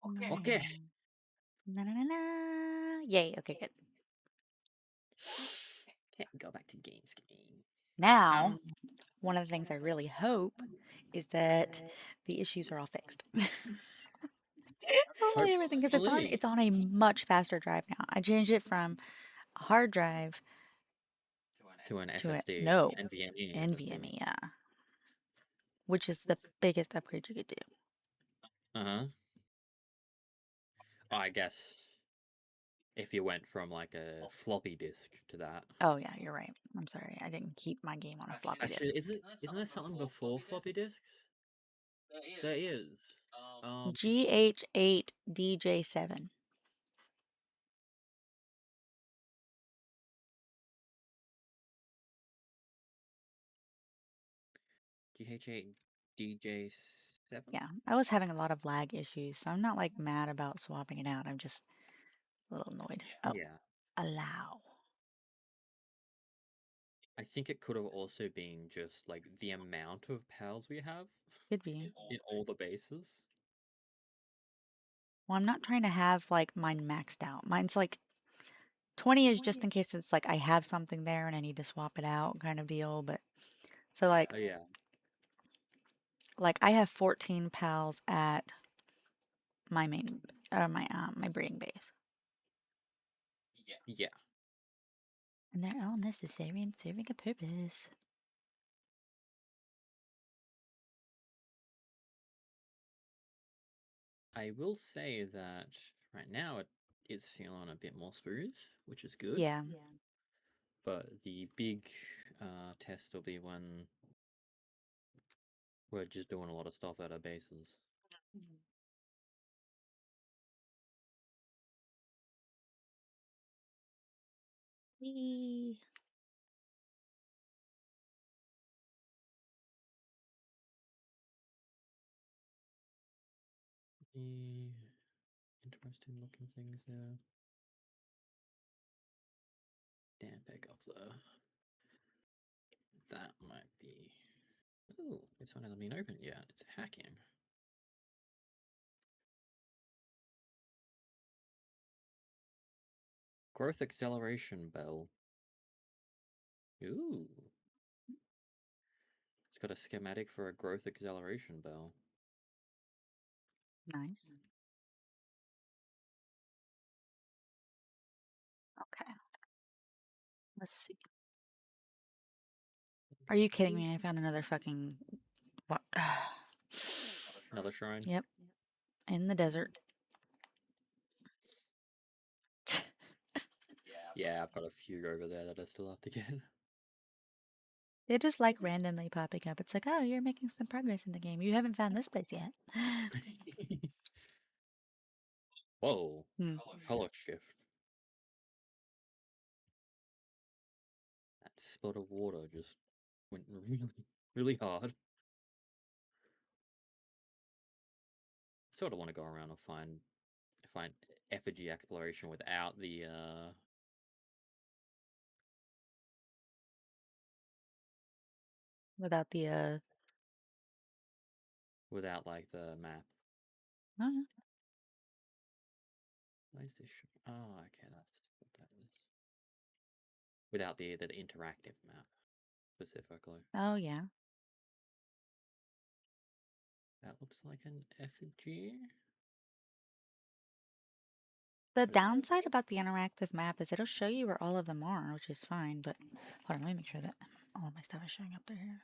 Okay. Na na na na. Yay. Okay, good. Okay, go back to game screen. Now, one of the things I really hope is that the issues are all fixed. Hopefully everything, because Hopefully. it's on a much faster drive now. I changed it from a hard drive To an to a SSD, no NVMe SSD. NVMe, yeah, which is the biggest upgrade you could do. Uh-huh. I guess if you went from like a floppy disk to that. Oh yeah, you're right. I'm sorry, I didn't keep my game on a floppy Actually, disk. isn't there something before floppy disks? There is. GH8DJ7. GH8 DJ7? Yeah, I was having a lot of lag issues, so I'm not like mad about swapping it out. I'm just a little annoyed. Oh, Yeah. allow. I think it could have also been just like the amount of pals we have Could be. in all the bases. Well, I'm not trying to have like mine maxed out. Mine's like 20 is just in case it's like I have something there and I need to swap it out kind of deal. But so Oh yeah. like I have 14 pals at my main my breeding base. Yeah. And they're all necessary and serving a purpose. I will say that right now it is feeling a bit more smooth, which is good. Yeah. But the big test will be when we're just doing a lot of stuff at our bases. Whee. The interesting looking things there. Damn, pick up there. That might be. Ooh, this one hasn't been opened yet. It's hacking. Growth acceleration bell. Ooh. It's got a schematic for a growth acceleration bell. Nice. Okay. Let's see. Are you kidding me? I found another fucking what? Another shrine? Yep, in the desert. Yeah, I've got a few over there that I still have to get. They just like randomly popping up. It's like, oh, you're making some progress in the game. You haven't found this place yet. Whoa. Hmm. Color shift. That spot of water just went really, really hard. Sort of want to go around and find effigy exploration Without the without like the map. oh, Why is this? Oh, okay, that's what that is. Without the interactive map specifically. oh yeah. That looks like an effigy. The downside about the interactive map is it'll show you where all of them are, which is fine. But hold on, let me make sure that all of my stuff is showing up there.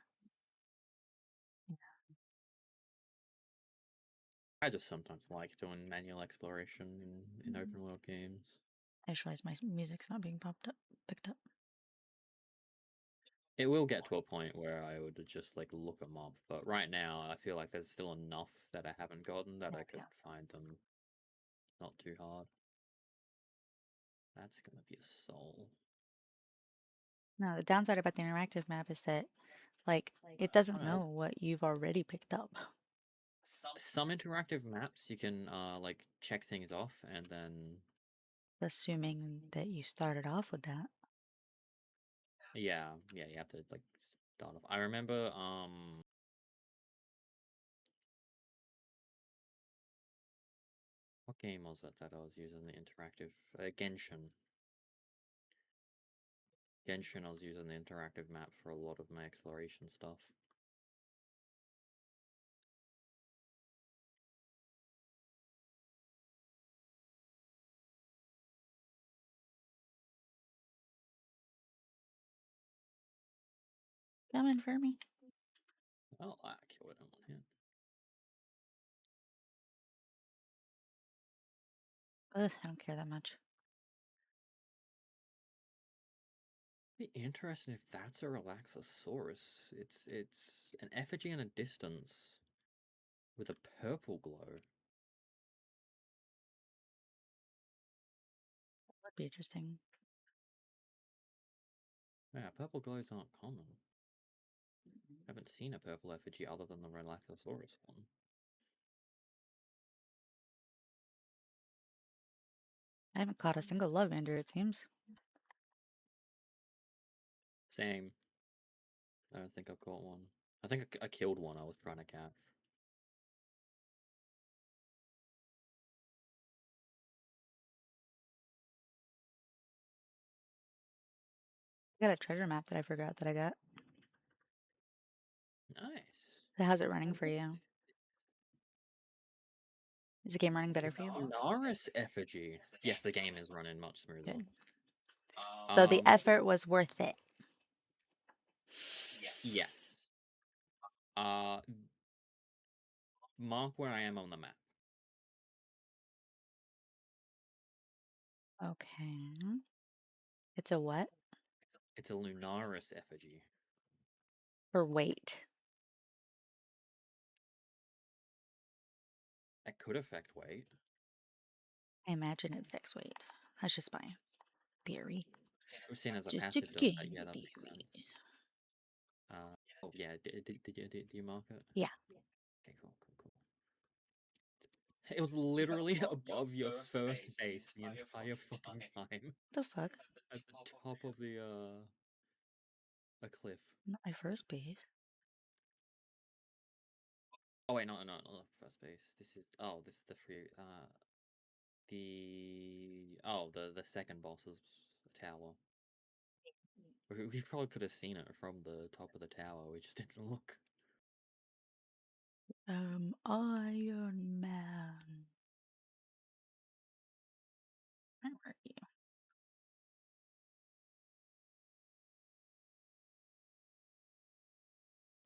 I just sometimes like doing manual exploration in open world games. I just realized my music's not being picked up. It will get to a point where I would just like look them up, but right now I feel like there's still enough that I haven't gotten that I could find them not too hard. That's gonna be a soul. No, the downside about the interactive map is that like it doesn't Oh, know what you've already picked up. some interactive maps you can like check things off and then Assuming that you started off with that. yeah you have to like start off. I remember game was it that I was using the interactive? Genshin. Genshin, I was using the interactive map for a lot of my exploration stuff. Coming for me. Oh, I killed it in one hit. Ugh, I don't care that much. Be interesting if that's a Relaxosaurus. It's an effigy in a distance with a purple glow. That'd be interesting. Yeah, purple glows aren't common. I haven't seen a purple effigy other than the Relaxosaurus one. I haven't caught a single love ender, it seems. Same. I don't think I've caught one. I think I killed one I was trying to catch. I got a treasure map that I forgot that I got. Nice. How's it running for you? Is the game running better for you? Lunaris effigy. Yes, the game is running much smoother. Good. So the Um, effort was worth it. yes. Uh, mark where I am on the map. Okay. It's a what? It's a Lunaris effigy. For weight. That could affect weight. I imagine it affects weight. That's just my theory. It was seen as a Just a passive, does that? game Yeah, that makes theory. sense. Oh yeah, did you mark it? Yeah. Okay, cool. It was literally above your first base the entire fucking time. The fuck? At the top of the a cliff. Not my first base. Oh wait, no, not first base. This is the free the second boss's tower. We probably could have seen it from the top of the tower. We just didn't look. Iron Man. Where are you?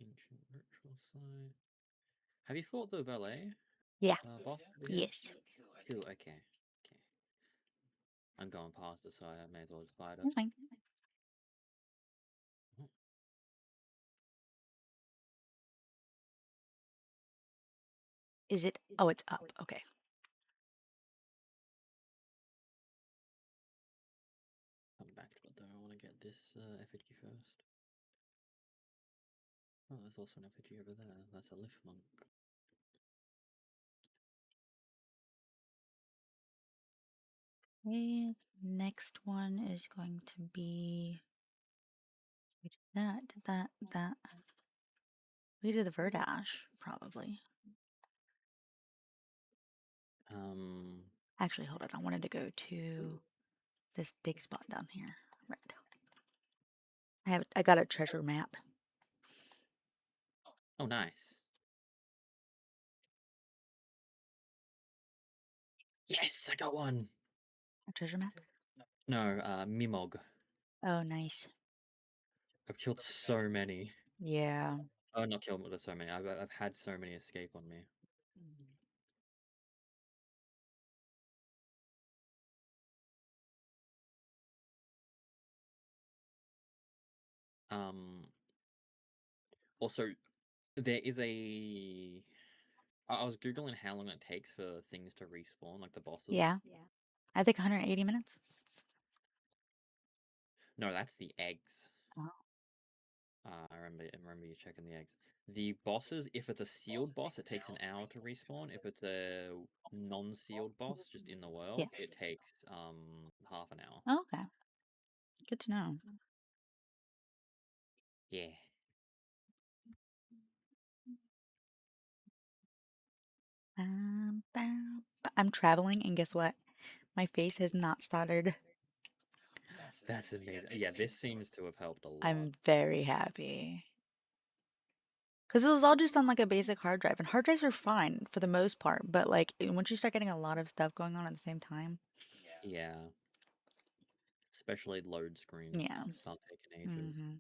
Ancient ritual site. Have you fought the valet Yeah. boss? Yes. Cool. Okay. I'm going past it, so I may as well just fight it. That's fine. Oh, Is it? Oh, it's up. Okay. coming back to it though. I want to get this effigy first. Oh, there's also an effigy over there. That's a lift monk. Okay, the next one is going to be. We did that. We did the Verdash, probably. Actually, hold on. I wanted to go to this dig spot down here. Right. I got a treasure map. Oh, nice. Yes, I got one. A treasure map? No, Mimog. Oh, nice. I've killed so many. Yeah. Oh, not killed, but so many. I've had so many escape on me. Um. Also, there is a. I was googling how long it takes for things to respawn, like the bosses. Yeah. I think 180 minutes. No, that's the eggs. Oh. I remember you checking the eggs. The bosses, if it's a sealed boss, it takes an hour to respawn. If it's a non-sealed boss, just in the Yeah. world, it takes half an hour. Oh, okay. Good to know. Yeah. Bam, bam, bam. I'm traveling, and guess what? My face has not started. That's amazing. Yeah, this seems to have helped a lot. I'm very happy. Because it was all just on like a basic hard drive, and hard drives are fine for the most part, but like once you start getting a lot of stuff going on at the same time, Yeah, especially load screens yeah. start taking ages. hmm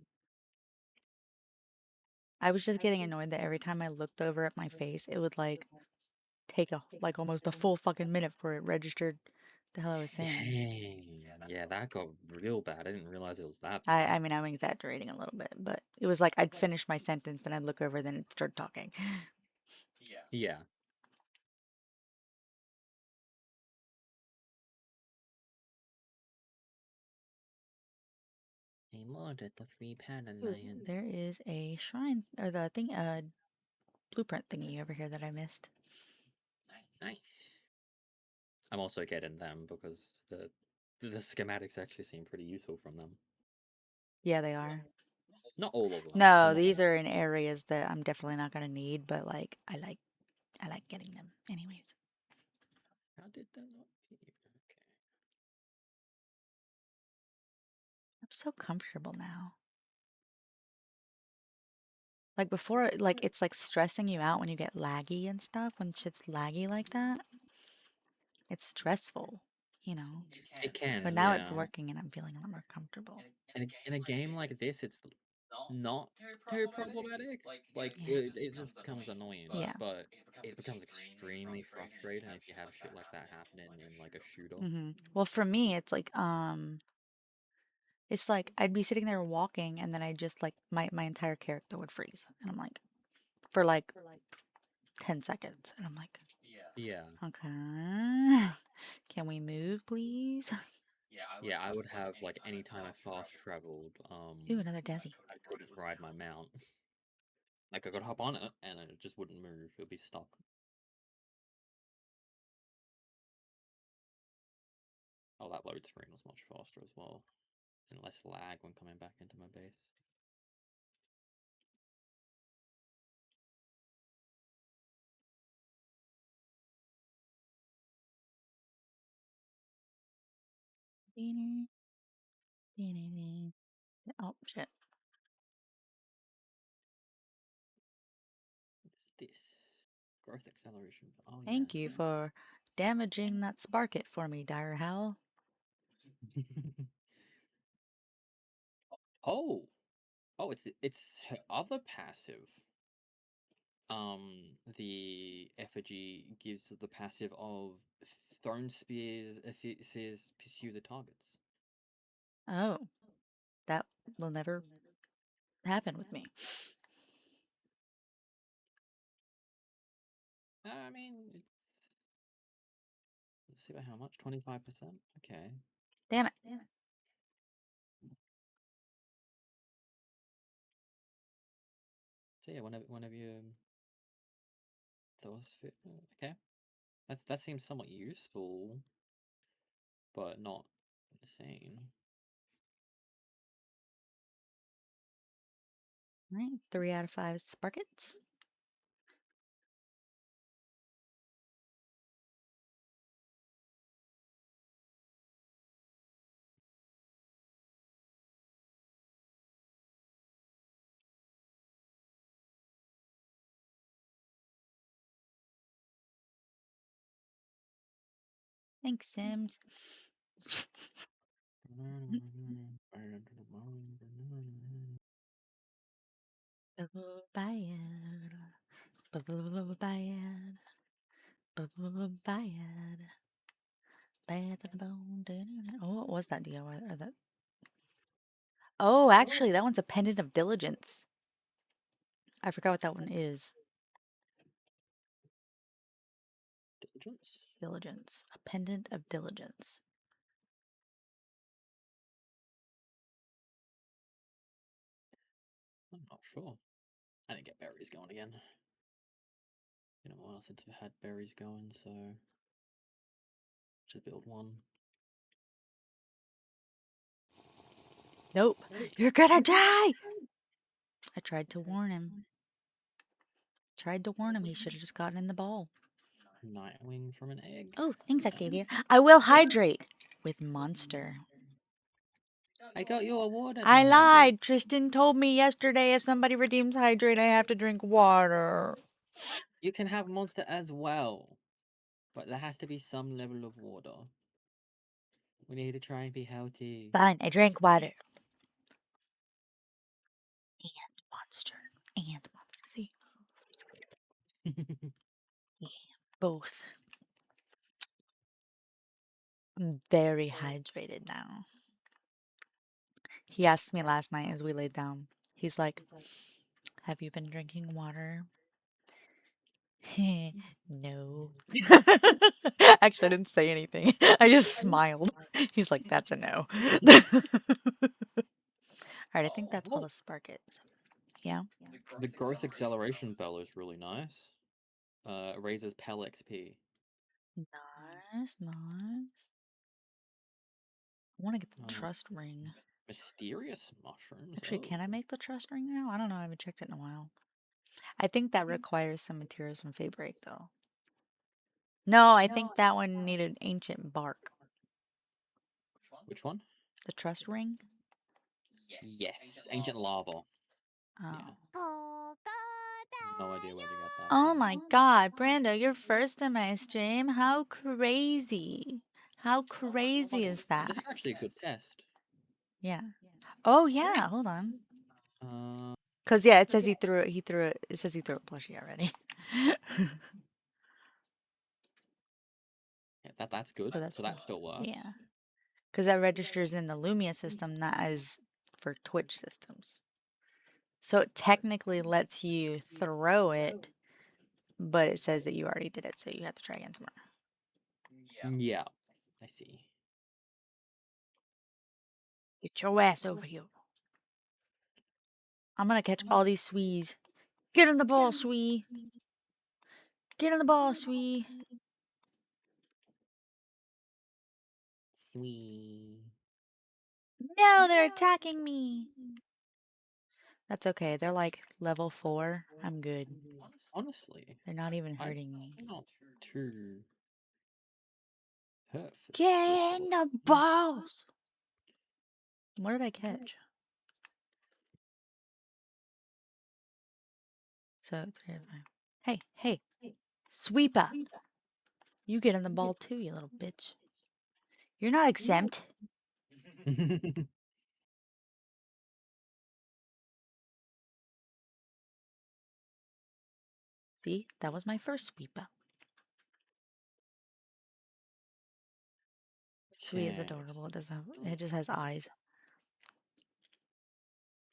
I was just getting annoyed that every time I looked over at my face, it would like take a like almost a full fucking minute for it registered the hell I was saying. Dang. Yeah, that got real bad. I didn't realize it was that I bad. mean, I'm exaggerating a little bit, but it was like I'd finish my sentence, then I'd look over, then it'd start talking. Yeah. He murdered the free panda Ooh, lion. there is a shrine or the thing, blueprint thingy over here that I missed. Nice. I'm also getting them because the schematics actually seem pretty useful from them. Yeah, they are. Not all of them. No, Some of these them. are in areas that I'm definitely not gonna need, but like I like getting them anyways. How did that not be? Okay. I'm so comfortable now. Like before, like it's like stressing you out when you get laggy and stuff, when shit's laggy like that. It's stressful, you know. It But can, now it's yeah. working and I'm feeling a lot more comfortable. And in a game like this, it's not too problematic. Like Yeah. it just becomes annoying, Yeah. but it becomes extremely frustrating if you have shit like that happening in like a shooter. Well, for me, it's like I'd be sitting there walking and then I just like my entire character would freeze. And I'm like for like 10 seconds. And I'm like, Yeah. okay. Can we move, please? Yeah, I would have like anytime I fast traveled, Ooh, another Desi. I couldn't ride my mount. Like I could hop on it and it just wouldn't move. It would be stuck. Oh, that load screen was much faster as well. And less lag when coming back into my base. Oh, shit. What's this? Growth acceleration. Oh yeah. Thank you for damaging that spark it for me, Dire Howl. Oh! Oh, it's her other passive. The effigy gives the passive of thrown spears, spears pursue the targets. Oh, that will never happen with me. I mean, let's see by how much? 25%? Okay. Damn it. So yeah, whenever you those fit, okay. That seems somewhat useful, but not insane. All right, 3 out of 5 sparkets. Thanks, Sims. Bad. Bad. Bad. Bad to the bone. Oh, what was that DIY? Or that? Oh, actually, that one's a pendant of diligence. I forgot what that one is. Diligence? Diligence. A pendant of diligence. I'm not sure. I didn't get berries going again. Been a while since I've had berries going, so should build one. Nope. You're gonna die! I tried to warn him. Tried to warn him. He should have just gotten in the ball. Nightwing from an egg. Oh, thanks, Yes. Octavia. I will hydrate with Monster. I got you a water. I No, I did. lied. Tristan told me yesterday if somebody redeems hydrate, I have to drink water. You can have Monster as well, but there has to be some level of water. We need to try and be healthy. Fine, I drank water. And Monster. And Monster. See? Yeah, both. I'm very hydrated now. He asked me last night as we laid down. He's like, have you been drinking water? No. Actually, I didn't say anything. I just smiled. He's like, that's a no. Alright, I think that's all Oh, the Sparkets. Yeah? the growth acceleration bell is really nice. Raises Pal XP. Nice, nice. I want to get the trust ring. Mysterious mushrooms. Actually, Oh, can I make the trust ring now? I don't know. I haven't checked it in a while. I think that requires some materials from Fabric, though. No, I think that one needed ancient bark. which one? The trust ring? Yes, ancient lava. Yeah, Oh. no idea where to get that Oh from. my god, Brando, you're first in my stream? How crazy. How crazy is This is that? actually a good test. Yeah. Oh yeah, hold on. Uh, Cause yeah, it says it says he threw a plushie already. yeah, that's good. So that's So that still works. yeah. Cause that registers in the Lumia system, not as for Twitch systems. So it technically lets you throw it, but it says that you already did it, so you have to try again tomorrow. Yeah, I see. Get your ass over here. I'm gonna catch all these Swees. Get in the ball, Swee. Get in the ball, Swee. Sweet. No, they're attacking me. That's okay. They're like level 4. I'm good. Honestly, They're not even I'm hurting me. not too hurt for Get this in sort the of thing. balls. What did I catch? So 3 out of 5. Hey, hey, sweeper. You get in the ball too, you little bitch. You're not exempt. See, that was my first sweeper. Sweet is Okay, adorable. It just has eyes.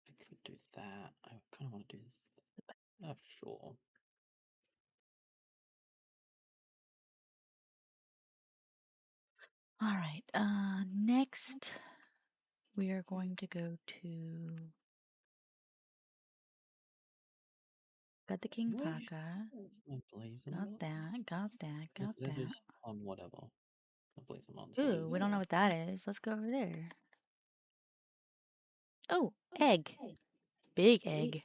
I could do that. I kind of want to do this. Sure. All right. Next we are going to go to. Got the King Where's Paka. my Blazing Got Mods? that. Got that. Got They're that. just on whatever. The Blazing Mods Ooh, we don't know what that is. Let's go over there. Oh, egg. Big egg.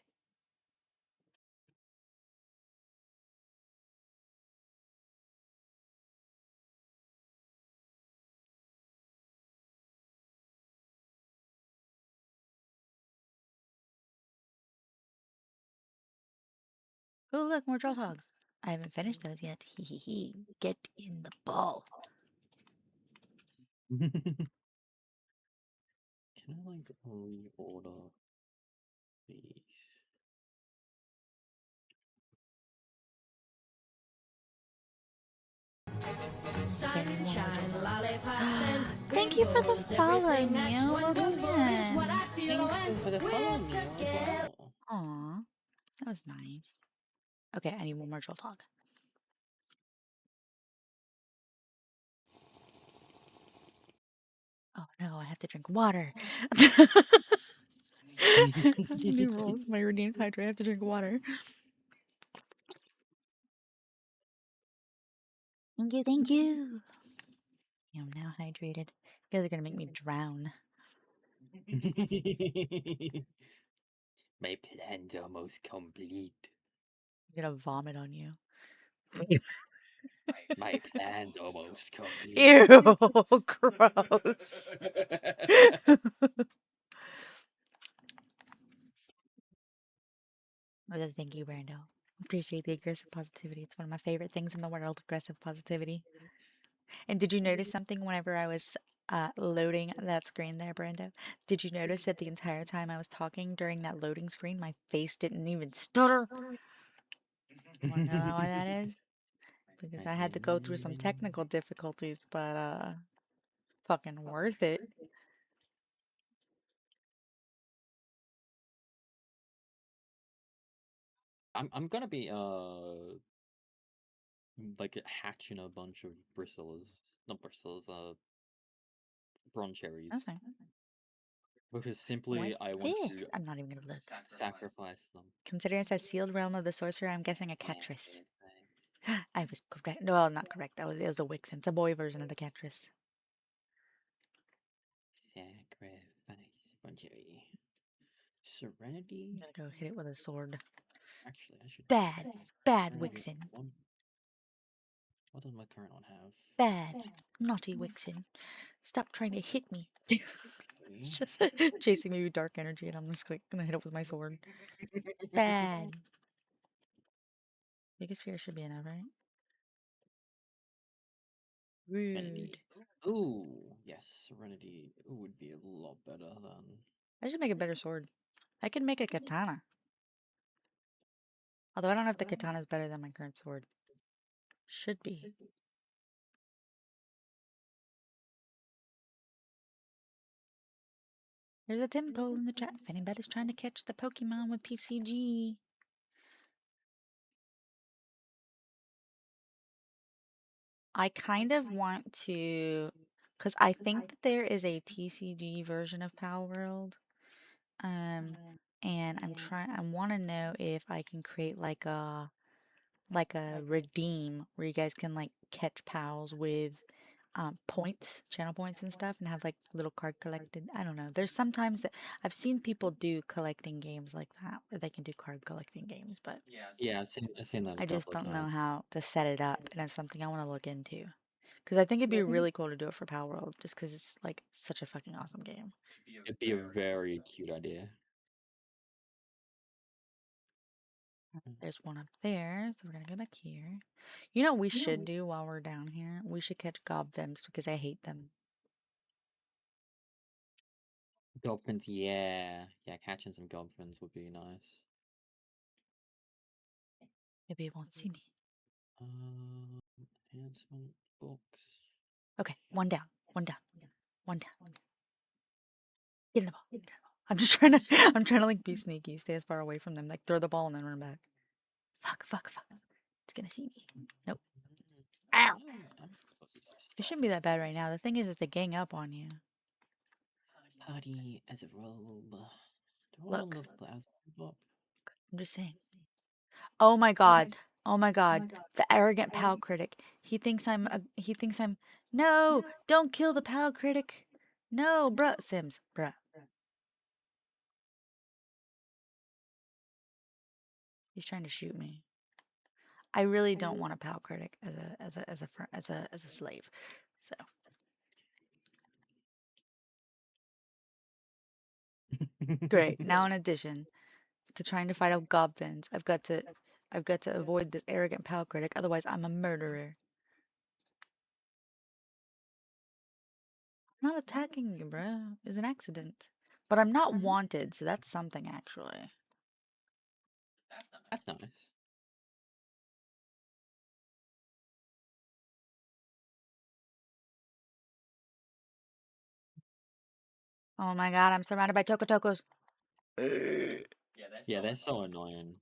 Oh, look, more troll hogs. I haven't finished those yet. Hee hee hee. Get in the ball. Can I like reorder these? Sunshine, lollipops, and Thank you for the crinkles. follow, Everything that's Mew. Welcome wonderful is what in. I feel Thank when you for the follow we're me as together. well. Aw, that was nice. Okay, I need one more troll hog. Oh no, I have to drink water. New rules. My redeemed hydrate. I have to drink water. Thank you, thank you. I'm now hydrated. You guys are gonna make me drown. My plan's almost complete. I'm gonna vomit on you. My plan's almost complete. Ew, gross. Well, thank you, Brando. Appreciate the aggressive positivity. It's one of my favorite things in the world, aggressive positivity. And did you notice something whenever I was loading that screen there, Brando? Did you notice that the entire time I was talking during that loading screen, my face didn't even stutter? You want to know why that is? Because I had to go through some technical difficulties, but fucking worth it. I'm gonna be like hatching a bunch of not bristles, bronze cherries. That's fine. Because simply What's I want this? to I'm not even gonna look. sacrifice them. Considering it says sealed realm of the sorcerer, I'm guessing a Catris. I was correct. Well, not correct. It was a Wixen. It's a boy version of the Catris. Sacrifice bronze cherry. Serenity? I'm gonna go hit it with a sword. Actually, I should. Bad. Bad Serenity Wixen. one. What does my current one have? Bad. Naughty Wixen. Stop trying to hit me. Okay. It's just chasing me with dark energy, and I'm just like gonna hit it with my sword. Bad. Biggest fear should be enough, right? Serenity. Rude. Ooh, yes, Serenity would be a lot better than. I should make a better sword. I can make a katana. Although I don't know if the katana is better than my current sword. Should be. There's a temple in the chat. If anybody's trying to catch the Pokemon with PCG. I kind of want to, because I think that there is a TCG version of Palworld. And I want to know if I can create like a redeem where you guys can like catch pals with points, channel points and stuff, and have like little card collected. I don't know. There's sometimes that I've seen people do collecting games like that where they can do card collecting games, but Yeah, I've seen that a I just couple of don't know times. how to set it up, and it's something I want to look into. Because I think it'd be really cool to do it for Power World, just because it's like such a fucking awesome game. It'd be a very cute idea. There's one up there, so we're gonna go back here. You know what we should do while we're down here? We should catch gobvimps because I hate them. Dolphins, yeah. Yeah, catching some dolphins would be nice. Maybe it won't see me. Enhancement books. Okay, one down, one down, one down. Get in the ball. Get in the ball. I'm trying to like be sneaky, stay as far away from them, like throw the ball and then run back. Fuck, fuck, fuck. It's gonna see me. Nope. Ow! It shouldn't be that bad right now. The thing is they gang up on you. Party as a robe. Do I want Look, to live thousand up? I'm just saying. Oh my god. Oh my god. The arrogant pal critic. He thinks I'm no, don't kill the pal critic. No, bruh. Sims, bruh. He's trying to shoot me. I really don't want a pal critic as a slave. So great. Now in addition to trying to fight out goblins, I've got to avoid the arrogant pal critic, otherwise I'm a murderer. I'm not attacking you, bruh. It was an accident. But I'm not wanted, so that's something actually. That's nice. Oh my god, I'm surrounded by Tokotokos. Yeah, they're so annoying.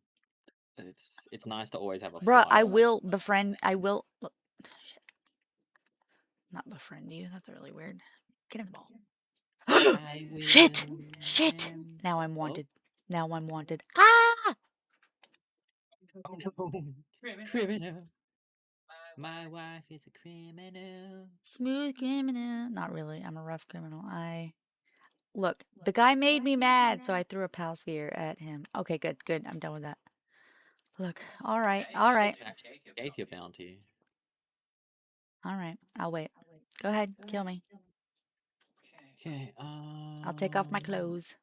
It's nice to always have a Bruh, I fighter. will befriend. I will. Look, shit, not befriend you. That's really weird. Get in the ball. I Shit! will Shit! remember. Now I'm Oh, wanted. Now I'm wanted. Ah! oh no. Criminal. My wife is a criminal. Smooth criminal. Not really. I'm a rough criminal. Look, the guy made me mad, so I threw a pal sphere at him. Okay, good, good. I'm done with that. Look, all right, all right. Actually, gave you a bounty. All right, I'll wait. Go ahead, kill me. Okay. I'll take off my clothes.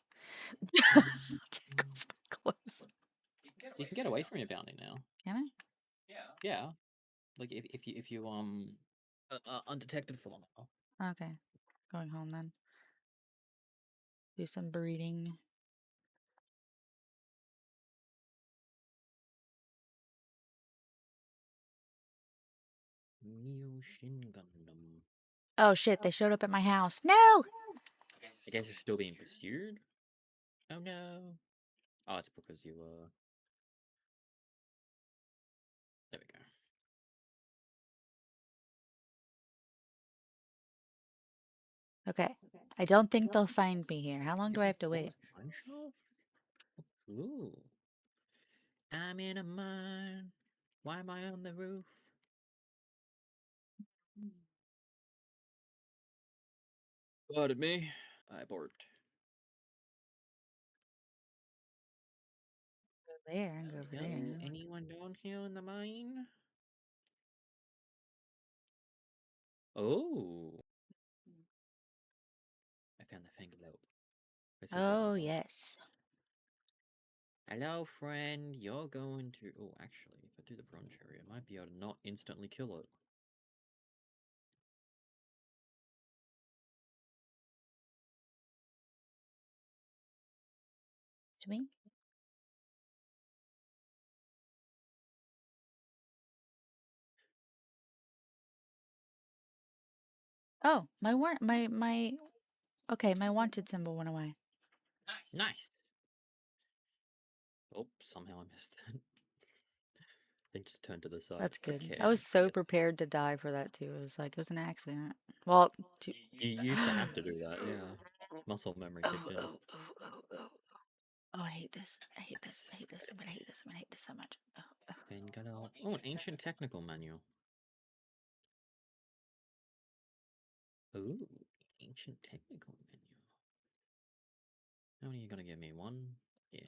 mm, Take off my clothes. You can get away from your bounty now. Can Yeah. Like if you undetected for long enough. I? Okay. Going home then. Do some breeding. Neo Shin Gundam. Oh shit, they showed up at my house. No! I guess it's still being pursued. Oh no. Oh, it's because you were. There we go. Okay. I don't think they'll find me here. How long do I have to wait? Ooh. I'm in a mine. Why am I on the roof? Pardon me. I borked. Go there and go over No, there. anyone down here in the mine? Oh, I found the Fangalope. This is what I Oh, want. yes. Hello, friend. You're going to. Oh, actually, if I do the bronze cherry, I might be able to not instantly kill it. To me? Oh, my okay, my wanted symbol went away. Nice. Oh, somehow I missed it. Then just turn to the side. That's good. Okay. I was so prepared to die for that too. It was like it was an accident. Well, You used to have to do that, yeah. Muscle memory kicked in. Oh, I hate this. I hate this. I hate this. I'm gonna hate this. I'm gonna hate this so much. Fangalope. Oh, an ancient technical manual. Ooh, ancient technical manual. How many are you gonna give me? One? Yeah.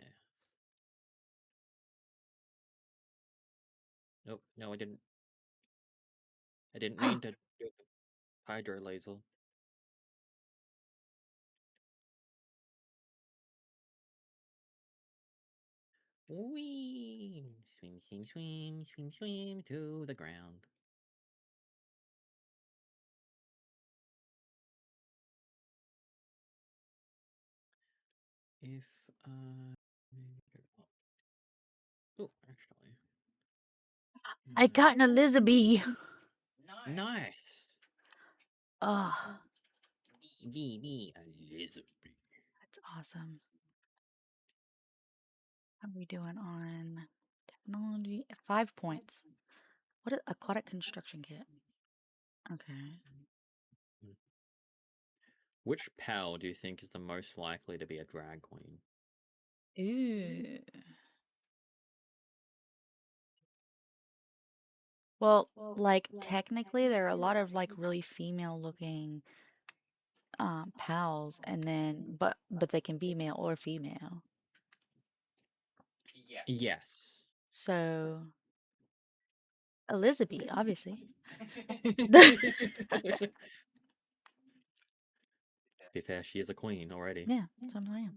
Nope. No, I didn't. I didn't mean to do hydro laser. Whee! Swing, swing, swing, swing, swing to the ground. If I. Oh, actually. I got an Elizabeth. Nice! Oh, Elizabeth. that's awesome. How are we doing on technology? 5 points. What is aquatic construction kit? Okay. Which pal do you think is the most likely to be a drag queen? Ooh. Well, like technically there are a lot of like really female looking pals and then but they can be male or female. Yes. So Elizabeth, obviously. Be fair, she is a queen already. Yeah, that's what I'm saying.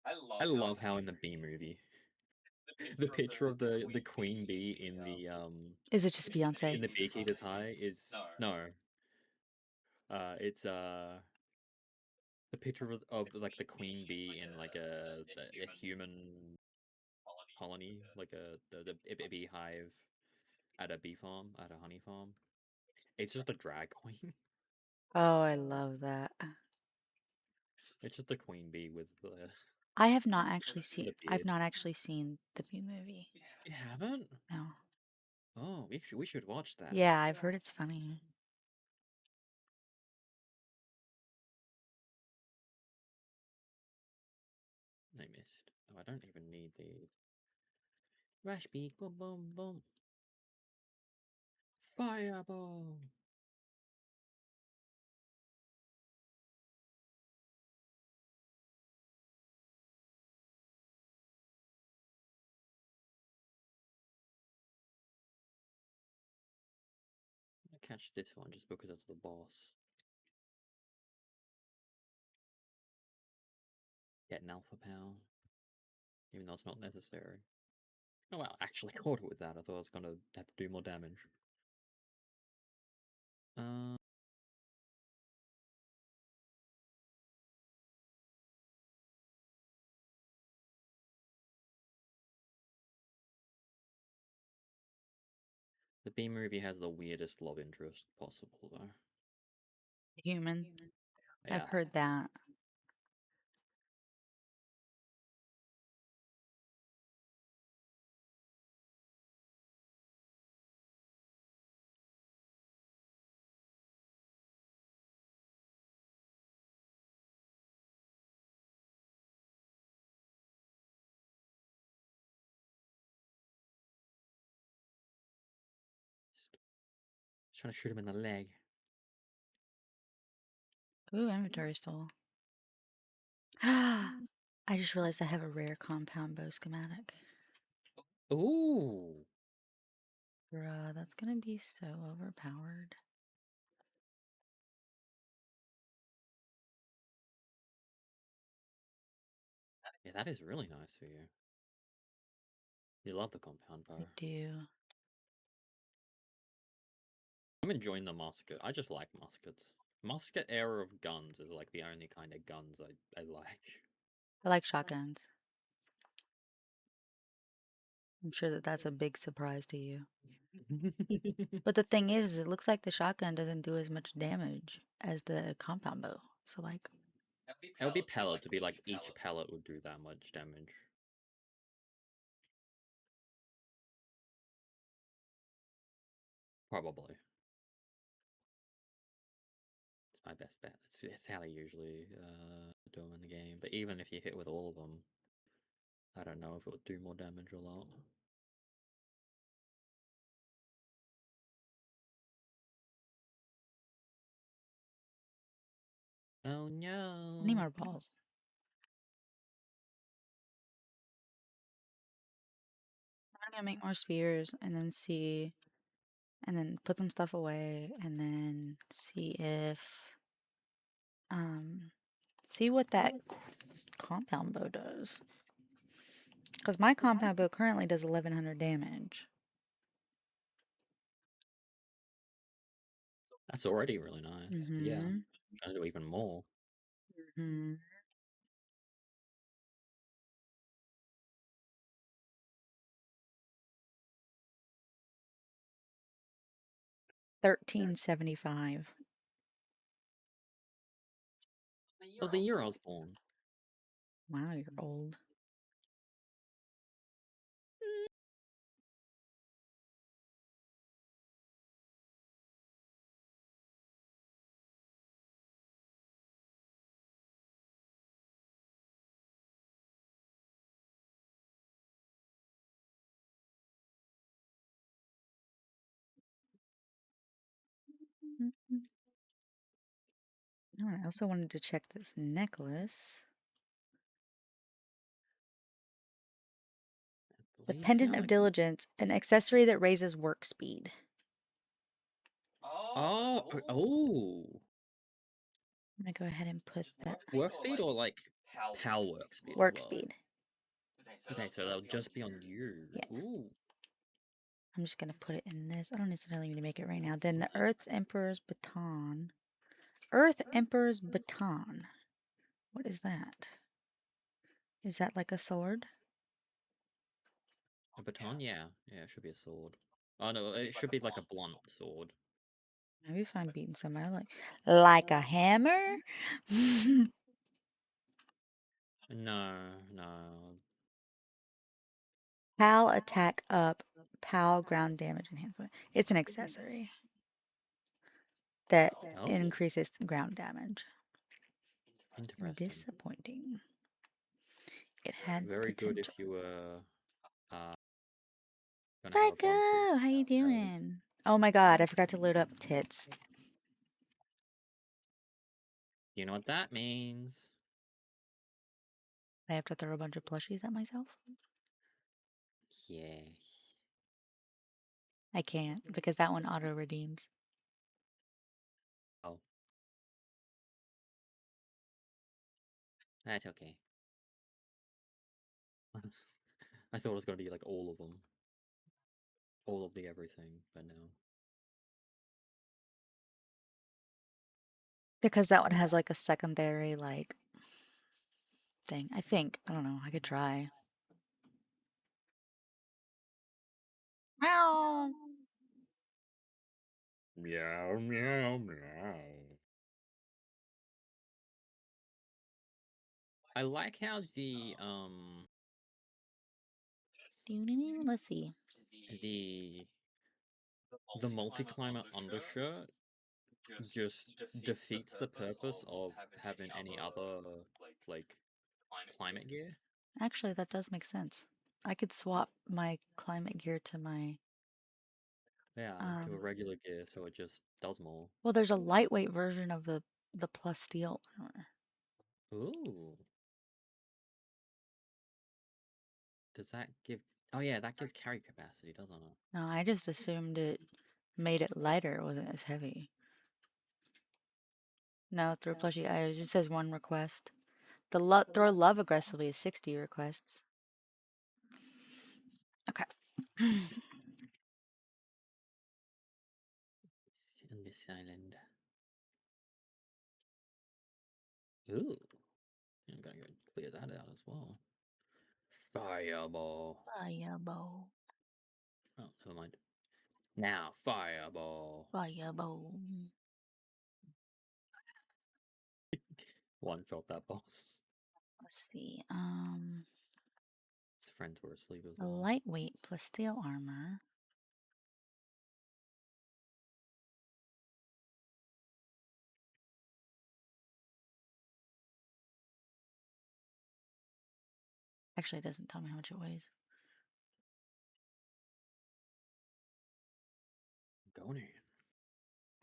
I love how in the bee movie, the picture of the queen bee Is it just Beyonce? in the beekeeper's high is no. It's the picture of like the queen bee in like a human colony, like a beehive at a bee farm, at a honey farm. It's just a drag queen. Oh, I love that. It's just a queen bee with the I have not actually seen I've beard. not actually seen the Bee movie. You haven't? No. Oh, we should watch that. Yeah, I've heard it's funny. I missed. Oh, I don't even need the rush beat. Boom, boom, boom. Fireball. catch this one just because it's the boss. Get an alpha power, even though it's not necessary. Oh well, actually caught it with that. I thought I was gonna have to do more damage. The B movie has the weirdest love interest possible, though. Human. Yeah. I've heard that. Just trying to shoot him in the leg. Ooh, inventory's full. I just realized I have a rare compound bow schematic. Ooh. Bruh, that's gonna be so overpowered. Yeah, that is really nice for you. You love the compound I bow. do. I'm enjoying the musket. I just like muskets. Musket era of guns is like the only kind of guns I like. I like shotguns. I'm sure that that's a big surprise to you. But the thing is, it looks like the shotgun doesn't do as much damage as the compound bow. So, like, It would be pellet to be like each pellet would do that much damage. Probably. It's my best bet. It's how they usually do them in the game. But even if you hit with all of them, I don't know if it would do more damage or not. Oh no. I need more balls. I'm gonna make more spears and then see, and then put some stuff away and then see if, see what that compound bow does. Because my compound bow currently does 1100 damage. That's already really nice. But yeah, Mm-hmm. trying to do even more. Mm-hmm. $13.75. That was the year I was born. Wow, you're old. Oh, I also wanted to check this necklace. The Pendant of Diligence, an accessory that raises work speed. Oh. I'm gonna go ahead and put that Work speed or like PAL work speed work as well? speed. Okay, so that'll just be on you. Yeah. Ooh. I'm just gonna put it in this. I don't necessarily need to make it right now. Then the Earth's Emperor's Baton. Earth Emperor's Baton. What is that? Is that like a sword? A baton? Yeah. Yeah, it should be a sword. Oh no, it should be like a blunt sword. Maybe if I'm beating somebody like a hammer? No. PAL attack up, PAL ground damage enhancement. It's an accessory that Oh, increases ground damage. interesting. Disappointing. It had Very good potential. if you were gonna have a bunch Psycho, of how you spells. doing? Oh my god, I forgot to load up tits. You know what that means? I have to throw a bunch of plushies at myself? Yeah. I can't because that one auto redeems. That's okay. I thought it was gonna be like all of them. All of the everything, but no. Because that one has like a secondary like thing. I think. I don't know. I could try. Meow. Meow, meow, meow. I like how Let's see. the the multi-climber undershirt just defeats the purpose of having any other like climate gear. Actually, that does make sense. I could swap my climate gear to my Yeah, to a regular gear, so it just does more. well, there's a lightweight version of the plus steel armor. Ooh. Does that give? Oh yeah, that gives carry capacity, doesn't it? No, I just assumed it made it lighter. It wasn't as heavy. No, throw plushie. It just says one request. The throw love aggressively is 60 requests. Okay. In this island. Ooh. I'm gonna go clear that out as well. Fireball. Fireball. Oh, never mind. Now, fireball. Fireball. One shot that boss. Let's see. His friends were asleep as The well. lightweight plus steel armor. Actually, it doesn't tell me how much it weighs. Going in.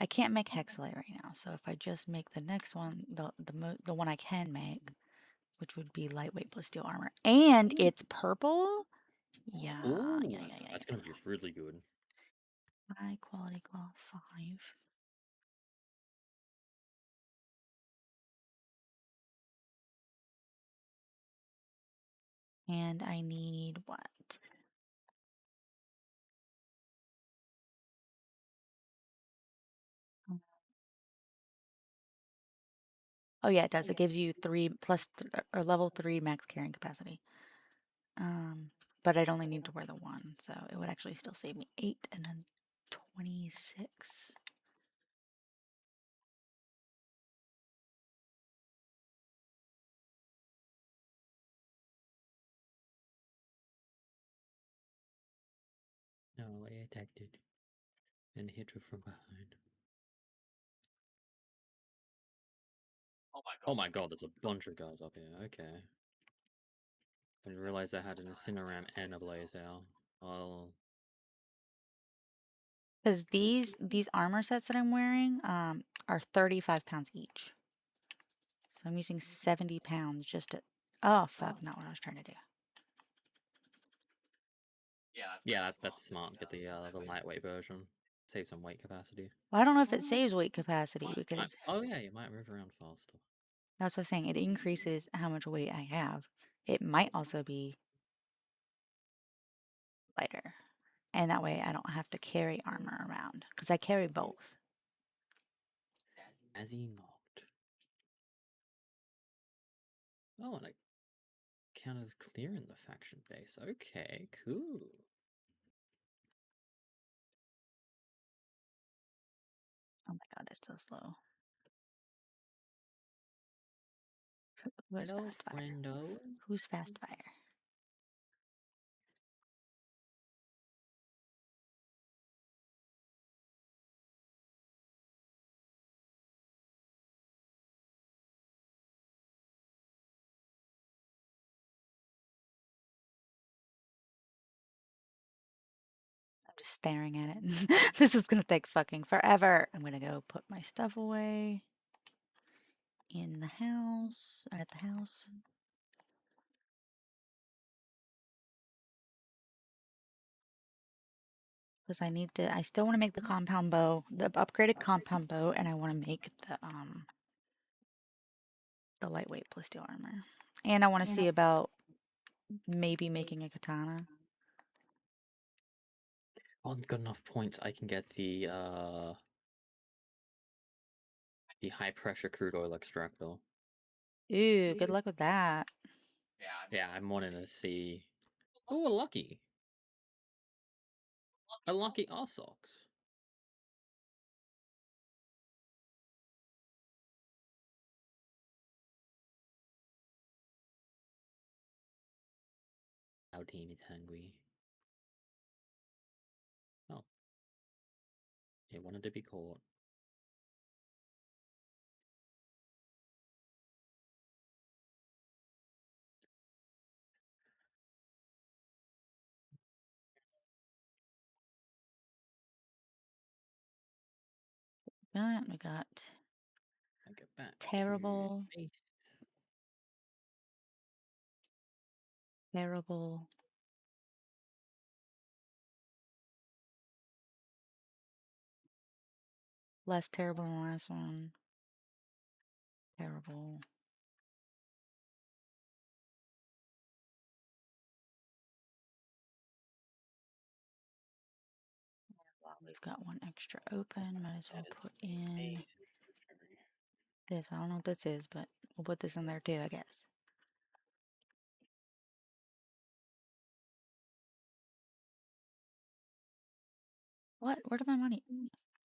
I can't make hexalite right now, so if I just make the next one, the one I can make, which would be lightweight plus steel armor, and it's purple. Yeah, Ooh, yeah. that's gonna be really good. High quality qual 5. And I need what? Oh yeah, it does. It gives you 3 plus or level 3 max carrying capacity. But I'd only need to wear the 1, so it would actually still save me 8 and then 26. No, I attacked it and hit her from behind. Oh my god, there's a bunch of guys up here. Okay. I didn't realize I had an Incineram and a Blaze Owl. Oh. Because these armor sets that I'm wearing are 35 pounds each. So I'm using 70 pounds just to... Oh, fuck, not what I was trying to do. Yeah, that's smart. Get the lightweight version. Save some weight capacity. Well, I don't know if it saves weight capacity because Oh yeah, you might move around faster. that's what I'm saying. It increases how much weight I have. It might also be lighter. And that way I don't have to carry armor around because I carry both. As he knocked. Oh, and it counted as clearing the faction base. Okay, cool. Oh my god, it's so slow. Who's Hello, fast fire? friendo. Who's fast fire? I'm just staring at it. This is gonna take fucking forever. I'm gonna go put my stuff away in the house or at the house. Because I still want to make the compound bow, the upgraded compound bow, and I want to make the lightweight plasteel armor. And I want to see about maybe making a katana. On good enough points, I can get the high pressure crude oil extractor. Ooh, good luck with that. Yeah, I'm wanting to see. Oh, a lucky. A lucky Arsox. Our team is hungry. Oh. It wanted to be caught. We got I get back. terrible, To base. terrible. Less terrible than the last one. Terrible. Well, we've got one extra open. Might as well put in this. I don't know what this is, but we'll put this in there too, I guess. What? Where did my money?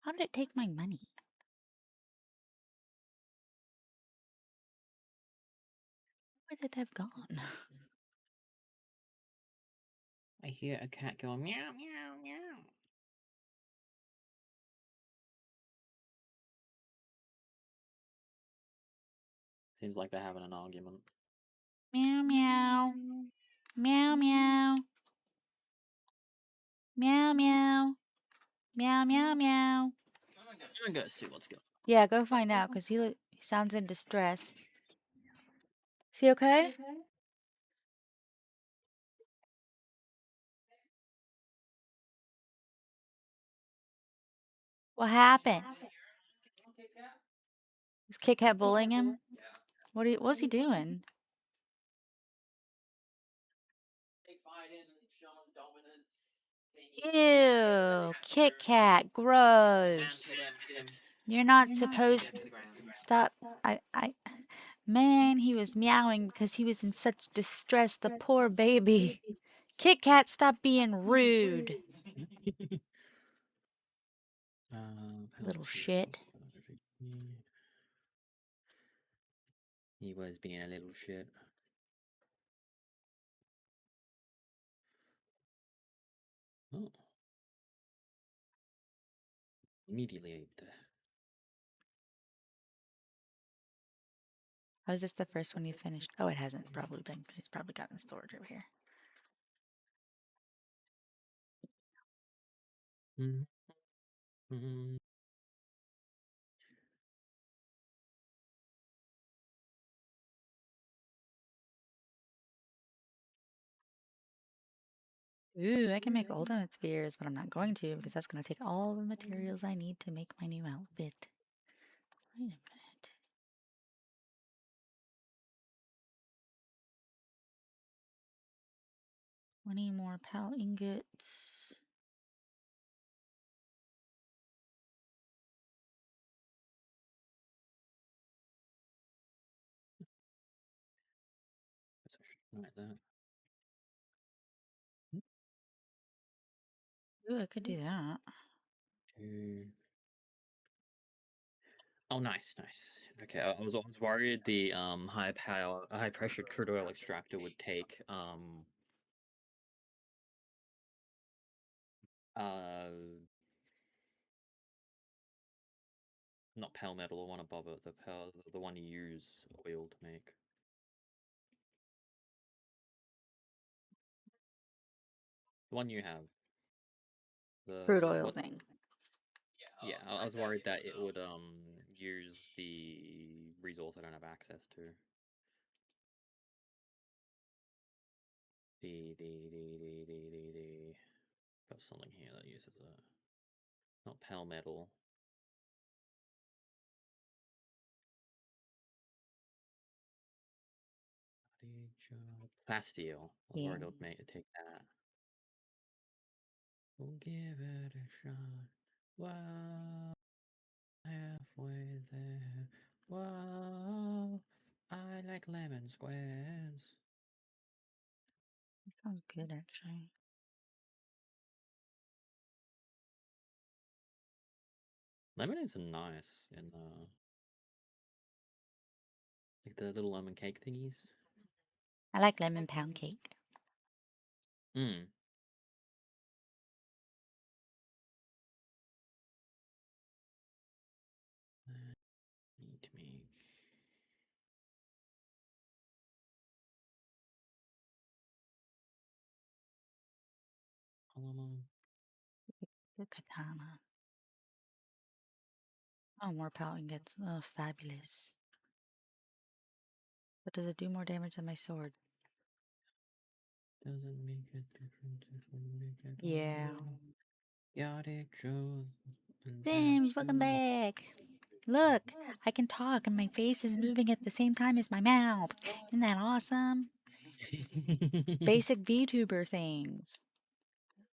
How did it take my money? Where did it have gone? I hear a cat going meow meow meow. Seems like they're having an argument. Meow meow. Meow meow. Meow meow. Meow meow meow. I'm gonna see what's going on. Yeah, go find out because he sounds in distress. Is he okay? What happened? Was Kit Kat bullying him? What was he doing? Ew, Kit Kat, gross. You're not supposed to stop. Man, he was meowing because he was in such distress. The poor baby. Kit Kat, stop being rude. Little shit. He was being a little shit. Oh. Immediately. How is this the first one you finished? Oh, it hasn't. It's probably been. He's probably got in storage over here. Mm-hmm. Ooh, I can make ultimate spears, but I'm not going to because that's going to take all the materials I need to make my new outfit. Wait a minute. 20 more pal ingots. Like that. Ooh, I could do that. Oh, nice. Okay, I was worried the high pressure crude oil extractor would take uh not pale metal, the one above it, the one you use oil to make. The one you have. Crude oil thing. Yeah, I was worried that it would use the resource I don't have access to. The got something here that uses it. Not pale metal. Plasteel. I was Yeah. worried I'd take that. We'll give it a shot. Wow, halfway there. Wow, I like lemon squares. That sounds good, actually. Lemon is nice in like the little lemon cake thingies. I like lemon pound cake. Hmm. Need to make Paloma. The katana. Oh, more power ingots. Oh, fabulous. But does it do more damage than my sword? Doesn't make a difference if we make it. Yeah. Chaotic truth. Sims, welcome back. Look, I can talk and my face is moving at the same time as my mouth. Isn't that awesome? Basic VTuber things.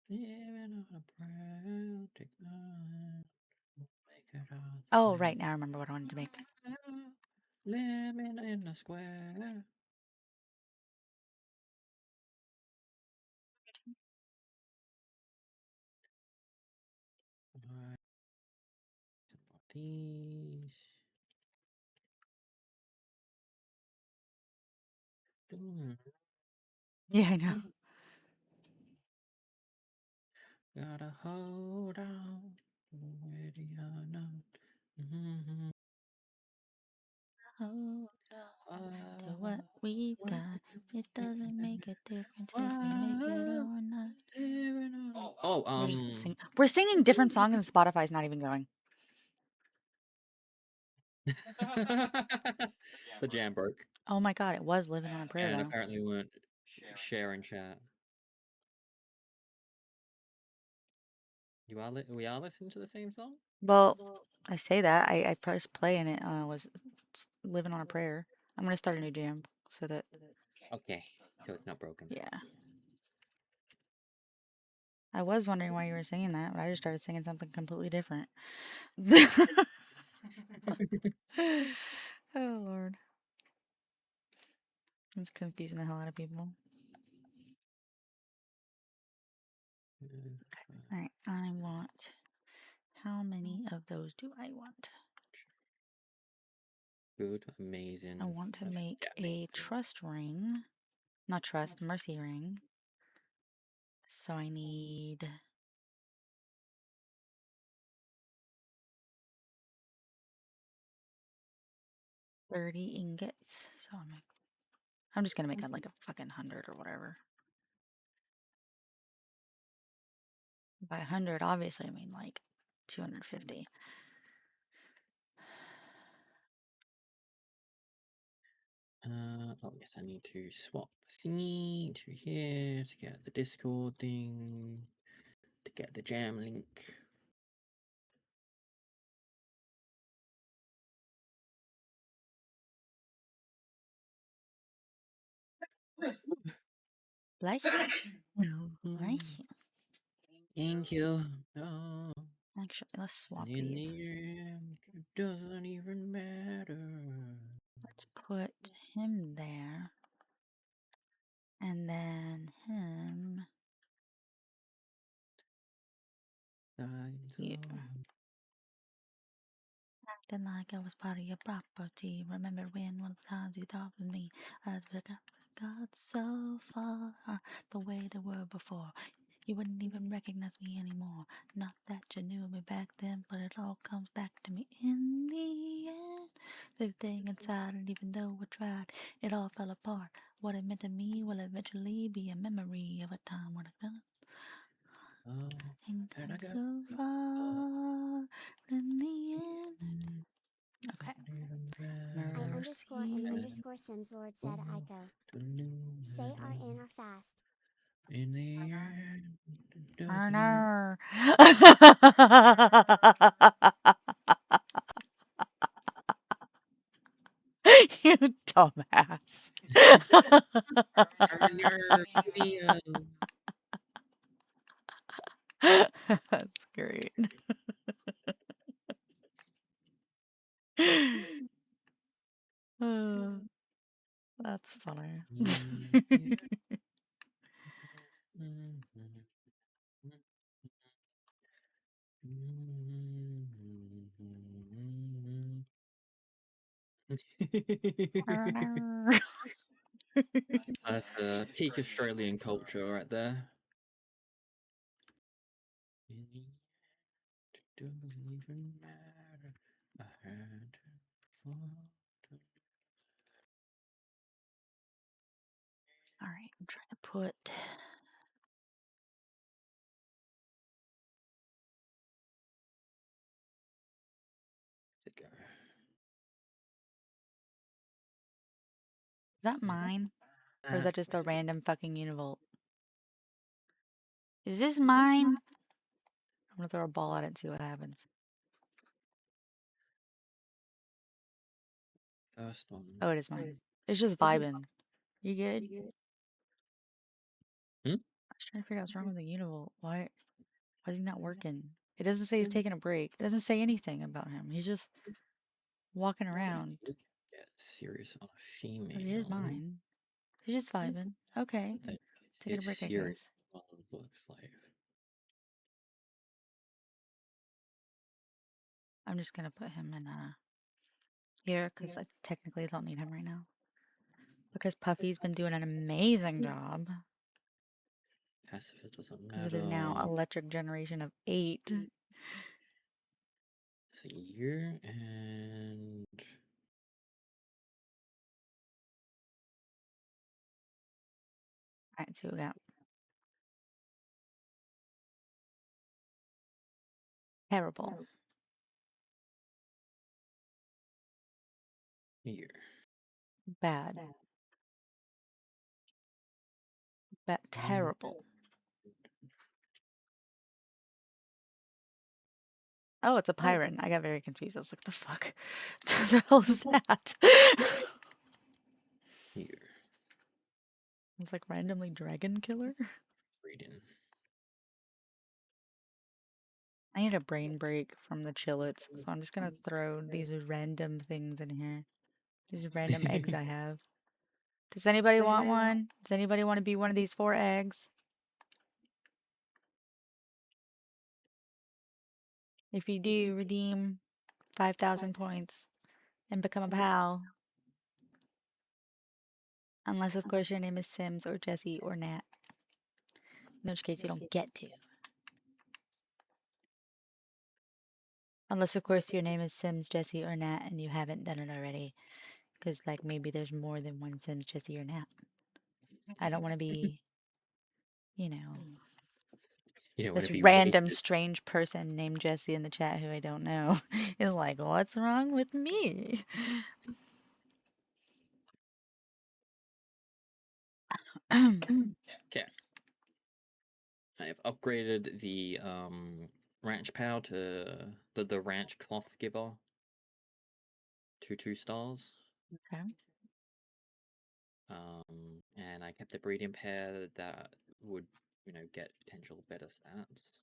Living on a prayer, take my hand, make it all Oh, thing. right now I remember what I wanted to make. Living in a square. Buy some of these. Yeah, I know. Gotta hold on. Ready or not. Mm-hmm. Hold on to what we've got. It doesn't make a difference if we make it or not. Oh, We're singing different songs and Spotify's not even going. the jam broke. Oh my god, it was living on a prayer And though. apparently we weren't sharing chat. We are listening to the same song? Well, I say that. I pressed play and it was living on a prayer. I'm gonna start a new jam so that, Okay, so it's not broken. yeah. I was wondering why you were singing that, but I just started singing something completely different. Oh Lord. It's confusing the hell out of people. Alright, I want. How many of those do I want? Good, amazing. I want to make a trust ring. Not trust, mercy ring. So I need 30 ingots. So I'm just gonna make it like a fucking 100 or whatever. By 100, obviously, I mean like 250. Oh yes, I need to swap thingy to here to get the Discord thing, to get the jam link. Bless you. Bless you. Thank you. No. Actually, let's swap In these. the end, it doesn't even matter. Let's put him there. And then him. You. Acting like I was part of your property. Remember when one time you talked with me? I got so far the way they were before. You wouldn't even recognize me anymore. Not that you knew me back then, but it all comes back to me in the end. Everything inside, and even though I tried, it all fell apart. What it meant to me will eventually be a memory of a time when I and got so far in the end. Okay. I underscore and Mercy. underscore Sims Lord said Aiko. Say our in our fast. In the end, it doesn't Arner. You dumbass. That's great. Uh, that's funny. That's peak Australian culture right there. Doesn't even matter. I had fun. All right, I'm trying to put. To go. Is that mine? Or is that just a random fucking univolt? Is this mine? I'm gonna throw a ball at it and see what happens. First one. Oh, it is mine. It's just vibing. You good? Hmm? I was trying to figure out what's wrong with the univolt. Why is he not working? It doesn't say he's taking a break. It doesn't say anything about him. He's just walking around. Get serious on a Oh, he is female. mine. He's just vibing. Okay. Then Taking a get break, I serious guess. on looks like. I'm just gonna put him in here because I technically don't need him right now. Because Puffy's been doing an amazing job Pacifist doesn't because of his now matter. electric generation of 8. It's a year and Alright, so we got terrible, year. bad, terrible. Oh, it's a pirate. I got very confused. I was like, the fuck? What the hell is that? Year. It's like randomly dragon killer. Reading. I need a brain break from the chillets, so I'm just gonna throw these random things in here. These random eggs I have. Does anybody want one? Does anybody want to be one of these 4 eggs? If you do, redeem 5,000 points and become a pal. Unless, of course, your name is Sims or Jesse or Nat. In which case, you don't get to. Unless, of course, your name is Sims, Jesse, or Nat and you haven't done it already. Because, like, maybe there's more than one Sims, Jesse, or Nat. I don't want to be, you know, You don't want this to be random wasted. strange person named Jesse in the chat who I don't know is like, what's wrong with me? Okay. I have upgraded the ranch power to the ranch cloth giver to 2 stars. Okay. And I kept a breeding pair that would, get potential better stats.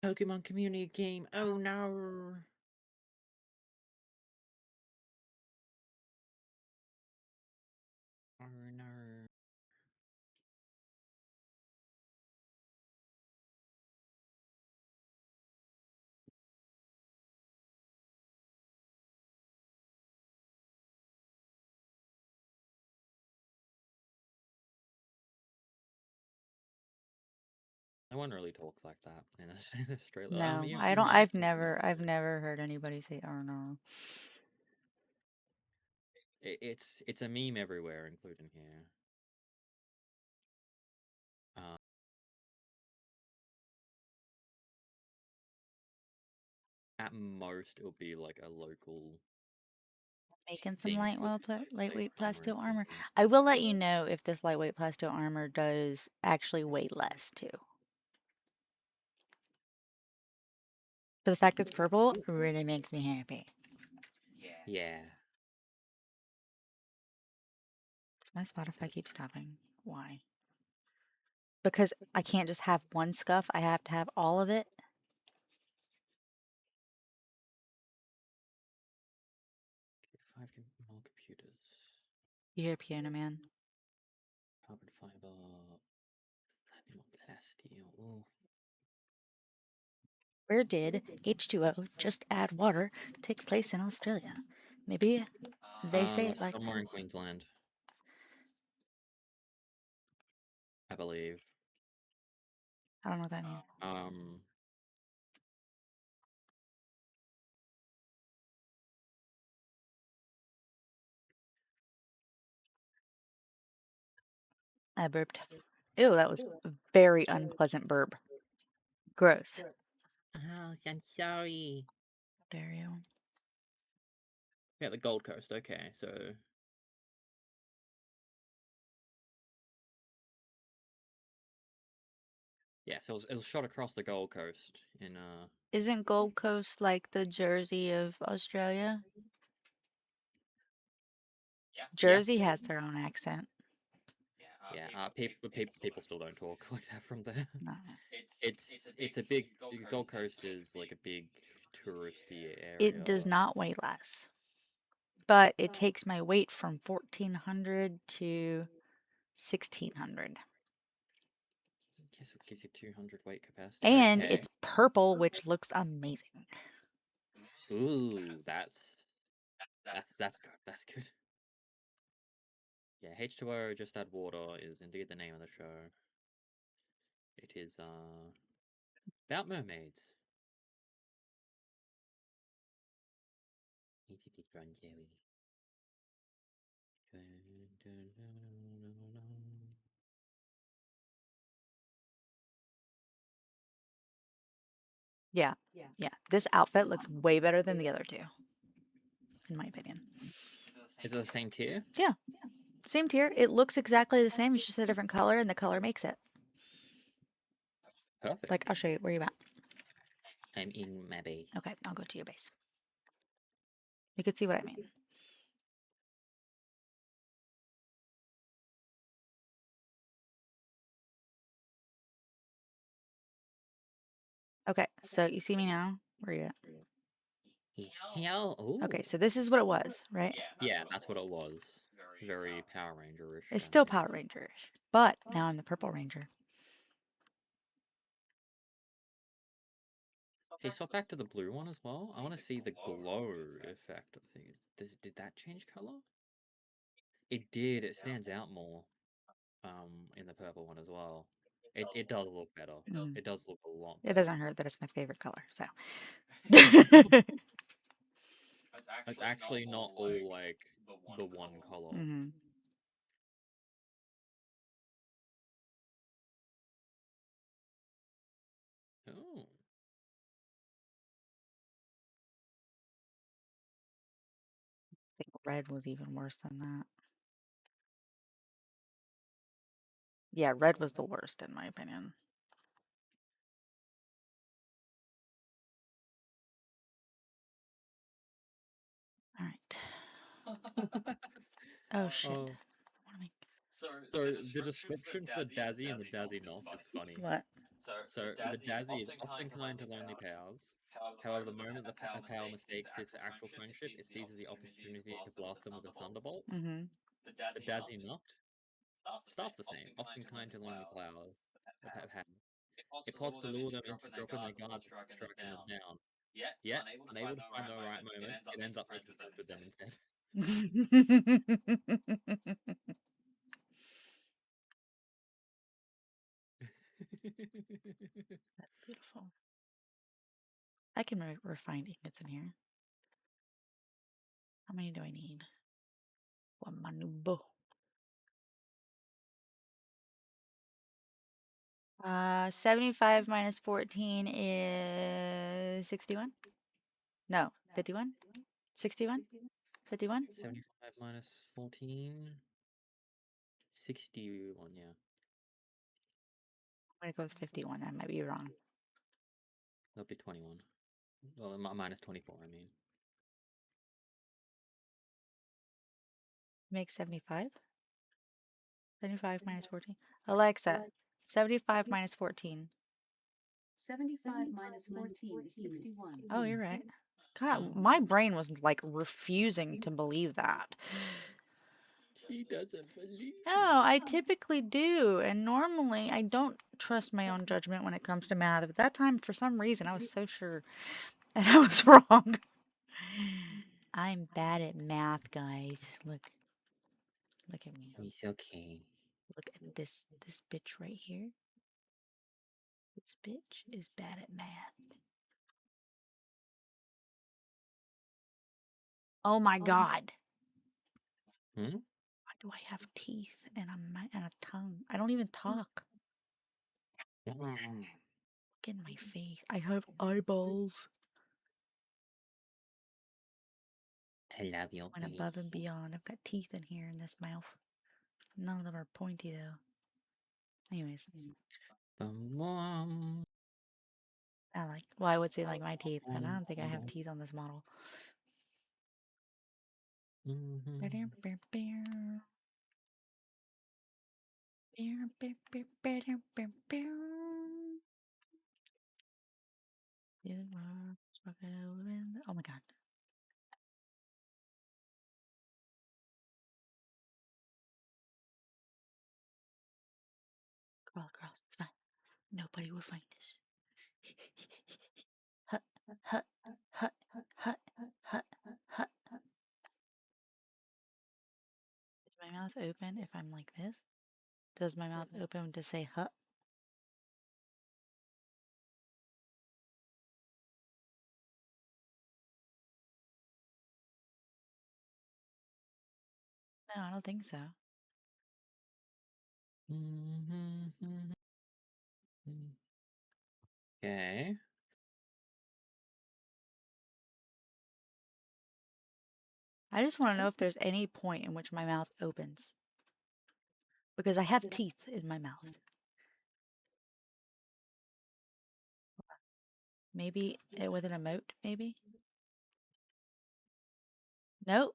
Pokemon community game. Oh no. Oh no. No one really talks like that in in Australia. No, You I don't. might. I've never heard anybody say "oh no." It's a meme everywhere, including here. Uh, at most, it'll be like a local Making some thing. lightweight plasteel Armor armor. thing. I will let you know if this lightweight plasteel armor does actually weigh less too. But the fact it's purple really makes me happy. Yeah. My Spotify keeps stopping. Why? Because I can't just have one scuff. I have to have all of it. Five more computers. You hear Piano Man? Carbon fiber. Platinum plasteel. Ooh. Where did H2O, just add water, take place in Australia? Maybe they say it like Somewhere that. in Queensland, I believe. I don't know what that means. I burped. Ew, that was a very unpleasant burp. Gross. Oh, I'm sorry. Dare you? Yeah, the Gold Coast. Okay, so yeah, so it was shot across the Gold Coast in Isn't Gold Coast like the Jersey of Australia? Jersey has their own accent. yeah. People still don't talk like that from there. No. It's a big Gold Coast is like a big touristy It area. does not weigh less, but it takes my weight from 1400 to 1600. Guess it gives you 200 weight capacity. And Okay. it's purple, which looks amazing. Ooh, that's good. That's good. Yeah, H2O Just Add Water is indeed the name of the show. It is about mermaids. ETP Grand Jelly. Yeah. Yeah. This outfit looks way better than the other two, in my opinion. Is it the same tier? Yeah. Same tier. It looks exactly the same. It's just a different color, and the color makes it. Perfect. Like, I'll show you. Where you at? I'm in my base. Okay, I'll go to your base. You can see what I mean. Okay, so you see me now? Where are you at? Hell, ooh. Okay, so this is what it was, right? Yeah, that's what it was. Very Power Ranger-ish. It's still Power Ranger-ish, but now I'm the Purple Ranger. Hey, swap back to the blue one as well. I want to see the glow effect of things. Did that change color? It did. It stands out more in the purple one as well. It does look better. Mm. It does look a lot It better. doesn't hurt that it's my favorite color, so. It's actually not all like the one color. Mm-hmm. Oh. I think red was even worse than that. Yeah, red was the worst in my opinion. All right. Oh shit. Oh. So the description for the Dazzy and the Dazzy Knock is funny. What? So the Dazzy is often kind to lonely pals. However, the moment the pal mistakes this for actual friendship, it seizes the opportunity to blast them with a thunderbolt. Mm-hmm. The Dazzy Knock starts the same, often kind to lonely pals. Pal. It plots to lure them into dropping their guard before striking them down. Yet, unable to find the right moment, it ends up making friends with them instead. That's beautiful. I can refine ingots in here. How many do I need? One manubo. 75 minus 14 is 61? No, 51? 61? 51? 75 minus 14. 61, yeah. I'm gonna go with 51. I might be wrong. That'll be 21. Well, minus 24, I mean. Make 75? 75 minus 14. Alexa, 75 minus 14. 75 minus 14 is 61. Oh, you're right. God, my brain was like refusing to believe that. She doesn't believe No, I typically do. And normally I don't trust my own judgment when it comes to math. But that time, for some reason, I was so sure and I was wrong. I'm bad at math, guys. Look. Look at me. It's okay. Look at this bitch right here. This bitch is bad at math. Oh my god. Hmm? Why do I have teeth and a tongue? I don't even talk. Look in my face. I have eyeballs. I love your Went above and beyond. I've got teeth in here in this mouth. None of them are pointy though. Anyways, well, I would say like my teeth, and I don't think I have teeth on this model. Oh my god. Crawl across. It's fine. Nobody will find us. Hut, hut, hut, hut, hut, hut. Is my mouth open if I'm like this? Does my mouth open to say hut? No, I don't think so. Okay. I just want to know if there's any point in which my mouth opens. Because I have teeth in my mouth. Maybe with an emote, maybe? Nope.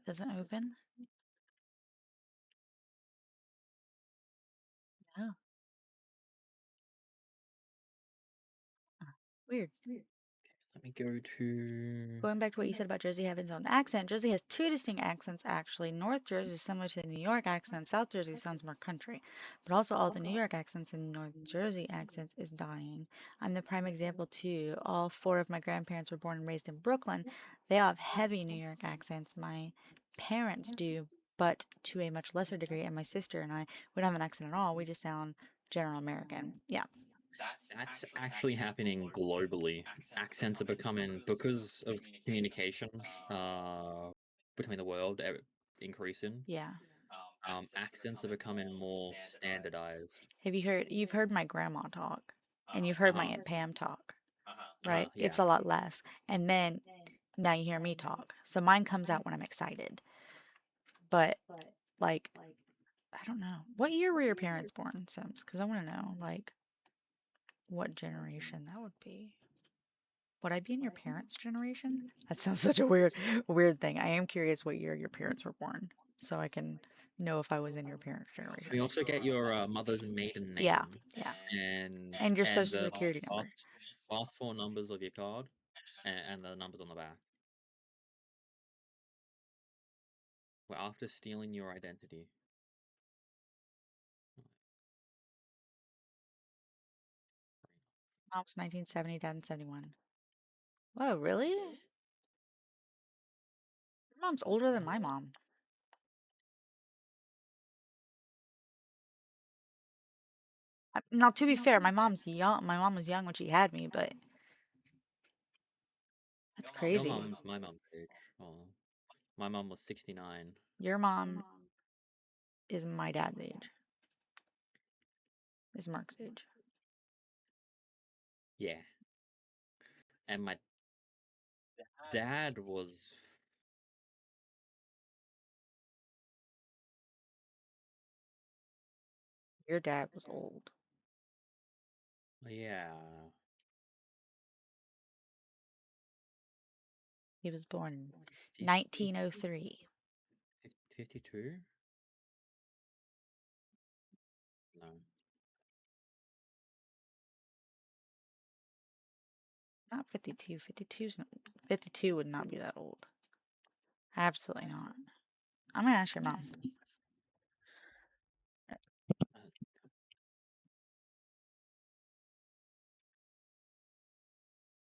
Doesn't open. No. Weird. Let me go to. Going back to what you said about Jersey having its own accent, Jersey has two distinct accents actually. North Jersey is similar to the New York accent, South Jersey sounds more country. But also all the New York accents and North Jersey accents is dying. I'm the prime example too. All four of my grandparents were born and raised in Brooklyn. They all have heavy New York accents. My parents do, but to a much lesser degree, and my sister and I, we don't have an accent at all. We just sound general American. Yeah. That's actually happening globally. Accents are becoming, because of communication between the world increasing. Yeah. Accents are becoming more standardized. You've heard my grandma talk and you've heard my Aunt Pam talk, right? It's Yeah. a lot less. And then now you hear me talk. So mine comes out when I'm excited. But like, I don't know. What year were your parents born, Sims? Because I want to know, like, what generation that would be. Would I be in your parents' generation? That sounds such a weird thing. I am curious what year your parents were born, so I can know if I was in your parents' We generation. also get your mother's maiden name. Yeah, yeah. And your social the security number. last four numbers of your card and the numbers on the back. We're after stealing your identity. Mom's 1970, dad 71. Oh, really? Your mom's older than my mom. Now, to be fair, my mom's young. My mom was young when she had me, but that's Your crazy. mom's my mom's age. Oh, my mom was 69. Your mom is my dad's age. Is Mark's age. Yeah. And my dad was. Your dad was old. Yeah. He was born in 50 1903. 52? No. Not 52. 52 would not be that old. Absolutely not. I'm gonna ask your mom.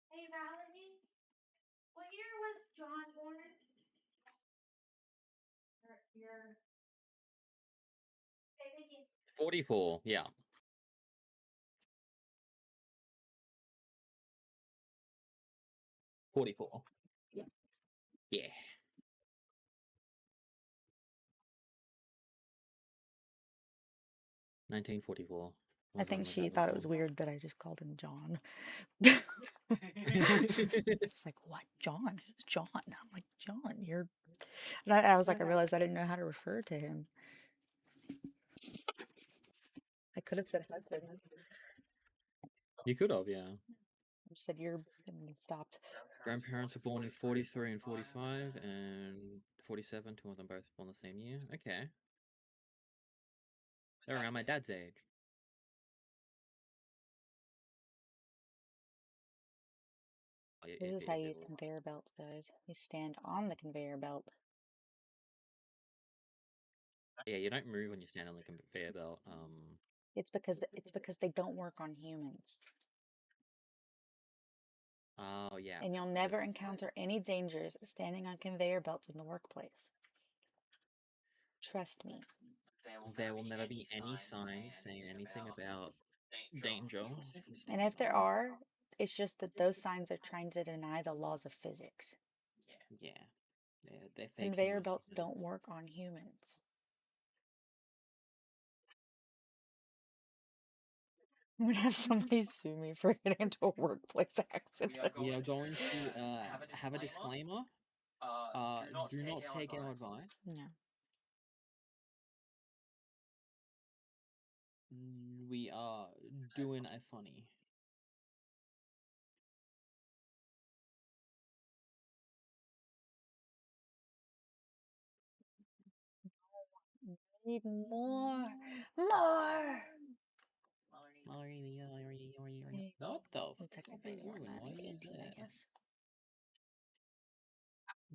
Hey, Melanie, what year was John born? Your 44, yeah. $44. Yeah. 1944. I think she thought it was weird that I just called him John. She's like, "What, John? Who's John?" I'm like, "John, you're." And I was like, I realized I didn't know how to refer to him. I could have said husband. You could have, yeah. I just said you're, and then stopped. Grandparents were born in 43 and 45 and 47. Two of them both born the same year. Okay. They're around my dad's age. Oh, yeah, This is how you use will. conveyor belts, guys. You stand on the conveyor belt. Yeah, you don't move when you stand on the conveyor belt. It's because they don't work on humans. Oh, yeah. And you'll never encounter any dangers standing on conveyor belts in the workplace. Trust me. There will never be any signs saying anything about danger. And if there are, it's just that those signs are trying to deny the laws of physics. Yeah. They're fake Conveyor news. belts don't work on humans. I'm gonna have somebody sue me for getting into a workplace accident. We are going to have a disclaimer. Do not take our advice. No. We are doing a funny. Need more. More! What the Well, fuck technically are you more than doing? that, Why maybe are you 18, I there? guess.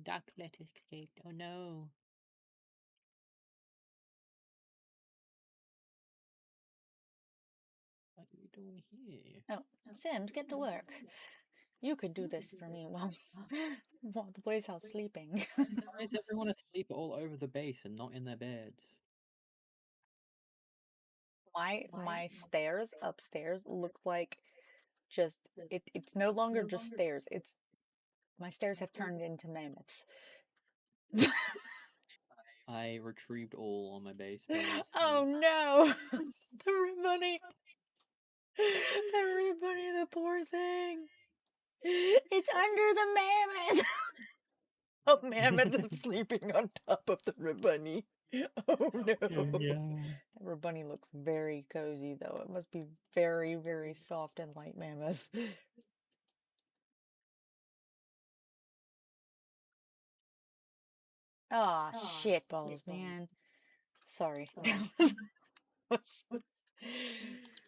Ducklet escaped. Oh no. What are you doing here? Oh, Sims, get to work. You could do this for me while, while the Blaze House sleeping. Why is everyone asleep all over the base and not in their beds? My stairs upstairs looks like just it's no longer just stairs. It's my stairs have turned into mammoths. I retrieved all on my base base. Oh no! The red bunny. The red bunny, the poor thing. It's under the mammoth. A mammoth is sleeping on top of the red bunny. Oh no. That red bunny looks very cozy though. It must be very, very soft and light mammoth. Ah, shit balls, man. Sorry.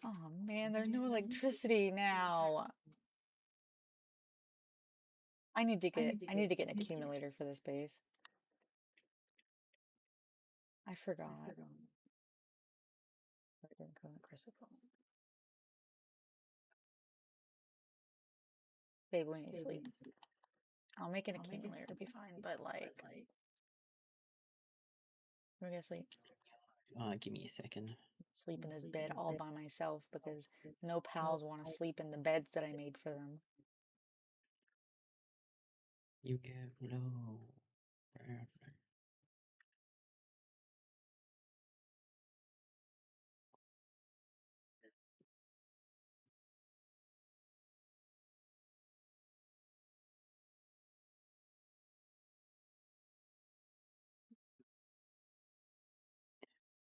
Oh man, there's no electricity now. I need to get an accumulator for this base. I forgot. Crucible. Babe, we need to sleep. I'll make an accumulator to be fine, but like, we're gonna sleep. Give me a second. Sleep in this bed all by myself because no pals want to sleep in the beds that I made for them. You give no.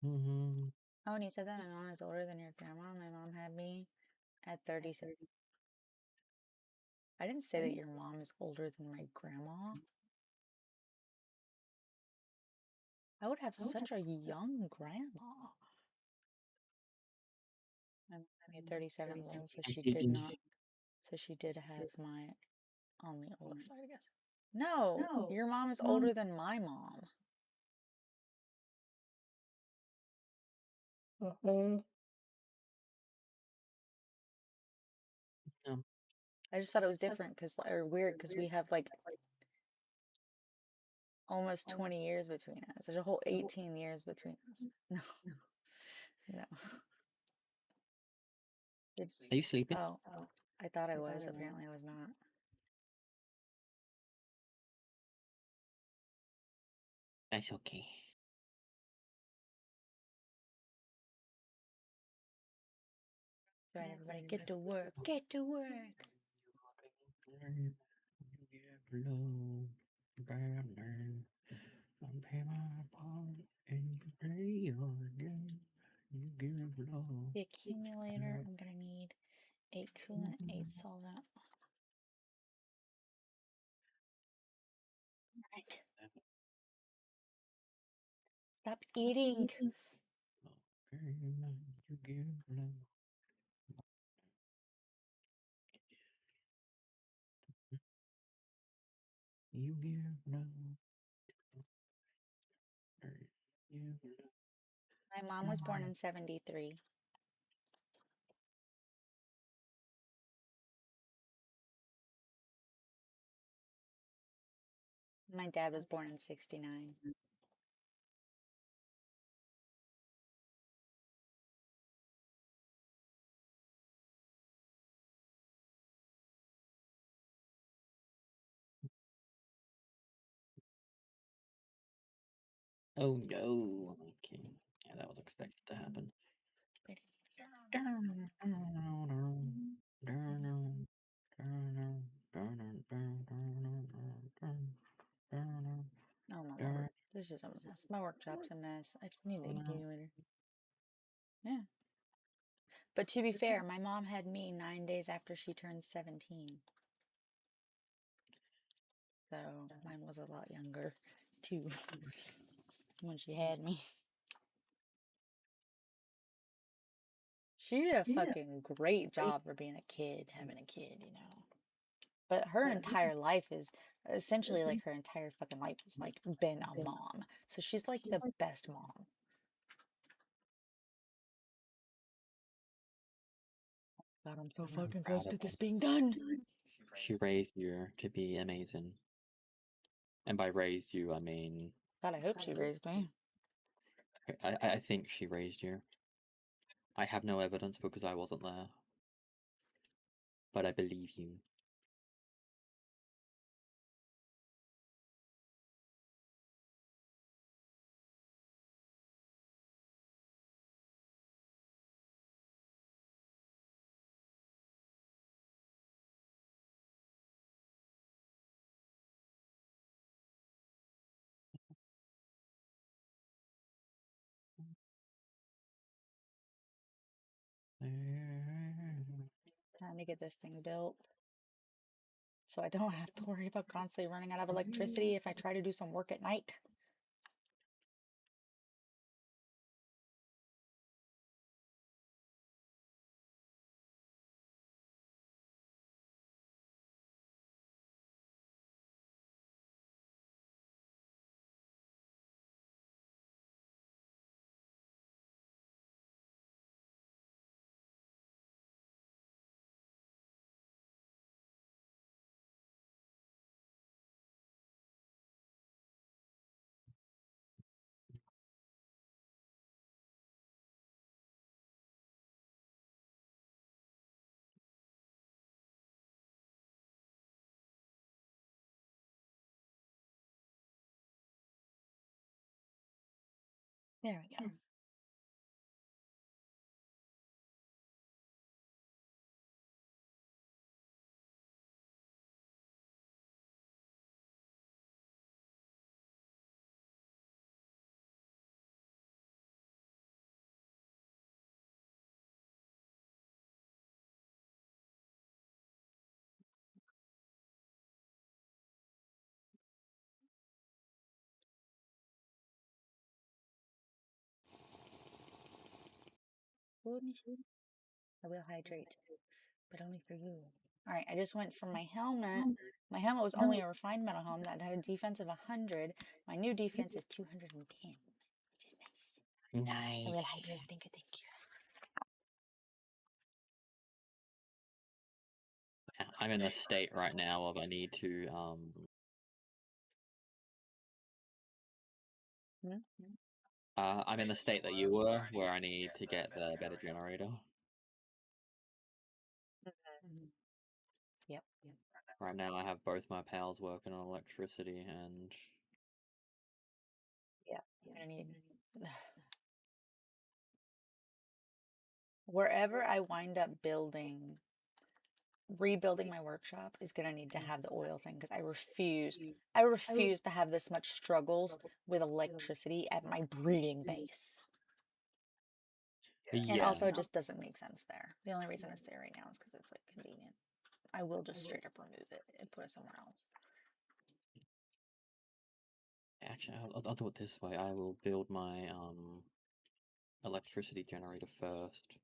Mm-hmm. Oh, and you said that my mom is older than your grandma. My mom had me at 37. I didn't say that your mom is older than my grandma. I would have such a young grandma. My mom had me at 37 though, so she did not. So she did have my on the older side, I guess. No, your mom is older than my mom. No. I just thought it was different or weird because we have like almost 20 years between us. There's a whole 18 years between us. No, no. Are you sleeping? Oh, I thought I was. Apparently, I was not. That's okay. That's right, everybody. Get to work. Get to work. The accumulator, I'm going to need 8 coolant, 8 solvent. Right. Stop eating. You give love. You My mom was born in 73. My dad was born in 69. Oh no. Okay. Yeah, that was expected to happen. Oh my lord. This is a mess. My workshop's a mess. I need the accumulator. Yeah. But to be fair, my mom had me 9 days after she turned 17. So mine was a lot younger too when she had me. She did a fucking great job for being a kid, having a kid, you know. But her entire life is essentially like her entire fucking life has like been a mom. So she's like the best mom. God, I'm so fucking close to this being done. She raised you to be amazing. And by raised you, I mean... God, I hope she raised me. I think she raised you. I have no evidence because I wasn't there. But I believe you. Trying to get this thing built. So I don't have to worry about constantly running out of electricity if I try to do some work at night. There we go. I will hydrate, but only for you. All right, I just went from my helmet. My helmet was only a refined metal helmet that had a defense of 100. My new defense is 210, which is nice. I will Nice. hydrate. Thank you, thank you. I'm in the state right now of I need to I'm in the state that you were, where I need to get the better generator. Yep. Right now I have both my pals working on electricity and Yeah. I need. Wherever I wind up rebuilding my workshop is going to need to have the oil thing because I refuse to have this much struggles with electricity at my breeding base. And yeah. also, it just doesn't make sense there. The only reason it's there right now is because it's like convenient. I will just straight up remove it and put it somewhere else. Actually, I'll do it this way. I will build my electricity generator first.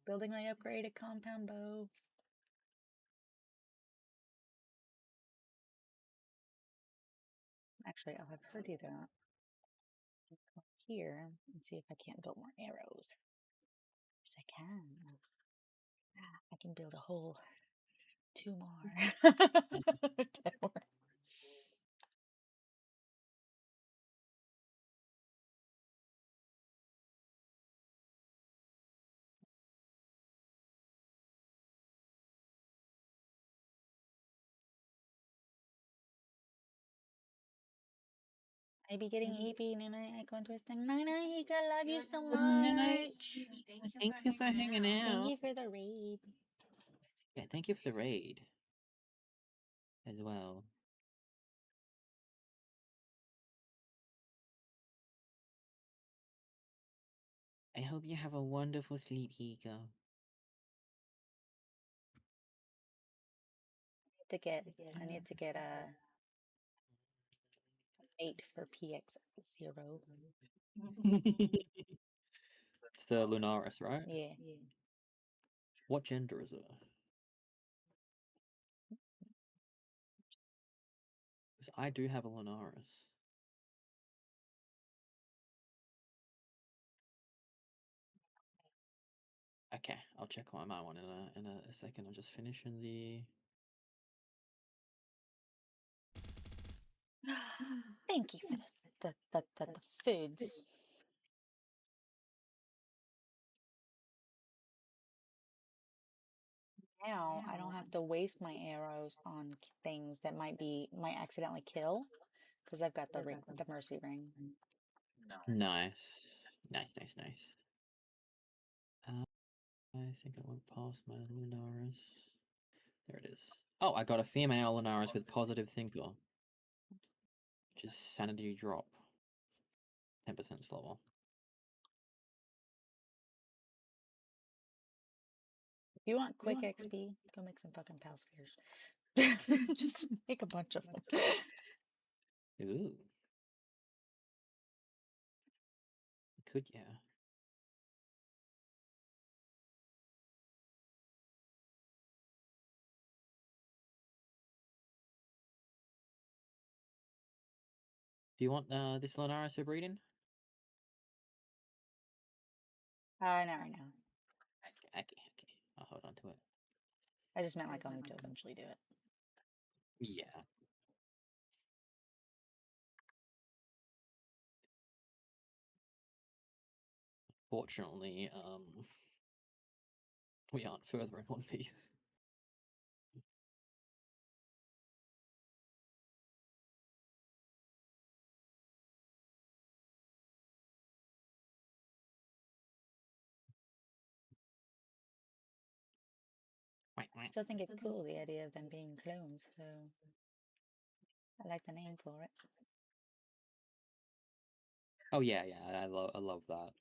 Building my upgraded compound bow. Actually, I'll have her do that. Come here and see if I can't build more arrows. Yes, I can. I can build a whole 2 more. 10 more. I be getting EP, Nana, Aiko Tristan. Nana, I love you so much. Thank you for hanging out. Thank you for the raid. Yeah, thank you for the raid as well. I hope you have a wonderful sleep, Hiko. I need to get a 8 for PX0. It's the Lunaris, right? Yeah. What gender is it? 'Cause I do have a Lunaris. Okay, I'll check my one in a second. I'm just finishing the. Thank you for the foods. Now I don't have to waste my arrows on things that might accidentally kill because I've got the mercy ring. Nice. Nice. I think I went past my Lunaris. There it is. Oh, I got a female Lunaris with positive thinker, which is sanity drop. 10% slower. If you want quick XP, go make some fucking pal spheres. Just make a bunch of them. Ooh. Could, yeah. Do you want this Lunaris for breeding? Not right now. Okay. I'll hold on to it. I just meant like I'll need to eventually do it. Yeah. Fortunately, we aren't further in One Piece. still think it's cool, the idea of them being clones, so I like the name for it. Oh yeah, I love that.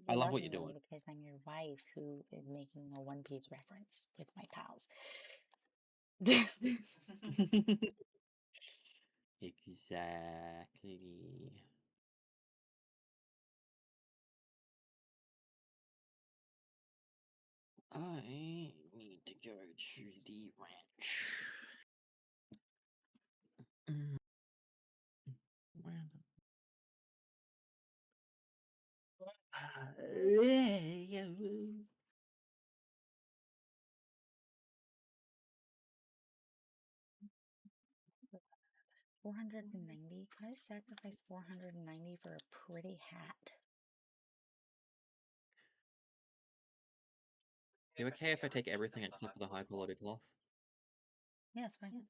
I love what you're me doing. because I'm your wife who is making a One Piece reference with my pals. Exactly. I need to go to the ranch. Where the- 490? Can I sacrifice 490 for a pretty hat? You okay if I take everything except for the high quality cloth? Yeah, that's fine.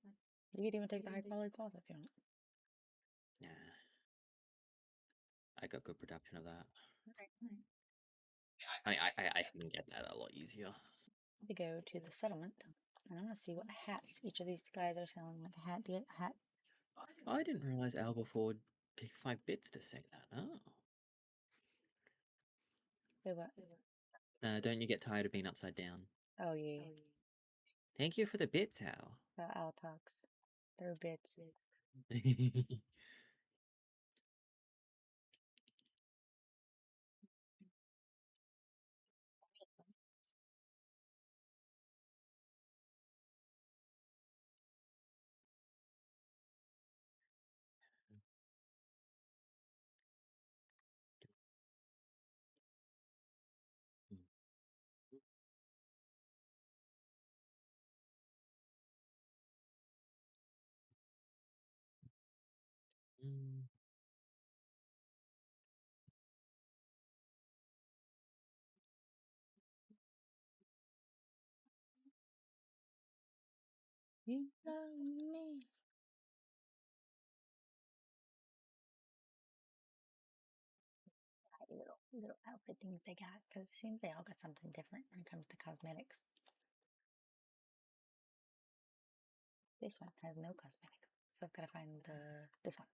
You could even take the high quality cloth if you want. Nah. I got good production of that. I can get that a lot easier. To go to the settlement, and I'm gonna see what hats each of these guys are selling. Like a hat, hat. I didn't realize Alba Ford gave 5 bits to say that. Oh. Wait, what? Don't you get tired of being upside down? Oh yeah. Thank you for the bits, Al. Al talks. They're bits. You love me. Little outfit things they got, because it seems they all got something different when it comes to cosmetics. This one has no cosmetic, so I've got to find this one.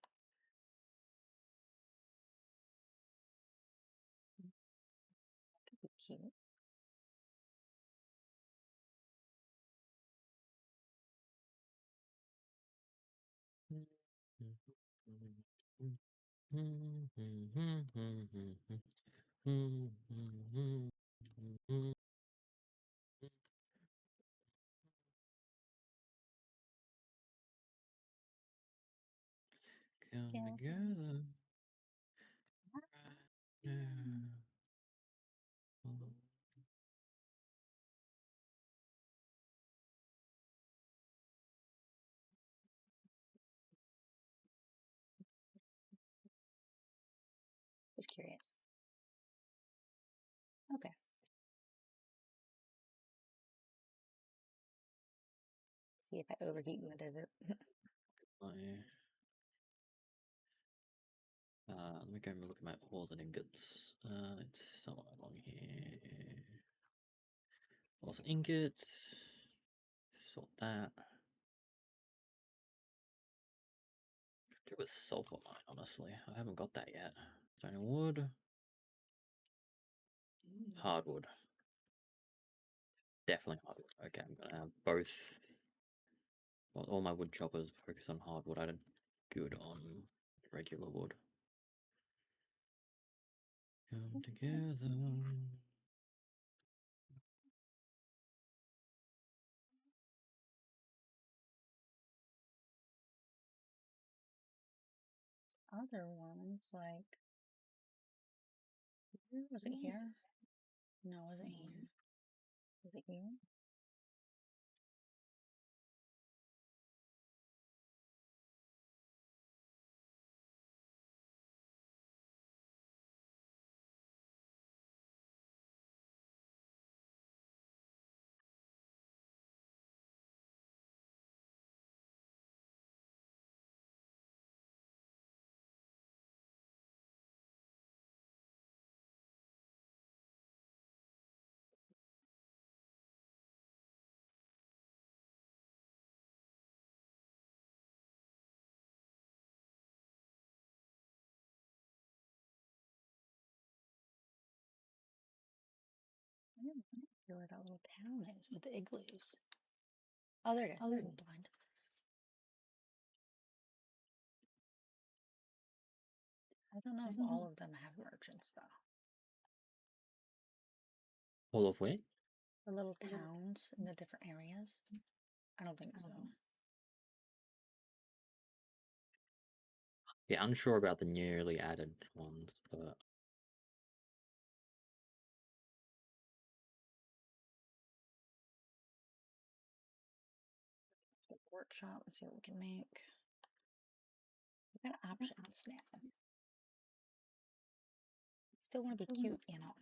Could be cute. Come Yeah. together right now. Just curious. Okay. See if I overheat in the desert. Let me go and look at my ores and ingots. It's somewhere along here. Ores and ingots. Sort that. Do a sulfur mine, honestly. I haven't got that yet. Stone and wood. Hardwood. Definitely hardwood. Okay, I'm gonna have both. Well, all my wood choppers focus on hardwood. I did good on regular wood. Come together. Other ones, like, was it here? No, it wasn't here. Was it here? Where that little town is with the igloos. Oh, there it is. I'm blind. I don't know if all of them have merchants though. All of where? The little towns in the different areas. I don't think so. Yeah, unsure about the newly added ones, but Let's go to the workshop and see what we can make. We got options now. Still want to be cute, you know.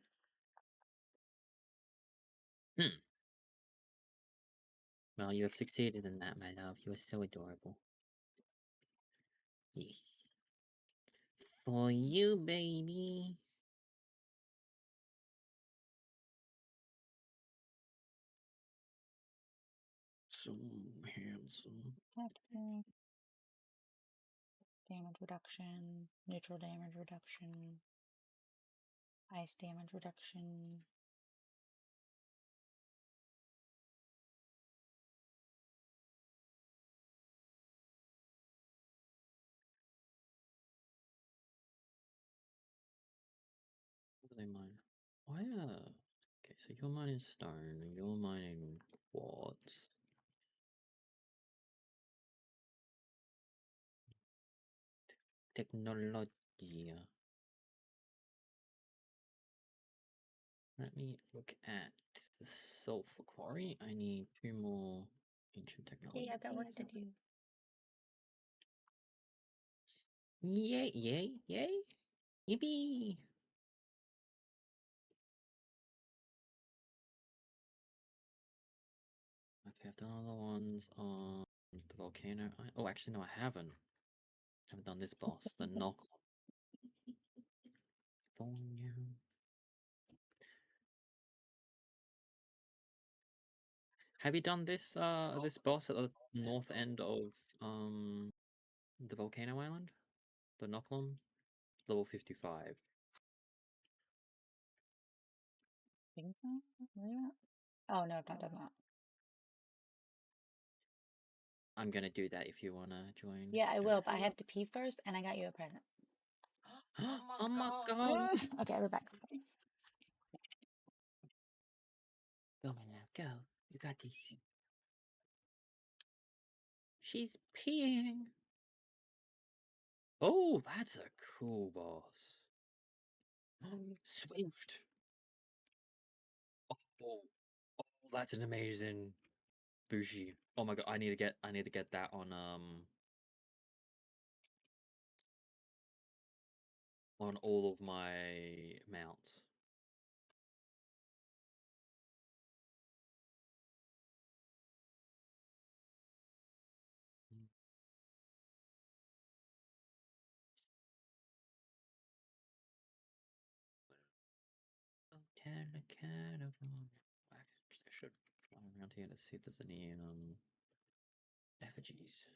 well, you have succeeded in that, my love. You are so adorable. Yes. For you, baby. So handsome. Damage reduction, neutral damage reduction, ice damage reduction. What do they mine? Oh, yeah. Okay, so you're mining stone, and you're mining quartz. Technology. Let me look at the sulfur quarry. I need 2 more ancient technology. Hey, I've got work to do. Yay, yay, yay! Yippee! Okay, I've done all the ones on the volcano. Oh, actually, no, I haven't. I haven't done this boss, the knock. Have you done this this boss at the north end of the volcano island? The Knocklum? Level 55. Think so? Where are you at? Oh no, I've not done that. I'm gonna do that if you wanna join. Yeah, I will, but I have to pee first, and I got you a present. Oh my god! Okay, I'll be back. Go, my love, go. You got this. She's peeing. Oh, that's a cool boss. Swift. Oh, oh, that's an amazing Bushi. Oh my god, I need to get that on all of my mounts. Hotel Caravan. Actually, I should fly around here to see if there's any effigies.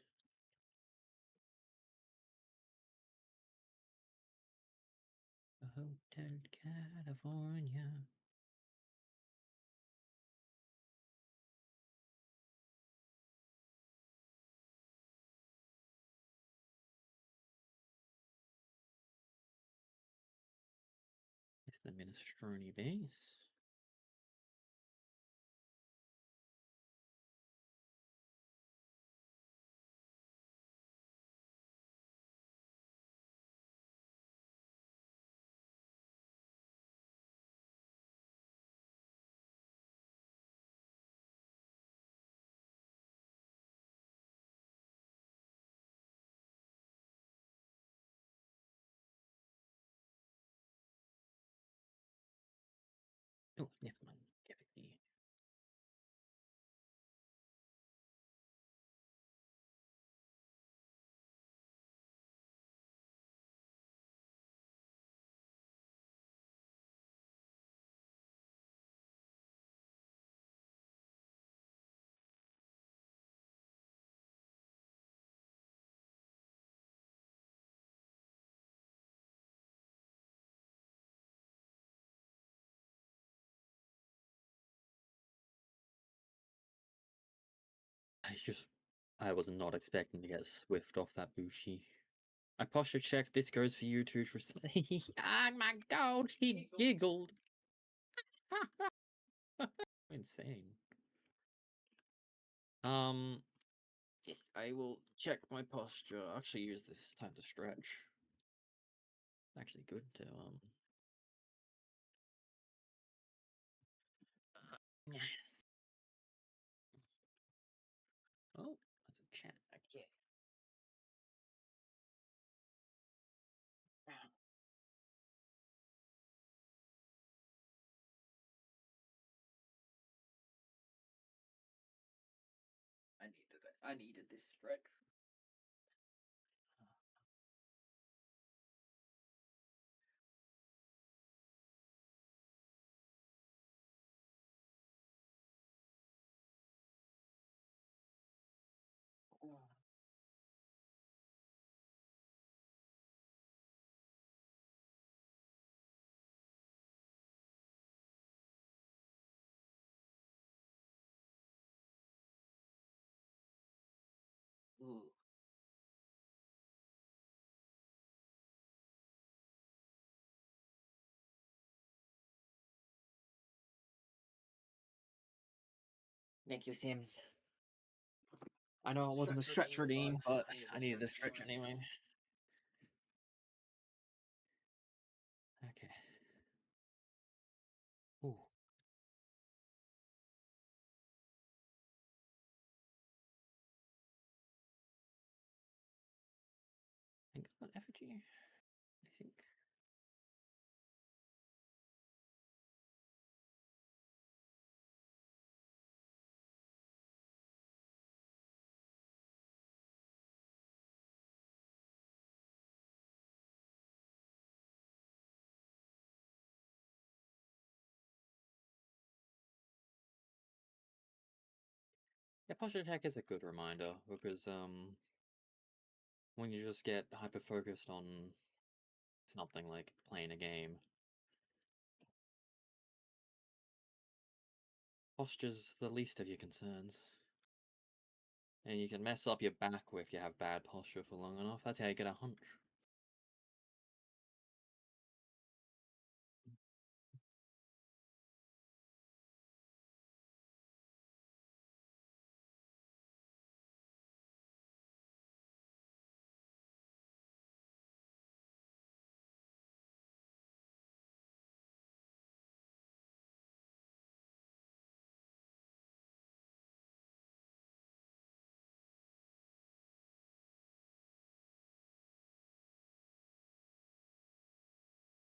Hotel California. It's the Minestrone base. Oh, never mind. Give it the I was not expecting to get Swift off that Bushi. I posture checked. This goes for you too, Tristan. Oh my god, he giggled. Insane. Yes, I will check my posture. I'll actually use this time to stretch. Actually good to oh, that's a chat. Okay. I needed this stretch. Ooh. Thank you, Sims. I know it wasn't a stretch redeem, but I needed a stretch anyway. Okay. Ooh. I got effigy, I think. Yeah, posture attack is a good reminder because when you just get hyper focused on something like playing a game, posture's the least of your concerns. And you can mess up your back if you have bad posture for long enough. That's how you get a hunch.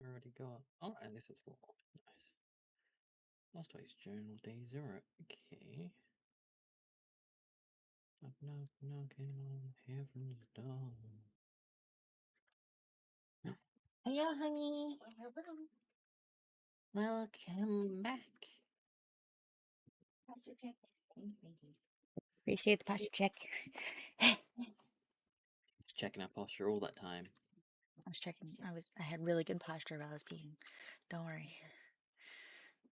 Already got. Oh, and this is cool. Nice. Last week's journal day 0. Okay. I've knocking on heaven's door. Hello, honey. Welcome back. Posture check. Thank you. Appreciate the posture check. Checking our posture all that time. I was checking. I had really good posture while I was peeing. Don't worry.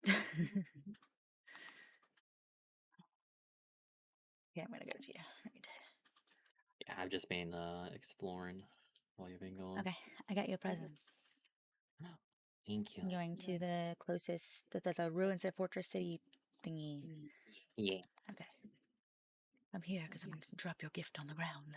Okay, I'm gonna go to you. Right. Yeah, I've just been exploring while you've been gone. Okay, I got you a present. Thank you. I'm going to the closest, the ruins of Fortress City thingy. Yeah. Okay. I'm here because I'm going to drop your gift on the ground.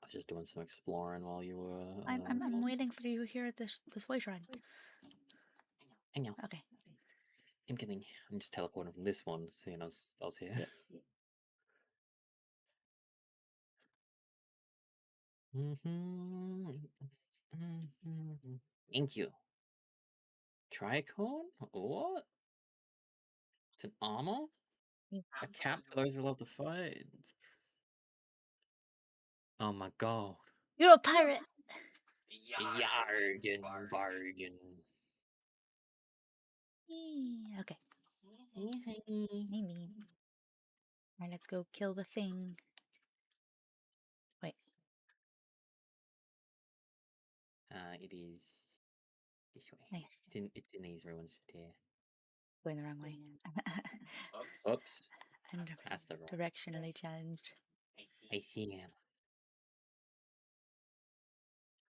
I was just doing some exploring while you were. I'm waiting for you here at this way shrine. Hang on. Okay. I'm coming. I'm just teleporting from this one, seeing I was here. Yeah. Thank you. Tricorn? What? It's an armor? A cap for those who love to fight? Oh my god. You're a pirate. Yargan bargain. Okay. Hey. Maybe. Alright, let's go kill the thing. Wait. It is This way. Hey. It's in these ruins just here. Going the wrong way. Oops. I'm That's the wrong. directionally challenged. I see him.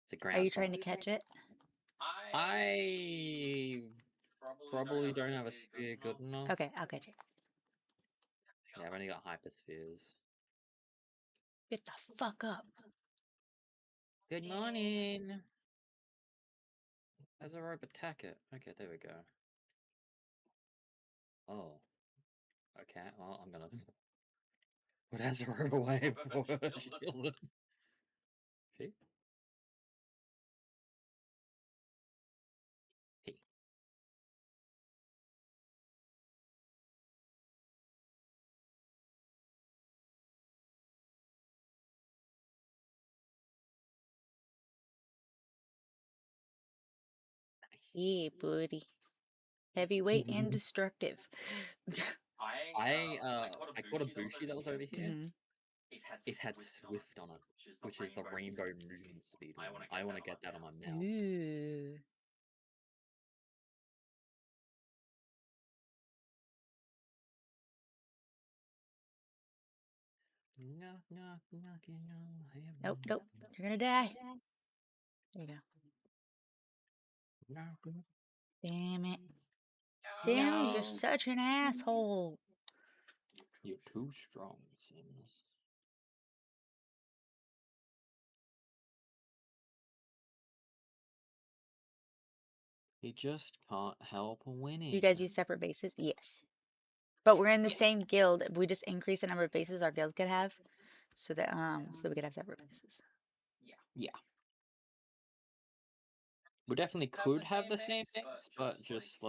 It's a Are ground you trying to fox. catch it? I probably don't have a sphere good enough. Okay, I'll catch it. Yeah, I've only got hyperspheres. Get the fuck up. Good morning. As a rope attack it. Okay, there we go. Oh. Okay, well, I'm gonna put as a rope away before shield it. She? He. Nice. Yeah, buddy. Heavyweight and destructive. I caught a Bushi that was over here. Mhm. It had Swift on it, which is the rainbow movement speed one. I want to get that on my mount. Ooh. Knock, knock, knocking on heaven. Nope, nope. You're gonna die. There you go. Knock, knock. Damn it. Sims, you're No. such an asshole. You're too strong, Sims. You just can't help winning. You guys use separate bases? Yes. But we're in the same guild. If we just increase the number of bases our guild could have, so that we could have separate bases. Yeah. We definitely could have the same base, but just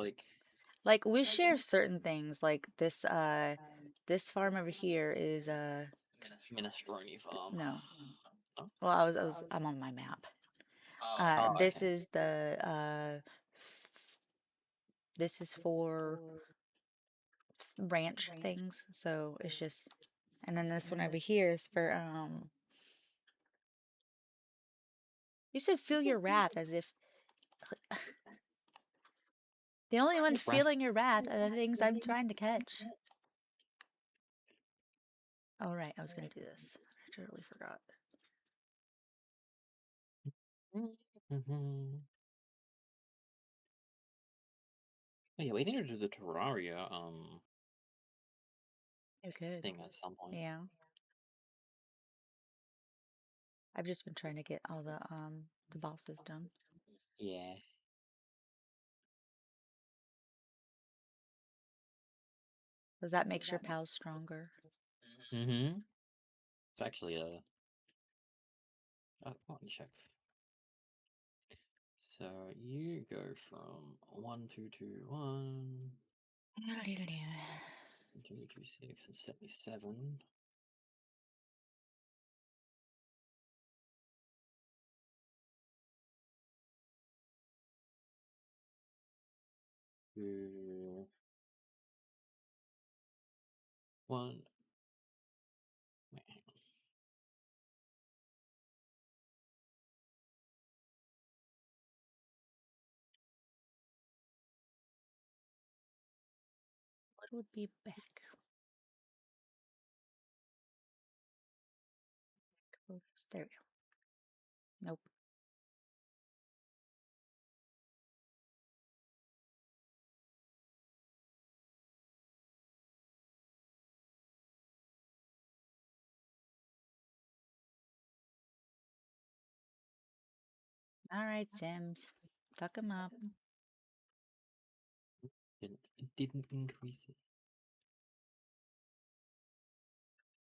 Like we share certain things. Like this farm over here is Minestrone farm. no. Oh? Well, I'm on my map. This okay. is the this is for ranch things. So it's just, and then this one over here is for You said feel your wrath as if the only one feeling your wrath are the things I'm trying to catch. All right, I was gonna do this. I totally forgot. Oh, yeah, we need to do the Terraria Okay. thing at some point. Yeah. I've just been trying to get all the bosses done. Yeah. Because that makes your pals stronger. Mm-hmm. It's actually let me check. So you go from 1221 226 and 77. To 1. Wait, hang on. What would be back? There we go. Nope. All right, Sims. Fuck him up. It didn't increase it.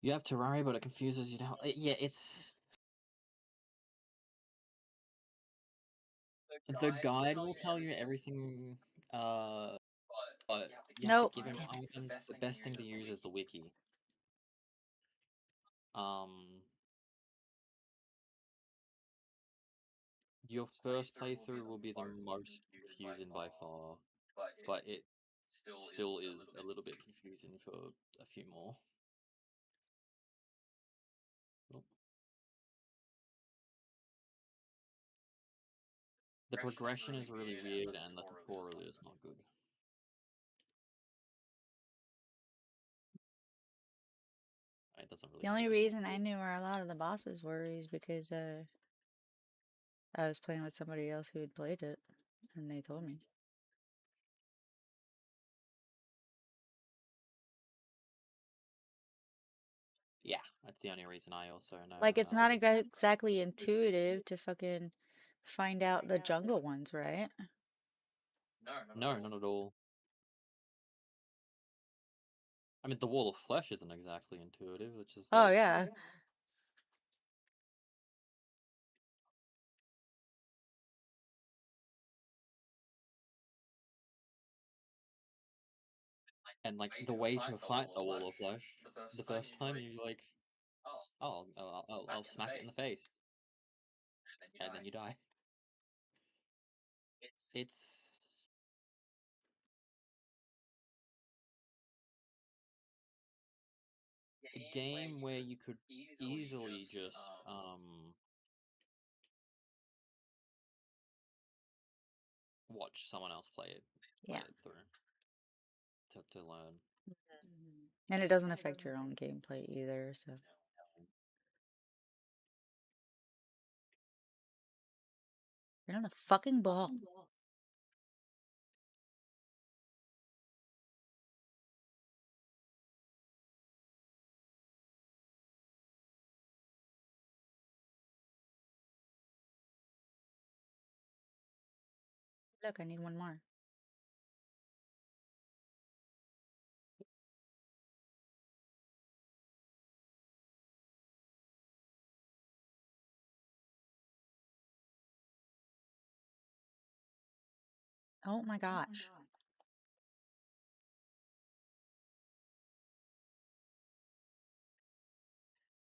You have Terraria, but it confuses you now. Yeah, it's. The guide will tell you everything, but you have to Nope. give him items. The best thing to use is the wiki. Your first playthrough will be the most confusing by far, but it still is a little bit confusing for a few more. Oh. The progression is really weird, and the tutorial is not good. It doesn't really. The only reason I knew where a lot of the bosses were is because I was playing with somebody else who had played it, and they told me. Yeah, that's the only reason I also know. Like, it's not exactly intuitive to fucking find out the jungle ones, right? No, not at all. I mean, the Wall of Flesh isn't exactly intuitive. It's just Oh, like, yeah. and like the way to fight the Wall of Flesh the first time, you're like, oh, I'll smack it in the face, and then you die. It's a game where you could easily just watch someone else play it Yeah. through to learn. And it doesn't affect your own gameplay either, so. You're on the fucking ball. Look, I need one more. Oh my gosh.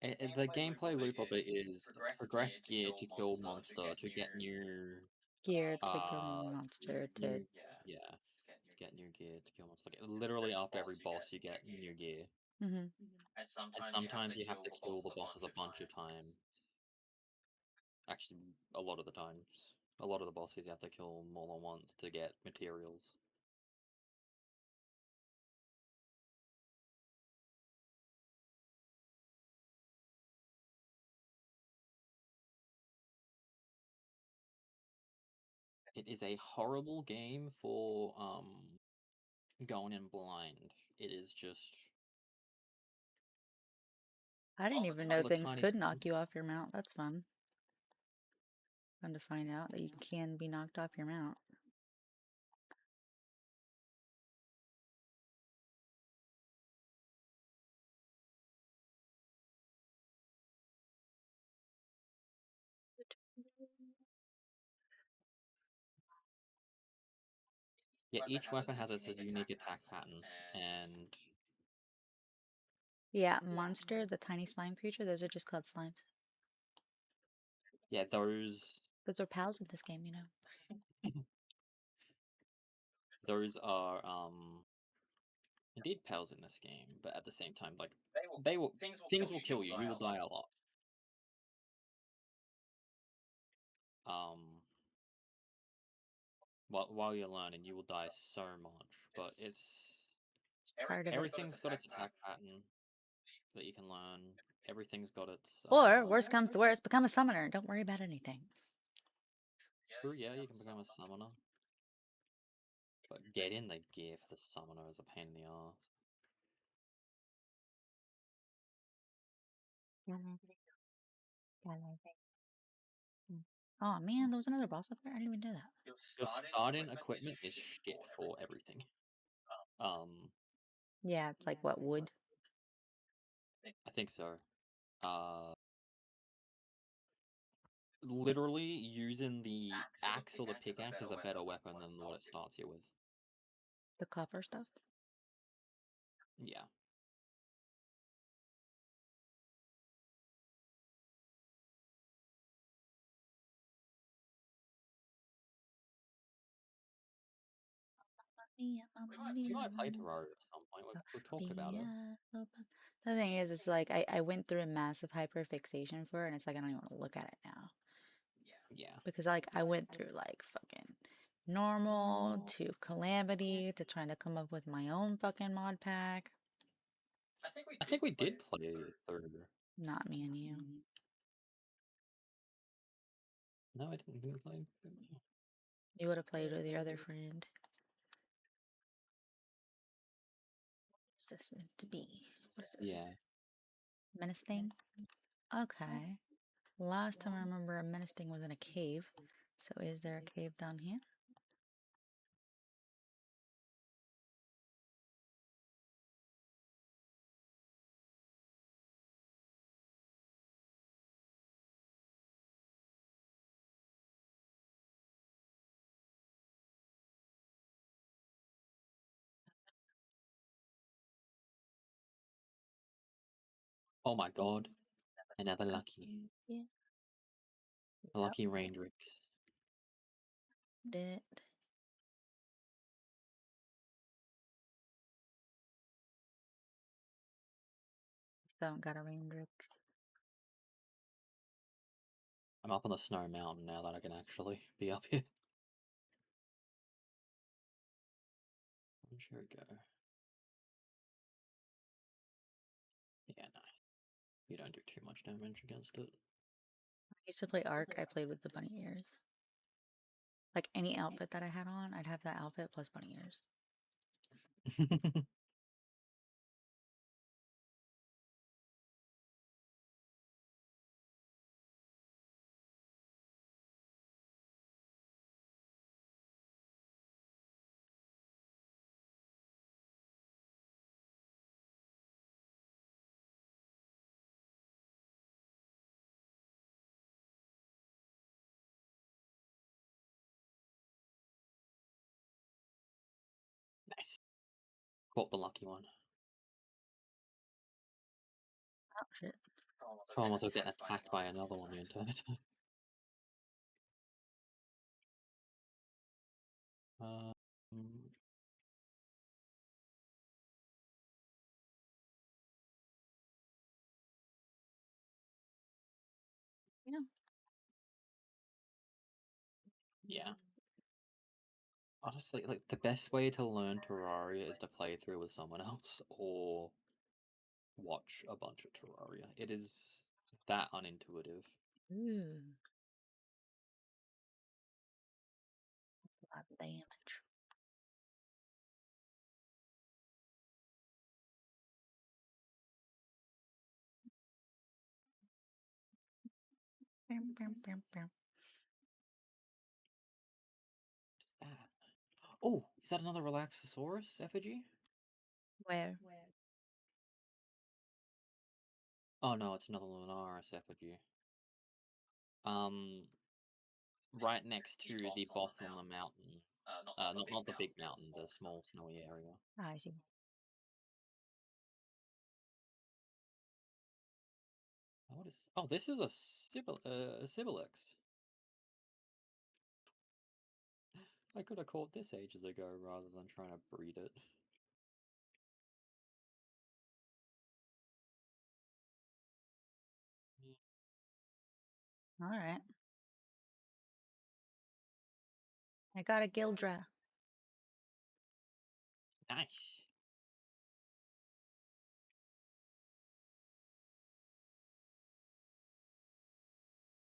The gameplay loop of it is progress gear to kill monster to get new Gear to kill monster to. yeah, to get new gear to kill monster. Like, literally after every boss, you get new gear, Mm-hmm. and sometimes you have to kill the bosses a bunch of times. Actually, a lot of the times, a lot of the bosses you have to kill more than once to get materials. It is a horrible game for going in blind. It is just I didn't even know all the things tiny. could knock you off your mount. That's fun. Fun to find out that you can be knocked off your mount. Yeah, each weapon has its unique attack pattern, and Yeah, monster, the tiny slime creature, those are just called slimes. yeah, those Those are pals in this game, you know. those are indeed pals in this game, but at the same time, like things will kill you. You will die a lot. Um, while you're learning, you will die so much, but It's part of it. everything's got its attack pattern that you can learn. Everything's got its Or, worst comes to worst, become a summoner. Don't worry about anything. true, yeah, you can become a summoner. But getting the gear for the summoner is a pain in the ass. Oh man, there was another boss up there? I didn't even know that. Your starting equipment is shit for everything. Yeah, it's like what, wood? I think so. Literally using the axe or the pickaxe is a better weapon than what it starts you with. The copper stuff? Yeah. We might play Terraria at some point. We've talked about it. The thing is, like, I went through a massive hyperfixation for it, and it's like, I don't even want to look at it now. Yeah. because like I went through like fucking normal to calamity to trying to come up with my own fucking mod pack. I think we did play through. Not me and you. No, I didn't play. You would have played with your other friend. What's this meant to be? What is this? Yeah. Menace thing? Okay. Last time I remember a menace thing was in a cave. So is there a cave down here? Oh my god. Another lucky. Yeah. A lucky Raindrix. Did it. Still haven't got a Raindrix. I'm up on the snow mountain now that I can actually be up here. Here we go. Yeah, no. You don't do too much damage against it. I used to play Arc. I played with the bunny ears. Like any outfit that I had on, I'd have that outfit plus bunny ears. Nice. Caught the lucky one. Oh shit. Almost was getting attacked by another one the entire time. Yeah. Yeah. Honestly, like the best way to learn Terraria is to play through with someone else or watch a bunch of Terraria. It is that unintuitive. Ooh. That's a lot of damage. Bam, bam, bam, bam. What is that? Oh, is that another Relaxosaurus effigy? Where? Oh no, it's another Lunaris effigy. Right next to the boss on the mountain. Not the big mountain, the small snowy area. Ah, I see. What is? Oh, this is a Sibilix. I could have caught this ages ago rather than trying to breed it. All right. I got a Gildra. Nice.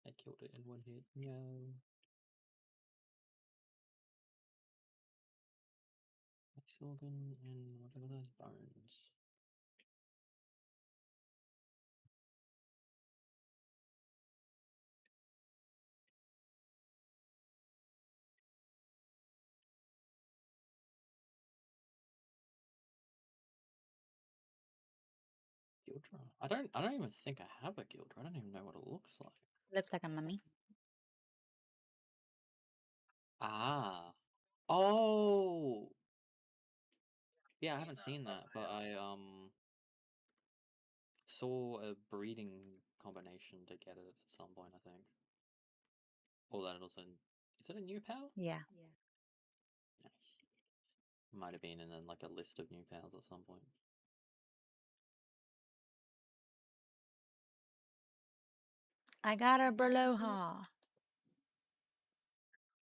I killed it in one hit. No. Organ and whatever those bones. Gildra. I don't even think I have a Gildra. I don't even know what it looks like. Looks like a mummy. Ah. Oh. Yeah, I haven't seen that, but I saw a breeding combination to get it at some point, I think. Or that it was is it a new pal? Yeah. Nice. Might have been in like a list of new pals at some point. I got a Berloha.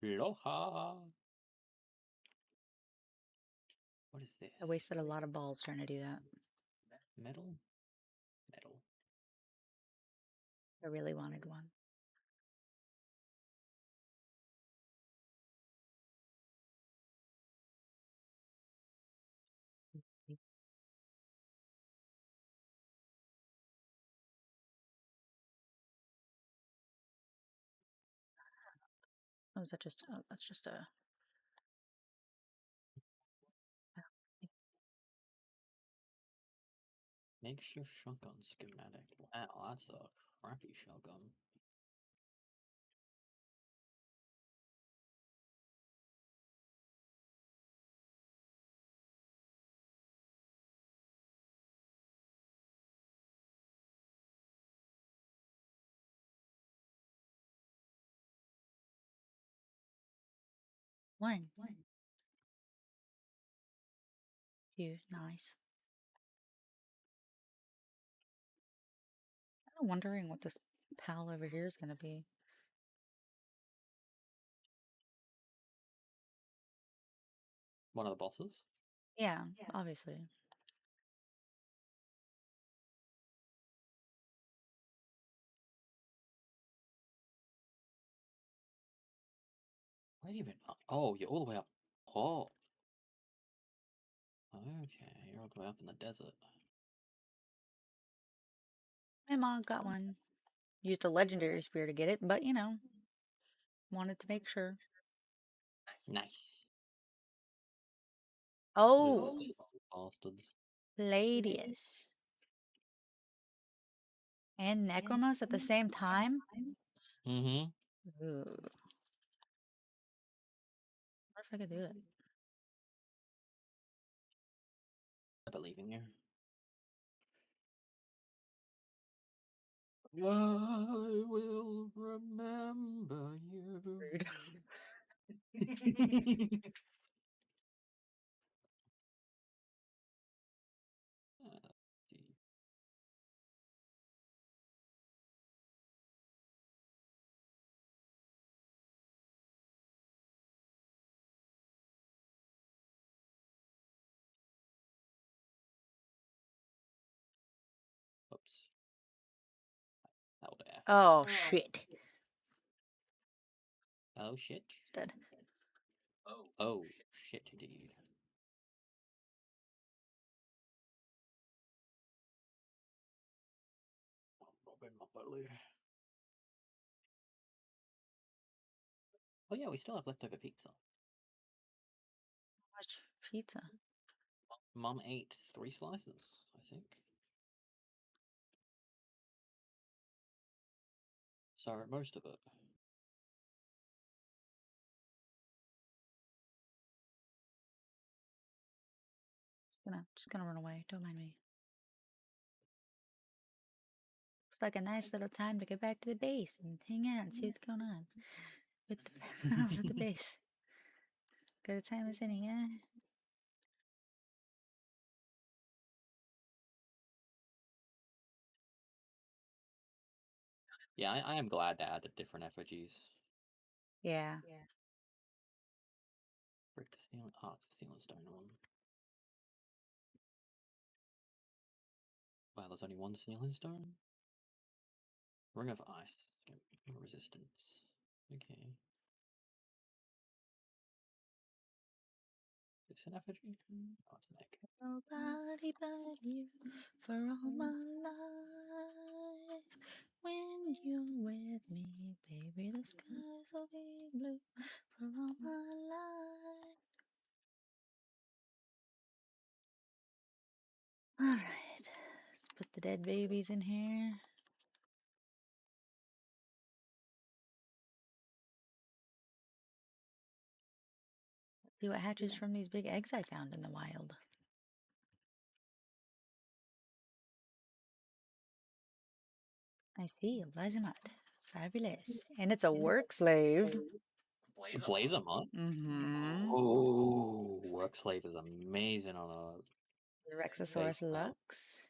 Aloha. What is this? I wasted a lot of balls trying to do that. Metal? Metal. I really wanted one. Oh, is that just? Oh, that's just a. Makeshift shotgun schematic. Wow, that's a crappy shotgun. One. Two. Nice. I'm wondering what this pal over here is going to be. One of the bosses? Yeah, obviously. Where even? Oh, you're all the way up. Oh. Okay, you're all the way up in the desert. My mom got one. Used a legendary spear to get it, but you know, wanted to make sure. Nice. Oh, These bastards. Gladius. And Necromos at the same time? Mm-hmm. Ooh. I wonder if I could do it. I believe in you. I will remember you. Rude. Gee. Oops. That would F. Oh, shit. Oh shit. It's dead. Oh shit indeed. Robin my belly. Oh yeah, we still have leftover pizza. How much pizza? Mum ate 3 slices, I think. So most of it. Just gonna run away. Don't mind me. Looks like a nice little time to get back to the base and hang out and see what's going on with the pals at the base. Good a time as any, eh? Yeah, I am glad they added different effigies. Yeah. Break the steel. Oh, it's the steel and stone one. Wow, there's only one steel and stone? Ring of Ice. Resistance. Okay. Is this an effigy? Oh, it's an egg. Nobody but you for all my life. When you're with me, baby, the skies will be blue for all my life. All right, let's put the dead babies in here. See what hatches from these big eggs I found in the wild. I see, a Blazamot. Fabulous. And it's a work slave. Blazamot? Mm-hmm. Oh, Work Slave is amazing on a Rexosaurus base mount. Lux.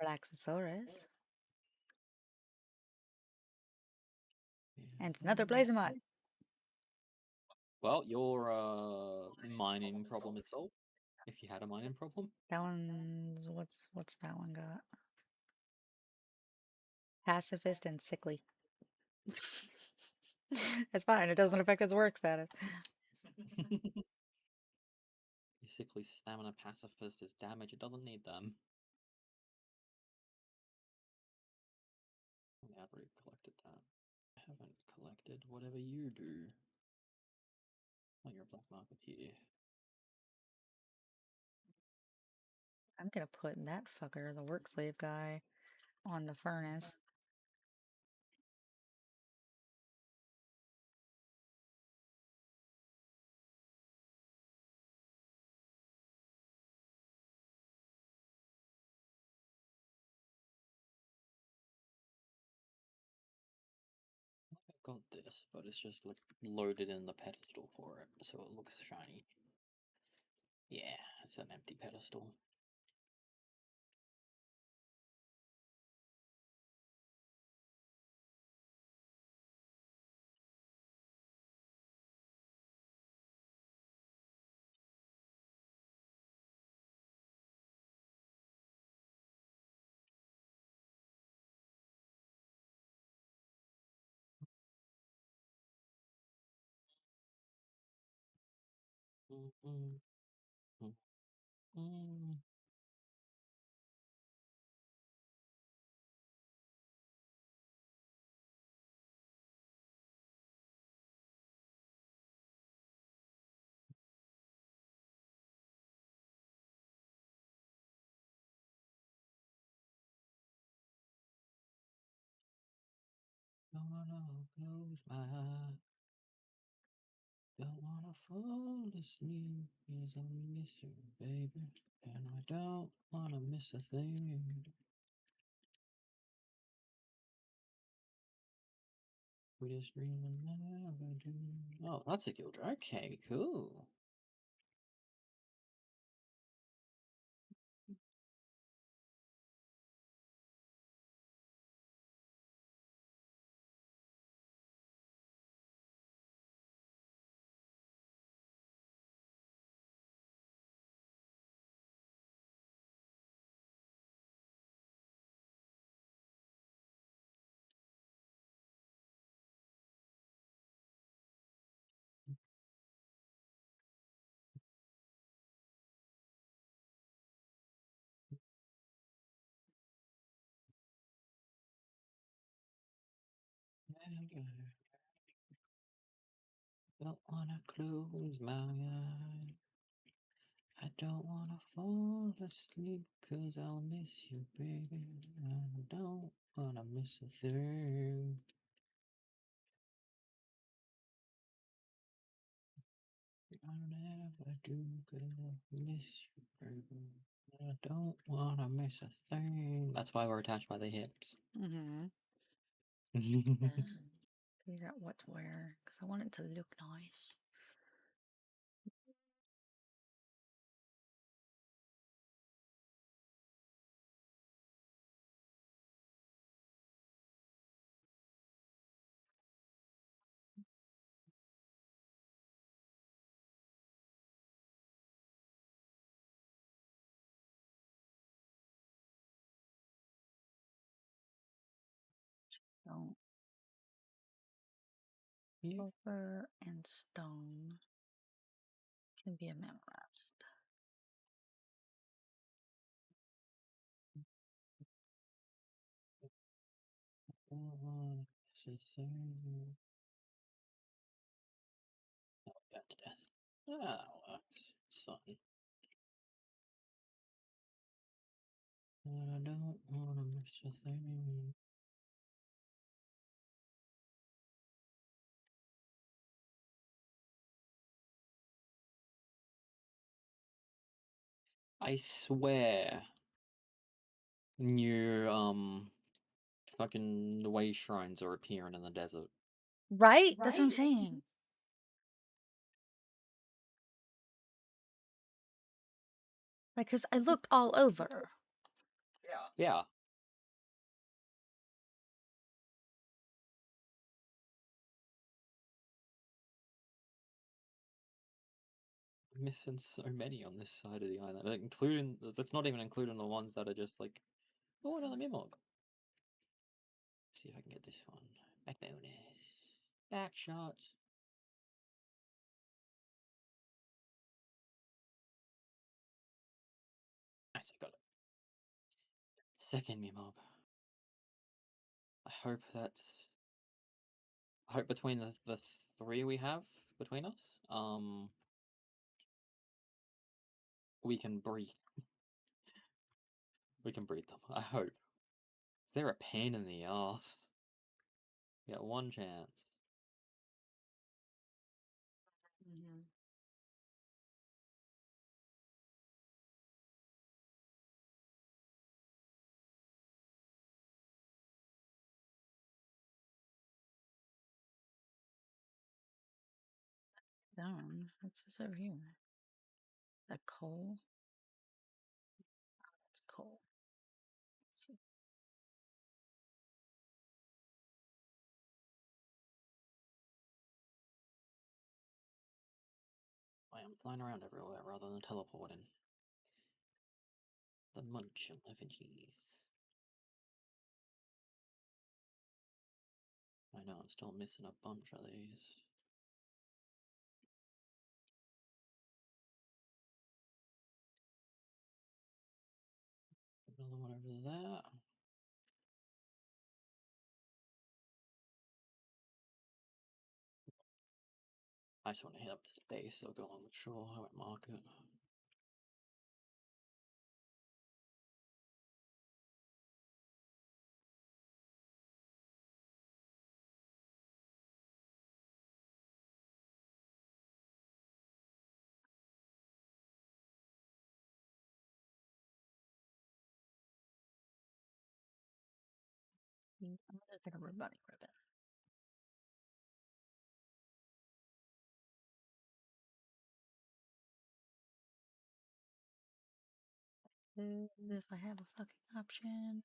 Relaxosaurus. And another blaze mod. Well, your mining problem is solved. If you had a mining problem. That one's what's that one got? Pacifist and sickly. It's fine. It doesn't affect his work status. Basically, stamina pacifist is damage. It doesn't need them. Yeah, I've already collected that. I haven't collected whatever you do. Oh, you're a black market here. I'm gonna put that fucker, the work slave guy, on the furnace. I've got this, but it's just like loaded in the pedestal for it, so it looks shiny. Yeah, it's an empty pedestal. Mm-mm. Mm-mm. Don't wanna close my eyes. Don't wanna fall asleep, 'cause I miss you, baby. And I don't wanna miss a thing. We just dream and never do. Oh, that's a guild. Okay, cool. Never. Don't wanna close my eyes. I don't wanna fall asleep, 'cause I'll miss you, baby. I don't wanna miss a thing. I never do, 'cause I miss you, baby. I don't wanna miss a thing. That's why we're attached by the hips. Mm-hmm. Figure out what's where, because I want it to look nice. So, Yeah. silver and stone can be memorized. Don't wanna miss a thing. Oh, got to death. Oh, that's fun. I don't wanna miss a thing. I swear, new fucking the way shrines are appearing in the desert. Right? That's what I'm saying. Like, because I looked all over. Yeah. missing so many on this side of the island, like, including that's not even including the ones that are just like, oh, another Mimog. See if I can get this one. Back bonus. Back shots. Nice, I got it. Second Mimog. I hope between the three we have between us, we can breed. We can breed them. I hope. They're a pain in the ass. We got one chance. Mm-hmm. Down. What's this over here? That coal? That's coal. Let's see. I am flying around everywhere rather than teleporting. The munch of effigies. I know I'm still missing a bunch of these. Another one over there. I just want to hit up this base, so I'll go along the shore, I won't mark it. I'm gonna take a rebutting ribbon. If I have a fucking option.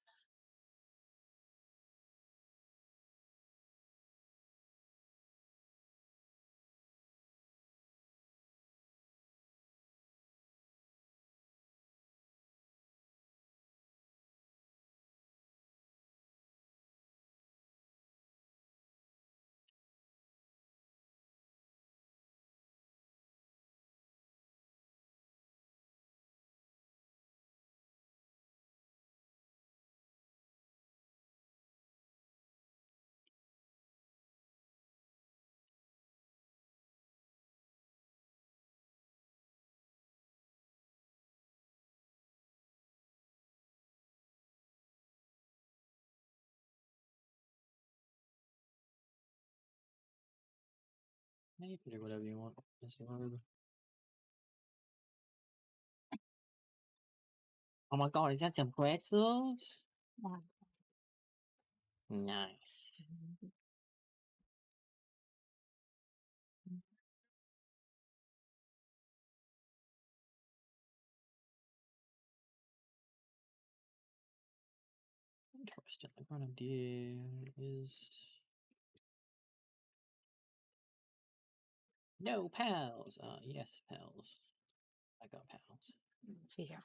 Yeah, you can do whatever you want. Oh my god, is that some pretzels? Nice. Interesting. The grenadier is no pals. Yes, pals. I got pals. Let's see here.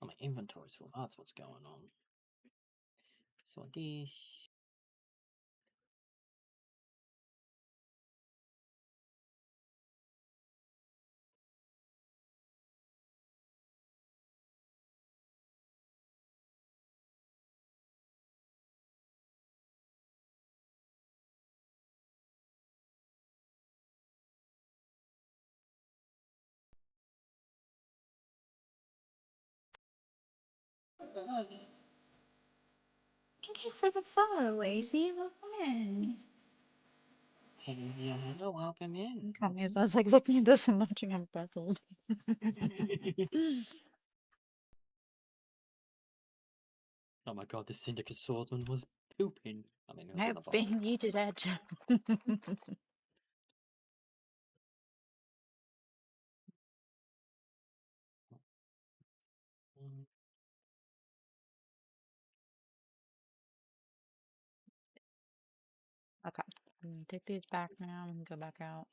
Oh, my inventory's full. That's what's going on. So this. Thank you for the follow, Lacey. Welcome in. Hey, yeah, hello, welcome in. Come here. So I was like looking at this and munching on pretzels. Oh my god, the Syndicate swordsman was pooping. I mean, it was in the I've bowl. been yeeted at you. Okay. I'm gonna take these back now and go back out.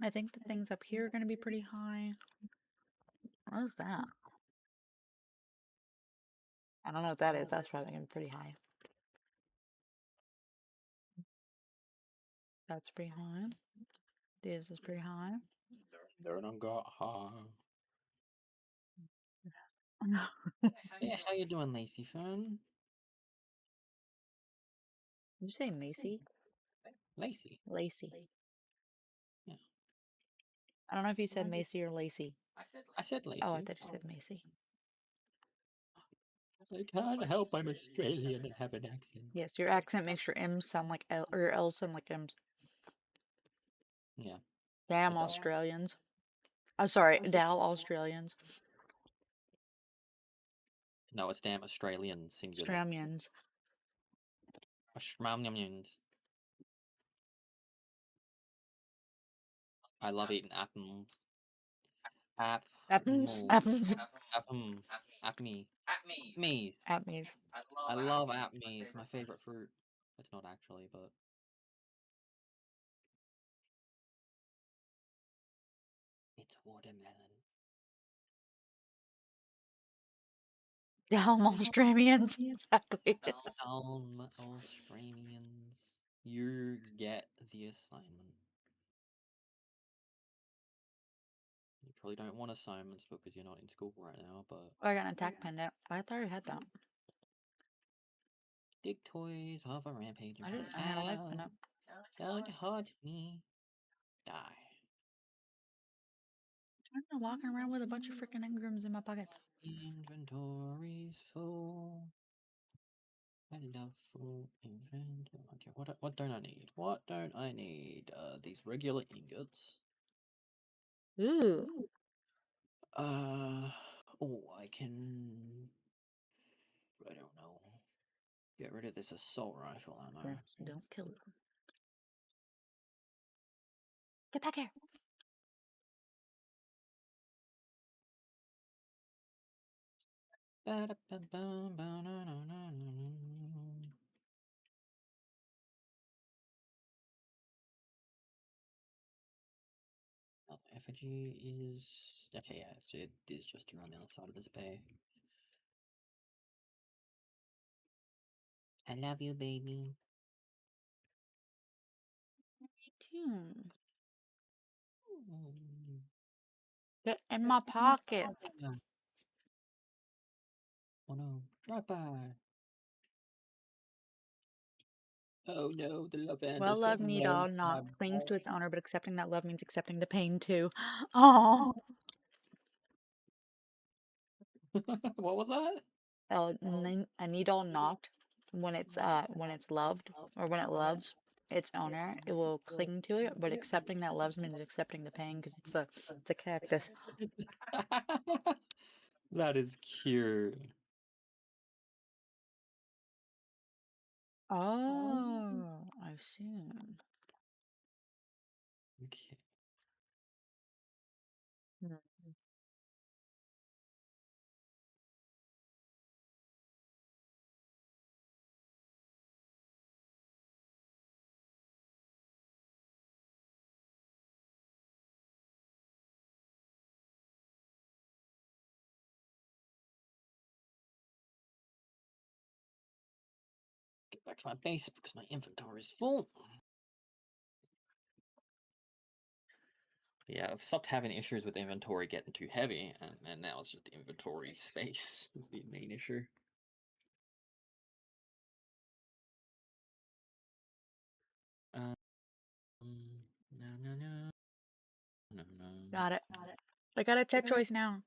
I think the things up here are going to be pretty high. What is that? I don't know what that is. That's probably going to be pretty high. That's pretty high. This is pretty high. There don't got high. Hey, how you doing, Lacey Fern? Did you say Macy? Lacey. Lacey. Yeah. I don't know if you said Macy or Lacey. I said Lacey. Oh, I thought you said Macy. I can't help I'm Australian and have an accent. Yes, your accent makes your M's sound like L, or your L's sound like M's. Yeah. Damn It does. Australians. Oh, sorry, Dal Australians. No, it's damn Australian singular. Australians. Australians. I love eating apples. Apples. Apples. Apples. Apples. Me's. Apples. I love apples. My favorite fruit. It's not actually, but it's watermelon. Damn Australians. Exactly. Australians. You get the assignment. You probably don't want assignments because you're not in school right now, but I got an attack pendant. I thought I had that. dig toys of a rampage. I didn't. I had a life pendant. Don't hurt me. Die. I'm not walking around with a bunch of freaking engrams in my pockets. Inventory's full. I love full inventory. Okay, what don't I need? What don't I need? These regular ingots. Ooh. Oh, I can. I don't know. Get rid of this assault rifle ammo. Don't kill it. Get back here. Oh, effigy is okay. Yeah, so it is just around the other side of this bay. I love you, baby. Tune. Get in my pocket. Oh no, drop by. Oh no, the love and Well, love need all not not clings to its owner, but accepting that love means accepting the pain too. Oh. What was that? A needle knocked when it's loved or when it loves its owner, it will cling to it, but accepting that loves means accepting the pain because it's a cactus. That is cute. Oh, I see. Okay. Hmm. Get back to my base because my inventory is full. Yeah, I've stopped having issues with inventory getting too heavy, and now it's just the inventory space is the main issue. No, no, no. No, no. Got it. I got a Tetroys now.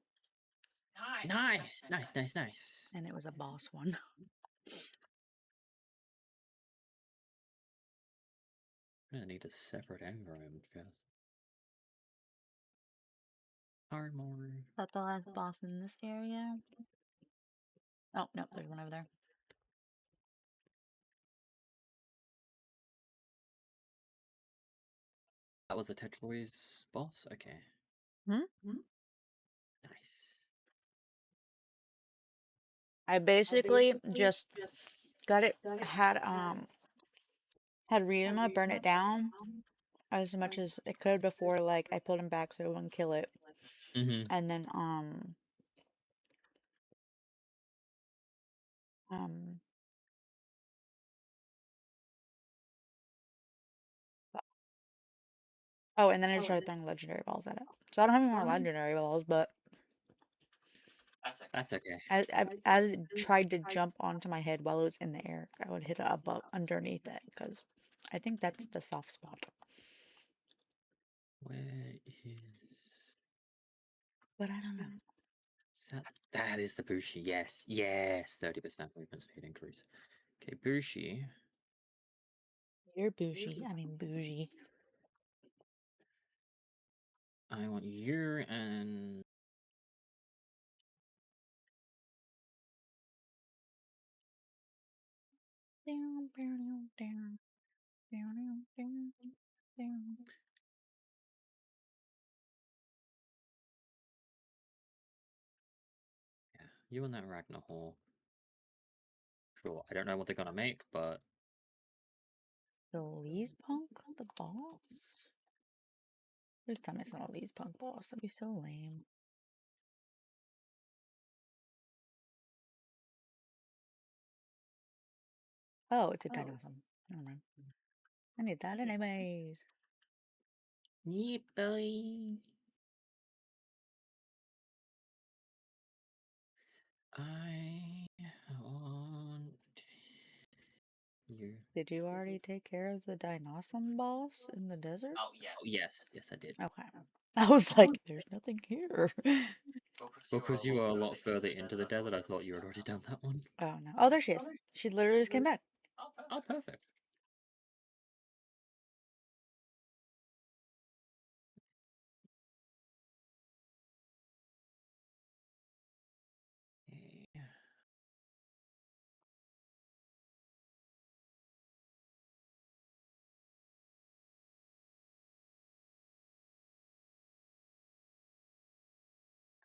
Nice. And it was a boss one. I'm gonna need a separate engram chest. Armor. Is that the last boss in this area? Oh, no, there's one over there. That was the Tetroy's boss? Okay. Hmm? Nice. I basically just got it, had Ryuma burn it down as much as it could before, like, I pulled him back so it wouldn't kill it. Mm-hmm. And then, oh, and then I just started throwing legendary balls at it. So I don't have any more legendary balls, but That's okay. as it tried to jump onto my head while it was in the air, I would hit it above, underneath it, because I think that's the soft spot. Where is... But I don't know. That is the Bushi, yes. Yes, 30% movement speed increase. Okay, Bushi. You're bougie. I mean bougie. I want you and... Yeah, you and that Ragnarhawk. Sure, I don't know what they're gonna make, but... The Lee's Punk? The boss? Please tell me it's not a Lee's Punk boss. That'd be so lame. Oh, it's a Dinosaur. Never mind. I need that anyways. Yeah, boy. I want you. Did you already take care of the Dinosaur boss in the desert? Oh, yes, I did. Okay. I was like, there's nothing here. Because you are a lot further into the desert, I thought you had already done that one. Oh no. Oh, there she is. She literally just came back. Oh, perfect. Okay.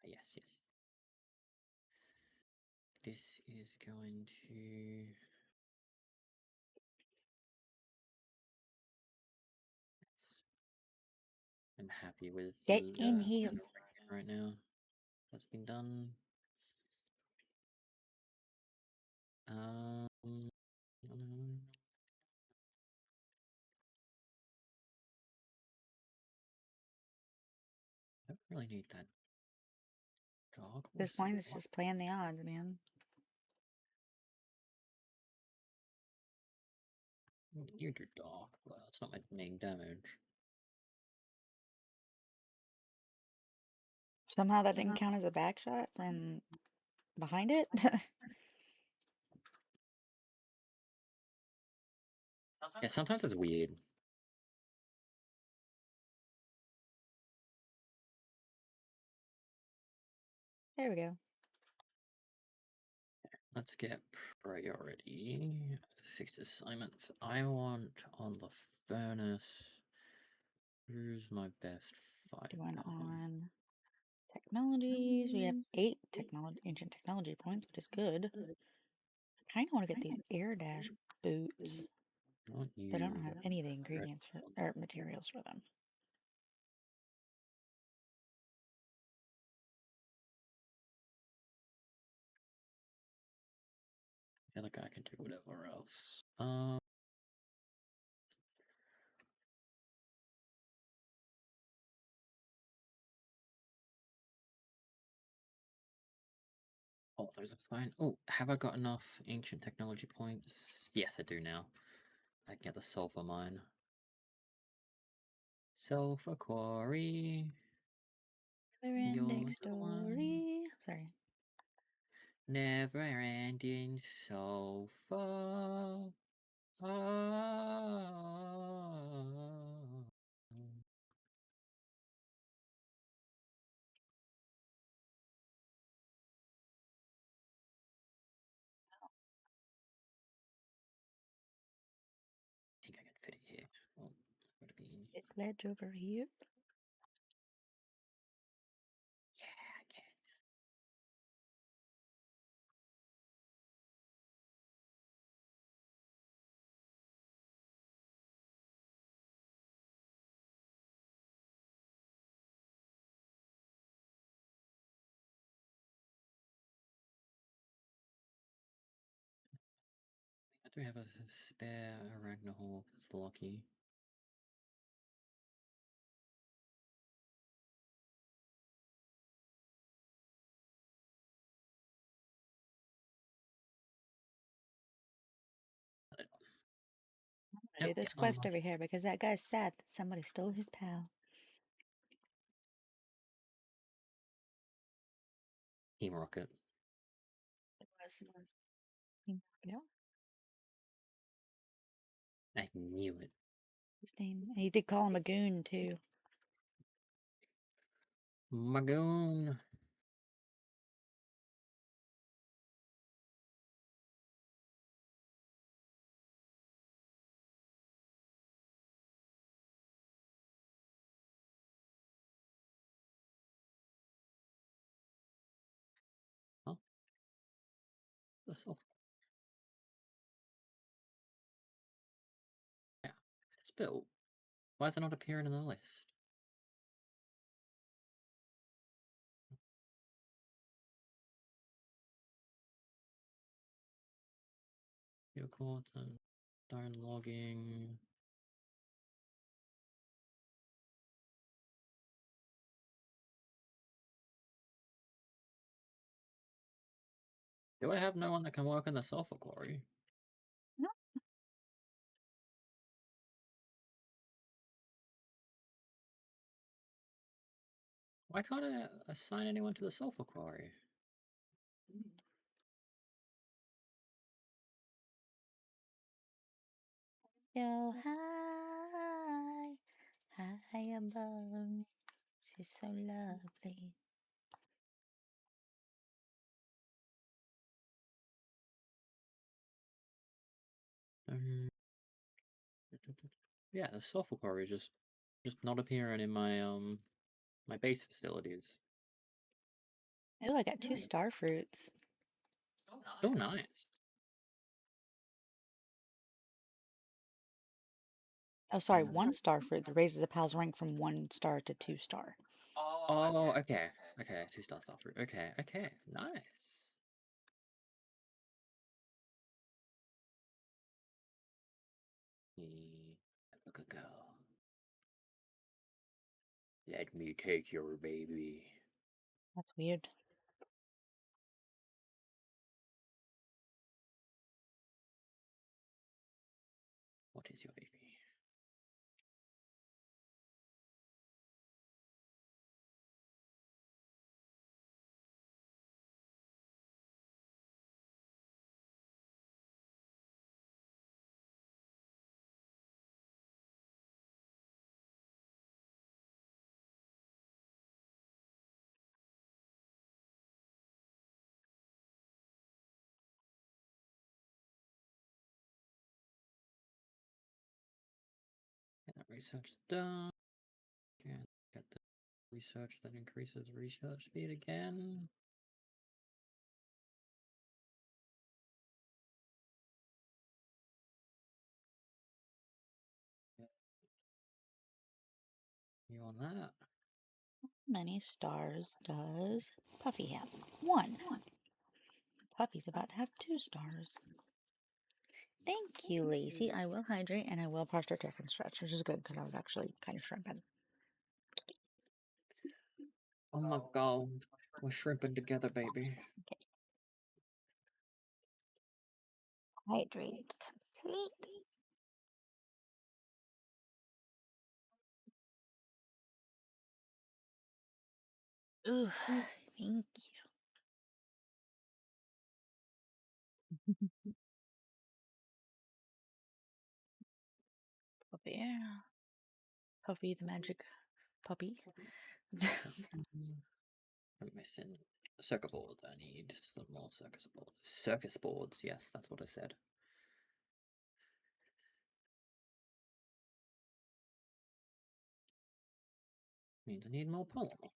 Yes. This is going to... I'm happy with Get in here. right now. That's been done. I don't really need that dog. At this point, it's just playing the odds, man. You do dog. Well, it's not my main damage. Somehow that didn't count as a back shot from behind it. Yeah, sometimes it's weird. There we go. Let's get priority. Fix assignments. I want on the furnace. Who's my best fighter? Going on technologies. We have 8 ancient technology points, which is good. I kind of want to get these air dash boots, Not but I don't you. have any of the ingredients for or materials for them. The other guy can do whatever else. Oh, those are fine. Oh, have I got enough ancient technology points? Yes, I do now. I can get the sulfur mine. Sulfur quarry. Never-ending story. Sorry. Never ending sulfur. I think I can fit it here. Oh, would it be in Is ledge over here? Yeah, I can. I do have a spare Arachnahawk that's lucky. Do Nope, this get on quest over here because that guy's sad that somebody stole his pal. Team Rocket. Yeah. I knew it. His name. He did call him a goon too. Magoon. Huh? That's all. Yeah, it's built. Why is it not appearing in the list? Your Corton, stone logging. Do I have no one that can work in the sulfur quarry? No. Why can't I assign anyone to the sulfur quarry? Go high, high above me. She's so lovely. Yeah, the sulfur quarry is just not appearing in my my base facilities. Oh, I got 2 star fruits. Oh, nice. Oh, sorry, 1 star fruit that raises a pal's rank from 1 star to 2 star. Oh, okay. Okay, 2-star fruit. Okay, okay, nice. Look a girl. Let me take your baby. That's weird. What is your baby? Get that research done. Can get the research that increases research speed again. You on that? How many stars does Puffy have? 1. Puffy's about to have 2 stars. Thank you, Lacey. I will hydrate and I will posture tick and stretch, which is good because I was actually kind of shrimping. Oh my god, we're shrimping together, baby. Hydrate complete. Ooh, thank you. Puppy. Puffy the magic puppy. I'm missing circuit board. I need some more circus boards. Circus boards, yes, that's what I said. Means I need more polymer.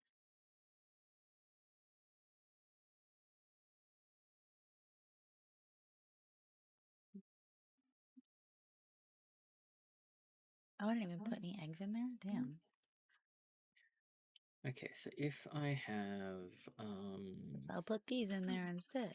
Oh, I didn't even put any eggs in there? Damn. Okay, so if I have So I'll put these in there instead.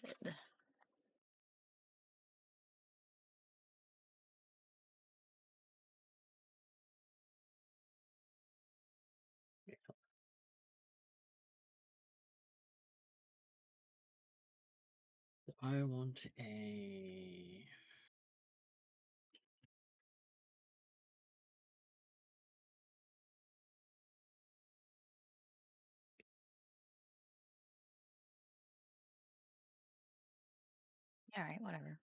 I want a Alright, whatever.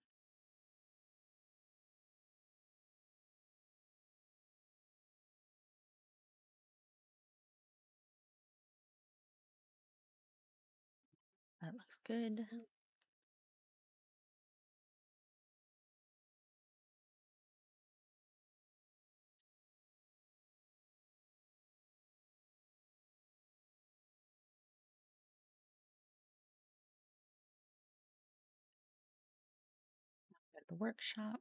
That looks good. Go to the workshop.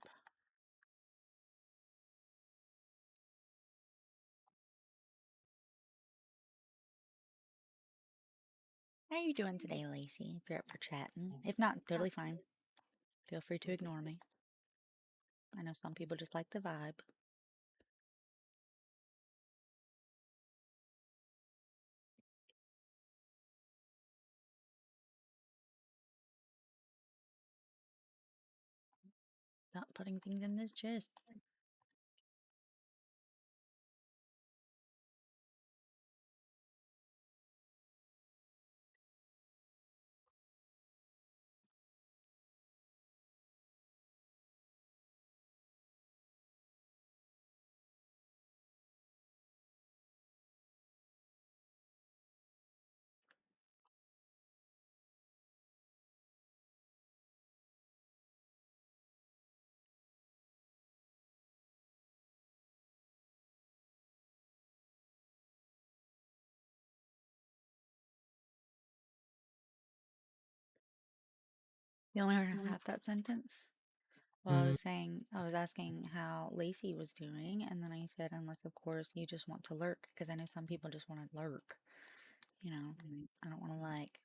How are you doing today, Lacey? If you're up for chatting. If not, totally fine. Feel free to ignore me. I know some people just like the vibe. Not putting things in this chest. You only heard half that sentence? Well, I was asking how Lacey was doing, and then I said, unless, of course, you just want to lurk, because I know some people just want to lurk. You know, I don't want to, like,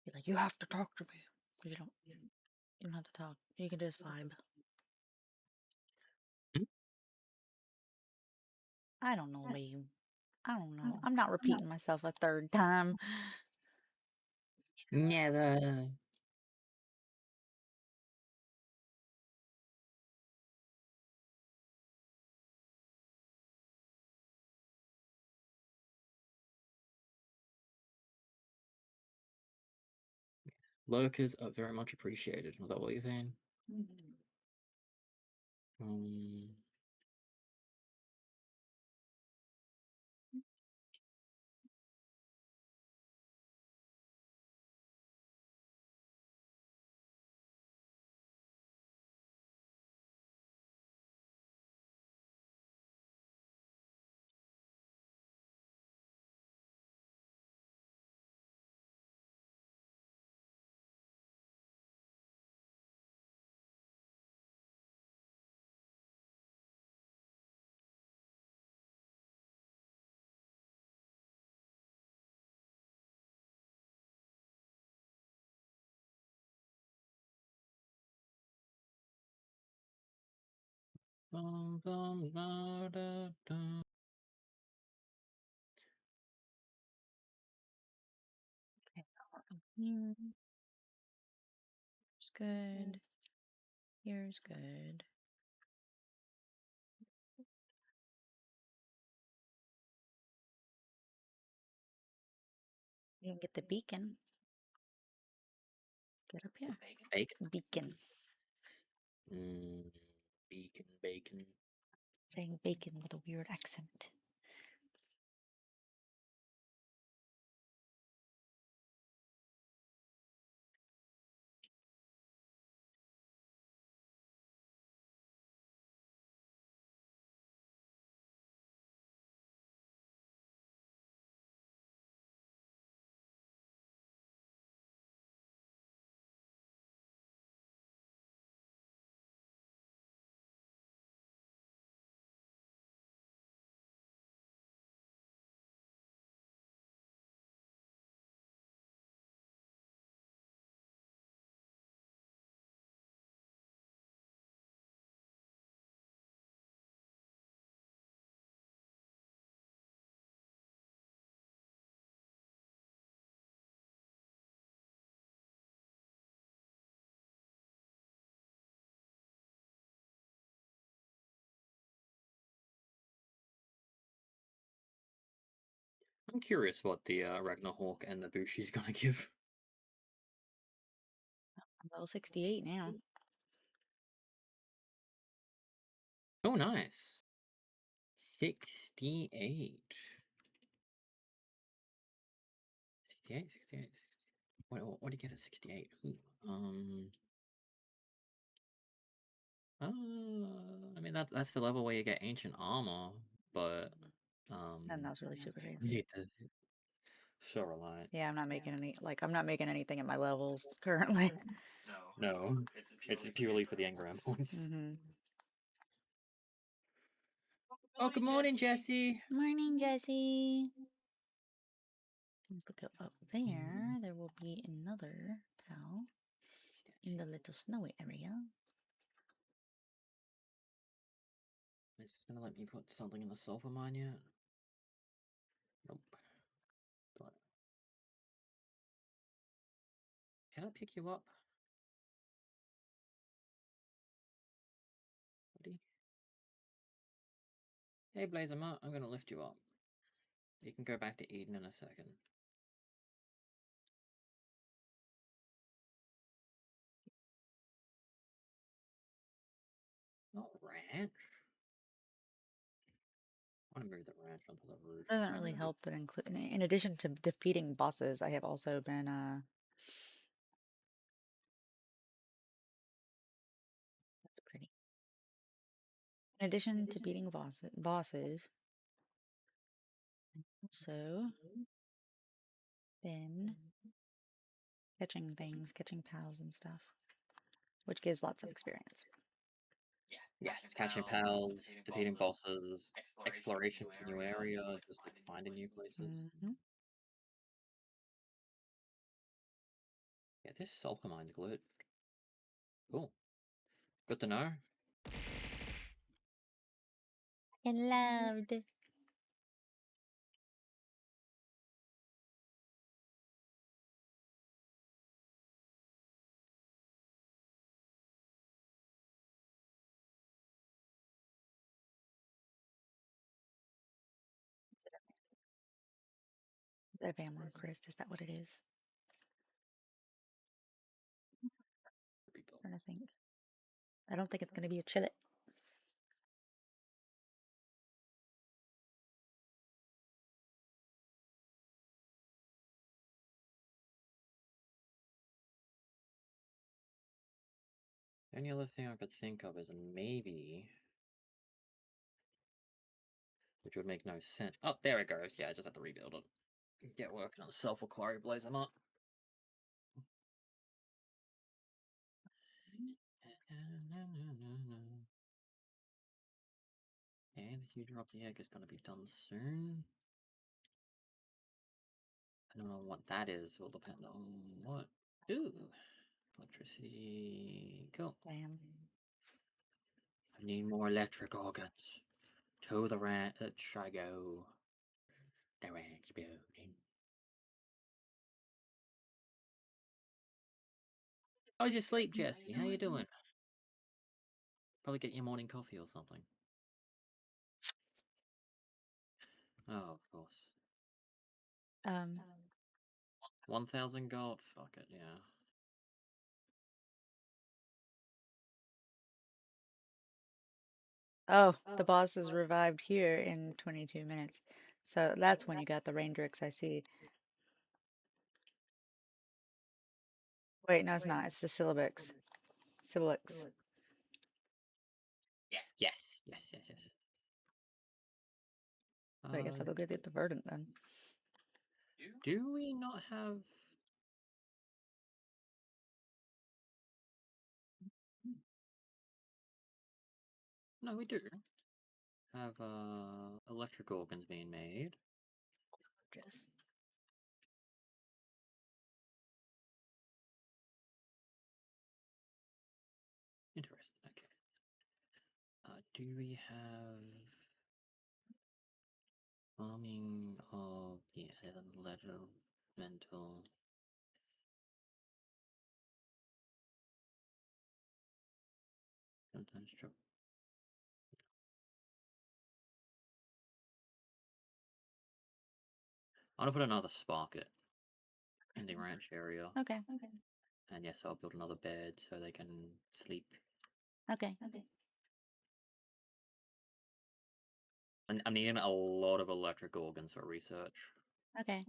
be like, you have to talk to me. Because you don't have to talk. You can just vibe. I don't know, babe. I don't know. I'm not repeating myself a third time. never. Lurkers are very much appreciated. Was that what you're saying? Bum, bum, da, da, da. Here's good. Here's good. You can get the beacon. Get up here. Bacon. Beacon. Bacon. Saying bacon with a weird accent. I'm curious what the Ragnarhawk and the Bushi's gonna give. I'm level 68 now. Oh, nice. 68. 68, 68, 68. What do you get at 68? Ooh, I mean that's the level where you get ancient armor, but And that was really super you fancy. need to show a light. Yeah, I'm not making any, like, I'm not making anything at my levels currently. No, it's purely for the engram points. Mm-hmm. Oh, good morning, Jesse. Morning, Jesse. If we go up there, there will be another pal in the little snowy area. Is this gonna let me put something in the sulfur mine yet? Nope. But can I pick you up, buddy? Hey, Blazermart, I'm gonna lift you up. You can go back to Eden in a second. Not ranch. I want to move the ranch onto the roof. Doesn't really help that in addition to defeating bosses, I have also been that's pretty. In addition to beating bosses, I've also been catching things, catching pals and stuff, which gives lots of experience. Yes, catching pals, defeating bosses, exploration to new area, just like finding new places. Mm-hmm. Yeah, this sulfur mine's glitched. Cool. Good to know. And loved. The Van Crest, is that what it is? Rebuild. I'm trying to think. I don't think it's gonna be a chillet. The only other thing I could think of is maybe, which would make no sense. Oh, there it goes. Yeah, I just have to rebuild it. Get working on the sulfur quarry, Blazermart. And the huge drop the egg is going to be done soon. I don't know what that is. Will depend on what. Ooh, electricity. Cool. Damn. I need more electric organs. To the ranch I go. The ranch building. How's your sleep, Jesse? How you doing? Probably get your morning coffee or something. Oh, of course. 1,000 gold. Fuck it, yeah. Oh, the boss is revived here in 22 minutes. So that's when you got the Raindrix, I see. Wait, no, it's not. It's the Syllabix. Syllabix. Yes. So I guess I'll go get the Verdant then. Do we not have... No, we do. Have electric organs being made. Just Interesting, okay. Do we have farming of the elemental? Sometimes drop. I'm gonna put another sprocket in the ranch area. Okay. And yes, I'll build another bed so they can sleep. Okay. And I'm needing a lot of electric organs for research. Okay.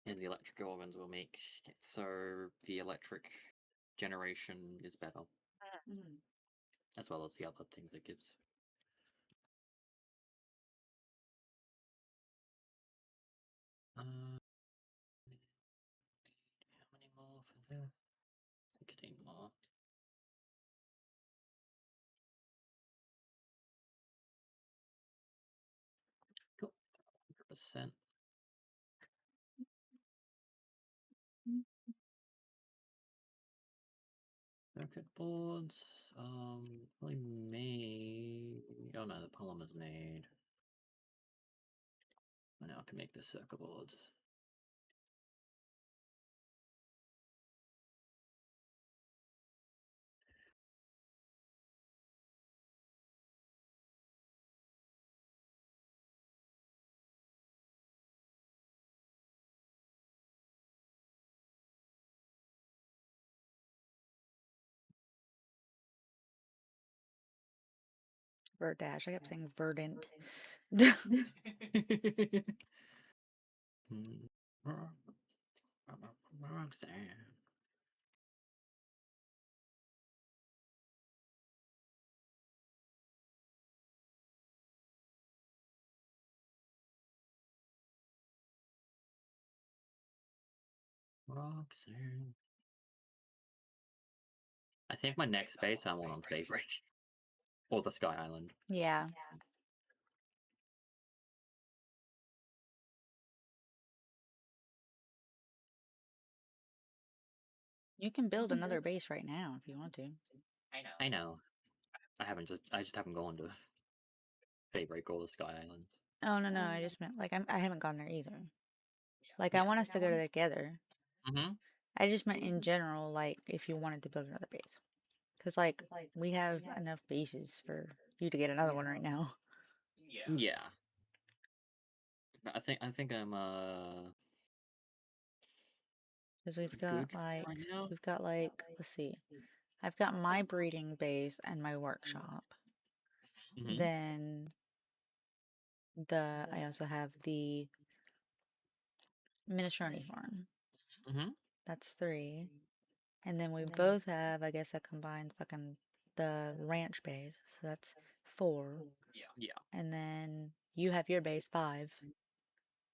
And the electric organs will make it so the electric generation is better. As well as the other things it gives. How many more for there? 16 more. Cool. 100%. Circuit boards. Probably made. Oh no, the polymer's made. And now I can make the circuit boards. Verdash. I kept saying verdant. Roxanne. Roxanne. I think my next base I want on favorite. Or the Sky Island. Yeah. You can build another base right now if you want to. I know. I just haven't gone to favorite or the Sky Islands. Oh no, I just meant like I haven't gone there either. Like I want us to go there together. Mm-hmm. I just meant in general, like if you wanted to build another base, because like we have enough bases for you to get another one right now. Yeah. I think I'm Because we've good got like right now. let's see, I've got my breeding base and my workshop. Mm-hmm. Then I also have the minestrone farm. Mm-hmm. That's 3. And then we both have, I guess, a combined fucking the ranch base. So that's 4. Yeah. And then you have your base 5.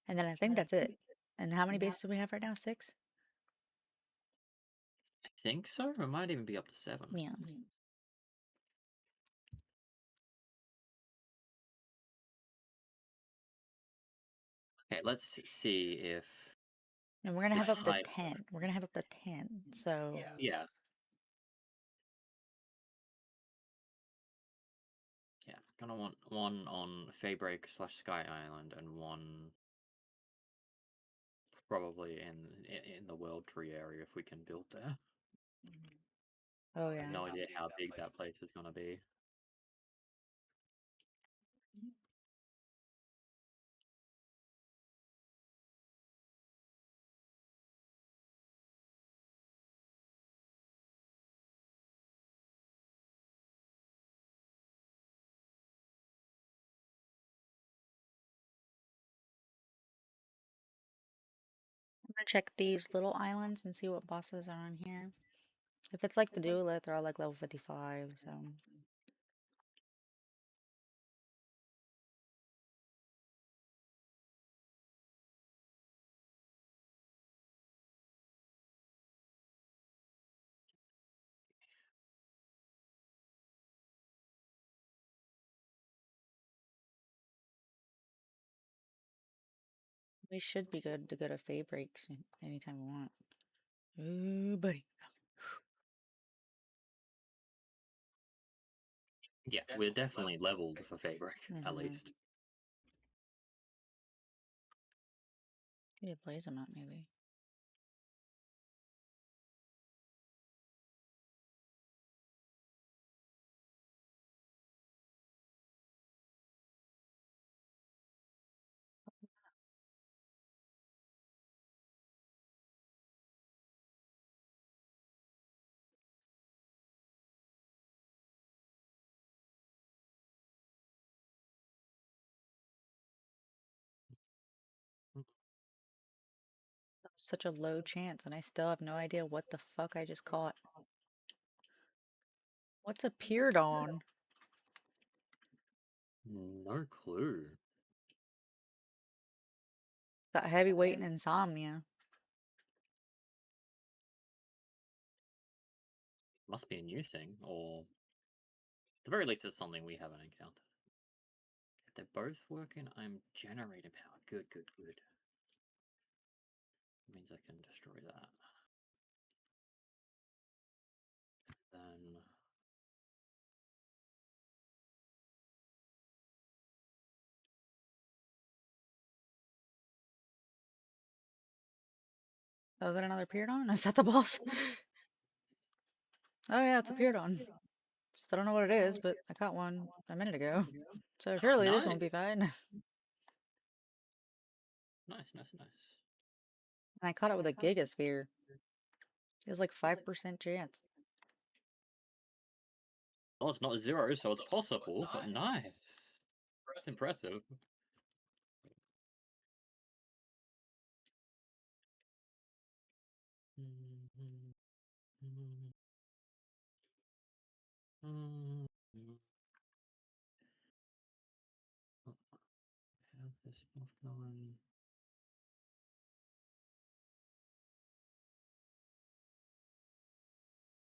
And then I think that's it. And how many bases do we have right now? 6? I think so. It might even be up to 7. Yeah. Okay, let's see if And we're gonna the have up to hive. 10. We're gonna have up to 10. So Yeah. Yeah. Gonna want one on Faybreak / Sky Island and one probably in the World Tree area if we can build there. oh I yeah. have no idea how big that place is gonna be. I'm gonna check these little islands and see what bosses are on here. If it's like the duolith, they're all like level 55, so we should be good to go to Fay breaks anytime we want. Ooh, buddy. Yeah, we're definitely leveled for Faybreak, at Mhm. least. Need to blaze them out, maybe. such a low chance, and I still have no idea what the fuck I just caught. What's appeared on? No clue. Got heavyweight and insomnia. Must be a new thing, or at the very least, it's something we haven't encountered. If they're both working, I'm generating power. Good, good, good. Means I can destroy that. Then Oh, is that another appeared on? Is that the boss? Oh yeah, it's appeared on. Just I don't know what it is, but I caught one a minute ago. So surely this won't be fine. And nice, nice, nice. I caught it with a gigasphere. It was like 5% chance. Well, it's not 0, so it's possible, but nice. That's impressive. Have this stuff going.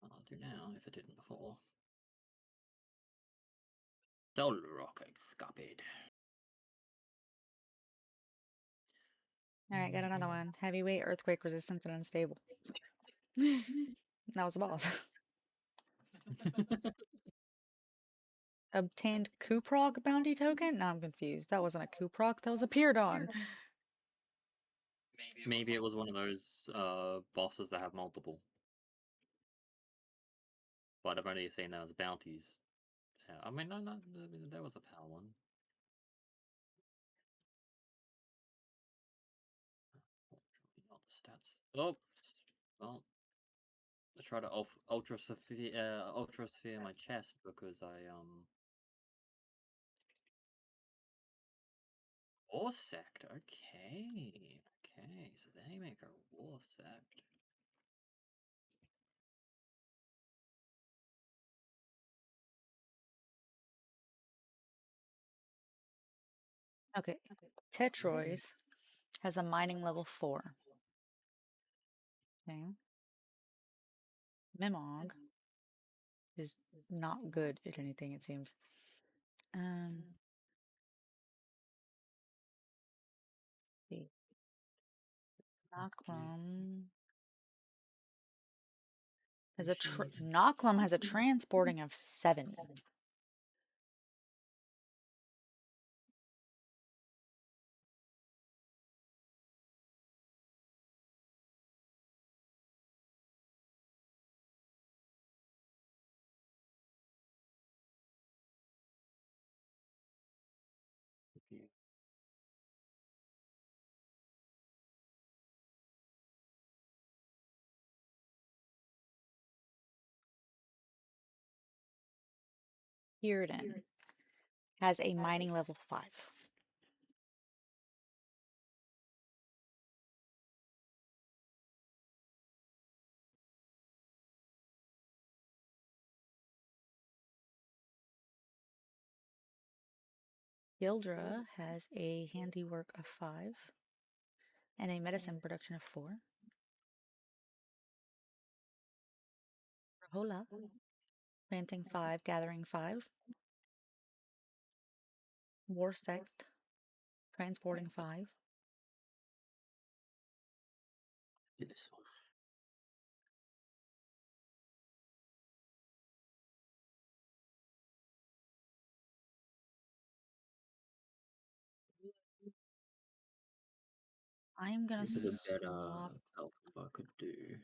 I'll do now if it didn't before. Del rock escaped. Alright, got another one. Heavyweight, earthquake resistance, and unstable. That was the boss. Obtained Kuprog bounty token? Now I'm confused. That wasn't a Kuprog, that was appeared on. Maybe it was one of those bosses that have multiple. But I've only seen that as bounties. I mean, no, there was a power one. Not the stats. Oops. Well, I try to ultra sphere my chest because I war sect. Okay, okay. So they make a war sect. Okay. Tetroys has a mining level 4. Okay. Mimog is not good at anything, it seems. See. Noclum has a Noclum has a transporting of 7. Hirden has a mining level 5. Gildra has a handiwork of 5 and a medicine production of 4. Rahola, planting 5, gathering 5. War sect, transporting 5. This one. I'm gonna This is a better swap. outcome I could do.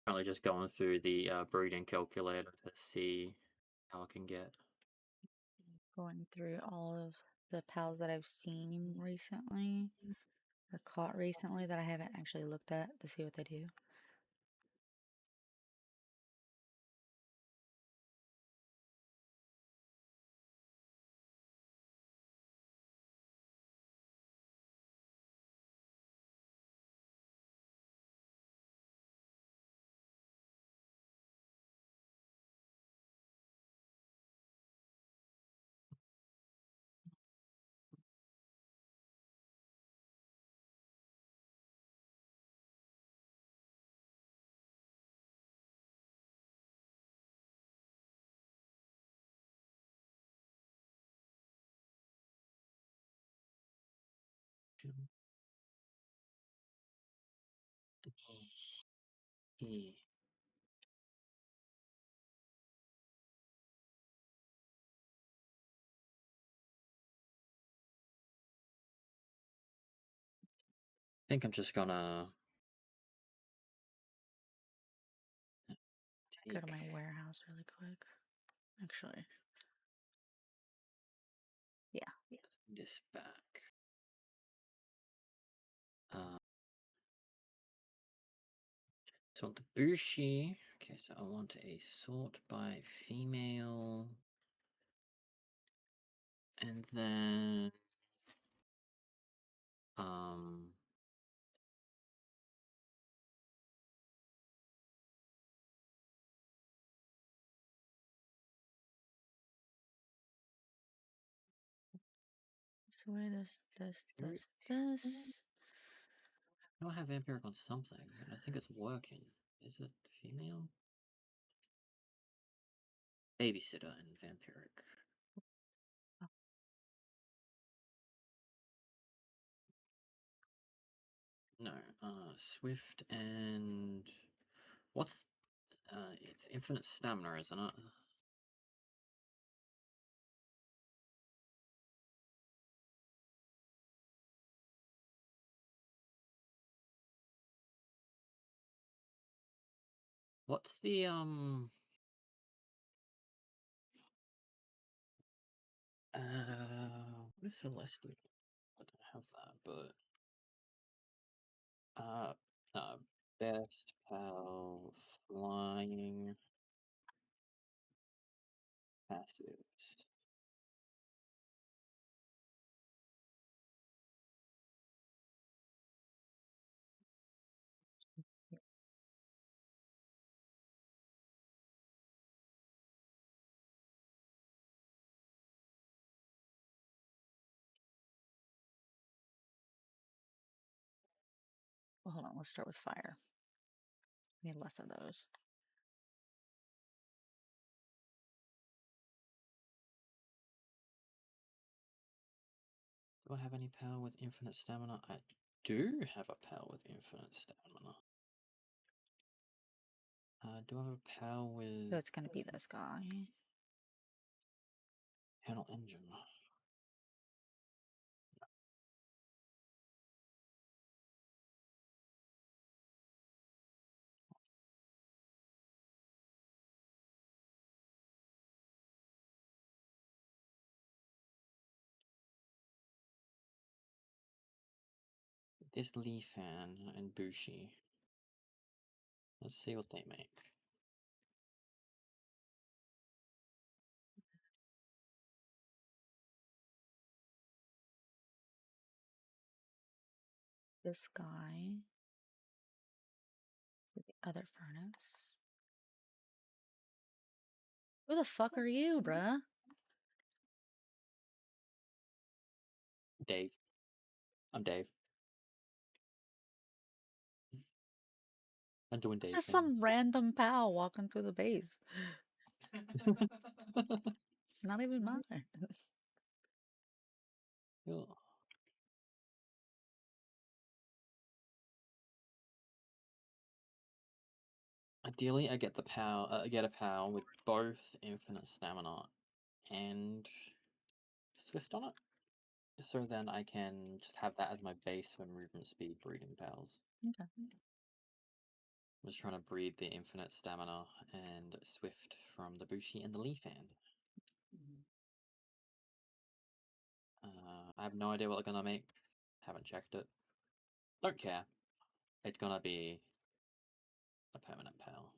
Currently just going through the breeding calculator to see how I can get. Going through all of the pals that I've seen recently or caught recently that I haven't actually looked at to see what they do. E. I think I'm just gonna Go to take my warehouse really quick. Actually, yeah. this back. Uh, so the Bushi. Okay, so I want a sort by female. And then So where this. I have vampiric on something, and I think it's working. Is it female? Babysitter and vampiric. No, Swift and what's it's infinite stamina, isn't it? What's the what is Celestial? I don't have that, but best pal flying passives. Well, hold on. Let's start with fire. We need less of those. Do I have any power with infinite stamina? I do have a power with infinite stamina. Do I have a power with So it's going to be this guy. panel engine? This Lee Fan and Bushi. Let's see what they make. This guy. To the other furnace. Who the fuck are you, bruh? Dave. I'm Dave. I'm doing Dave Just things. some random pal walking through the base. Not even mine. Ugh. Ideally, I get the power. Get a power with both infinite stamina and Swift on it, so then I can just have that as my base for movement speed breeding powers. Okay. I'm just trying to breed the infinite stamina and swift from the Bushi and the Leaf Hand. I have no idea what they're gonna make. Haven't checked it. Don't care. It's gonna be a permanent pal.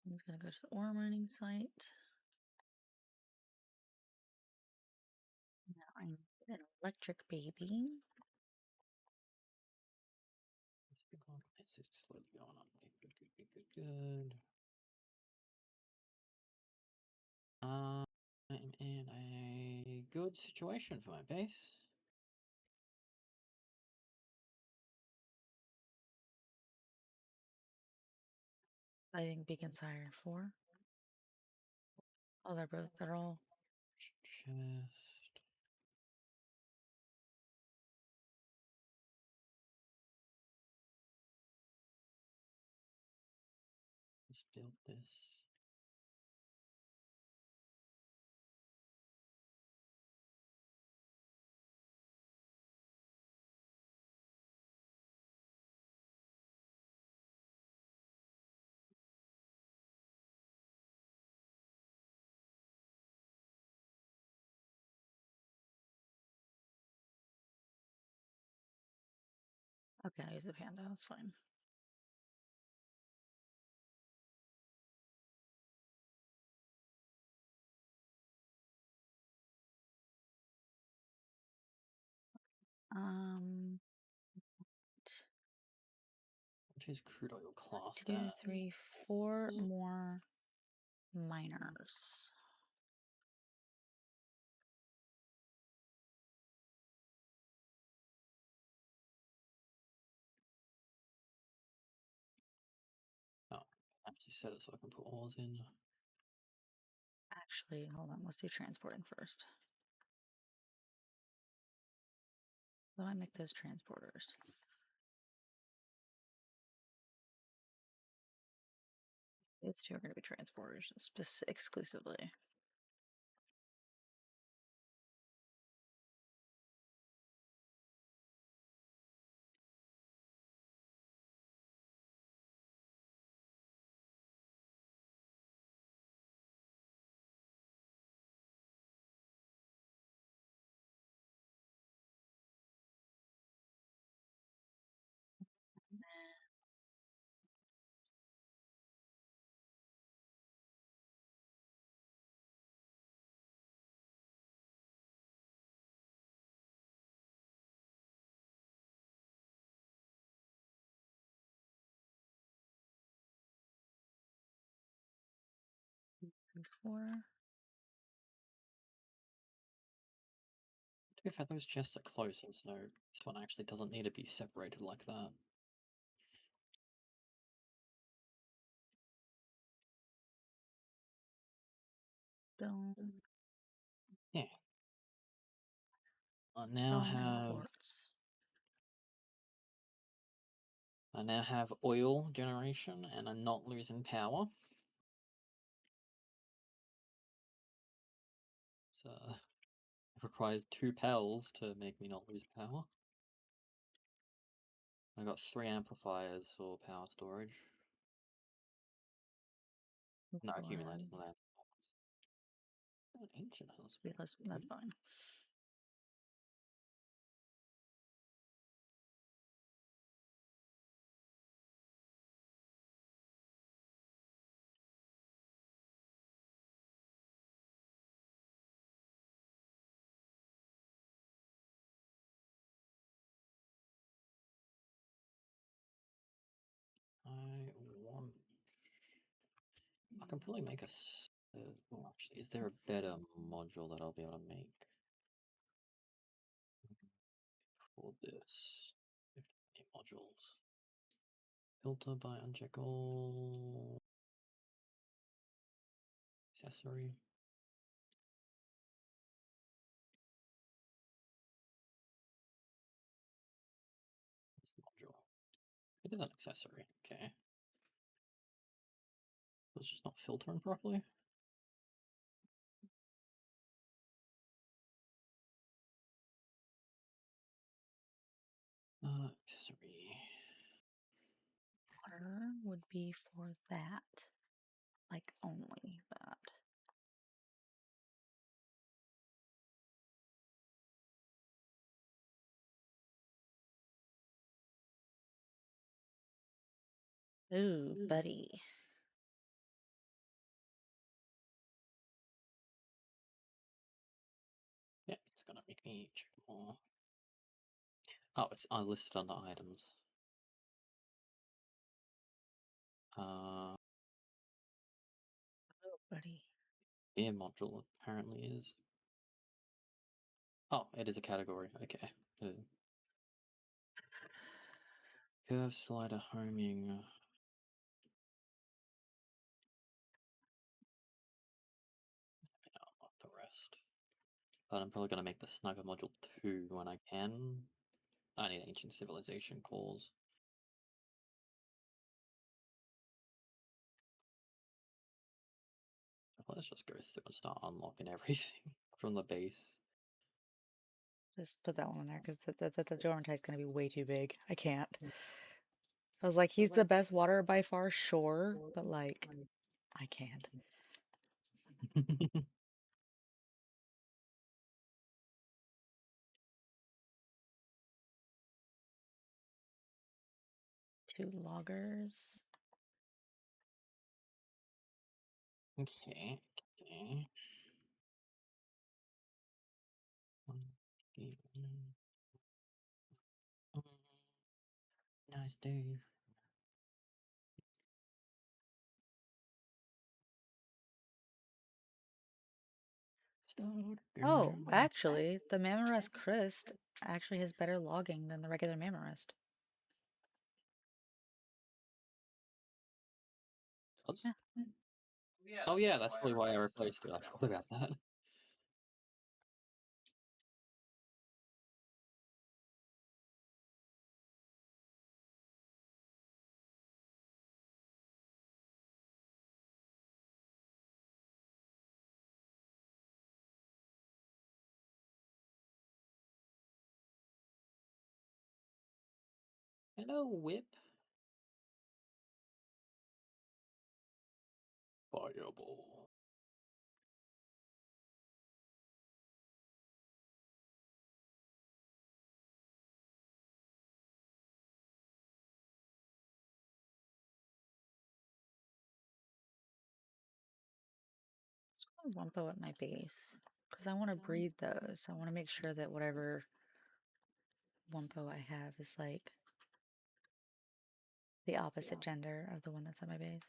Someone's gonna go to the ore mining site. Now I need an electric baby. This is slowly going on. Good, good, good, good, good. I'm in a good situation for my base. I think Beacon's higher 4. Oh, they're all. Chest. Let's build this. Okay, I'll use the panda. That's fine. What is crude oil classed 2, at? 3, 4 more miners. Oh, I actually set it so I can put ores in. Actually, hold on. Let's do transporting first. How do I make those transporters? These two are going to be transporters exclusively. Four. To be fair, those chests are close, and so this one actually doesn't need to be separated like that. Don't. Yeah. I now Stone and have quartz. oil generation, and I'm not losing power. So it requires 2 pals to make me not lose power. I got 3 amplifiers for power storage. Oops, No, lag. accumulators, not amplifiers. An ancient husband. That's fine. I can probably make well, actually, is there a better module that I'll be able to make for this? 50 modules. Filter by uncheckable. Accessory. This module. It is an accessory. Okay. It's just not filtering properly. Accessory. Water would be for that. Like only that. Ooh, buddy. Yeah, it's gonna make me check more. Oh, it's unlisted under items. Oh, buddy. Beer module apparently is. Oh, it is a category. Okay. Curve slider homing. Not the rest. But I'm probably gonna make the Snugger module 2 when I can. I need ancient civilization calls. Let's just go through and start unlocking everything from the base. Just put that one in there because the Dormantite is going to be way too big. I can't. I was like, he's the best water by far, sure, but like, I can't. Two loggers. Okay. Nice day. Oh, actually, the Mammorest Crest actually has better logging than the regular Mammorest. Yeah. Oh yeah, that's probably why I replaced it. I forgot about that. Hello, Whip. Fireball. Let's go Wumpo at my base because I want to breed those. I want to make sure that whatever Wumpo I have is like the opposite gender of the one that's at my base.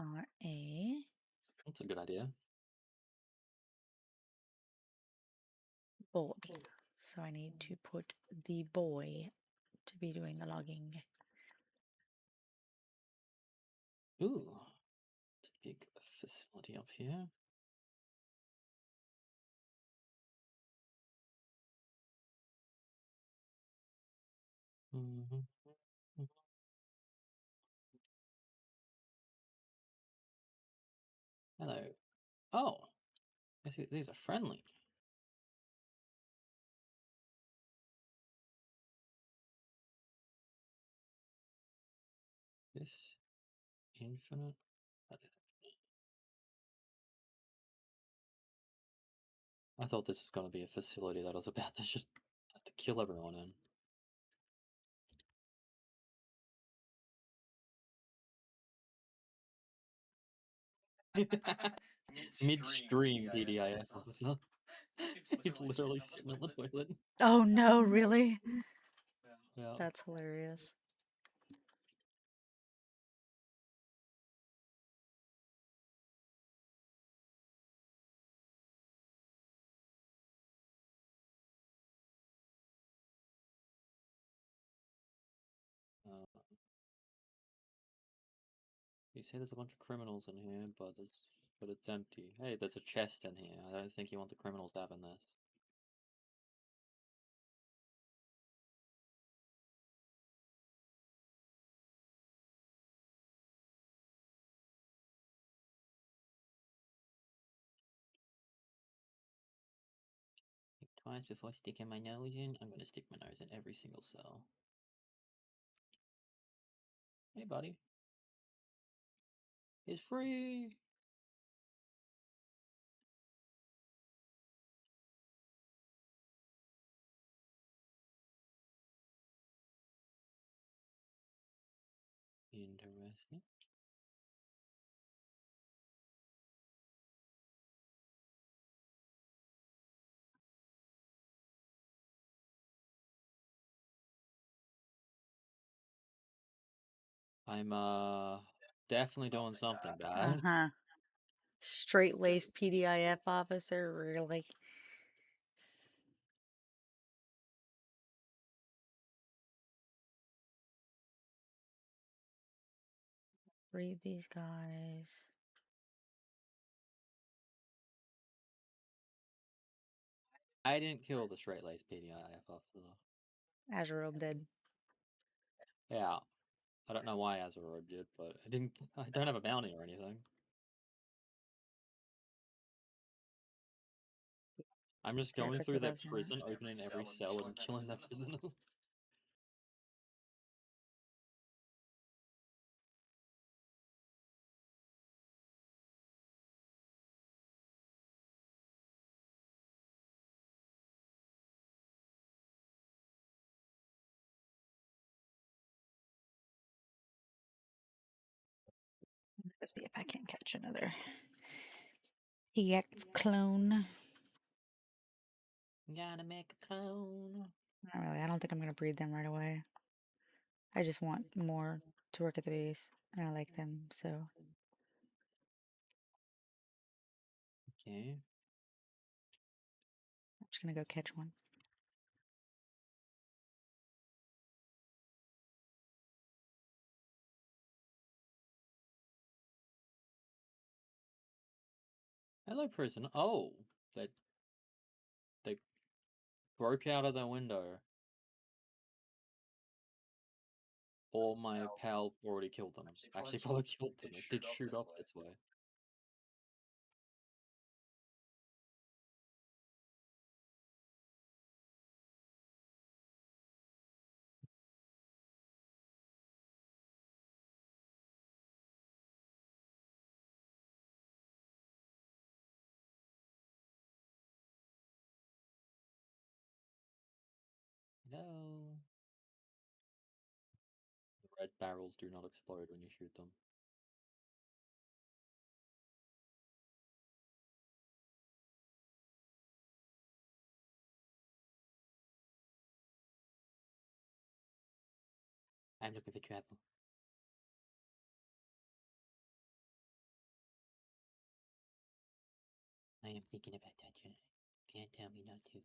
R-A. That's a good idea. Boy. So I need to put the boy to be doing the logging. Ooh. Big facility up here. Hello. Oh, I see these are friendly. This infinite. That is infinite. I thought this was going to be a facility that was about to just have to kill everyone in. Midstream PDIS officer. He's literally sitting on the toilet. Oh no, really? Yeah. That's hilarious. You say there's a bunch of criminals in here, but it's empty. Hey, there's a chest in here. I don't think you want the criminals to have in this. twice before sticking my nose in. I'm gonna stick my nose in every single cell. Hey, buddy. It's free! Interesting. I'm definitely doing something bad. Uh-huh. Straight-laced PDIF officer, really? Read these guys. I didn't kill the straight-laced PDIF officer. Azurobe did. Yeah. I don't know why Azurod did, but I don't have a bounty or anything. I'm just going Purpose through of that those prison, opening every cell and killing the prisoners. Let's see if I can catch another EX clone. Gotta make a clone. Not really. I don't think I'm gonna breed them right away. I just want more to work at the base, and I like them, so I'm Okay. just gonna go catch one. Hello, prison. Oh, they broke out of their window. Or my pal already killed them. Actually, probably killed them. It did shoot up this way. Hello. The red barrels do not explode when you shoot them. I'm looking for trouble. I am thinking about that, Jenny. Can't tell me not to.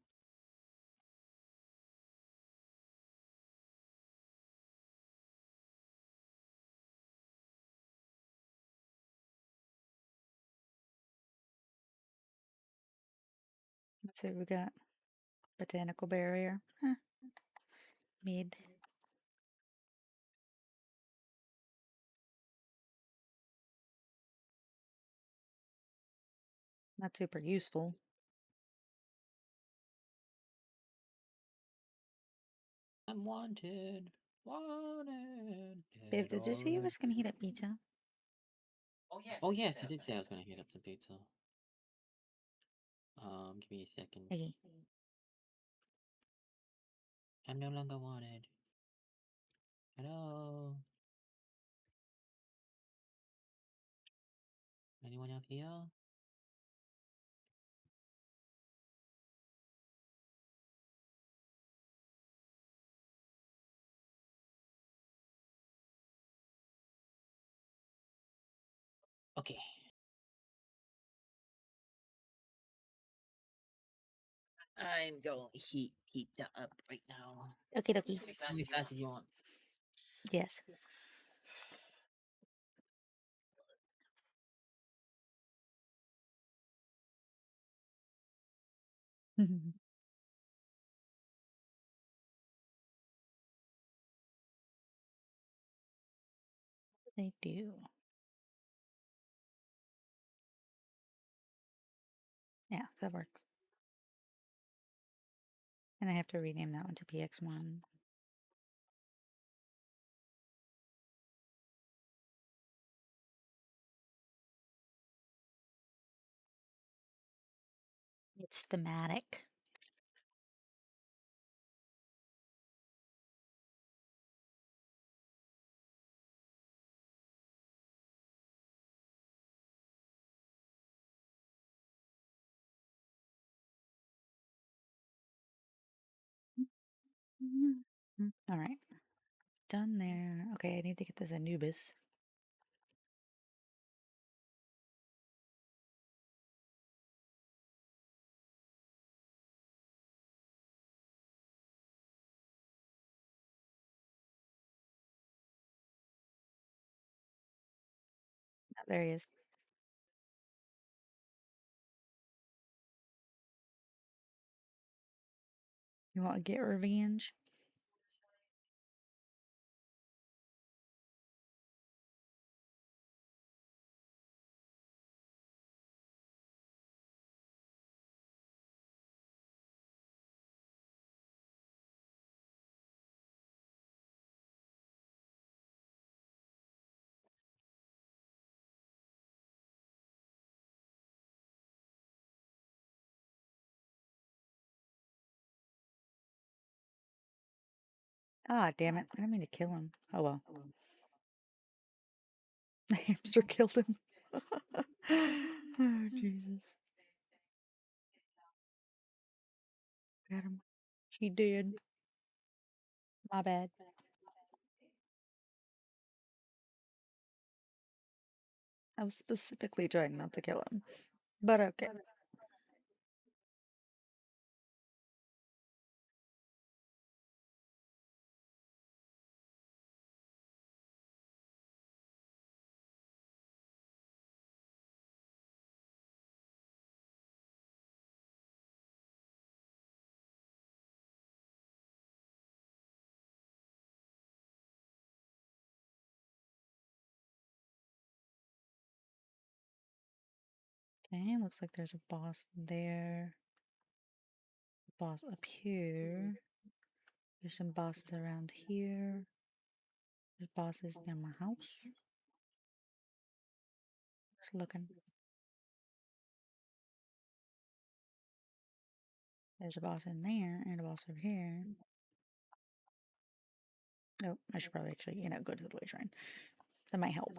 Let's see what we got. Botanical barrier. Huh. Mid. Not super useful. I'm wanted. Wanted. Babe, Dead did you or say you alive. was gonna heat up pizza? Oh yes, I did say I was gonna heat up some pizza. Give me a second. Okay. I'm no longer wanted. Hello? Anyone up here? Okay. I'm going to heat pizza up right now. Okie dokie. How many sauces you want? Yes. They do. Yeah, that works. And I have to rename that one to PX1. It's thematic. All right. Done there. Okay, I need to get this Anubis. Oh, there he is. You want to get revenge? Ah, damn it. I didn't mean to kill him. Oh well. The hamster killed him. Oh, Jesus. Got him. He did. My bad. I was specifically trying not to kill him. But okay. Okay, looks like there's a boss there. Boss up here. There's some bosses around here. There's bosses near my house. Just looking. There's a boss in there and a boss over here. Oh, I should probably actually, go to the way shrine. That might help.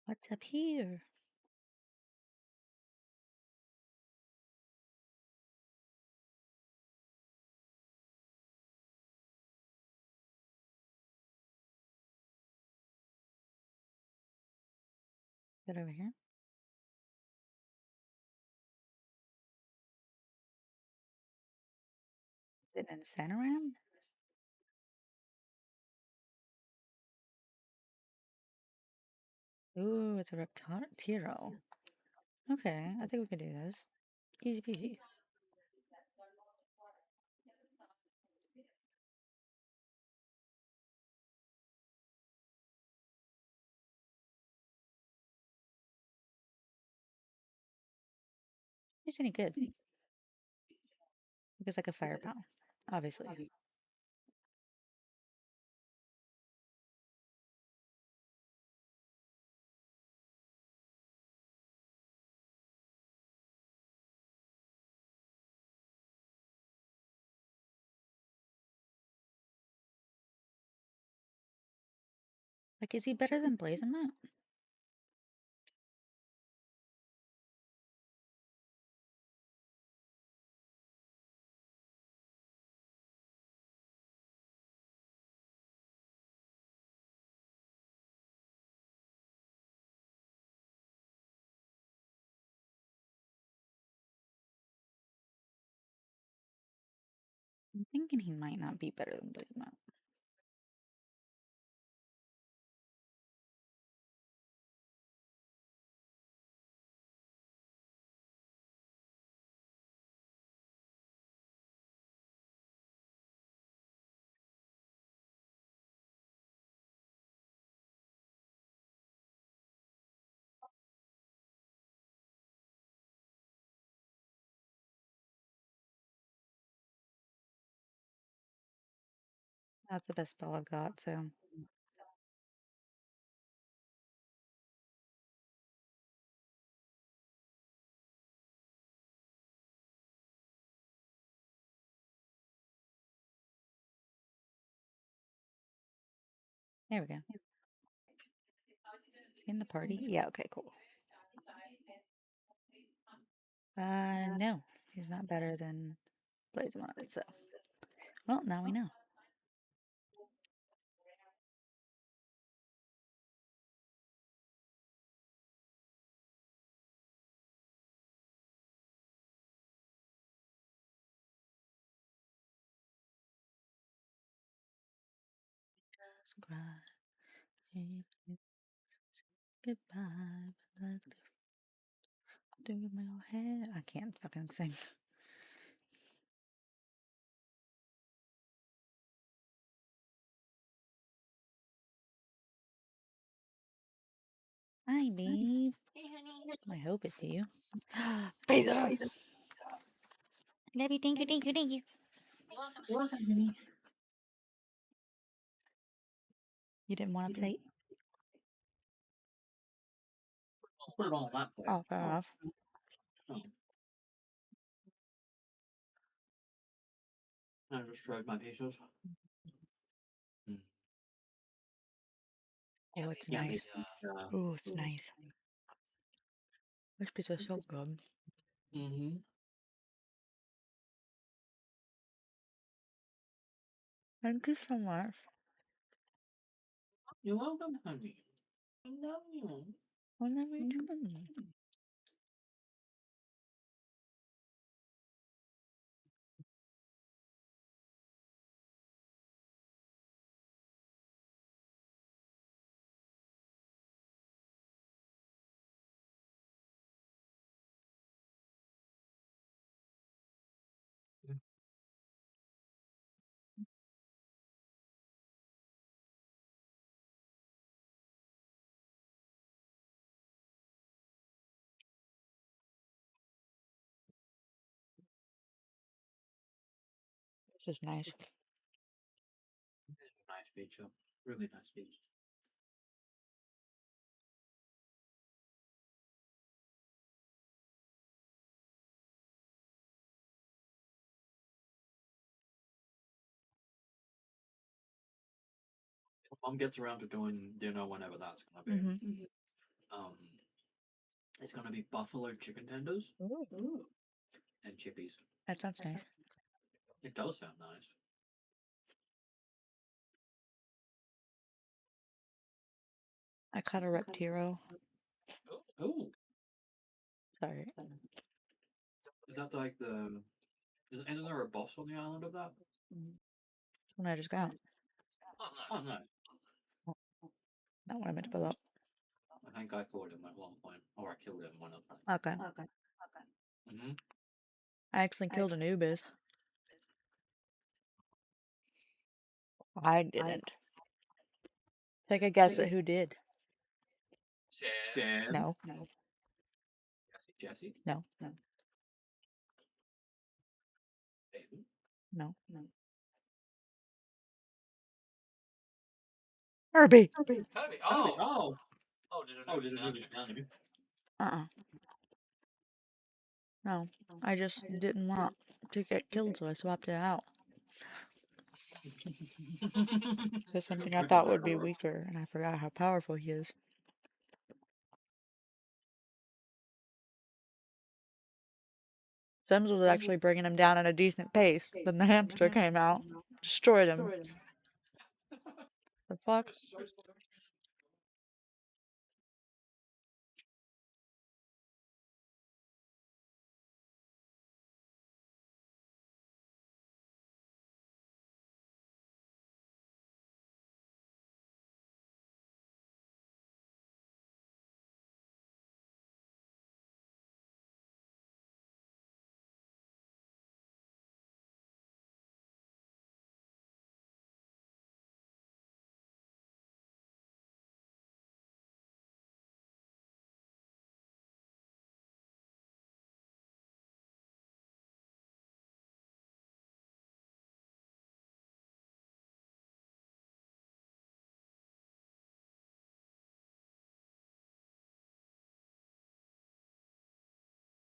What's up here? Is it over here? Is it in the center round? Ooh, it's a Reptiro. Okay, I think we can do this. Easy peasy. It's any good. Because like a firepower, obviously. Like, is he better than Blazing Matt? I'm thinking he might not be better than Blazemon. That's the best spell I've got, so. There we go. In the party? Yeah, okay, cool. No. He's not better than Blazemon, so. Well, now we know. Just cry. Goodbye. Do my head. I can't fucking sing. Hi, babe. I hope it's you. Pizza! Love you, thank you, thank you, thank you. You didn't want a plate? Put it on that plate. Oh, fair enough. I just tried my pesos. Oh, it's Yeah, nice. Oh, it's nice. This pizza's so good. Mm-hmm. Thank you so much. You're welcome, honey. I love you. I love you too. This is nice. Nice pizza. Really nice pizza. Mom gets around to doing dinner whenever that's gonna be. Mm-hmm. Um, it's gonna be buffalo chicken tenders Ooh, and chippies. that sounds nice. It does sound nice. I caught a Reptiro. Oh, Sorry. is that like the? Isn't there a boss on the island of that? When I just got. Oh no, Not what I meant to pull up. I think I caught him at one point, or I killed him one of them. Okay. Mm-hmm. I actually killed an Ubis. I didn't. Take a guess at who did. Sam, No. Jesse, No. David. No. Herbie. Kirby. Oh, did it really stand me? Uh-uh. No. I just didn't want to get killed, so I swapped it out. There's something I thought would be weaker, and I forgot how powerful he is. Sims was actually bringing him down at a decent pace. Then the hamster came out, destroyed him. The fuck?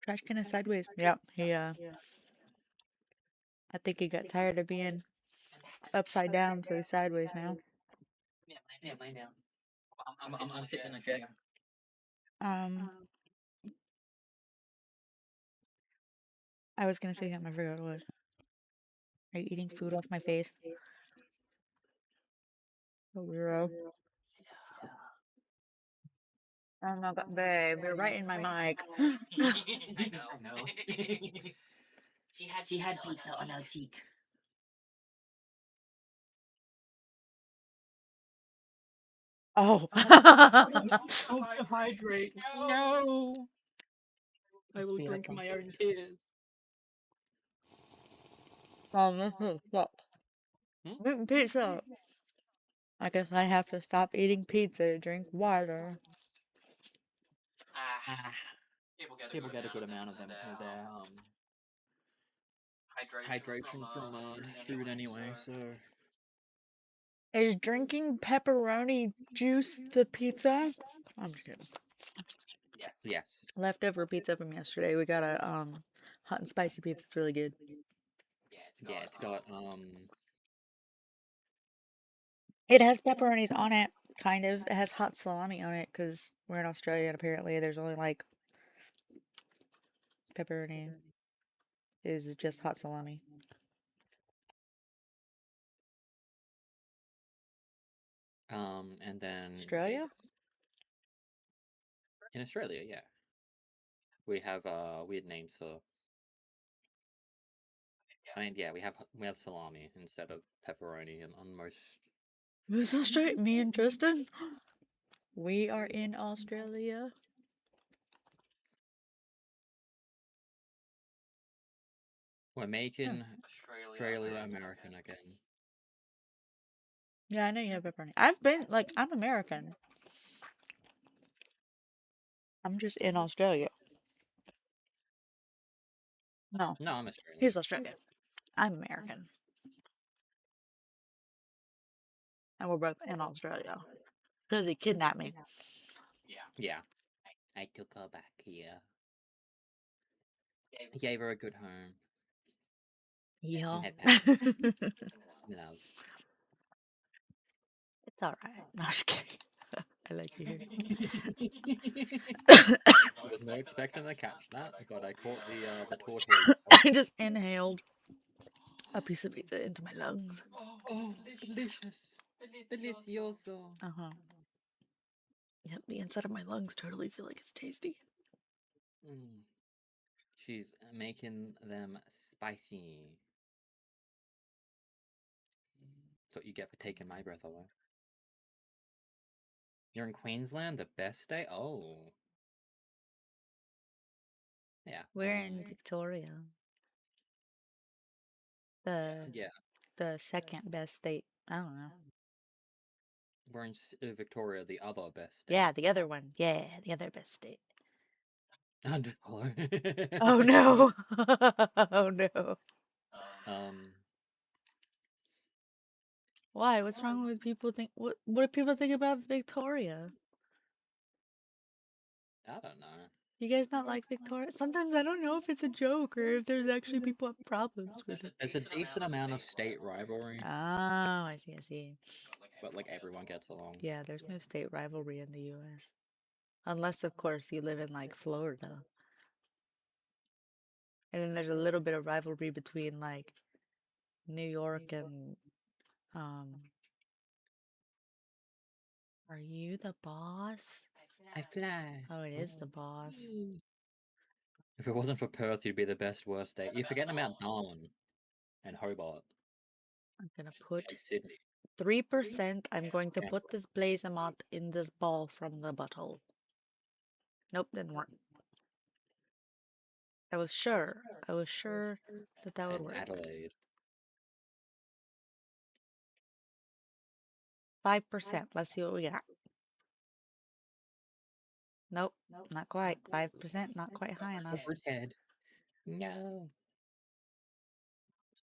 Trash can is sideways. Yep. He I think he got tired of being upside down, so he's sideways now. Yeah, lay down. I'm sitting in a chair. I was gonna say something, I forgot what it was. Are you eating food off my face? Oh, weirdo. Oh my god, babe, you're right in my mic. I know. She had pizza on her cheek. Oh. Don't hydrate. No. I will drink my own tears. This is fuck. Hmm? Eating pizza. I guess I have to stop eating pizza to drink water. People get a good amount of them of their hydration from food anyway. So Is drinking pepperoni juice the pizza? I'm just kidding. yes. Leftover pizza from yesterday. We got a hot and spicy pizza. It's really good. Yeah, it's got It has pepperonis on it, kind of. It has hot salami on it because we're in Australia and apparently there's only like pepperoni is just hot salami. and then Australia? in Australia, yeah. We have weird names for. I mean, yeah, we have salami instead of pepperoni on most. This is Australia. Me and Tristan. We are in Australia. We're making Australia American again. Yeah, I know you have pepperoni. I've been like I'm American. I'm just in Australia. No, No, I'm Australian. he's Australian. I'm American. And we're both in Australia. Because he kidnapped me. Yeah, I took her back here. I gave her a good home. Yeah. Had pets. Love. It's alright. No, I'm just kidding. I like you here. I was not expecting to catch that, but I caught the tortoise. I just inhaled a piece of pizza into my lungs. Oh, delicious. Delicioso. Uh-huh. Yep, the inside of my lungs totally feel like it's tasty. Mm. She's making them spicy. That's what you get for taking my breath away. You're in Queensland, the best day? Oh. Yeah. We're in Victoria. Yeah. The second best state. I don't know. We're in Victoria, the other best state. Yeah, the other one. Yeah, the other best state. Undercolor. Oh no. Oh no. Why? What's wrong with people think what do people think about Victoria? I don't know. You guys not like Victoria? Sometimes I don't know if it's a joke or if there's actually people have problems with it. There's a decent amount of state rivalry, Oh, I see, I see. but like everyone gets along. Yeah, there's no state rivalry in the US. Unless, of course, you live in like Florida. And then there's a little bit of rivalry between like New York and are you the boss? I fly. Oh, it is the boss. If it wasn't for Perth, you'd be the best worst state. You're forgetting about Darwin and Hobart I'm gonna put and Sydney. 3%. I'm going to Yeah. put this blaze amount in this ball from the butthole. Nope, didn't work. I was sure that that would And work. Adelaide. 5%. Let's see what we got. Nope, not quite. 5%, not quite high enough. Over his head. No.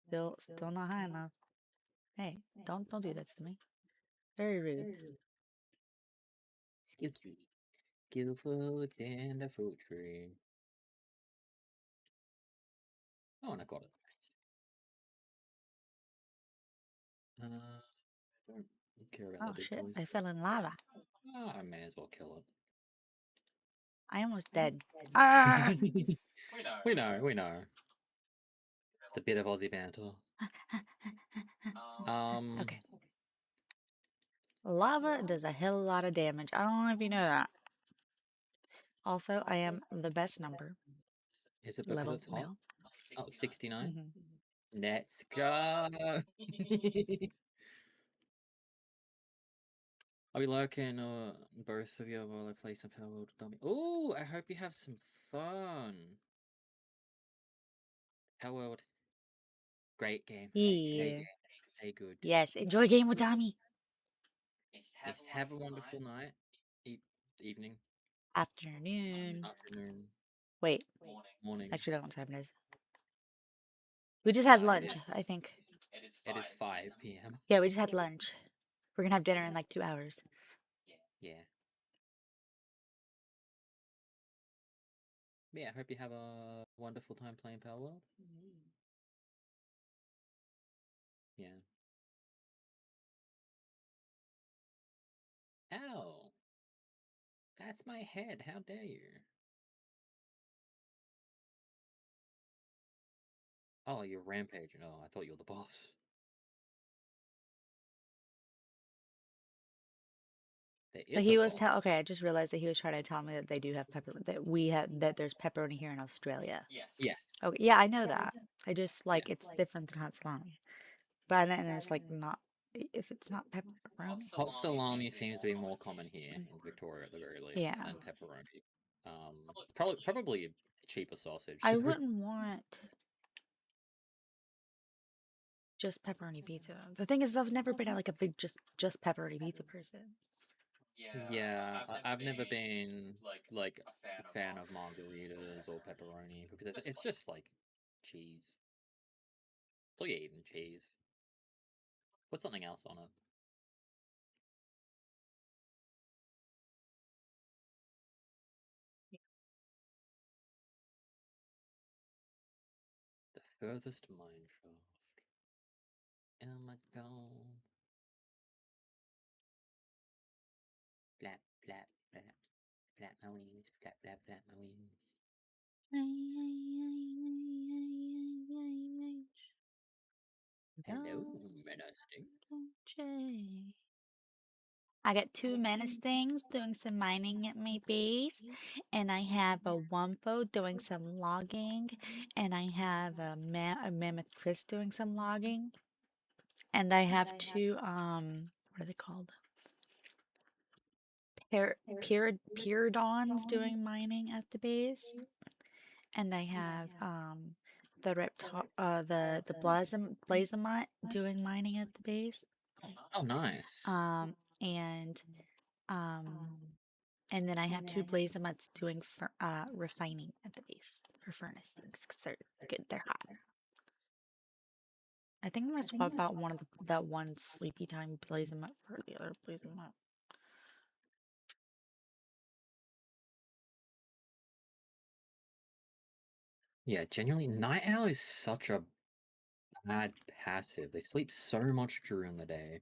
Still not high enough. Hey, don't do that to me. Very rude. Excuse me. Kill fruits in the fruit tree. Oh, and I got it. I don't care about Oh the big shit, boys. I fell in lava. I may as well kill I almost dead. Ah! it. We know. It's a bit of Aussie banter. Okay. Lava does a hell of a lot of damage. I don't know if you know that. Also, I am the best number. Is it because Level it's hot? now. Oh, 69? Mhm. Let's go! I'll be lurking, both of you while I play some Palworld Dummy. Oh, I hope you have some fun. Palworld, great game. Yeah. Hey, good. Yes, enjoy game with Tommy. Yes, have a wonderful night, evening, Afternoon. afternoon, Wait, morning. actually, I don't know what time it is. We just had lunch, I think. It is 5 p.m. Yeah, we just had lunch. We're gonna have dinner in like 2 hours. Yeah. But yeah, I hope you have a wonderful time playing Palworld. Yeah. Ow! That's my head. How dare you? Oh, you're rampaging. Oh, I thought you were the boss. There But is he a was boss. okay, I just realized that he was trying to tell me that they do have that there's pepperoni here in Australia. Yes. Okay, yeah, I know that. I just like it's different than hot salami. But and it's like not if it's not pepperoni. Hot salami seems to be more common here in Victoria at the very least Yeah. than pepperoni. Probably a cheaper sausage. I So. wouldn't want just pepperoni pizza. The thing is, I've never been at like a big just pepperoni pizza person. Yeah, I've never been like a fan of margaritas or pepperoni because it's just like cheese. It's all you eating cheese. Put something else on it. The furthest mine shaft. Oh my god. Flap, flap, flap. Flap my wings. Flap, flap, flap my wings. Hello, menacing. I got 2 menacings doing some mining at my base, and I have a Wumpo doing some logging, and I have a Mammoth Chris doing some logging, and I have 2 what are they called? Pyridons doing mining at the base, and I have the Blazamut doing mining at the base. Oh, nice. And um and then I have 2 Blazamuts doing refining at the base for furnaces because they're hot. I think I'm gonna swap out that one sleepy time Blazamut for the other Blazamut. Yeah, genuinely, Night Owl is such a bad passive. They sleep so much during the day.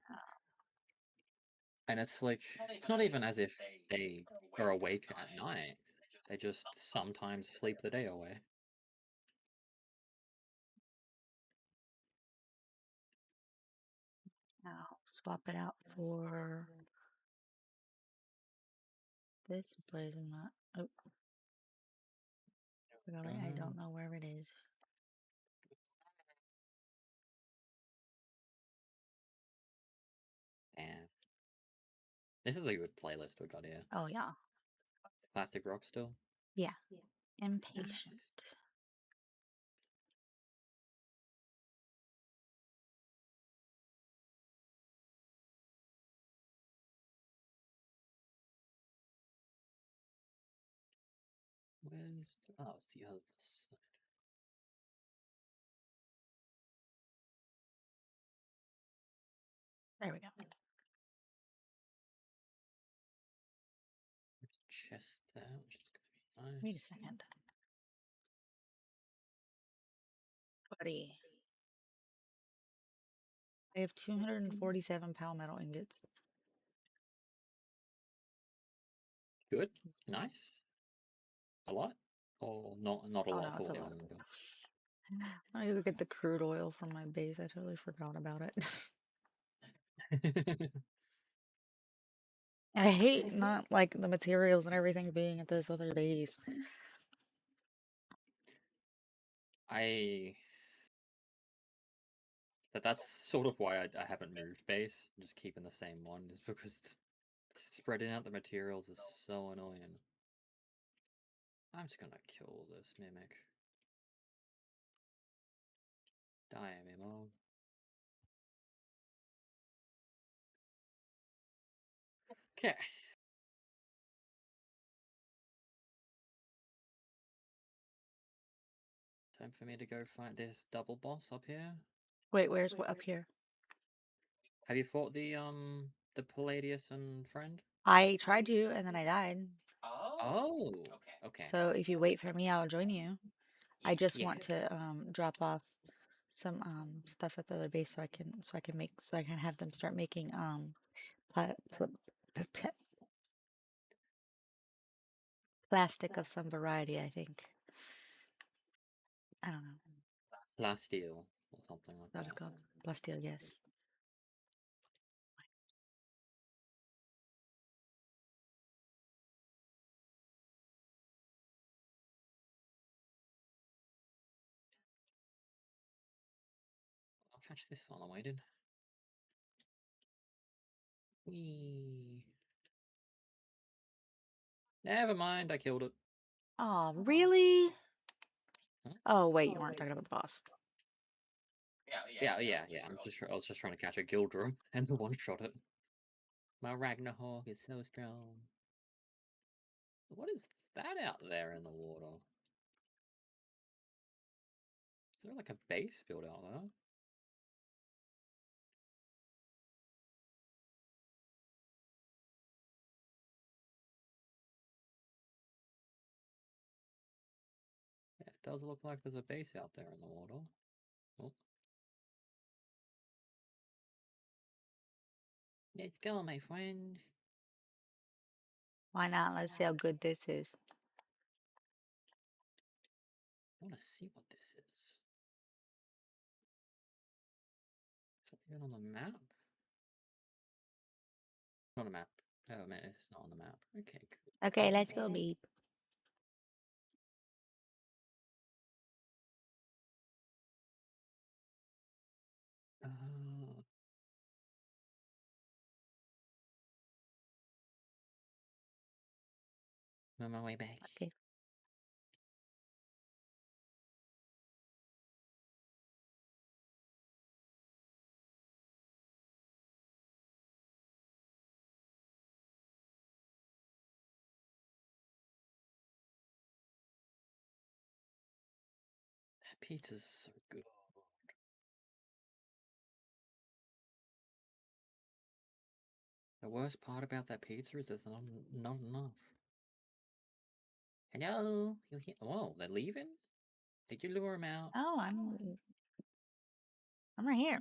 And it's like, it's not even as if they are awake at night. They just sometimes sleep the day away. I'll swap it out for this Blazamut. Oh, I don't know where it is. Damn. This is a good playlist we got here. Oh yeah, Classic rock still. yeah. Impatient. Where's the, oh, it's the other side. There we go. Chest there, which is gonna be nice. Wait a second. buddy. I have 247 palmetto ingots. Good. Nice. A lot? Or not a Oh lot no, it's for a the lot. only I go get the crude oil from my base. I totally forgot about it. I hate not like the materials and everything being at this other base. That's sort of why I haven't moved base. I'm just keeping the same one, is because spreading out the materials is so annoying. I'm just gonna kill this mimic. Die, Mimo. Okay. Time for me to go fight this double boss up here. Wait, where's what up here? Have you fought the Palladius and friend? I tried to, and then I died. Oh, okay. So if you wait for me, I'll join you. I just Yeah. want to drop off some stuff at the other base so I can have them start making pla pl pl plastic of some variety, I think. I don't know Plasteel or something like what it's that. called. Plasteel, yes. I'll catch this while I'm waiting. Whee. Never mind, I killed it. Oh, really? Huh? Oh, wait, you weren't talking about the boss. Yeah. I was just trying to catch a Gildrum and one-shot it. My Ragnarok is so strong. What is that out there in the water? Is there like a base built out there? Yeah, it does look like there's a base out there in the water. Oh. Let's go, my friend. Why not? Let's see how good this is. I want to see what this is. Is that even on the map? Not a map. Oh man, it's not on the map. Okay, good. Okay, let's go, babe. Uh, I'm on my way back. Okay. That pizza's so good. The worst part about that pizza is there's not enough. Hello? You here? Oh, they're leaving? Did you lure them out? Oh, I'm right here.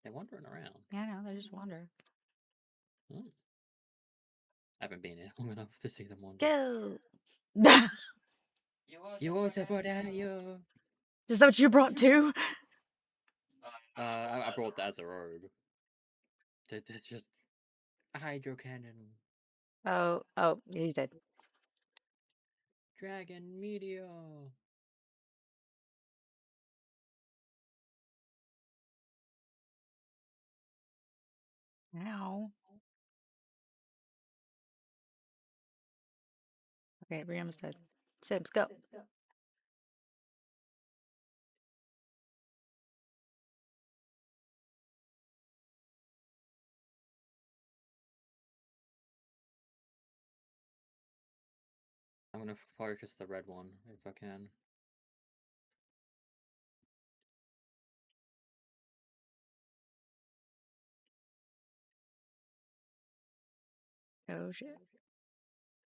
They're wandering around. Yeah, I know, they just wander. Hmm. I haven't been here long enough to see them wander. Go! You also brought out your... Is that what you brought too? I brought that as a robe. It's just a hydro cannon. Oh, he's dead. Dragon meteor. Ow. Okay, Riam's dead. Sims, go. I'm gonna focus the red one if I can. Oh shit.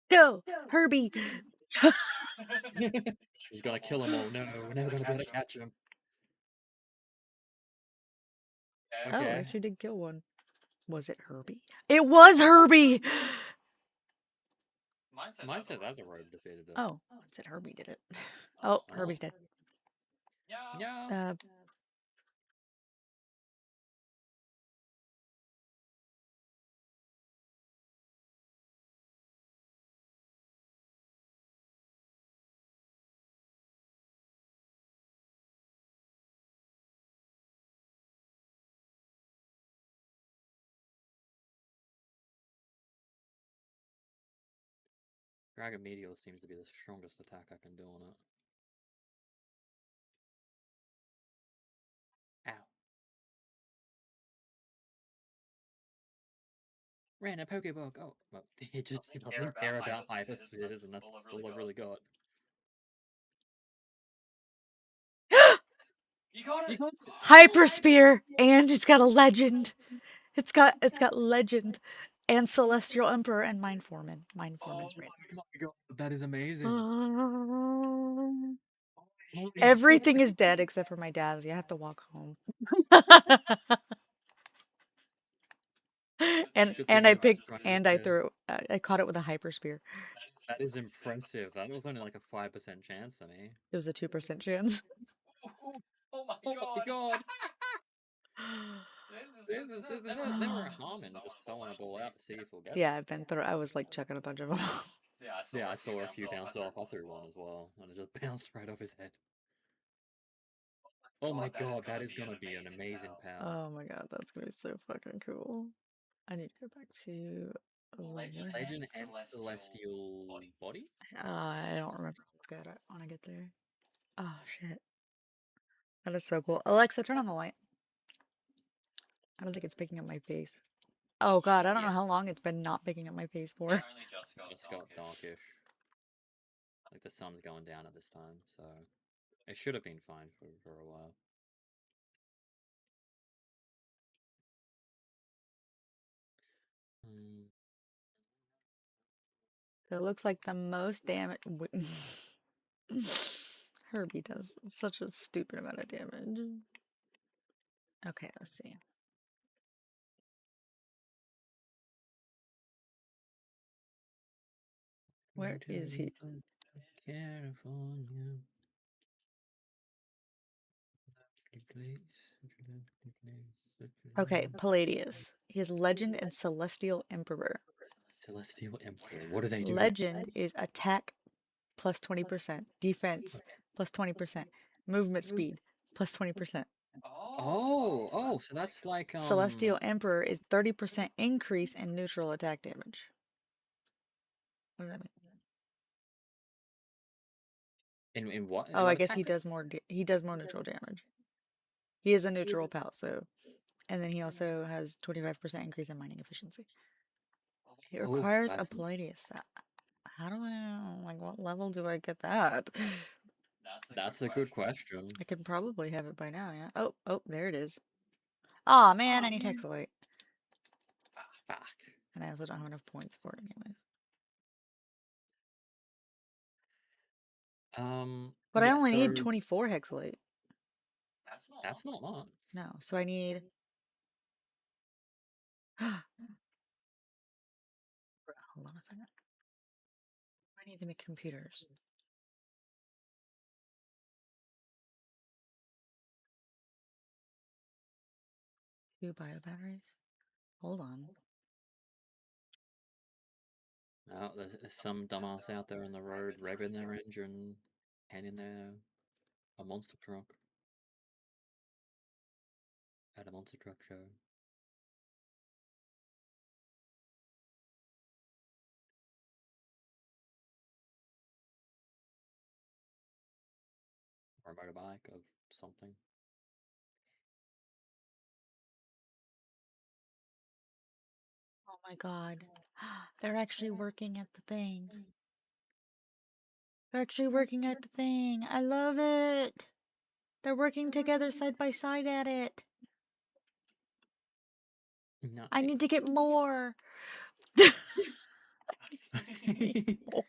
Go! Herbie! He's gonna kill them all. No, we're never gonna be able to catch him. Oh, I Okay. actually did kill one. Was it Herbie? It was Herbie! Mine says Azeroth defeated it. Oh, it said Herbie did it. Oh, Herbie's dead. Yeah. Dragon Meteor seems to be the strongest attack I can do on it. Ow. Ran a Pokeball. Oh, well, it just doesn't care about hyperspheres, and that's all I've really got. You got it! Hyper Spear! And it's got a legend. It's got legend. And Celestial Emperor and Mind Foreman. Mind Foreman's Oh right. my god, that is amazing. Everything is dead except for my dad's. I have to walk home. and I picked and I threw I caught it with a hyper spear. That is impressive. That was only like a 5% chance for me. It was a 2% chance. Oh my god! There's never a harm in just throwing a ball out to see if we'll get Yeah, it. I was like chucking a bunch of them. Yeah, I saw a few bounce off. I threw one as well, and it just bounced right off his head. Oh my god, that is gonna be an amazing power. Oh my god, that's gonna be so fucking cool. I need to go back to Legend and Celestial Body? I don't remember. Good, I want to get there. Oh shit, that is so cool. Alexa, turn on the light. I don't think it's picking up my face. Oh god, I don't know how long it's been not picking up my face for. Just got darkish. Like the sun's going down at this time, so it should have been fine for a while. So it looks like the most damage. Herbie does such a stupid amount of damage. Okay, let's see. Where is he? California. Okay, Palladius. He has Legend and Celestial Emperor. Celestial Emperor. What do they do? Legend is attack plus 20%, defense plus 20%, movement speed plus 20%. Oh, so that's like Celestial Emperor is 30% increase in neutral attack damage. What does that mean? in what? Oh, What I guess he attack? does more. He does more neutral damage. He is a neutral pal, so, and then he also has 25% increase in mining efficiency. It Oh, requires a that's Palladius. How do I, like, what level do I get that? that's a good question. I could probably have it by now, yeah. Oh, there it is. Aw, man, I need Hexalite. Fuck. And I also don't have enough points for it anyways. But I Yeah, only need so 24 Hexalite. that's not much. No, so I need... Hold on a second. I need to make computers. Two bio batteries? Hold on. Oh, there's some dumbass out there on the road revving their engine, handing their a monster truck at a monster truck show. Or a motorbike of something. Oh my god. They're actually working at the thing. They're actually working at the thing. I love it. They're working together side by side at it. No. I need to get more. I need more.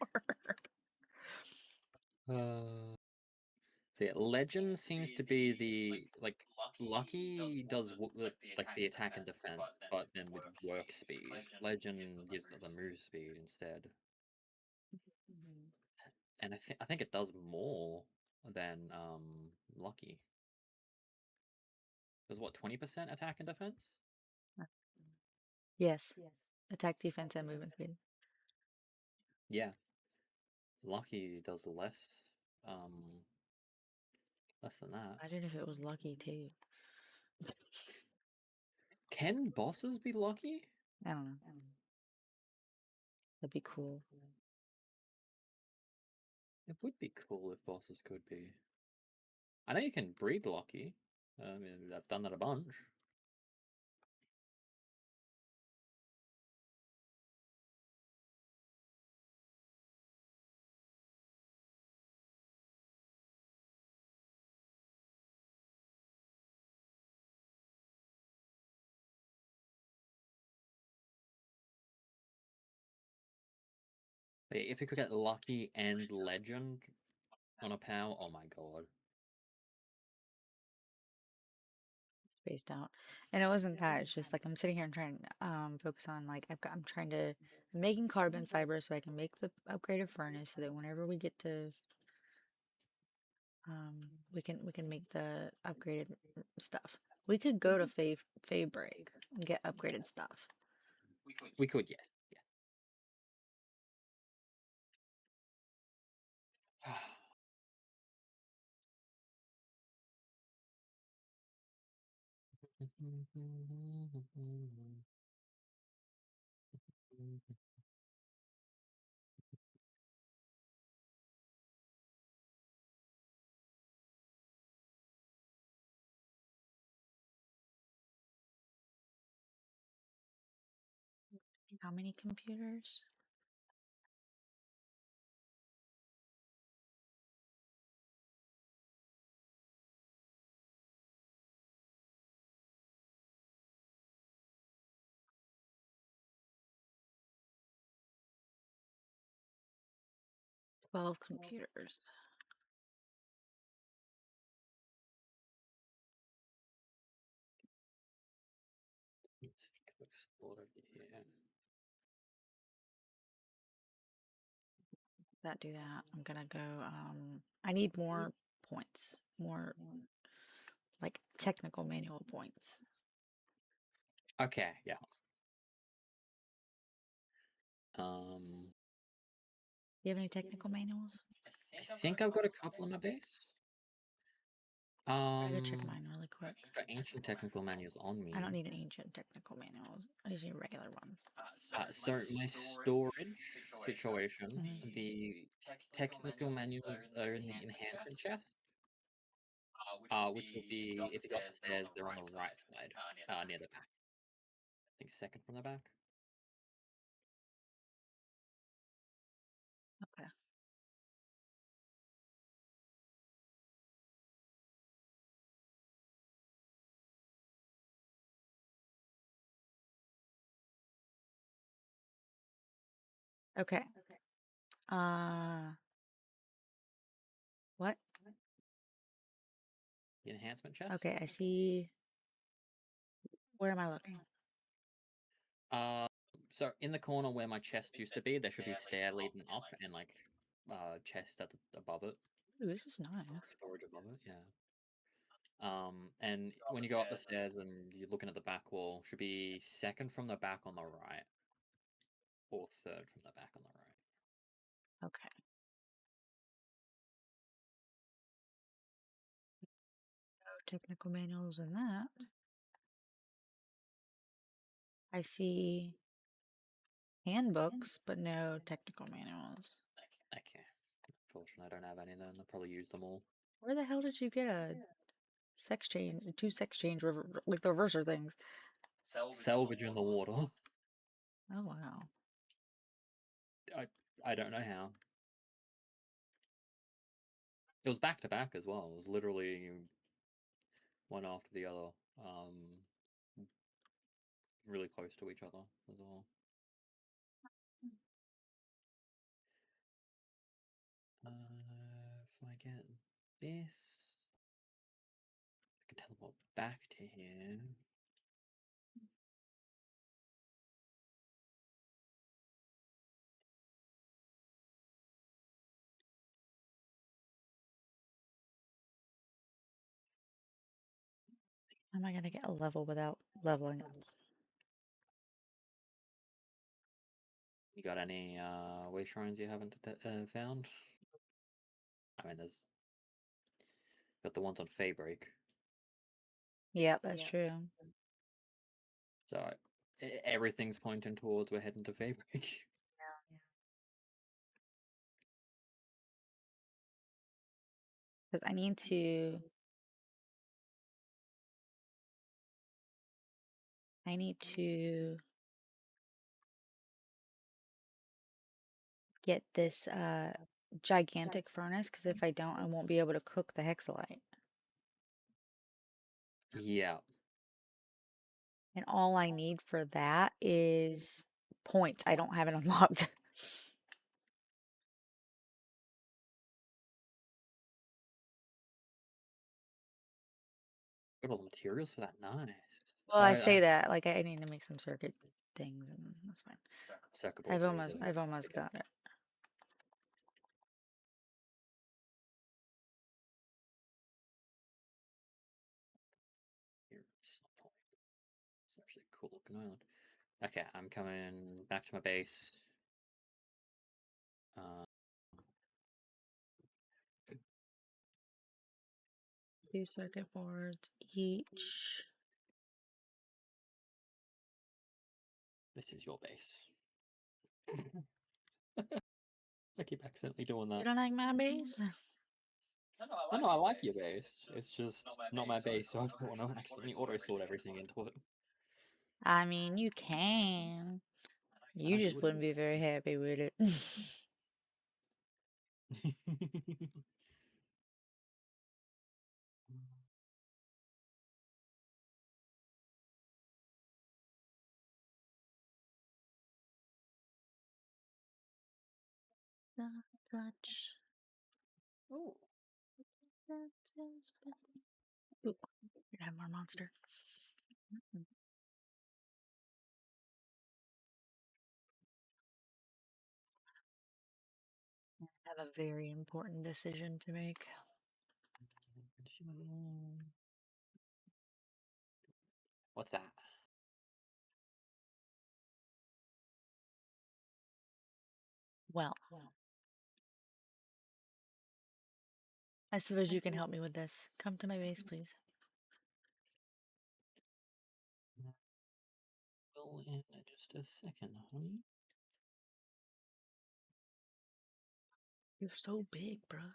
So yeah, Legend seems to be the Lucky does the attack and defense, but then with work speed. Legend gives the move speed instead, and I think it does more than Lucky. It was what 20% attack and defense? Yes. Attack, defense, and movement speed. Yeah, Lucky does less than that. Imagine if it was lucky too. Can bosses be lucky? I don't know. That'd be cool. It would be cool if bosses could be. I know you can breed lucky. I mean, I've done that a bunch. But yeah, if you could get lucky and legend on a power, oh my god. Spaced out. And it wasn't that. It's just like I'm sitting here and trying to focus on like I'm trying to I'm making carbon fiber so I can make the upgraded furnace so that whenever we get to we can make the upgraded stuff. We could go to Break and get upgraded stuff. We could, yes. Yeah. How many computers? Twelve computers. Let's go explore over here. That do that. I'm gonna go I need more points. More like technical manual points. Okay, yeah. You have any technical manuals? I think I've got a couple on my base. I gotta check mine really quick. I've got ancient technical manuals on me. I don't need an ancient technical manuals. I just need regular ones. So my storage situation, the technical manuals are in the enhancement chest. Which will be, if you go up the stairs, they're on the right side, near the back. I think second from the back. Okay. Okay. What? The enhancement chest. Okay, I see. Where am I looking? So in the corner where my chest used to be, there should be stair leading up and chest at above it. Ooh, this is nice. Storage above it, yeah. And when you go up the stairs and you're looking at the back wall, should be second from the back on the right, or third from the back on the right. Okay. No technical manuals in that. I see handbooks, but no technical manuals. Okay. Unfortunately, I don't have any then. I'll probably use them all. Where the hell did you get a sex change, two sex change, like the reverser things? Salvage in the water. Oh, wow. I don't know how. It was back to back as well. It was literally one after the other. Really close to each other as well. If I get this, back to here. How am I gonna get a level without leveling up? You got any way shrines you haven't found? I mean, there's got the ones on Faybreak. Yep, that's true. So everything's pointing towards we're heading to Faybreak. Because I need to. Get this gigantic furnace, because if I don't, I won't be able to cook the hexalite. Yeah. And all I need for that is points. I don't have it unlocked. Got all the materials for that. Nice. Well, I say that like I need to make some circuit things, and that's fine. Circuit boards are easy. I've almost got it. Here, Snowpoint. It's actually a cool looking island. Okay, I'm coming back to my base. Two circuit boards each. This is your base. I keep accidentally doing that. You don't like my base? No, I like your base. It's just not my base, so I don't want to accidentally auto-sort everything into it. I mean, you can. You just wouldn't be very happy with it. Touch. Oh. Ooh, we have more monster. I have a very important decision to make. What's that? Well, I suppose you can help me with this. Come to my base, please. Well, in just a second, honey. You're so big, bruh.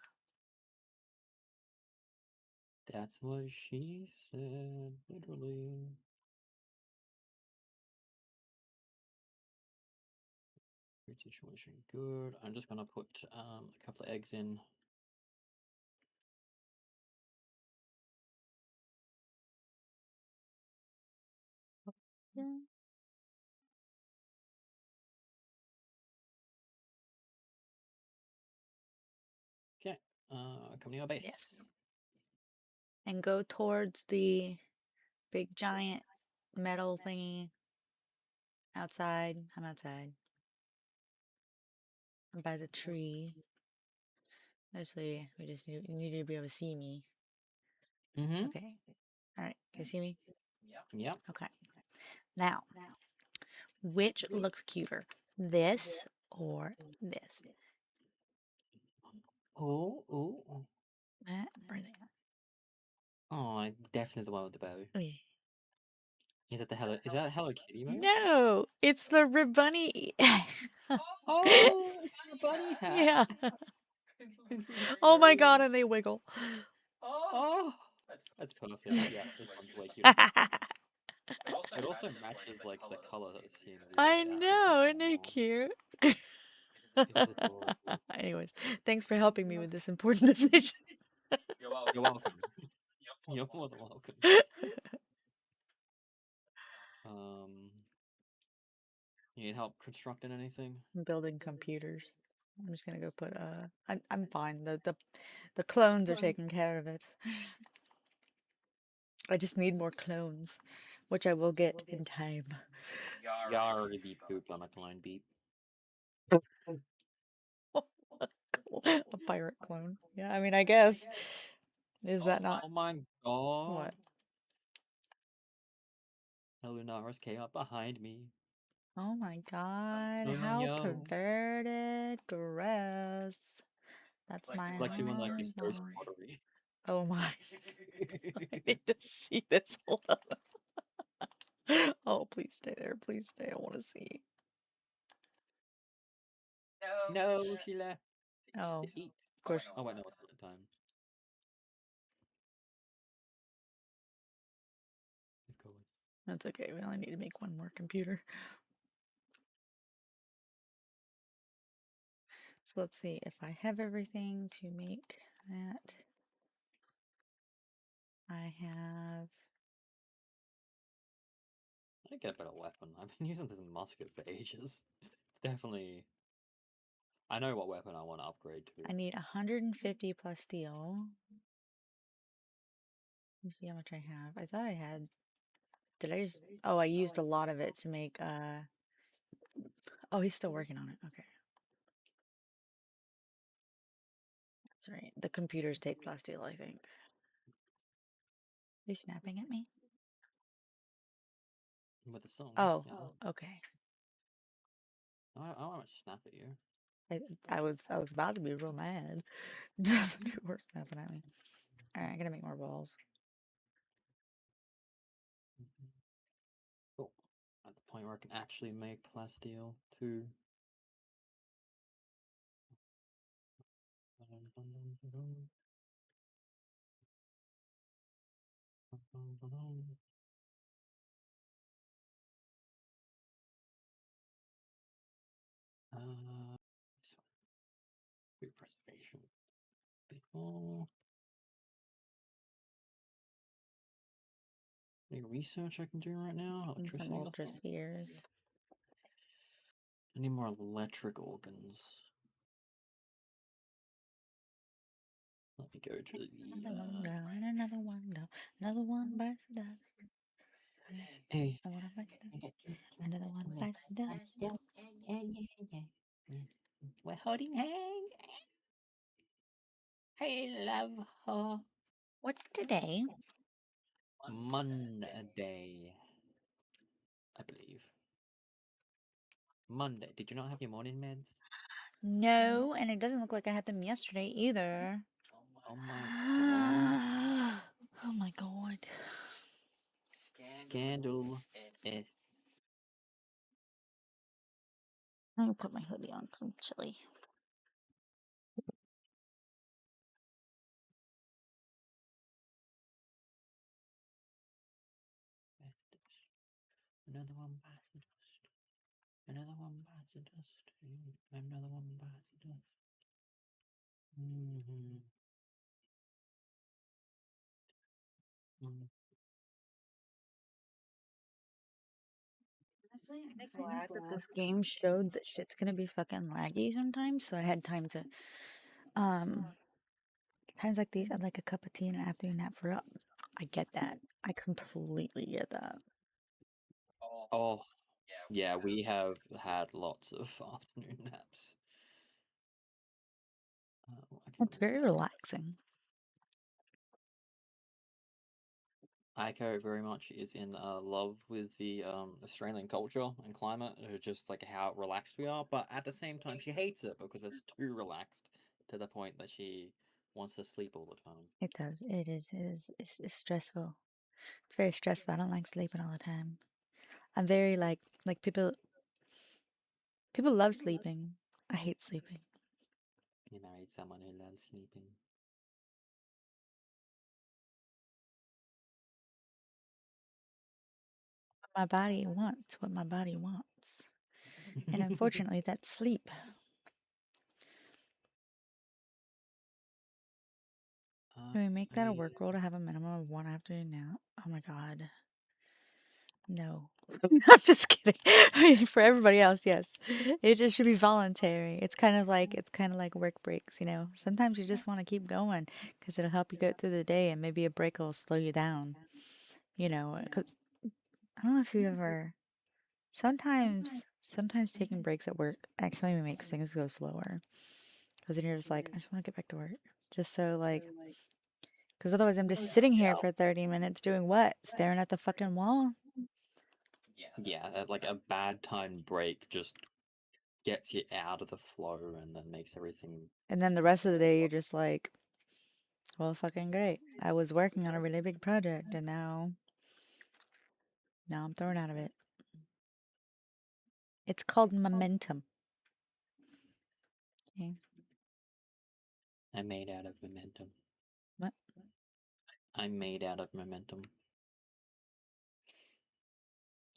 That's what she said, literally. Good situation, good. I'm just gonna put a couple of eggs in. Yeah. Okay, come to your base. Yes. And go towards the big giant metal thingy outside. I'm outside. I'm by the tree. Actually, we just need to be able to see me. Mm-hmm. Okay. All right. Can you see me? Yep. Okay. Now, which looks cuter? This or this? Oh. That or that? Oh, definitely the one with the bow. Okay. Is that a Hello Kitty mode? No, it's the Ribbunny. Oh, it's your bunny hat. Yeah. Oh my god, and they wiggle. Oh, that's perfect. Yeah, this one's way cuter. It also matches like the color scheme of the I other know, outfit. isn't it cute? It's adorable. Anyways, thanks for helping me with this important decision. You're welcome. You're more than welcome. You need help constructing anything? I'm building computers. I'm just gonna go put I'm fine. The clones are taking care of it. I just need more clones, which I will get in time. Yar already beat poop on a clone beat. A pirate clone. Yeah, I mean, I guess. Is that not Oh my god. what? Lunaris came up behind me. Oh my god, Oh, how yo. perverted. Gross. That's my Like doing like this ghost eyeball. pottery. Oh my. I need to see this. Hold on. Oh, please stay there. Please stay. I want to see. No, she left Oh, to eat. of course. Oh wait, no, it's not time. Of course. That's okay. We only need to make one more computer. So let's see if I have everything to make that. I have. I get a better weapon. I've been using this musket for ages. It's definitely. I know what weapon I want to upgrade to. I need 150 plus steel. Let me see how much I have. I thought I had. Did I just? Oh, I used a lot of it to make. Oh, he's still working on it. Okay. That's right. The computers take plus steel, I think. Are you snapping at me? With the song. Oh, Yeah. okay. I want to snap at you. I was about to be real mad. You were snapping at me. All right, I gotta make more balls. Cool. At the point where I can actually make plasteel too. This one. Food preservation. Bit more. Any research I can do right now? And some Electricity or ultra something? spheres. I need more electric organs. Let me go to the. Another one down, and another one down. Another one bites the dust. Hey. I wanna bite the dust. Another one bites the dust. Yeah. We're holding hands. I love her. What's today? Monday, I believe. Monday. Did you not have your morning meds? No, and it doesn't look like I had them yesterday either. Oh my god. Oh my god. Scandal is. I'm gonna put my hoodie on because I'm chilly. Another one bites the dust. Another one bites the dust. Another one bites the dust. Mm-hmm. Mm. I'm glad that this game showed that shit's gonna be fucking laggy sometimes, so I had time to times like these I'd like a cup of tea and an afternoon nap for up. I get that. I completely get that. Oh, yeah, we have had lots of afternoon naps. It's very relaxing. Aiko very much is in love with the Australian culture and climate, just like how relaxed we are. But at the same time, she hates it because it's too relaxed to the point that she wants to sleep all the time. It does. It is. It's stressful. It's very stressful. I don't like sleeping all the time. I'm very like people love sleeping. I hate sleeping. You married someone who loves sleeping. My body wants what my body wants. And unfortunately that's sleep. Can we make that a work rule to have a minimum of one afternoon nap? Oh my god. No. I'm just kidding. I mean, for everybody else, yes. It just should be voluntary. It's kind of like work breaks, you know. Sometimes you just want to keep going because it'll help you get through the day and maybe a break will slow you down. You know, because I don't know if you ever. Sometimes taking breaks at work actually makes things go slower. Because then you're just like, I just want to get back to work. Just so like, because otherwise I'm just sitting here for 30 minutes doing what? Staring at the fucking wall. Yeah, like a bad timed break just gets you out of the flow and then makes everything. And then the rest of the day you're just like, well, fucking great. I was working on a really big project and now I'm thrown out of it. It's called momentum. Okay. I'm made out of momentum. What? I'm made out of momentum.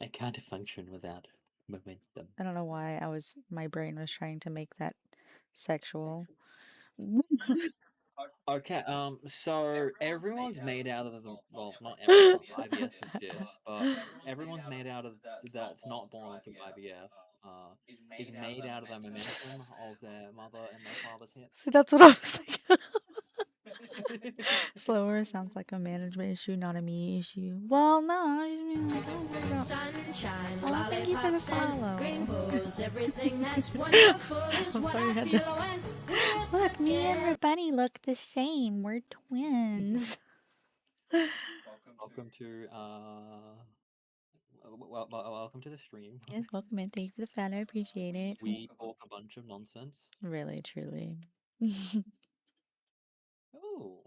I can't function without momentum. I don't know why my brain was trying to make that sexual. Okay, so everyone's made out of the well, not everyone. IVF exists, but everyone's made out of that's not born through IVF. Is made out of the momentum of their mother and their father's hips. See, that's what I was thinking. Slower sounds like a management issue, not a me issue. Well, no, I just mean like, oh, what about... Sunshine, Oh, thank you for the follow. rainbows, everything that's wonderful is I'm what sorry, I I had feel to- when we're Look, me and together. Bunny look the same. We're twins. Welcome to welcome to the stream. Yes, welcome in. Thank you for the follow. I appreciate it. We talk a bunch of nonsense. Really, truly. Oh.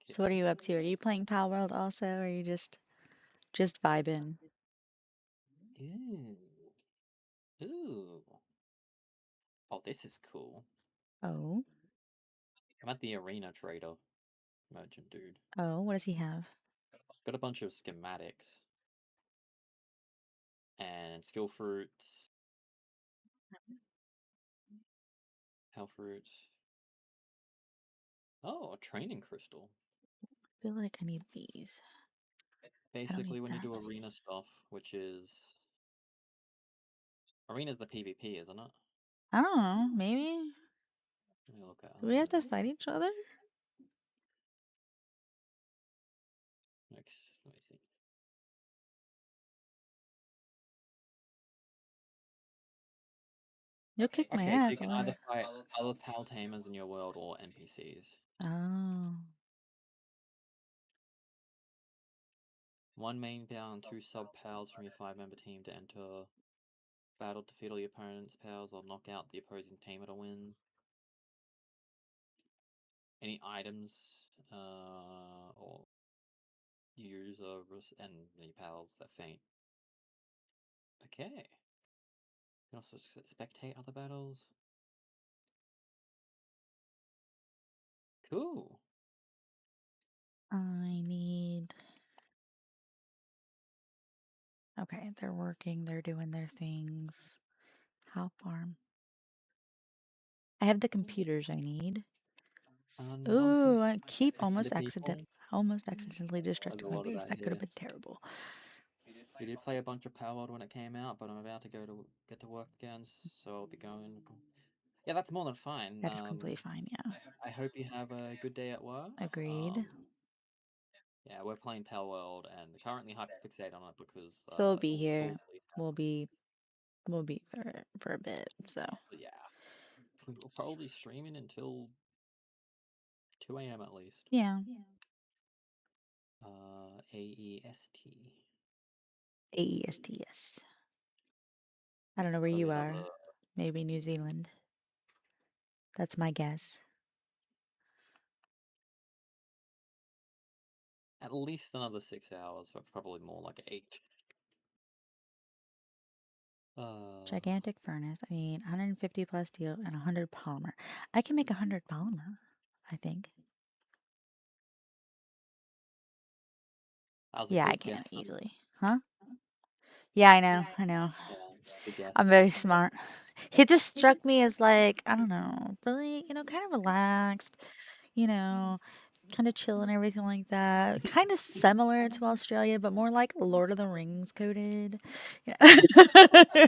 So what are you up to? Are you playing Palworld also, or are you just vibing? Ooh. Ooh. Oh, this is cool. Oh. I'm at the arena trader merchant dude. Oh, what does he have? Got a bunch of schematics and skill fruits, health fruits. Oh, a training crystal. I feel like I need these. Basically, need when you that. do arena stuff, which is arena's the PvP, isn't it? I don't know. Maybe. Let me look at. Do we have to fight each other? Next, let me see. You'll kick my Okay, so ass. you can I'll- either fight other pal tamers in your world or NPCs. Oh. One main pal and two sub pals from your 5-member team to enter battle, defeat all your opponent's pals or knock out the opposing tamer to win. Any items or use and your pals that faint. Okay. You can also spectate other battles. Cool. I need. Okay, they're working. They're doing their things. How farm? I have the computers I need. Ooh, I keep almost accidentally distracting my lot of base. that That could have here. been terrible. We did play a bunch of Palworld when it came out, but I'm about to get to work again, so I'll be going. Yeah, that's more than fine. That is completely fine. Yeah. I hope you have a good day at work. Agreed. Yeah, we're playing Palworld and currently hyperfixate on it because So we'll be full here. release happened. We'll be for a bit. So But yeah, we'll probably streaming until 2 a.m. at least. yeah. AEST. AESTS. I don't know where So you the are. other Maybe New Zealand. That's my guess. at least another 6 hours, but probably more like 8. Gigantic furnace. I need 150 plus steel and 100 polymer. I can make 100 polymer, I think. That was a Yeah, I good can guess. easily. Huh? Yeah, I know. Yeah, good guess. I'm very smart. He just struck me as like, I don't know, really, kind of relaxed, kind of chill and everything like that. Kind of similar to Australia, but more like Lord of the Rings coded. Yeah.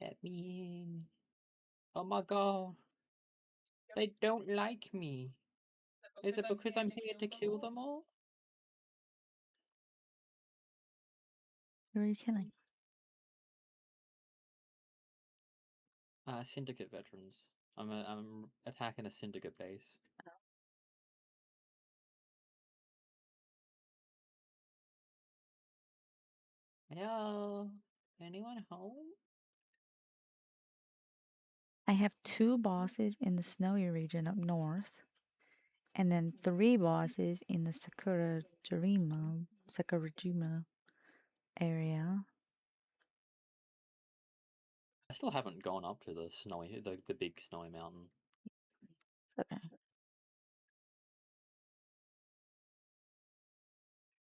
Let me in. Oh my god. They don't like me. Is it because I'm here to kill them all? Who are you killing? Syndicate veterans. I'm attacking a syndicate base. Hello? Anyone home? I have 2 bosses in the snowy region up north, and then 3 bosses in the Sakurajima area. I still haven't gone up to the snowy, the big snowy mountain. Okay.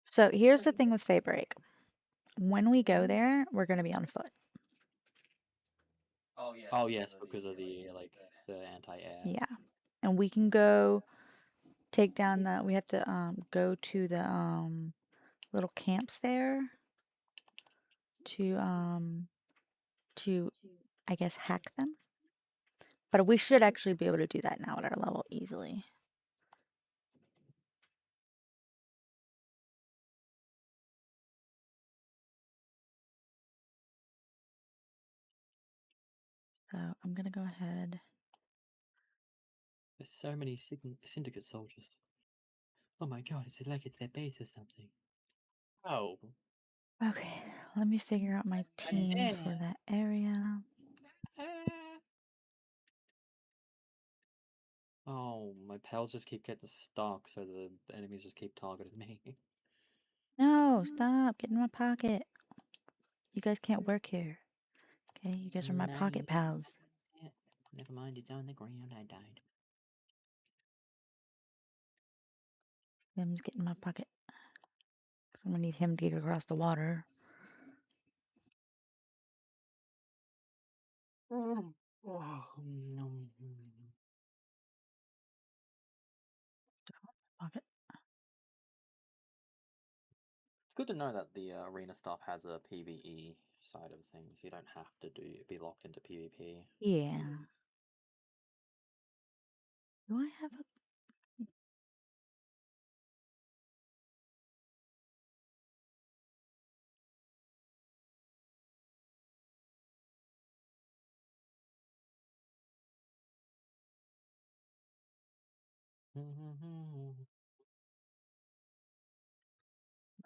So here's the thing with Faybreak. When we go there, we're gonna be on foot. Oh yes, because of the the anti-air. Yeah. And we can go take down the we have to go to the little camps there to I guess hack them. But we should actually be able to do that now at our level easily. So I'm gonna go ahead. There's so many syndicate soldiers. Oh my god, it's like it's their base or something. Oh. Okay, let me figure out my team for that area. Oh, my pals just keep getting stuck, so the enemies just keep targeting me. No, stop. Get in my pocket. You guys can't work here. Okay, you guys are my pocket pals. Never mind, it's on the ground. I died. I'm just getting in my pocket. Because I'm gonna need him to get across the water. Oh, no. Pocket. It's good to know that the arena stuff has a PvE side of things. You don't have to be locked into PvP. Yeah. Do I have a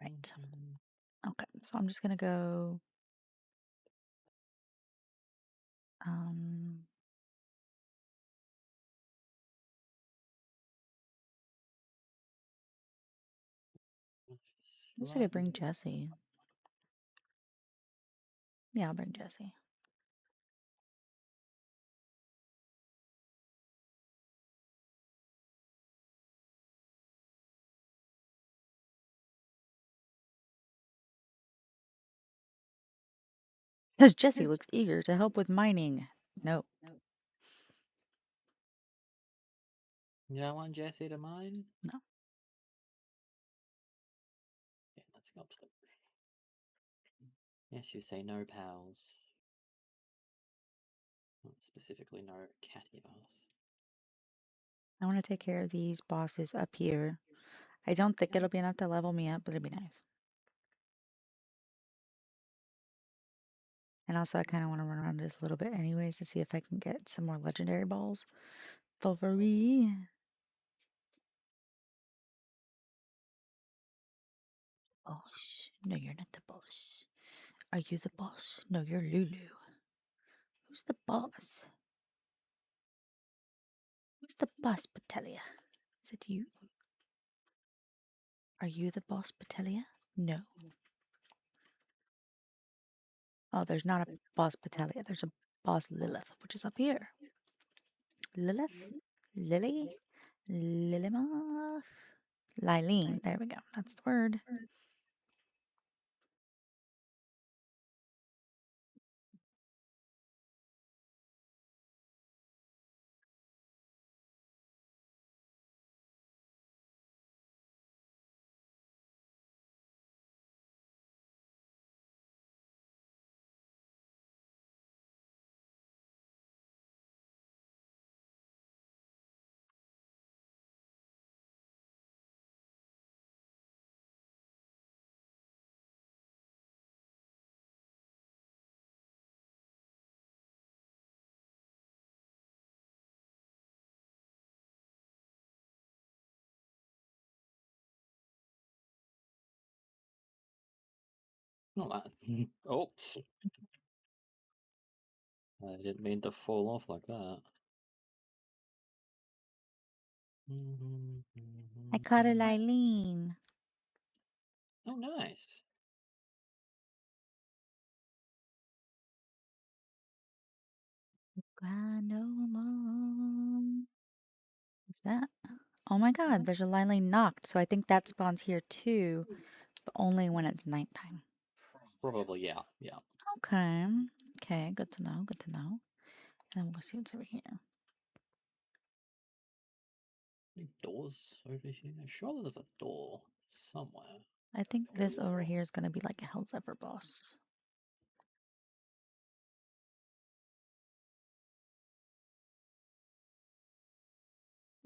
right? Okay, so I'm just gonna go um I guess I could bring Jesse. Yeah, I'll bring Jesse. Because Jesse looks eager to help with mining. No. You don't want Jesse to mine? No. Yeah, let's go up to the... Yes, you say no pals. Specifically no catty pals. I want to take care of these bosses up here. I don't think it'll be enough to level me up, but it'd be nice. And also, I kind of want to run around just a little bit anyways to see if I can get some more legendary balls. For free. Boss. No, you're not the boss. Are you the boss? No, you're Lulu. Who's the boss? Who's the boss, Patelia? Is it you? Are you the boss, Patelia? No. Oh, there's not a boss Patelia. There's a boss Lilith, which is up here. Lilith? Lily? Lilymoth? Lylene. There we go. That's the word. Oh, man. Oops. I didn't mean to fall off like that. I caught a Lylene. Oh, nice. Cry no more. What's that? Oh my god, there's a Lylene knocked, so I think that spawns here too, but only when it's nighttime. Probably, yeah. Yeah. Okay. Okay, good to know, good to know. And then we'll see what's over here. Any doors over here? Surely there's a door somewhere. I think this over here is gonna be like a Hell's Ever boss.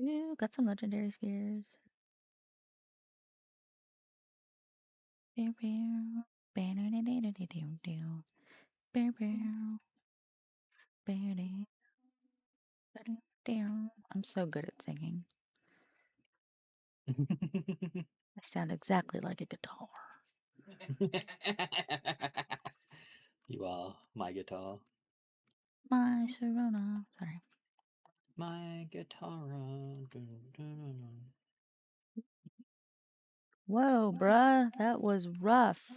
Ooh, got some legendary spheres. Bear, bear, bear, do, do, do, do, do, do, do. Bear, bear, bear, do, do, do. I'm so good at singing. I sound exactly like a guitar. You are my guitar. My Sharona. Sorry. My guitar. Dun, dun, dun, dun. Whoa, bruh. That was rough.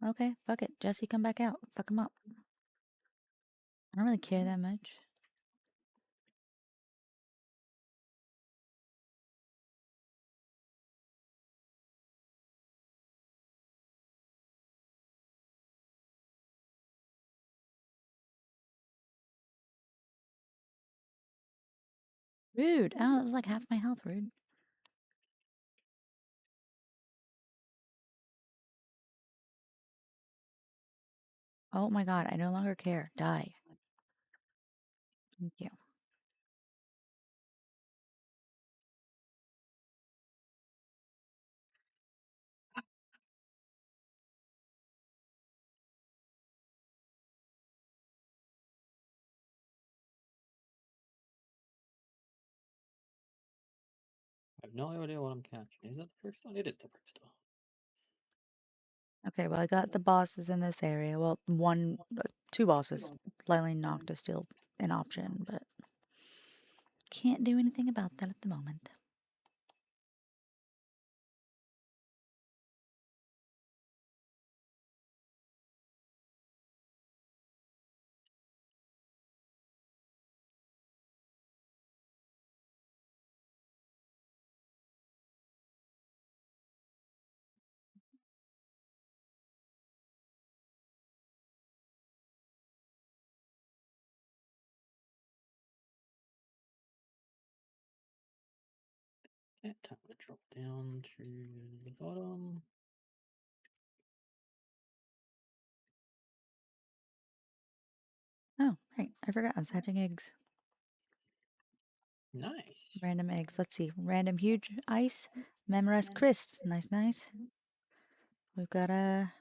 Okay, fuck it. Jesse, come back out. Fuck him up. I don't really care that much. Rude. Oh, that was like half my health, rude. Oh my god, I no longer care. Die. Thank you. I have no idea what I'm catching. Is that the first one? It is the first one. Okay, well, I got the bosses in this area. Well, two bosses. Lylene knocked is still an option, but can't do anything about that at the moment. Okay, time to drop down to the bottom. Oh, right. I forgot I was hatching eggs. Nice. Random eggs. Let's see. Random huge ice. Memorized Christ. Nice, nice. We've got a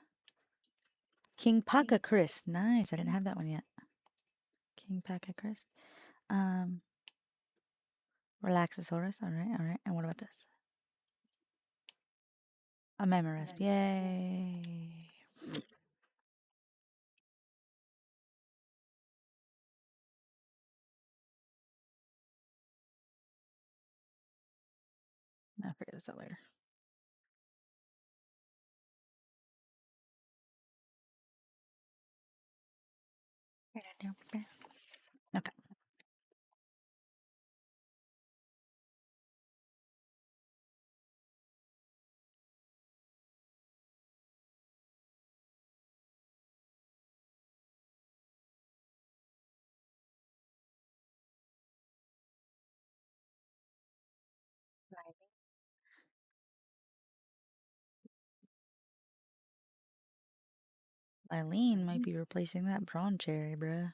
King Paka Christ. Nice. I didn't have that one yet. King Paka Christ. Relaxosaurus. All right, all right. And what about this? A Memorist. Yay. I'll figure this out later. Okay. Eileen might be replacing that prawn cherry, bruh.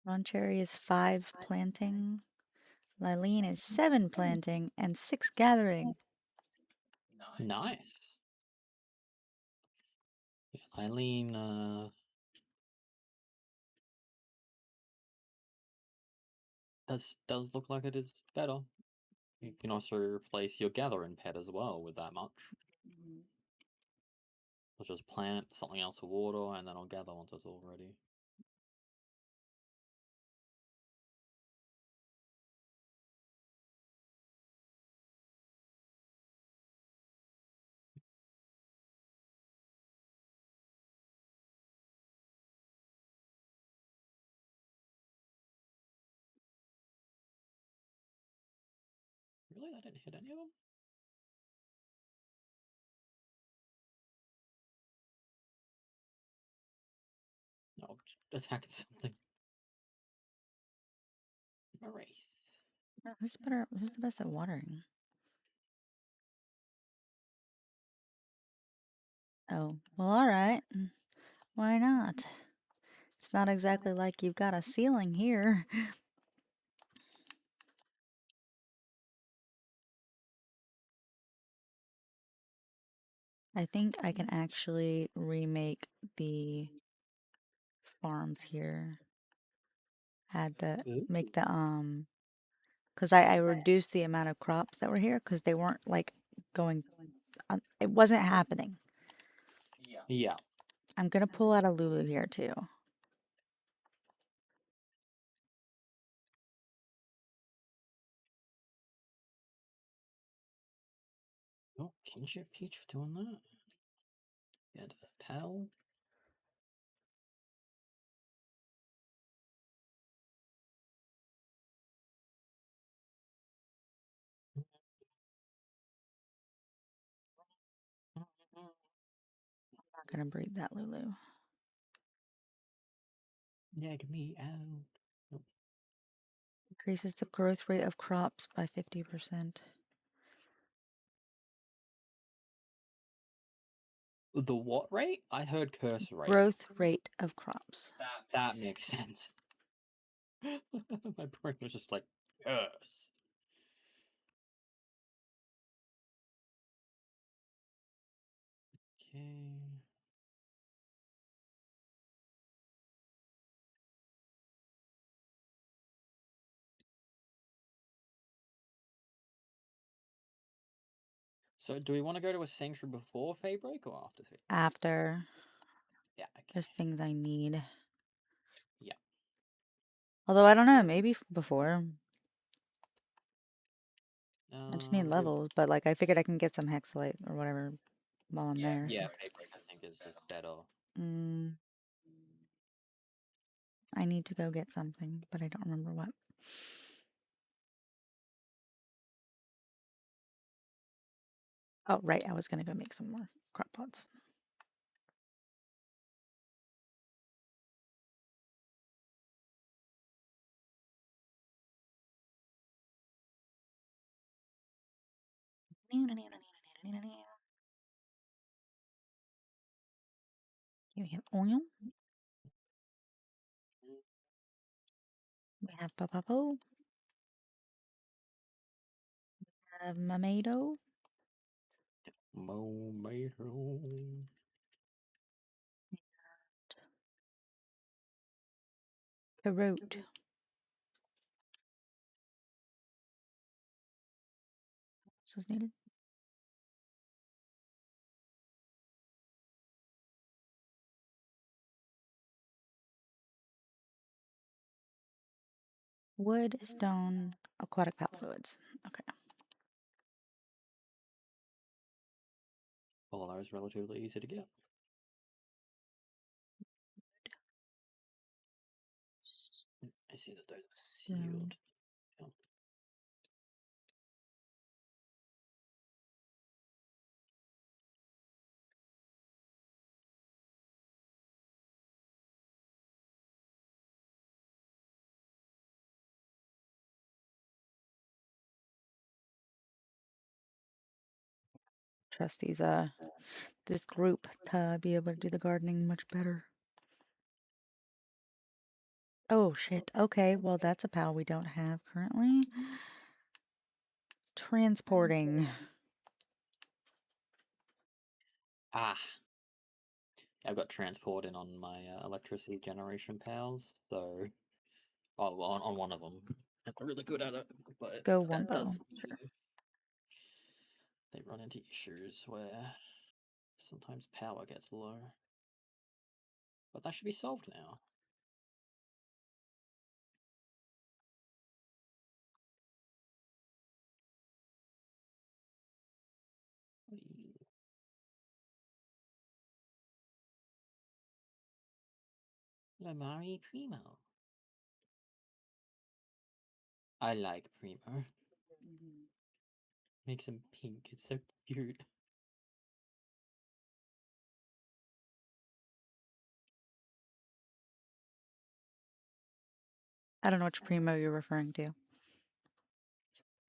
Prawn cherry is 5 planting. Eileen is 7 planting and 6 gathering. Nice. Yeah, Eileen, does look like it is better. You can also replace your gathering pet as well with that much. I'll just plant something else for water, and then I'll gather once it's all ready. Really? That didn't hit any of them? No, just attacking something. A wraith. Who's the best at watering? Oh, well, all right. Why not? It's not exactly like you've got a ceiling here. I think I can actually remake the farms here. Make the, because I reduced the amount of crops that were here because they weren't like going, it wasn't happening. Yeah. I'm gonna pull out a Lulu here too. Oh, kinship peach for doing that. And a pal. Not gonna breed that Lulu. Neg me out. Nope. Increases the growth rate of crops by 50%. The what rate? I heard cursor rate. Growth rate of crops. That makes sense. My brain was just like, curse. Okay. So, do we want to go to a sanctuary before Faybreak or after Faybreak? After. Yeah, okay. There's things I need. Yeah. Although I don't know, maybe before. I just need With- levels, but like I figured I can get some hexalite or whatever while I'm there. Yeah, So. Faybreak I think is just better. I need to go get something, but I don't remember what. Oh, right. I was going to go make some more crop pots. We have oil. We have papapo. We have mamado. Carrot. What else is needed? Wood, stone, aquatic path fluids. Okay. All of those relatively easy to get. I see that those are sealed. Yeah. Trust these this group to be able to do the gardening much better. Oh shit. Okay, well that's a pal we don't have currently. Transporting. Ah. I've got transport in on my electricity generation powers, so on one of them, I'm really good at it. But Go that Wumpo. does Sure. mean they run into issues where sometimes power gets low. But that should be solved now. Lamari Primo. I like Primo. Makes him pink. It's so cute. I don't know which Primo you're referring to.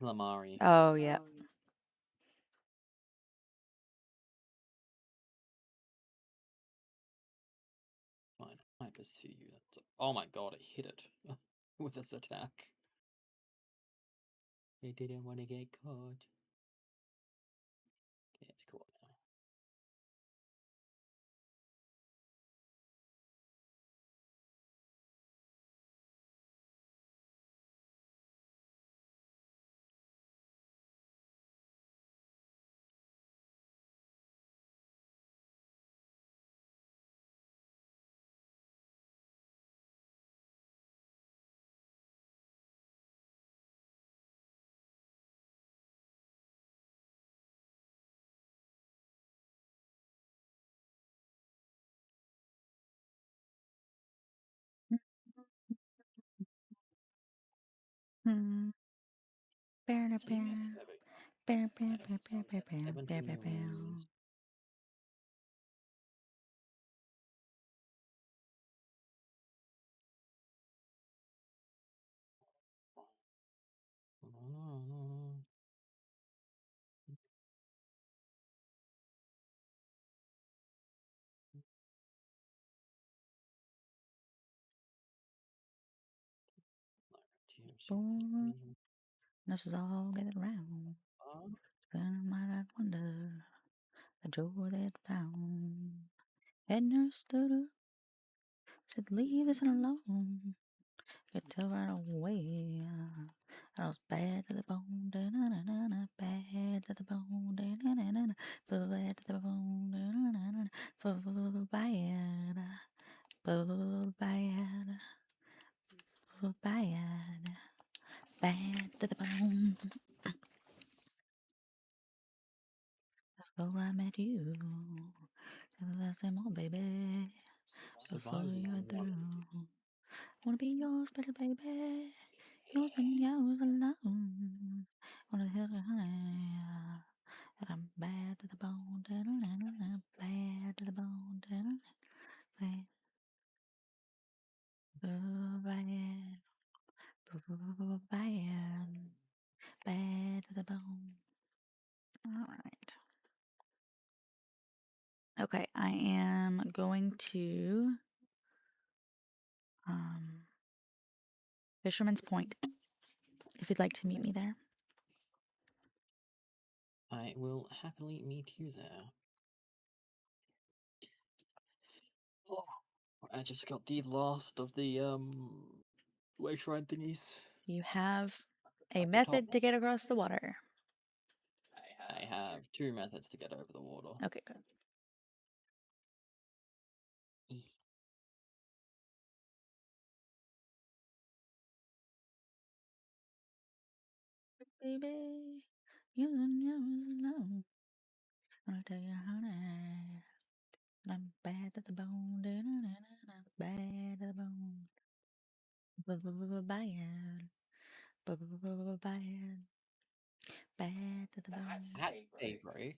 Lamari. Oh, yeah. Fine. I pursue you. Oh my god, it hit it with its attack. They didn't want to get caught. Okay, it's cool now. Hmm. Bear, Team bear. is having Bear, bear, I bear, bear, bear, bear, have bear, 17 bear, bear. wins. Team Born, 16. this is all get around. Then might I wonder the joy that found. Edna stood up, said, "Leave this alone." Could tell right away. I was bad to the bone, da-na-na-na-na, bad to the bone, da-na-na-na-na, bad to the bone, da-na-na-na-na, bad, bad to the bone. Before I met you, I said, "Oh, baby, before Survival you're one. through, wanna be yours, better baby, yours and yours alone. Wanna hear the honey, and I'm bad to the bone, da-na-na-na-na, bad to the bone, da-na-na, bad, bad, bad, bad to the bone." All right. Okay, I am going to Fisherman's Point, if you'd like to meet me there. I will happily meet you there. Oh, I just got the last of the way shrine thingies. You have a At the top. method to get across the water. I have 2 methods to get over the water. Okay, good. Baby, yours and yours alone. I'll tell you, honey, I'm bad to the bone, da-na-na-na-na, bad to the bone. Bad, bad, bad to the bone. At daybreak.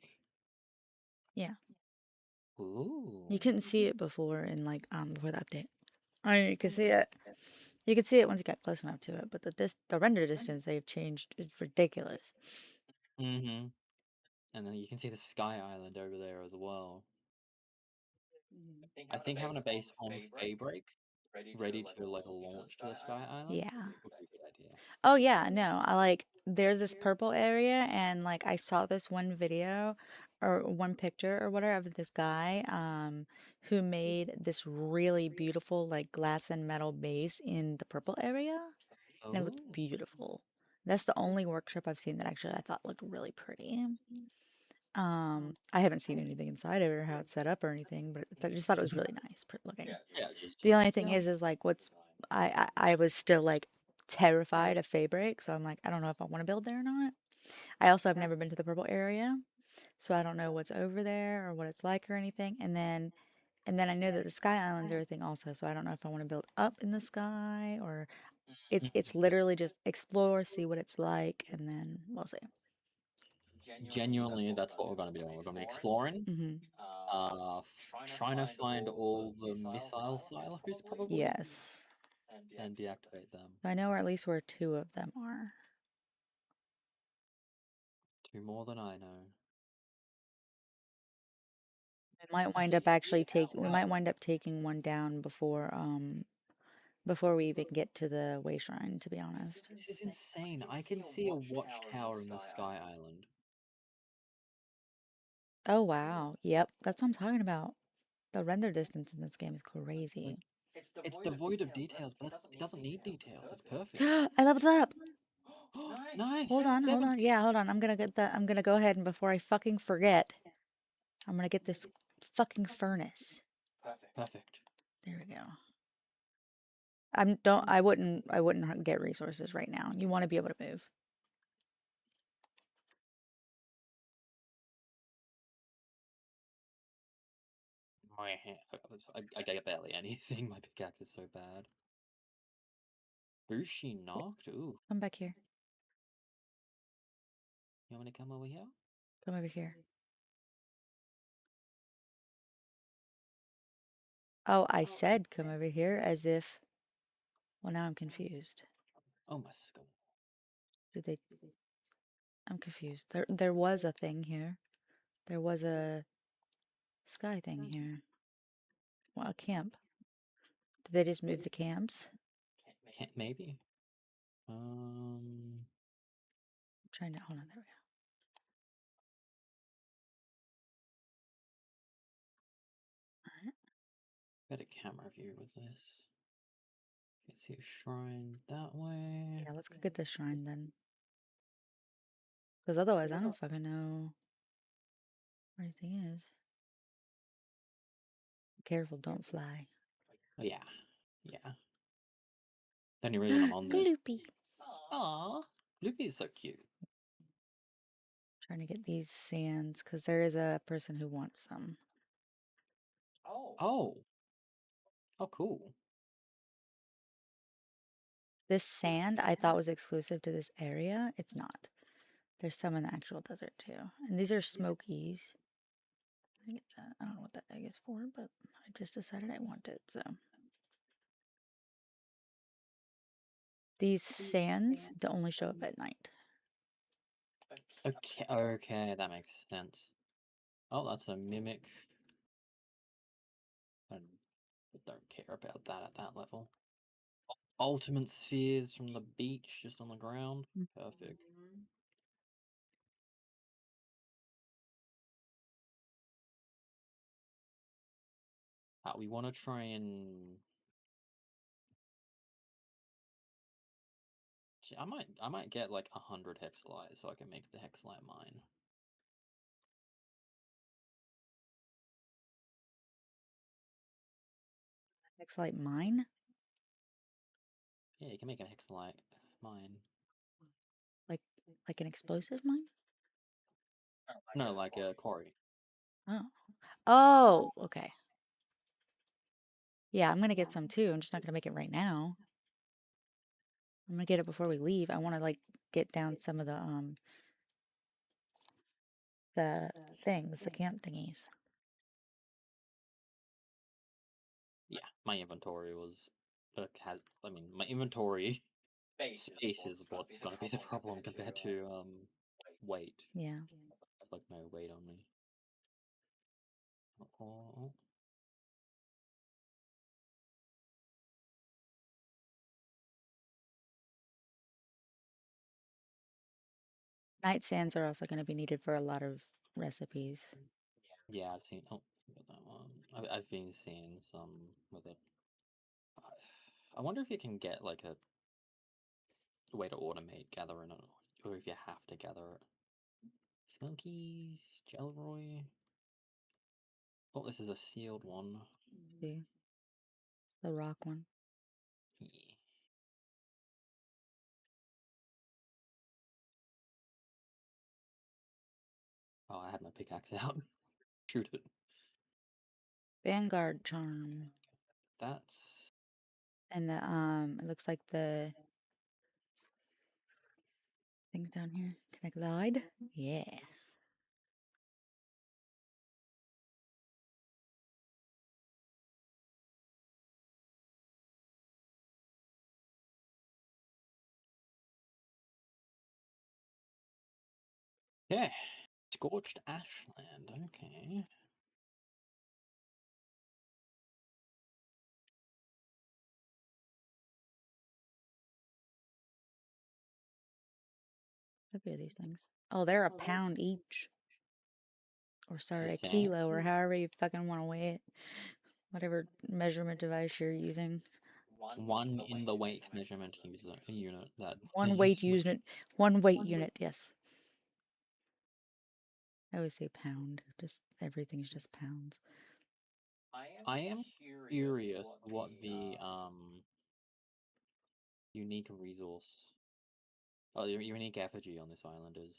Yeah, Ooh. you couldn't see it before in like before the update. I mean, you could see it. You could see it once you got close enough to it, but the render distance they've changed is ridiculous. Mm-hmm. And then you can see the Sky Island over there as well. I think having a base on Daybreak ready to like launch to the Sky Island Yeah. would be a good idea. Oh yeah, no, I like there's this purple area and like I saw this one video or one picture or whatever of this guy who made this really beautiful like glass and metal base in the purple area. And it Oh, looked beautiful. That's the only workshop I've seen that actually I thought looked really pretty. I haven't seen anything inside of it or how it's set up or anything, but I just thought it was really nice looking. yeah, The only thing is like what's I was still like terrified of Fabric, so I'm like I don't know if I want to build there or not. I also have never been to the purple area, so I don't know what's over there or what it's like or anything. And then I know that the Sky Islands are a thing also, so I don't know if I want to build up in the sky or it's literally just explore, see what it's like, and then we'll see. genuinely, that's what we're going to be doing. We're going to be exploring, Hmm. trying to find all the missile silos probably, Yes. and deactivate them. I know at least where two of them are. Two more than I know. We might wind up taking one down before we even get to the way shrine, to be honest. This is insane. I can see a watchtower in the Sky Island. Oh wow. Yep, that's what I'm talking about. The render distance in this game is crazy. It's devoid of details, but it doesn't need details. It's perfect. I leveled up. Nice. Hold on. Yeah, hold on. I'm gonna go ahead and before I fucking forget, I'm gonna get this fucking furnace. Perfect. There we go. I wouldn't get resources right now. You want to be able to move. My hand, I get barely anything. My pickaxe is so bad. Bushi knocked? Ooh. Come back here. You want me to come over here? Come over here. Oh, I said come over here as if. Well, now I'm confused. Oh my skull. Did they? I'm confused. There was a thing here. There was a sky thing here. Well, a camp. Did they just move the camps? Can't maybe. I'm trying to. Hold on. There we go. Better camera view with this. Can see a shrine that way. Yeah, let's go get the shrine then. Because otherwise, I don't fucking know where anything is. Careful, don't fly. Oh, yeah. Yeah. The only reason I'm on this. Gloopy. Aww. Loopy is so cute. Trying to get these sands because there is a person who wants them. Oh. Oh, cool. This sand I thought was exclusive to this area. It's not. There's some in the actual desert too. And these are smokies. I get that. I don't know what that egg is for, but I just decided I want it, so. These sands only show up at night. Okay, that makes sense. Oh, that's a mimic. I don't care about that at that level. Ultimate spheres from the beach, just on the ground. Perfect. We want to try and. I might get like 100 hexalites so I can make the hexalite mine. Looks like mine. Yeah, you can make a hexalite mine. Like an explosive mine? No, like a quarry. Oh. Oh, okay. Yeah, I'm gonna get some too. I'm just not gonna make it right now. I'm gonna get it before we leave. I want to like get down some of the things, the camp thingies. Yeah, my inventory was. I mean, my inventory space is what's going to be the problem compared to weight. Yeah. I have like no weight on me. Oh. Night sands are also going to be needed for a lot of recipes. Yeah, I've seen. Oh, got that one. I've been seeing some with it. I wonder if you can get like a way to automate gathering it, or if you have to gather it. Smokies, Gelroy. Oh, this is a sealed one. See, it's the rock one. Yeah. Oh, I had my pickaxe out. Shoot it. Vanguard charm. That's And the it looks like the thing down here. Can I glide? Yeah. yeah. Scorched Ashland. Okay. What are these things? Oh, they're a pound each. Or sorry, a Same. kilo, or however you fucking want to weigh it. Whatever measurement device you're using. One in the weight measurement unit that One they weight use. unit. One weight unit, yes. I always say pound. Just everything's just pounds. I am curious what the unique resource, the unique effigy on this island is.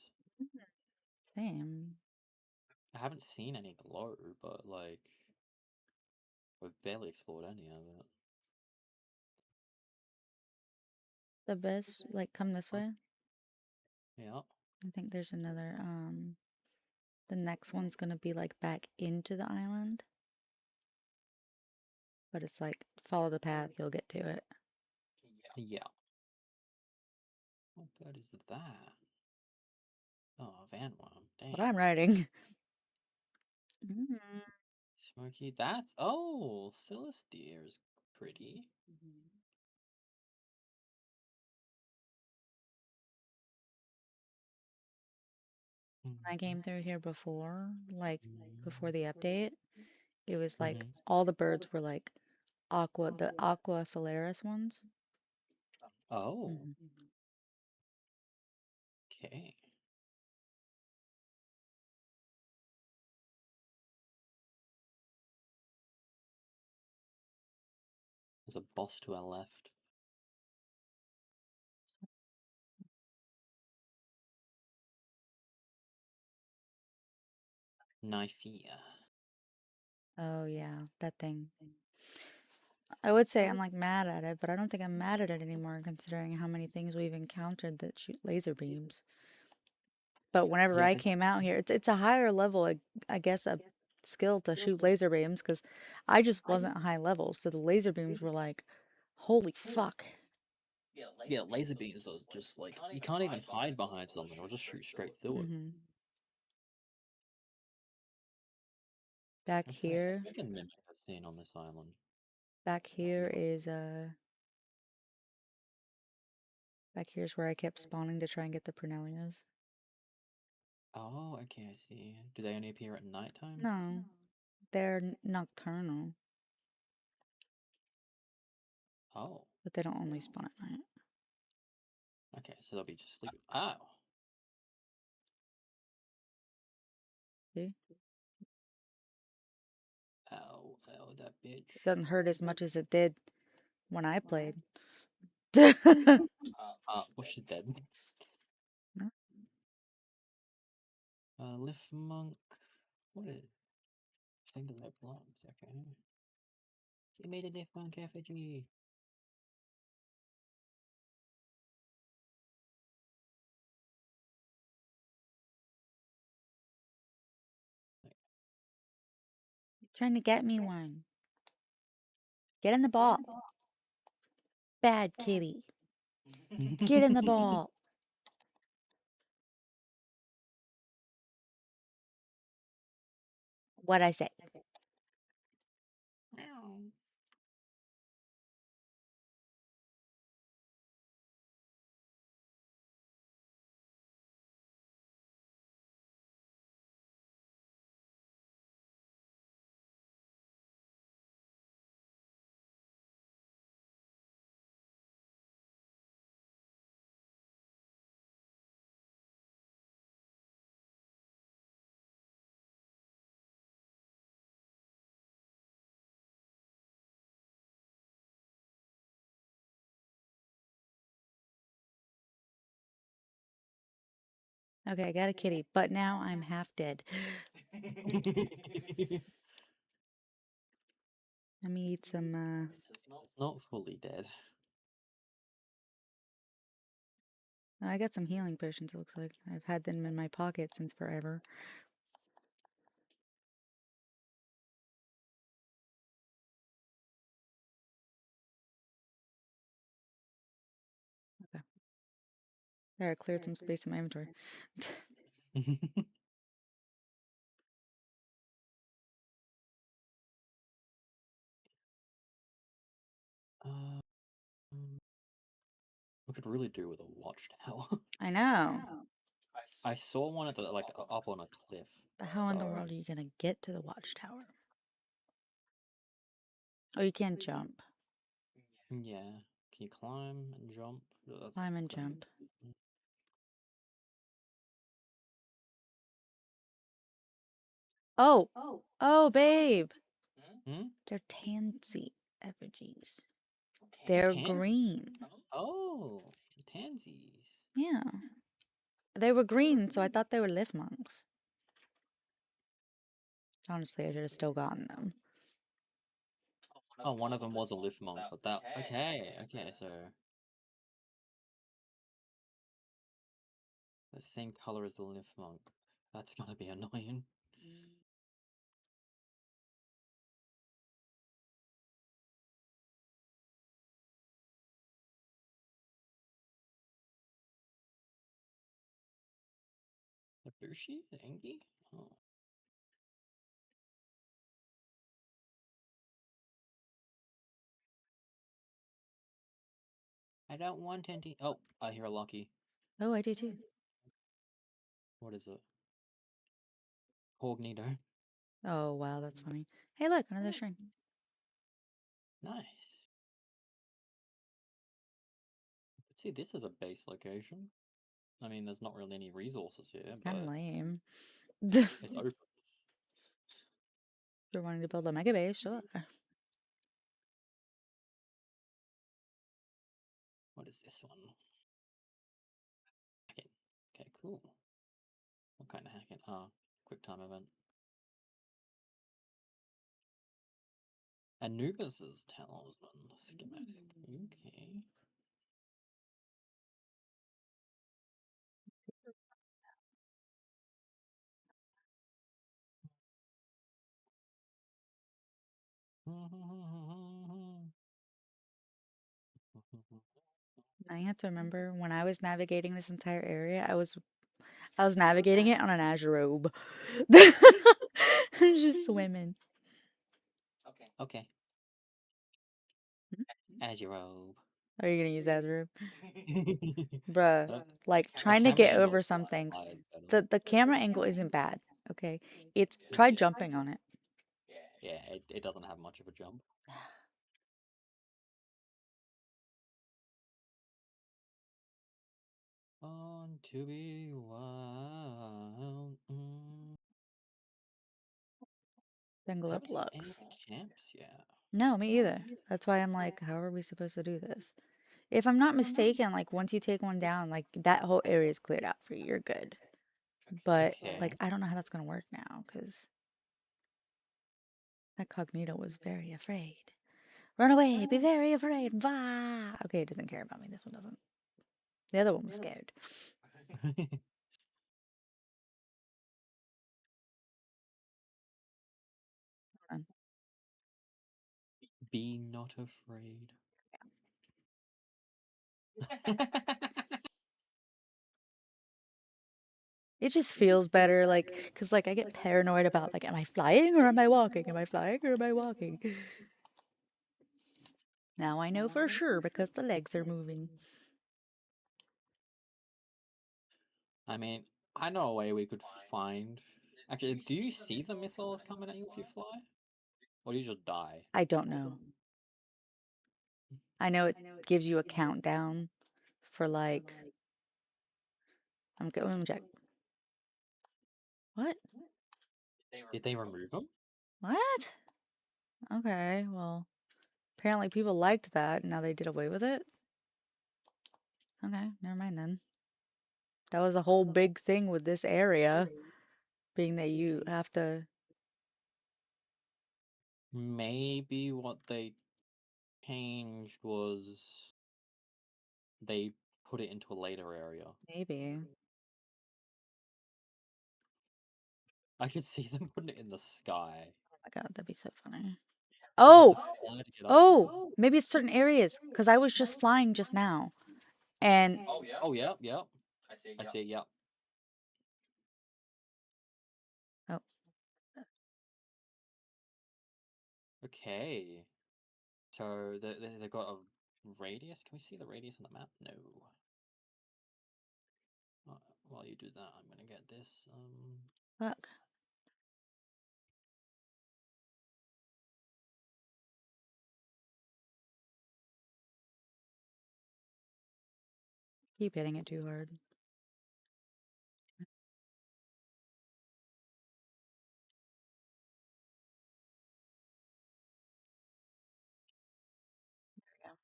Same. I haven't seen any glow, but like we've barely explored any of it. The best, like, come this way. Yeah. I think there's another, the next one's gonna be like back into the island. But it's like, follow the path, you'll get to it. Yeah. What bird is that? Oh, a vanworm. Damn. What I'm riding. Mm. Smoky. That's Celestia is pretty. I came through here before, like before the Mm-hmm. update, it was like all the birds were like the aqua phalaris ones. Oh, Mhm. okay. There's a boss to our left. Knifea. Oh yeah, that thing. I would say I'm like mad at it, but I don't think I'm mad at it anymore considering how many things we've encountered that shoot laser beams. But whenever Yeah, I came out here, it's a higher level, I guess, a skill to shoot laser beams because I just wasn't high level, so the laser beams were like, holy fuck. yeah, laser beams are just like you can't even hide behind something; it'll just shoot straight through it. Hmm. Back That's the here, second mimic I've seen on this island. back here is back here's where I kept spawning to try and get the Prunellias. Oh, okay, I see. Do they only appear at nighttime? No, they're nocturnal, Oh, but they don't only spawn at night. okay, so they'll be just sleeping. Oh, See? ow, that bitch. It doesn't hurt as much as it did when I played. Well, she's dead. Lift monk. What is? Fingerlip lungs. Okay. She made a lift monk effigy. Trying to get me one. Get in the ball. Bad kitty. Get in the ball. What'd I say? Okay, I got a kitty, but now I'm half dead. Let me eat some, It's not fully dead. I got some healing potions, it looks like. I've had them in my pocket since forever. Okay. There, I cleared some space in my inventory. Um, we could really do with a watchtower. I know. I saw one at the like up on a cliff. But how in the so- world are you gonna get to the watchtower? Oh, you can't jump. Yeah. Can you climb and jump? That's Climb and gonna be- jump. Oh! Oh, babe! Hmm? They're tansy effigies. They're Tansy. green. Oh, tansies. Yeah. They were green, so I thought they were lift monks. Honestly, I should have still gotten them. Oh, one of them was a lift monk, but that okay, so the same color as the lift monk. That's gonna be annoying. A Bushi? Engi? Oh. I don't want any. Oh, I hear a Lucky. Oh, I do too. What is it? Cognito. Oh, wow, that's funny. Hey, look, another shrine. Nice. Let's see, this is a base location. I mean, there's not really any resources here, It's kind of but lame. it's open. You're wanting to build a mega base, sure. What is this one? Hacking. Okay, cool. What kind of hacking? Ah, quick time event. Anubis's talisman schematic. Okay. I have to remember when I was navigating this entire area, I was navigating it on an azure robe. Just swimming. Okay. As your robe. Are you gonna use azure robe? The Bruh, like trying to camera get angle over is some things. wide better. The camera angle isn't bad, okay? It's try jumping on it. Yeah, it doesn't have much of a jump. On to be wild. Jungle I of haven't seen any of Lux. the camps yet. No, me either. That's why I'm like, how are we supposed to do this? If I'm not mistaken, like once you take one down, like that whole area is cleared out for you. You're good. But Okay. like, I don't know how that's gonna work now because that Cognito was very afraid. Run away, be very afraid. Vah. Okay, it doesn't care about me. This one doesn't. The other one was scared. Run. Be not afraid. It just feels better, like, because like I get paranoid about like, am I flying or am I walking? Am I flying or am I walking? Now I know for sure because the legs are moving. I mean, I know a way we could find. Actually, do you see the missiles coming at you if you fly? Or do you just die? I don't know. I know it gives you a countdown for like. I'm going to check. What? Did they remove them? What? Okay, well, apparently people liked that. Now they did away with it. Okay, never mind then. That was a whole big thing with this area, being that you have to. Maybe what they changed was they put it into a later area. Maybe. I could see them putting it in the sky. Oh my god, that'd be so funny. You have to Oh! fly to get up Oh! Maybe it's certain areas, because I was just flying just now. And there. Oh, yep, yep. I see it, yep. oh, Okay. So they've got a radius. Can we see the radius on the map? No. While you do that, I'm gonna get this. fuck. Keep hitting it too hard.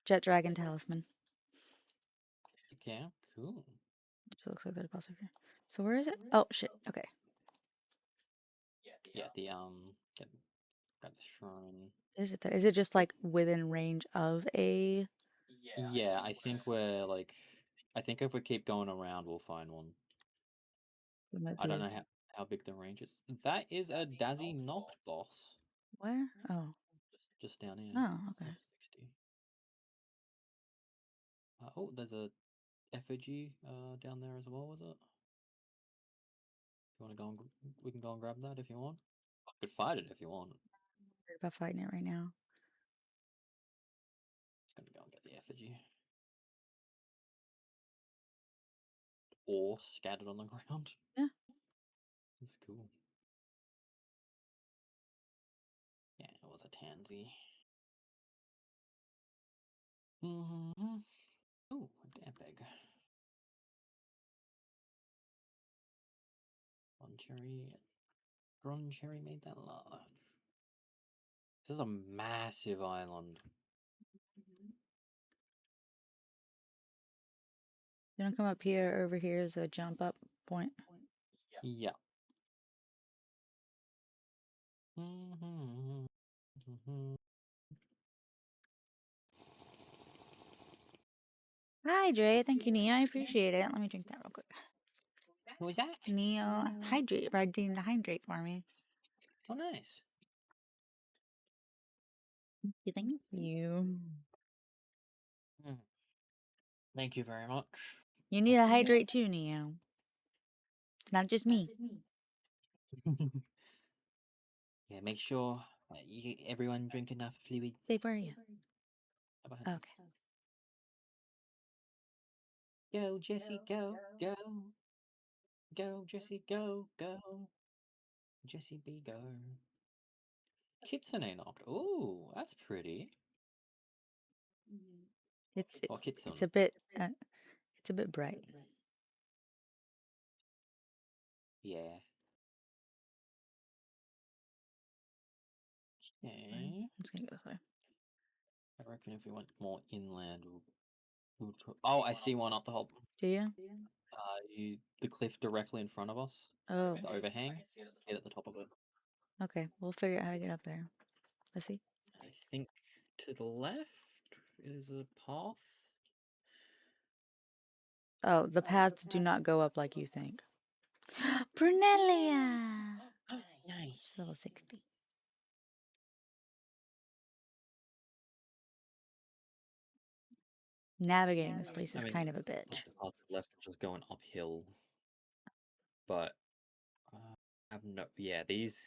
Jet Dragon Talisman. Okay, cool. So it looks like there's a boss over here. So where is it? Oh shit. Okay. Yeah, grab the shrine. Is it that? Is it just like within range of a? Yeah, I think we're like, I think if we keep going around, we'll find one. It might I don't be. know how big the range is. That is a Dazzy Knocked boss. Where? Oh. Just down here. Oh, okay. Level 60. Oh, there's a effigy down there as well, was it? If you want to go and we can go and grab that if you want. I could fight it if you want. Worried about fighting it right now. Just gonna go and get the effigy. Or scattered on the ground. Yeah. That's cool. Yeah, it was a tansy. Mm-hmm. Oh, a damn egg. Bron cherry made that large. This is a massive island. You don't come up here. Over here is a jump up point. Yeah. Mm-hmm. Hydrate. Thank you, Neo. I appreciate it. Let me drink that real quick. Who was that? Neo, hydrate. Riding to hydrate for me. Oh, nice. Thank you. Thank you very much. You need to hydrate too, Neo. It's not just me. Yeah, make sure everyone drink enough fluids. Babe, where are you? Okay. Go, Jesse, go, go. Go, Jesse, go, go. Jesse B, go. Kitsune knocked. Ooh, that's pretty. Or Kitsune. It's a bit bright. Yeah. Okay. I'm just gonna go this way. I reckon if we went more inland, we would put... Oh, I see one up the hop. Do you? The cliff directly in front of us. Oh, The overhang. Get at the top of it. okay. We'll figure out how to get up there. Let's see. I think to the left is a path. Oh, the paths do not go up like you think. Brunelia! Nice. Level 60. Navigating this place is kind of a bitch. The path to the left is just going uphill. But I have no. Yeah, these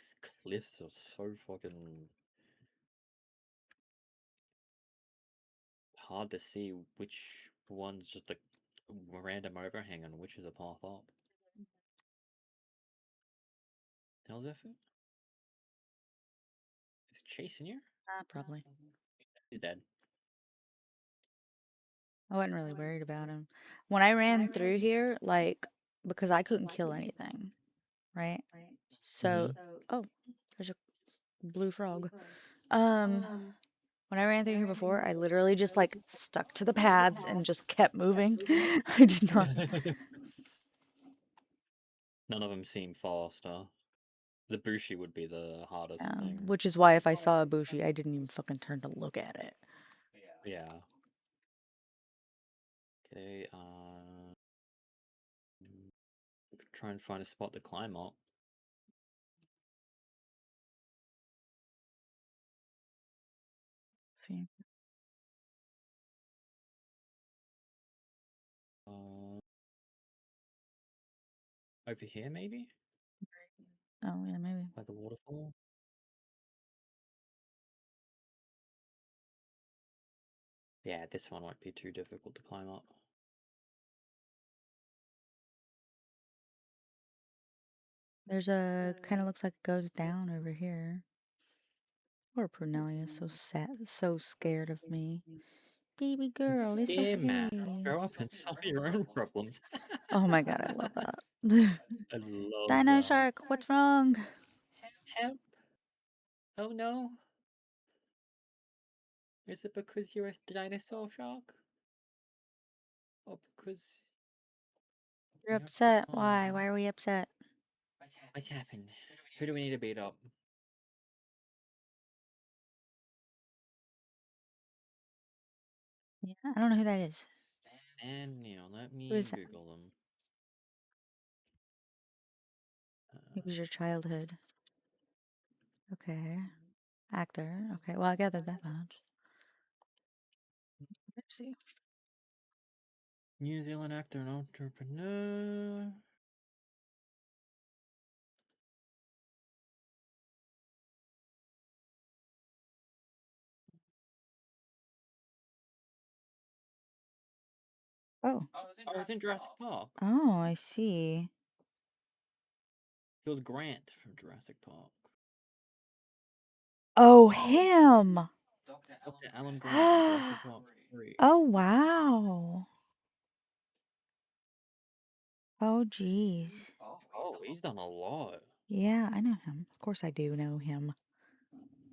cliffs are so fucking hard to see which one's just a random overhang and which is a path up. How's that? Is it chasing you? Probably. He's dead. I wasn't really worried about him. When I ran through here, like, because I couldn't kill anything, right? So, oh, there's a blue frog. When I ran through here before, I literally just like stuck to the paths and just kept moving. I did not. None of them seem faster. The Bushi would be the hardest thing. Which is why if I saw a Bushi, I didn't even fucking turn to look at it. Yeah. Okay, we could try and find a spot to climb up. See. Over here, maybe? Oh, yeah, maybe. By the waterfall? Yeah, this one won't be too difficult to climb up. There's a kind of looks like it goes down over here. Poor Prunelia is so sad, so scared of me. Baby girl, it's Yeah, okay. man. Grow up and solve your own problems. Oh my god, I love that. I love Dino that. Shark, what's wrong? Help! Oh no! Is it because you're a dinosaur shark? Or because You're upset. Why? Oh, Why are we upset? what's happened? Who do we need to beat up? Yeah, I don't know who that is. And let Who me is that? Google them. Who was your childhood? Okay. Actor. Okay, well, I gathered that much. Let's see. New Zealand actor and entrepreneur. Oh. Oh, he's in Jurassic Park. Oh, I see. He was Grant from Jurassic Park. Oh, him! Dr. Alan Grant in Jurassic Park 3. Oh, wow. Oh, jeez. Oh, he's done a lot. Yeah, I know him. Of course I do know him.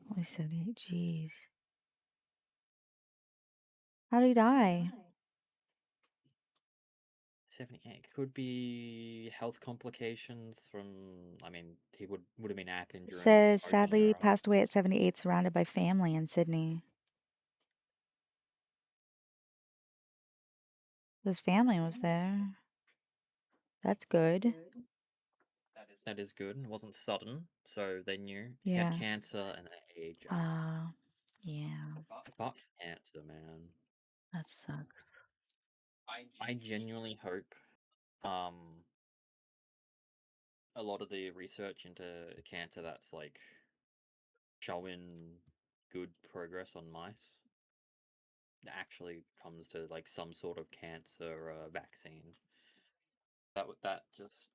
Only 78. Jeez. How did he die? 78 could be health complications from. I mean, he would have been acting It during the says, smoking sadly era. passed away at 78, surrounded by family in Sydney. His family was there. That's good. That is good. It wasn't sudden, so they knew he Yeah. had cancer and they age. Yeah. Fuck cancer, man. That sucks. I genuinely hope a lot of the research into cancer that's like showing good progress on mice actually comes to like some sort of cancer vaccine. That just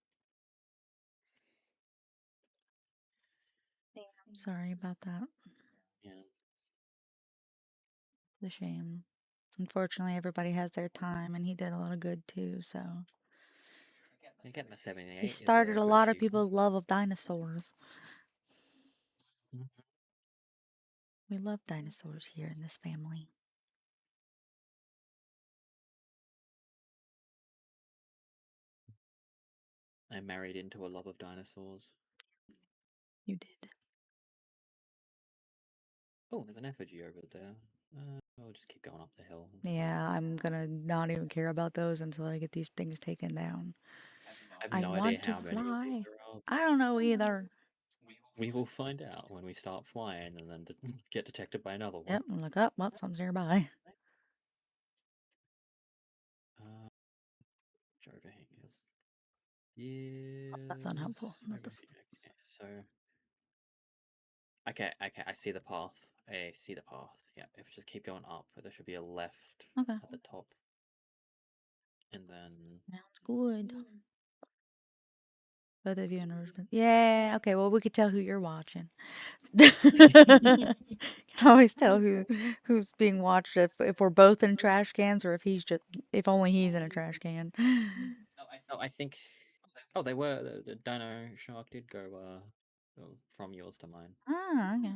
I'm sorry about that. yeah. It's a shame. Unfortunately, everybody has their time, and he did a lot of good too, so. Yeah, getting a 78 He is started a a good lot of achievement. people's love of dinosaurs. Mhm. We love dinosaurs here in this family. I married into a love of dinosaurs. You did. Oh, there's an effigy over there. We'll just keep going up the hill. Yeah, I'm gonna not even care about those until I get these things taken down. I have I no idea want to how many of these fly. there are. I don't know either. We will find out when we start flying and then get detected by another one. Yep, I'm like, oh, well, something's nearby. Which overhang is? Yeah. That's unhelpful. Not this Okay, so. Okay, I see the path. I see the path. Yeah, if we just keep going up, there should be a left one. Okay. at the top. And then. Sounds good. Both of you in a yeah, okay, well we could tell who you're watching. Can always tell who's being watched if we're both in trash cans or if only he's in a trash can. Oh, I think. Oh, they were. The Dino Shark did go from yours to mine. Ah, okay.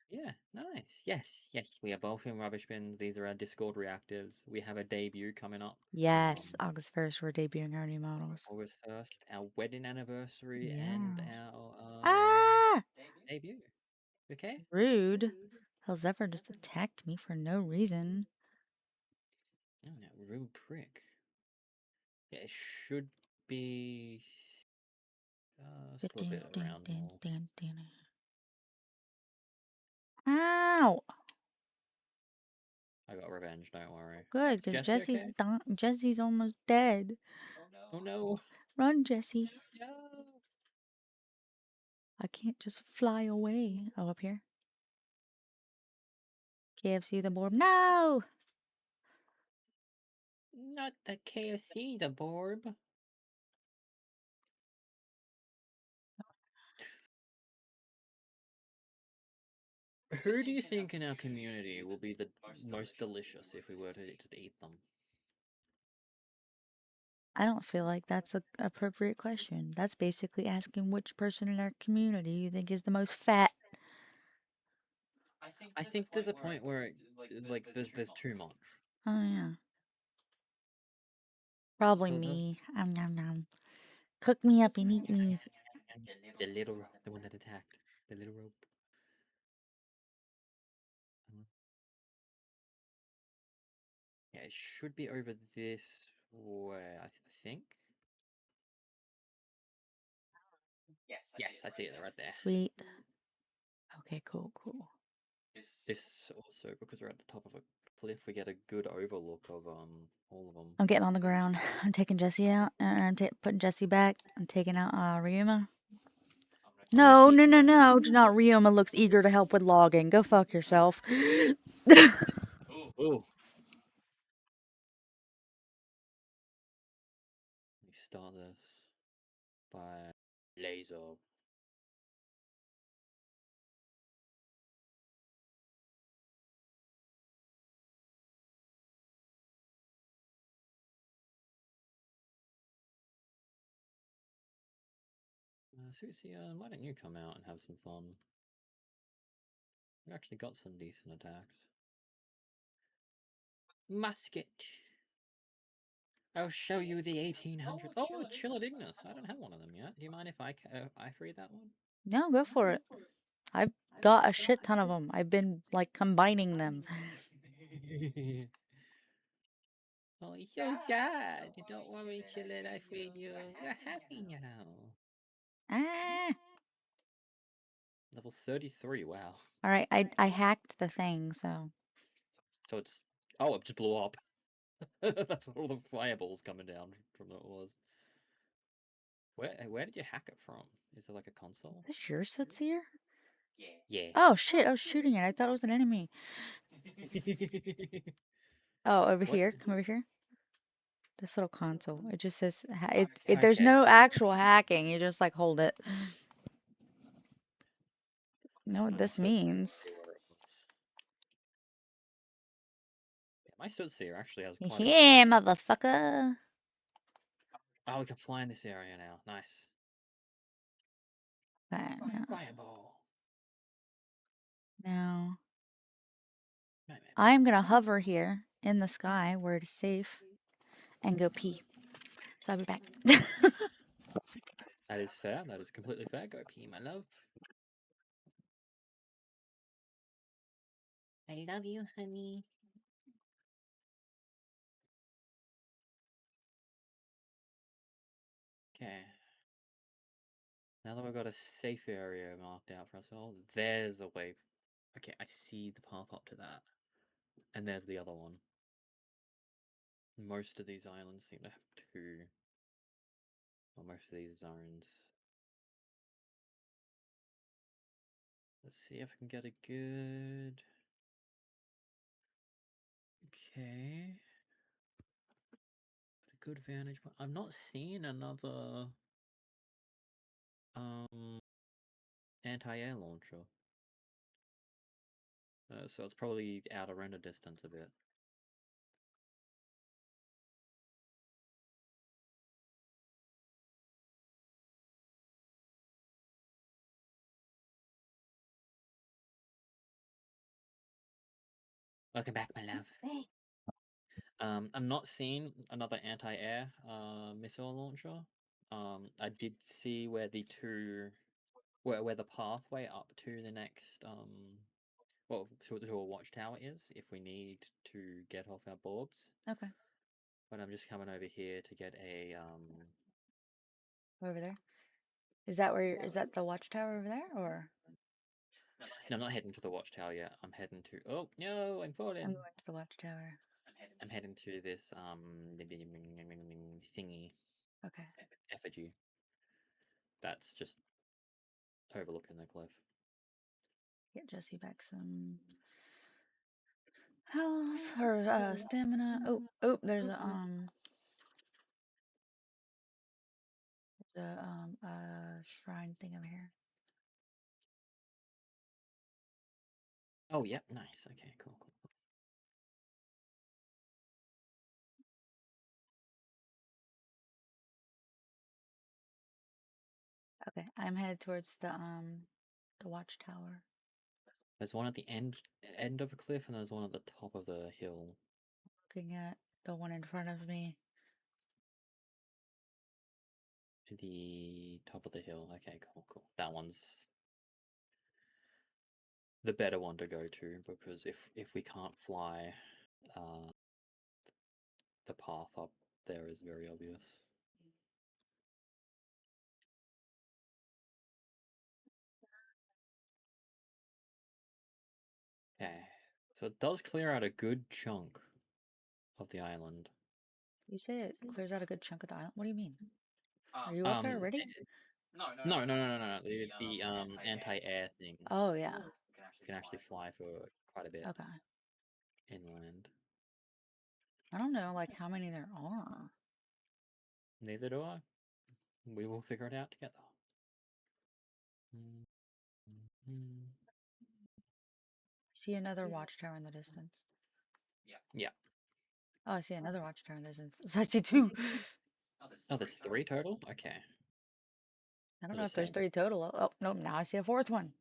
Yeah, nice. Yes, yes. We are both in rubbish bins. These are our Discord reactives. We have a debut coming up. Yes, August 1st, we're debuting our new models. August 1st, our wedding anniversary and Yes. our Ah! debut. Okay? Rude. Hell, Zephyr just attacked me for no reason. Oh, that rude prick. Yeah, it should be just a little bit around more. Ow! I got revenge, don't worry. Good, because Jesse, okay? Jesse's almost dead. Oh no. Run, Jesse. No. I can't just fly away. Oh, up here. KFC the board. No! Not the KFC, the Borb. Who do you think in our community will be the most delicious if we were to just eat them? I don't feel like that's an appropriate question. That's basically asking which person in our community you think is the most fat. I think there's a point where there's too much. Oh, yeah. Probably So me. Nom nom. Cook me up and eat me. the little the one that attacked. The little rope. Yeah, it should be over this way, I think. Yes, I see it right there. Sweet. Okay, cool. This also, because we're at the top of a cliff, we get a good overlook of all of them. I'm getting on the ground. I'm taking Jesse out. I'm putting Jesse back. I'm taking out Ryuma. No. Do not. Ryuma looks eager to help with logging. Go fuck yourself. Oh. Let me start this by laser. Susie, why don't you come out and have some fun? We actually got some decent attacks. Musket. I'll show you the 1800s. Oh, Chilladignus. I don't have one of them yet. Do you mind if I free that one? No, go for it. I've got a shit ton of them. I've been like combining them. Oh, it's so sad. Don't worry, Chillin. I freed you. You're happy now. Ah. Level 33. Wow. All right, I hacked the thing, so. So it's it just blew up. That's what all the fireballs coming down from it was. Where did you hack it from? Is there like a console? Is this yours that's here? Yeah. Oh shit! I was shooting it. I thought it was an enemy. Oh, over here. Come over here. This little console. It just says there's Okay. no actual hacking. You just like hold it. You know what this means? My Sootsir actually has quite a... Yeah, motherfucker. Oh, we can fly in this area now. Nice. Fireball. Now, No, I'm gonna hover here in the sky where it is safe and go pee. So I'll be back. that is fair. That is completely fair. Go pee, my love. I love you, honey. Okay. Now that we've got a safe area marked out for ourselves, there's a way. Okay, I see the path up to that. And there's the other one. Most of these islands seem to have two. Or most of these zones. Let's see if I can get a good... Okay. A good vantage point. I'm not seeing another anti-air launcher. So it's probably out of render distance a bit. Welcome back, my love. I'm not seeing another anti-air missile launcher. I did see where the where the pathway up to the next well to a watchtower is if we need to get off our borbs. Okay. But I'm just coming over here to get a Over there. Is that where is that the watchtower over there, or No, I'm not heading to the watchtower yet. I'm heading to oh no, I'm falling. I'm going to the watchtower? I'm heading to this thingy Okay. effigy. That's just overlooking the cliff. Get Jesse back some health or stamina. Oh, there's a shrine thing over here. Oh, yep, nice. Okay, cool. Okay, I'm headed towards the watchtower. There's one at the end of a cliff, and there's one at the top of the hill. Looking at the one in front of me. The top of the hill. Okay, cool. That one's the better one to go to because if we can't fly, the path up there is very obvious. Okay, so it does clear out a good chunk of the island. You say it clears out a good chunk of the island. What do you mean? Are you up there already? No. The anti-air thing. Oh yeah. You can actually fly for quite a bit Okay. inland. I don't know like how many there are. Neither do I. We will figure it out together. I see another watchtower in the distance. Yeah. Oh, I see another watchtower in the distance. So I see two. Oh, there's 3 total? Okay. I don't They're know the if there's same. 3 total. Oh, nope, now I see a 4th one.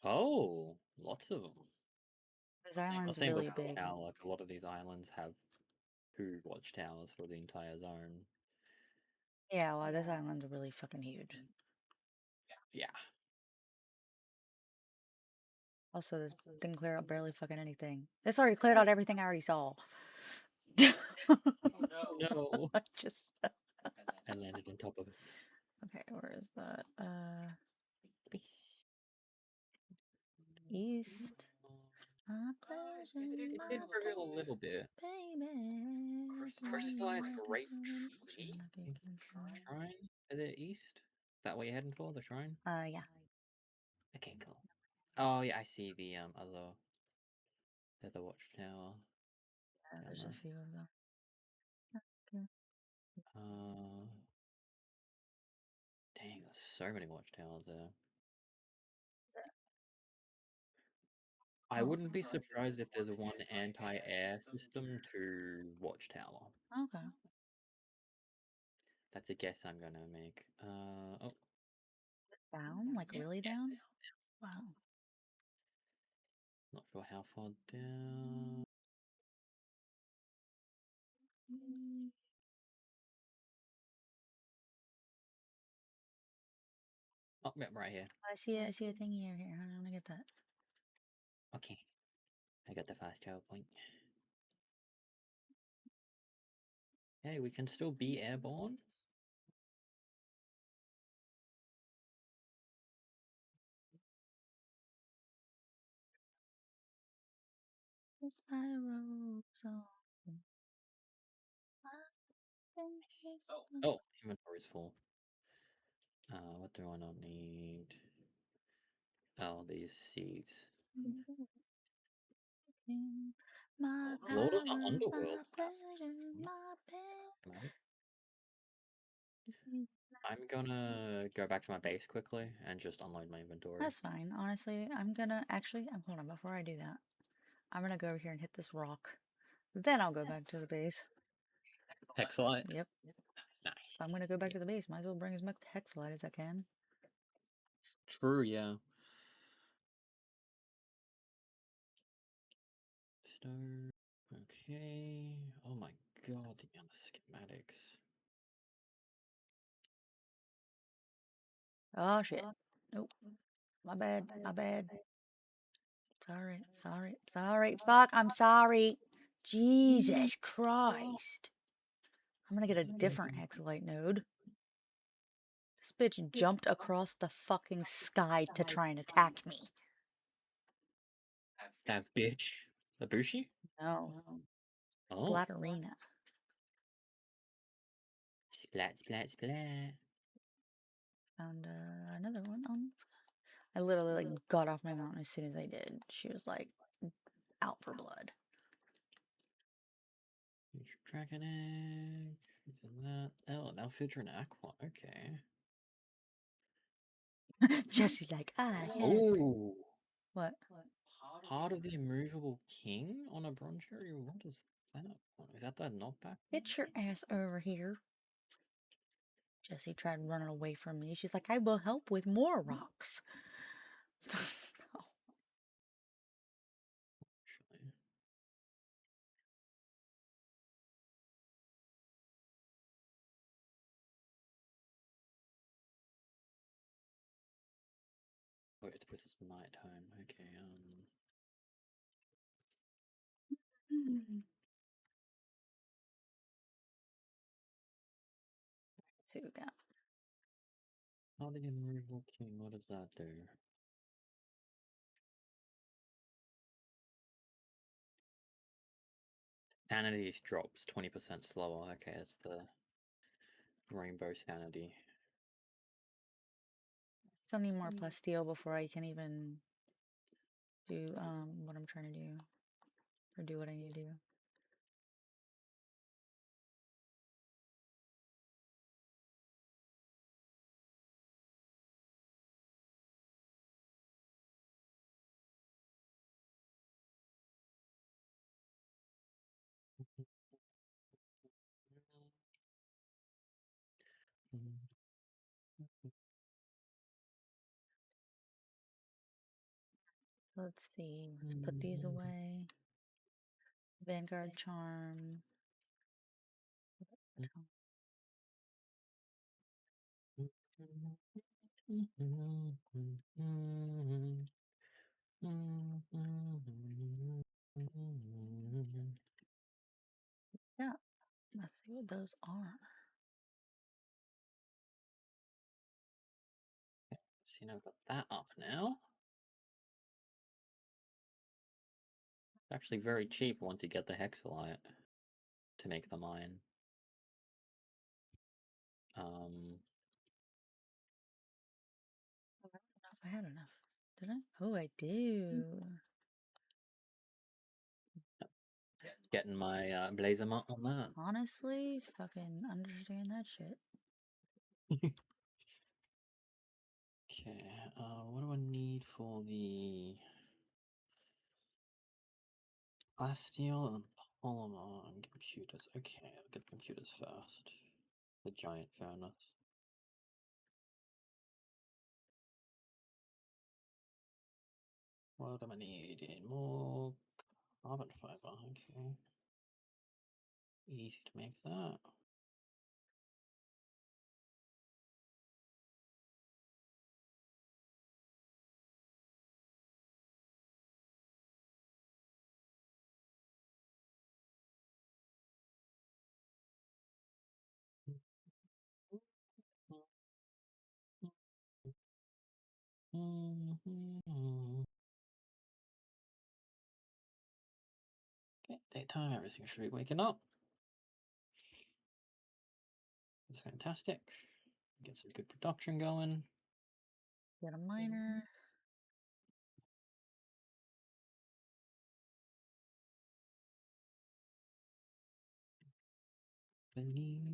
Oh, lots of them. This island's Same really with big. Watchtower, like a lot of these islands have 2 watchtowers for the entire zone. Yeah, well, this island's really fucking huge. Yeah. Also, this didn't clear out barely fucking anything. This already cleared out everything I already saw. No. I just. I landed on top of it. Okay, where is that? East. My pleasure, It did reveal a little bit. baby. Crystallized grape shrine to the east. Is that what you're heading for? The shrine? Yeah. Okay, cool. Oh yeah, I see the the watchtower. There's a few of them. Dang, there's so many watchtowers there. I wouldn't be surprised if there's one anti-air system to watchtower. Okay. That's a guess I'm gonna make. Oh. Down? Like really down? Wow. Not sure how far down. Oh, yeah, right here. I see a thingy here. Here, I'm gonna get that. Okay. I got the fast travel point. Hey, we can still be airborne. It's my rose on. Oh, inventory's full. What do I not need? Oh, these seeds. My Lord of the power, Underworld. my pleasure, my pain. I'm gonna go back to my base quickly and just unload my inventory. That's fine. Honestly, I'm gonna hold on before I do that. I'm gonna go over here and hit this rock. Then I'll go back to the base. Hexalite? Yep. Nice. If I'm gonna go back to the base, might as well bring as much hexalite as I can. True, yeah. stove. Okay. Oh my god, the amount of schematics. Oh shit. Nope. My bad. My bad. Sorry. Sorry. Sorry. Fuck. I'm sorry. Jesus Christ. I'm gonna get a different hexalite node. This bitch jumped across the fucking sky to try and attack me. That bitch. Ibushi? No. Oh. Blatterina. Splat, splat, splat. Found another one on. I literally like got off my mountain as soon as I did. She was like out for blood. Dragon egg. Using that. Oh, now filter an aqua. Okay. Jesse like, I have. Oh. What? Part of the immovable king on a bronze cherry? What is that? Is that the knockback? Get your ass over here. Jessie tried running away from me. She's like, I will help with more rocks. No. Actually. Oh, it's because it's nighttime. Okay, Two down. How the immovable king, what does that do? Sanity drops 20% slower. Okay, it's the rainbow sanity. Still need more plasteel before I can even do what I'm trying to do. Or do what I need to do. Let's see. Let's put these away. Vanguard charm. Yeah. Let's see what those are. See, I've got that up now. It's actually very cheap once you get the hexalite to make the mine. I don't know if I had enough. Did I? Oh, I do. Getting my blazer on that. Honestly, fucking understand that shit. Okay, what do I need for the plasteel and polymer and computers? Okay, I'll get the computers first. The giant furnace. What am I needing? More carbon fiber, okay. Easy to make that. Okay, daytime, everything should be waking up. It's fantastic. Get some good production going. Get a miner. Believe.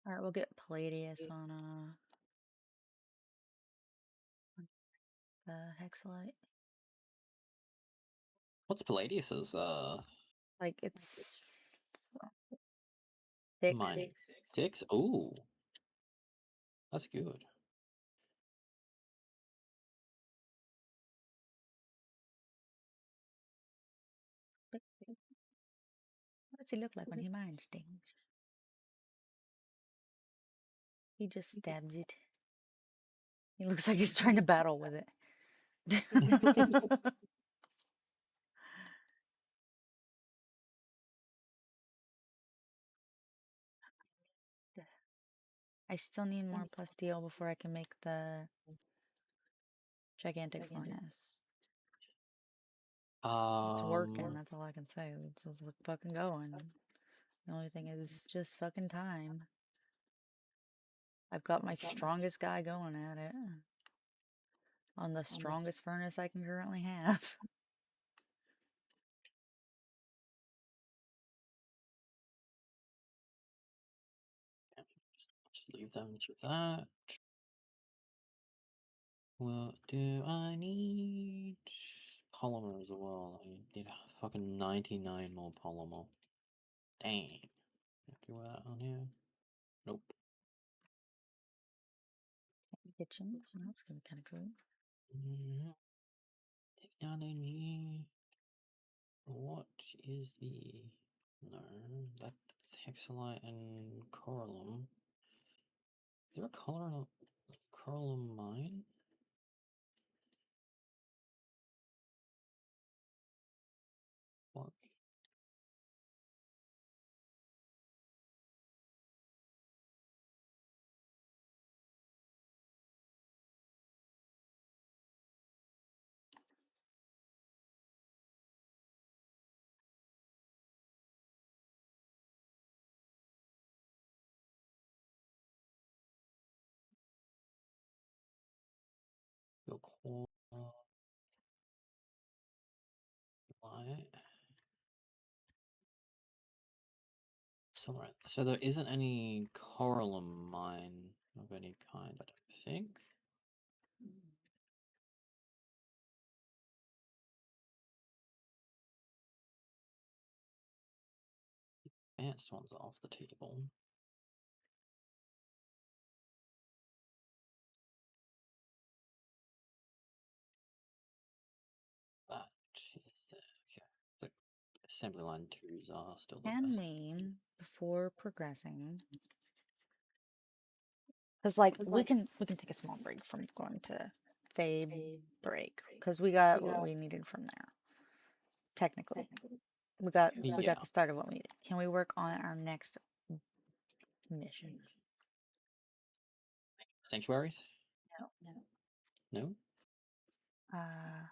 Alright, we'll get Palladius on the hexalite. What's Palladius's Like it's 6. mine? 6? Ooh. That's good. What does he look like when he mines things? He just stabs it. He looks like he's trying to battle with it. I still need more plasteel before I can make the gigantic furnace. It's working, that's all I can say. It's just fucking going. The only thing is just fucking time. I've got my strongest guy going at it. On the strongest furnace I can currently have. Just leave them to that. What do I need? Polymer as well. I need fucking 99 more polymer. Dang. Do that on here? Nope. Kitchen. Well, that's gonna be kind of cool. Now they need. What is the. No, that's hexalite and coralum. Is there a coralum mine? What? Your core light. So right, so there isn't any coralum mine of any kind, I don't think. Advanced ones are off the table. That is the okay. The assembly line 2s are still the Can best. we, before progressing, because like we can take a small break from going to Fabe break because we got what we needed from there. Technically, we got Yeah. the start of what we needed. Can we work on our next mission? Sanctuaries? No. No? Uh,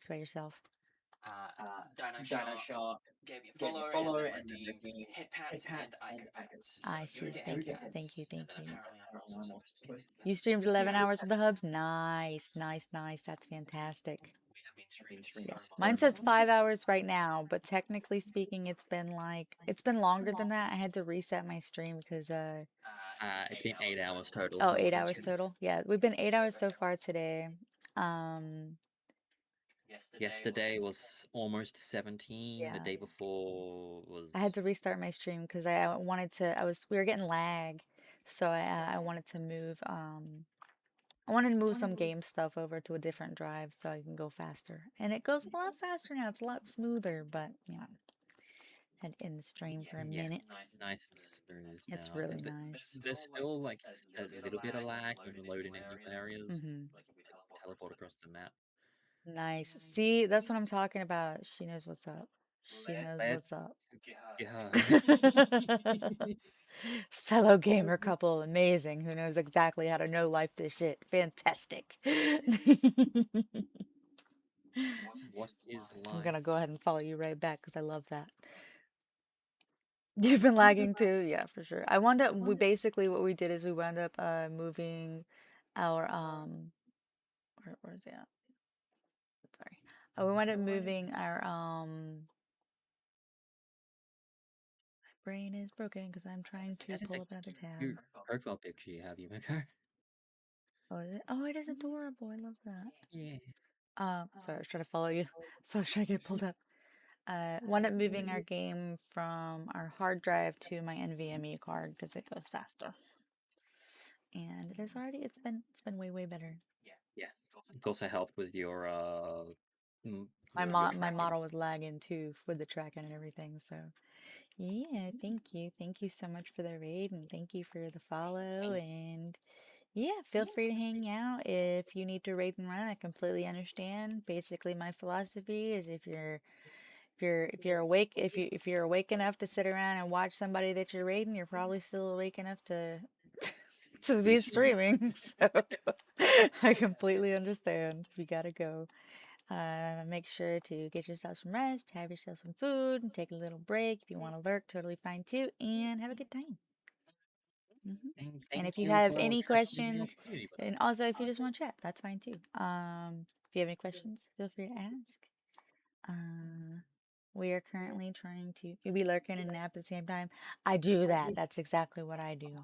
by yourself. Dino Shark gave me a follow, and then the head pats and Ico pats. So I see. you get Thank you. head Thank you. pats, Thank and then you. apparently I'm also supposed to get You streamed 11 hours with the hubs? Nice, nice, nice. That's fantastic. we have been streaming so much. Mine says 5 hours right now, but technically speaking, it's been longer than that. I had to reset my stream because It's been 8 hours total. oh, 8 hours total. Yeah, we've been 8 hours so far today. Yesterday was almost 17. The Yeah. day before was I had to restart my stream because I wanted to. We were getting lag, so I wanted to move. I wanted to move some game stuff over to a different drive so I can go faster, and it goes a lot faster now. It's a lot smoother, but had to end the stream for a minute. nice and smooth It's now. really But nice. there's still like a little bit of lag when you're loading in new areas. Mm-hmm. Teleport across the map. Nice. See, that's what I'm talking about. She knows what's up. She knows what's Let's up. yeah. Fellow gamer couple, amazing. Who knows exactly how to no life this shit. Fantastic. What is I'm life? gonna go ahead and follow you right back because I love that. You've been lagging too? Yeah, for sure. What we did is we wound up moving our where's it at? Sorry. We wound up moving our brain is broken because I'm trying to That is pull a up another tab. cute profile picture you have, Yumiko. Oh, is it? Oh, it is adorable. I love that. Yeah. Sorry, I was trying to follow you. So I was trying to get pulled up. Wound up moving our game from our hard drive to my NVMe card because it goes faster. And it's been way better. Yeah. It also helped with your My tracking. model was lagging too with the tracking and everything. So yeah, thank you so much for the raid and thank you for the follow and yeah, feel free to hang out if you need to raid and run. I completely understand. Basically, my philosophy is if you're awake if you're awake enough to sit around and watch somebody that you're raiding, you're probably still awake enough to to be streaming. So I completely understand if you gotta go. Make sure to get yourself some rest, have yourself some food, and take a little break. If you want to lurk, totally fine too, and have a good time. And if Thank you you have for any trusting in the questions, opportunity with and also if you just want to chat, that's fine too. If you have any questions, feel free to ask. We are currently trying to be lurking and nap at the same time. I do that. That's exactly what I do.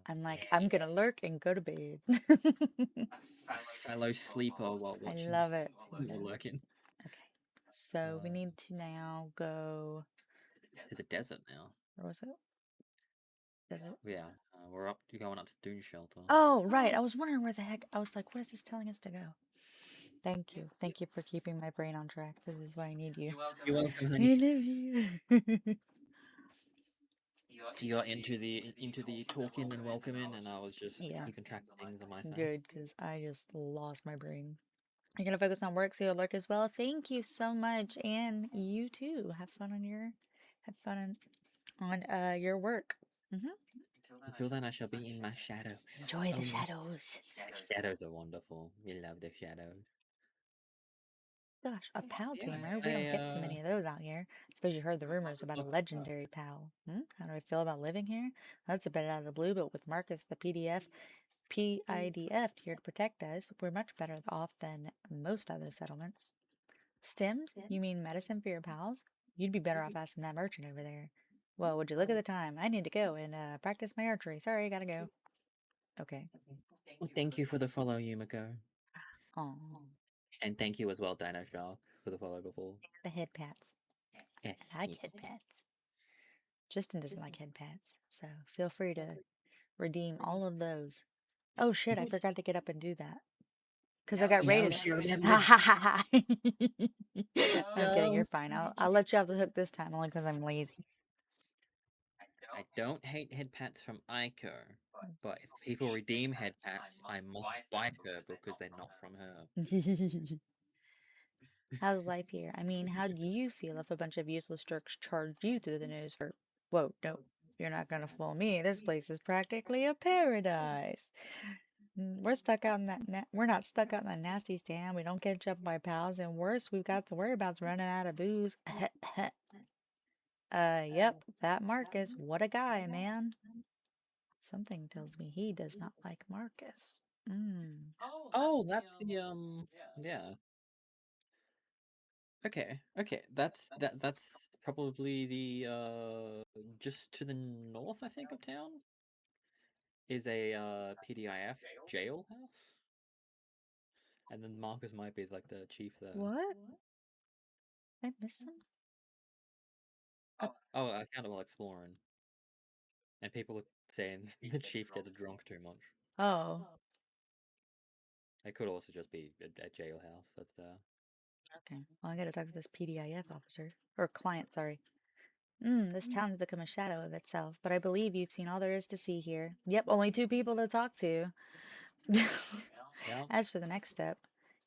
I'm like, I'm gonna lurk and go to bed. fellow sleeper while I watching. love it. While lurking. Okay, so we need to now go. To the desert now. Where was it? Desert. Yeah, we're going up to Dune Shelter. Oh, right. I was wondering where the heck. I was like, what is this telling us to go? Thank you. Thank you for keeping my brain on track. This is why I need you. You're welcome, I honey. love you. You're into the talking and welcoming, and I was just Yeah. keeping track of things on my side. Good, because I just lost my brain. You're gonna focus on work, so you'll lurk as well. Thank you so much, and you too. Have fun on your work. Until then, I shall be in my shadow. Enjoy the Oh, shadows. the shadows are wonderful. We love the shadows. Gosh, a pal tamer. We I, don't get too many of those out here. I suppose you heard the rumors about a legendary pal. How do I feel about living here? That's a bit out of the blue, but with Marcus, the PIDF here to protect us, we're much better off than most other settlements. Stims? You mean medicine for your pals? You'd be better off asking that merchant over there. Well, would you look at the time? I need to go and practice my archery. Sorry, gotta go. Okay. Well, thank you for the follow, Yumiko. Aw. And thank you as well, Dino Shark, for the follow before. The head pats. Yes. I like head pats. Tristan doesn't like head pats, so feel free to redeem all of those. Oh shit, I forgot to get up and do that. Because I got rated. she remembered. I'm kidding, you're fine. I'll let you off the hook this time, only because I'm lazy. I don't hate head pats from Aiko, but if people redeem head pats, I must bite her because they're not from her. How's life here? I mean, how do you feel if a bunch of useless jerks charged you through the nose for... Whoa, no, you're not gonna fool me. This place is practically a paradise. We're stuck out in that. We're not stuck out in that nasty stand. We don't get jumped by pals, and worse, we've got to worry about running out of booze. Yep, that Marcus. What a guy, man. Something tells me he does not like Marcus. Mm. Oh, that's the yeah. Okay. That's probably the just to the north, I think, of town is a PDIF jailhouse. And then Marcus might be like the chief there. What? I missed some. Oh, I found it while exploring. And people are saying the chief gets drunk too much. Oh, It could also just be a jailhouse that's there. okay. Well, I gotta talk to this PDIF officer. Or client, sorry. This town's become a shadow of itself, but I believe you've seen all there is to see here. Yep, only 2 people to talk to. Yeah. As for the next step,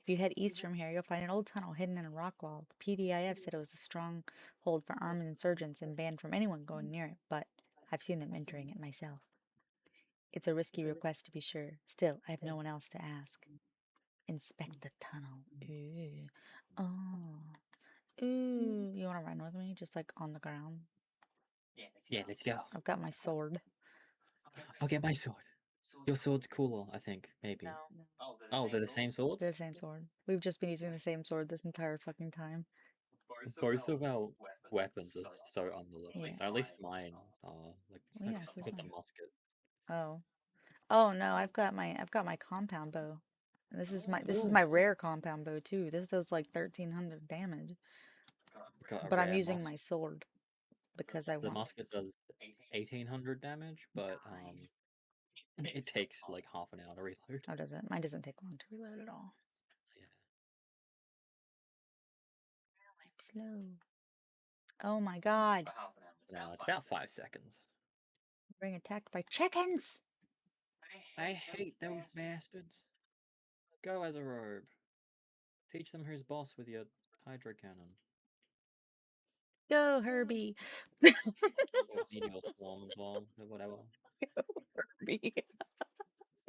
if you head east from here, you'll find an old tunnel hidden in a rock wall. The PDIF said it was a stronghold for armed insurgents and banned from anyone going near it, but I've seen them entering it myself. It's a risky request to be sure. Still, I have no one else to ask. Inspect the tunnel. Ooh. Oh. Ooh. You want to run with me? Just like on the ground? Yeah, let's go. I've got my sword. I'll get my sword. Your sword's cooler, I think, maybe. Oh, they're the same swords? They're the same sword. We've just been using the same sword this entire fucking time. Both of our weapons are so unbelievable. Yeah. At least mine are like Well, yeah, so is with the mine. musket. Oh. Oh no, I've got my compound bow. And this is my rare compound bow too. This does like 1300 damage. Got a But I'm rare using my musket. sword because I The want. musket does 1800 damage, but Nice. it takes like half an hour to reload. How does it? Mine doesn't take long to reload at all. Yeah. Slow. Oh my god. No, it's about 5 seconds. We're being attacked by chickens! I hate those bastards. Go as a robe. Teach them who's boss with your hydro cannon. Go, Herbie! Or maybe your swarm as well, or whatever. Herbie.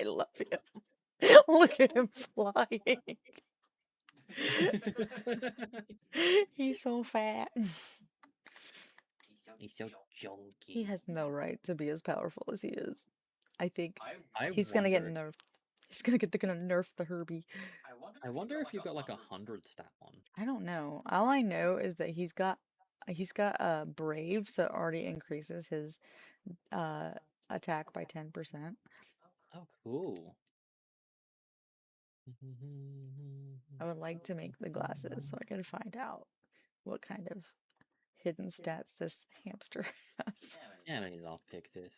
I love him. Look at him flying. He's so fat. He's so He junky. has no right to be as powerful as he is. I think I he's gonna get wonder. nerfed. They're gonna nerf the Herbie. I wonder if you got like 100 stat one. I don't know. All I know is that he's got Brave, so it already increases his uh attack by 10%. Oh, cool. I would like to make the glasses, so I gotta find out what kind of hidden stats this hamster has. Yeah, maybe I'll pick this.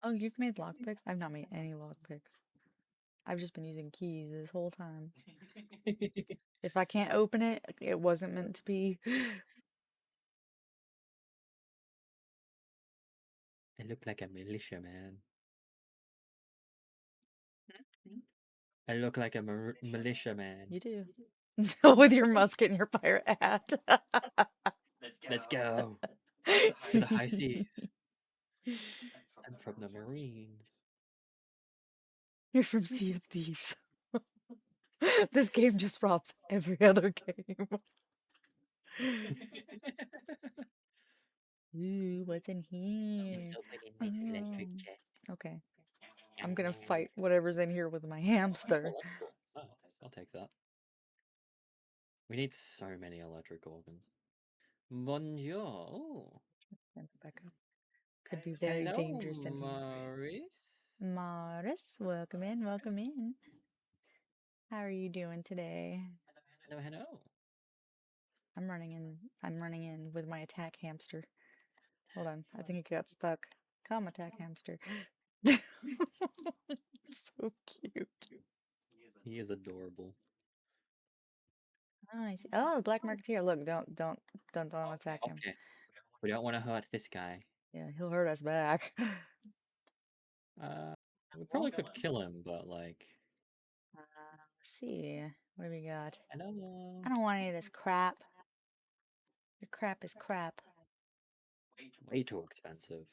Oh, you've made lockpicks? I've not made any lockpicks. I've just been using keys this whole time. If I can't open it, it wasn't meant to be. I look like a militia man. I look like a militia man. You do. With your musket and your pirate hat. Let's go to the high seas. I'm from the Marines. You're from Sea of Thieves. This game just robs every other game. Ooh, what's in here? Okay. I'm gonna fight whatever's in here with my hamster. Electrical. Oh, I'll take that. We need so many electric organs. Bonjour. Oh. And Rebecca could be very Hello, dangerous in here. Maurice. Morris, welcome in, welcome in. How are you doing today? Hello. I'm running in with my attack hamster. Hold on, I think it got stuck. Come, attack hamster. So cute. He is adorable. Oh, I see. Oh, the black marketeer. Look, don't attack him. Okay. We don't want to hurt this guy. Yeah, he'll hurt us back. We probably could kill him, but like. Let's see. What do we got? Hello. I don't want any of this crap. Your crap is crap. Way too expensive.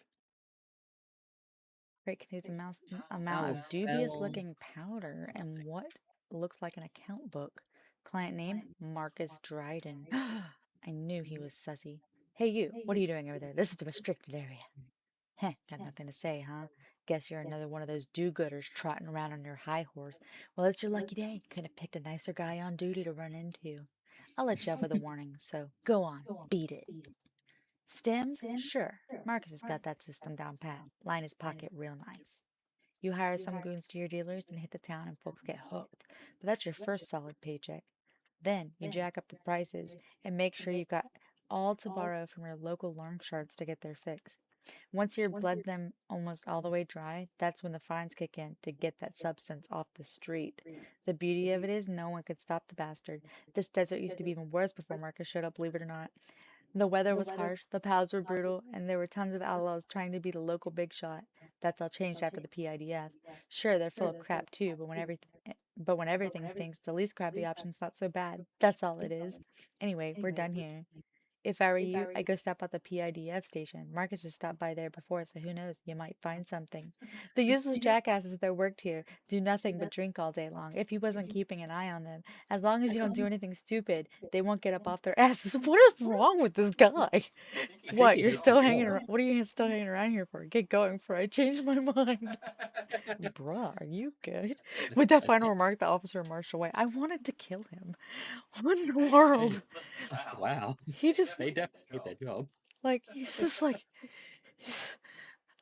Crate contains a mouse I amount will of dubious sell looking powder and what looks like an account book. Client name Marcus Dryden. I knew he was sussy. Hey you, what are you doing over there? This is the restricted area. Heh, got nothing to say, huh? Guess you're another one of those do-gooders trotting around on your high horse. Well, it's your lucky day. Could have picked a nicer guy on duty to run into. I'll let you off with a warning, so go on, beat it. Stems? Sure. Marcus has got that system down pat. Line his pocket real nice. You hire some goons to your dealers and hit the town and folks get hooked. But that's your first solid paycheck. Then you jack up the prices and make sure you've got all to borrow from your local loan sharks to get their fix. Once you've bled them almost all the way dry, that's when the fines kick in to get that substance off the street. The beauty of it is no one could stop the bastard. This desert used to be even worse before Marcus showed up, believe it or not. The weather was harsh, the pals were brutal, and there were tons of outlaws trying to be the local big shot. That's all changed after the PIDF. Sure, they're full of crap too, but when everything stinks, the least crappy option's not so bad. That's all it is. Anyway, we're done here. If I were you, I'd go stop at the PIDF station. Marcus has stopped by there before, so who knows, you might find something. The useless jackasses that worked here do nothing but drink all day long, if he wasn't keeping an eye on them. As long as you don't do anything stupid, they won't get up off their asses. What is wrong with this guy? I think What, he you're hates still the hanging job. around? What are you still hanging around here for? Get going before I change my mind. Bruh, are you good? With that final remark, the officer marched away. I wanted to kill him. What in the world? Wow. He just, They definitely hate their job. like, he's just like,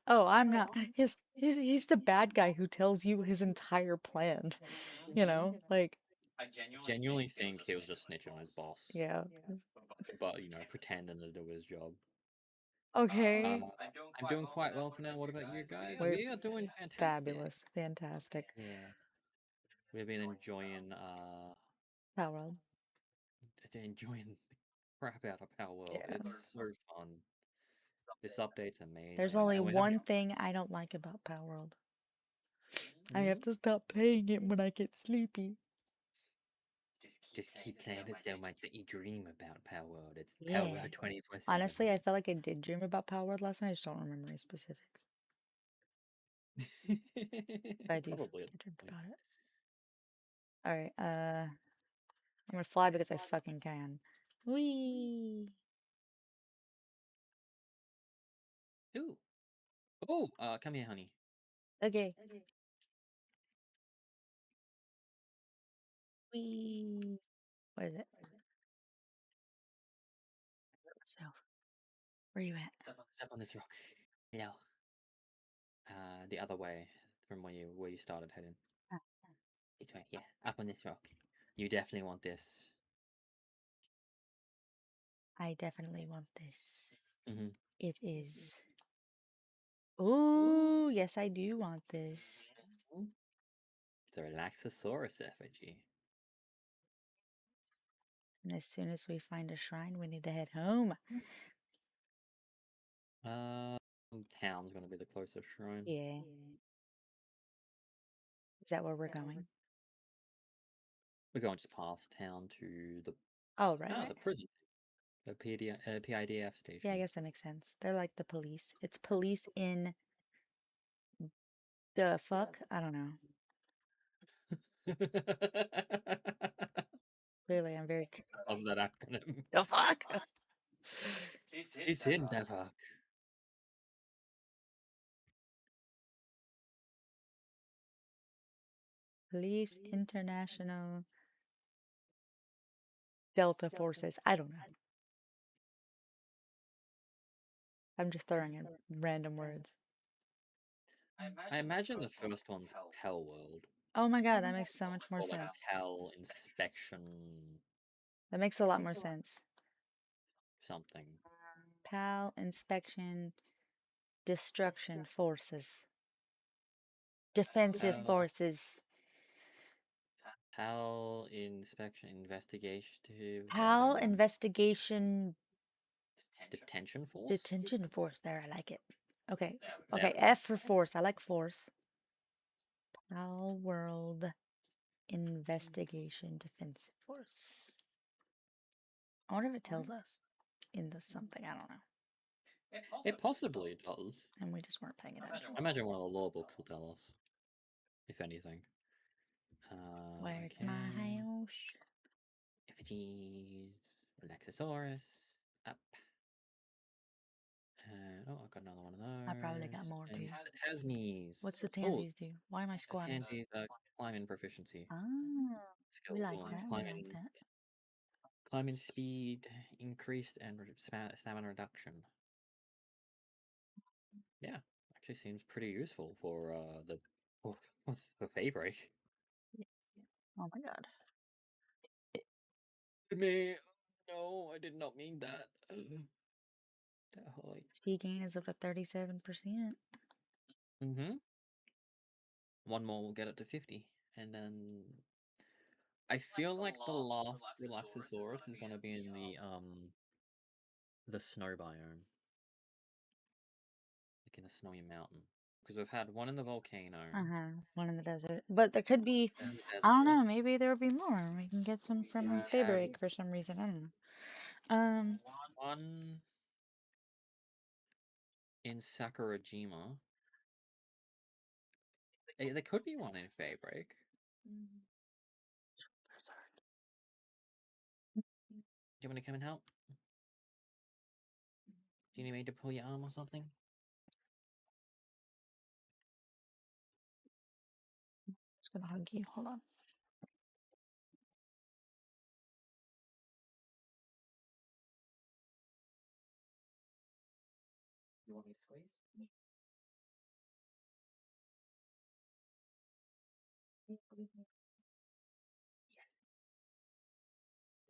oh, I'm not. He's the bad guy who tells you his entire plan. You know, like, I genuinely think he was just snitching on his boss. yeah. But, pretending to do his job. Okay. I'm doing quite well for now. What about you guys? We're We are doing fantastic. fabulous, fantastic. Yeah. We've been enjoying Palworld. enjoying the crap out of Palworld. Yeah. It's so fun. This update's amazing. There's only and we have one thing I don't like about Palworld. I have to stop paying it when I get sleepy. just keep playing it so much that you dream about Palworld. It's Yeah. Palworld 24/7. Honestly, I felt like I did dream about Palworld last night. I just don't remember any specifics. But I do feel Probably. like I dreamed about it. Alright, I'm gonna fly because I fucking can. Whee! Ooh. Oh, come here, honey. Okay. Whee! What is it? Myself. Where you at? Step on this rock. No. The other way from where you started heading. Ah. This way, yeah. Up on this rock. You definitely want this. I definitely want this. Mm-hmm. It is. Ooh, yes, I do want this. It's a Relaxosaurus effigy. And as soon as we find a shrine, we need to head home. Town's gonna be the closest shrine. Yeah. Is that where we're going? We're going just past town to the Oh, right. the prison, the PIDF station. Yeah, I guess that makes sense. They're like the police. It's police in the fuck? I don't know. Clearly, I'm very. Love that acronym. The fuck? He's in the fuck. Police International Delta Forces. I don't know. I'm just throwing in random words. I imagine the first one's Palworld. Oh my god, that makes so much more Or like sense. Pal Inspection That makes a lot more sense. something. PAL Inspection Destruction Forces. Defensive PAL Forces. PAL Inspection Investigative. PAL Investigation Detention Force? Detention Force. There, I like it. Okay. There Okay, we go. F for force. I like force. Palworld Investigation Defensive Force. I wonder if it tells us in the something. I don't know. It possibly does. and we just weren't paying attention. I imagine one of the law books will tell us, if anything. Where's my Okay. house? Effigies, Relaxosaurus, up. Oh, I got another one of those. I probably got more and too. the Tansies. What's the Oh, tansies do? Why am I squatting? Tansies climbing proficiency. Ah, we Skills like one. that. We Climbing, like that. climbing speed increased and stamina reduction. Yeah, actually seems pretty useful for for Fabric. Oh my god. Me, no, I did not mean that. That high. Speed gain is up to 37%. Mm-hmm. One more will get it to 50, and then I feel like the last Relaxosaurus is gonna be in the snow biome, like in the snowy mountain, because we've had one in the volcano. One in the desert. But there could be, and the I don't desert, know, maybe there will be more. We can get some from have Fabric for some reason. I don't know. one in Sakurajima. There could be one in Fabric. Do you want to come and help? Do you need me to pull your arm or something? Just gonna hug you. Hold on. You want me to squeeze? Yes.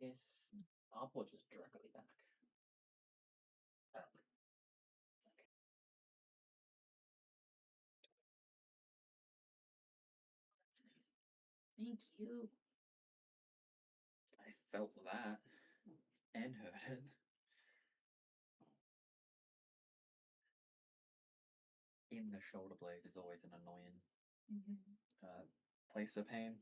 Yes. I'll put just directly back. Thank you. I felt that and heard it. In the shoulder blade is always an annoying place for pain.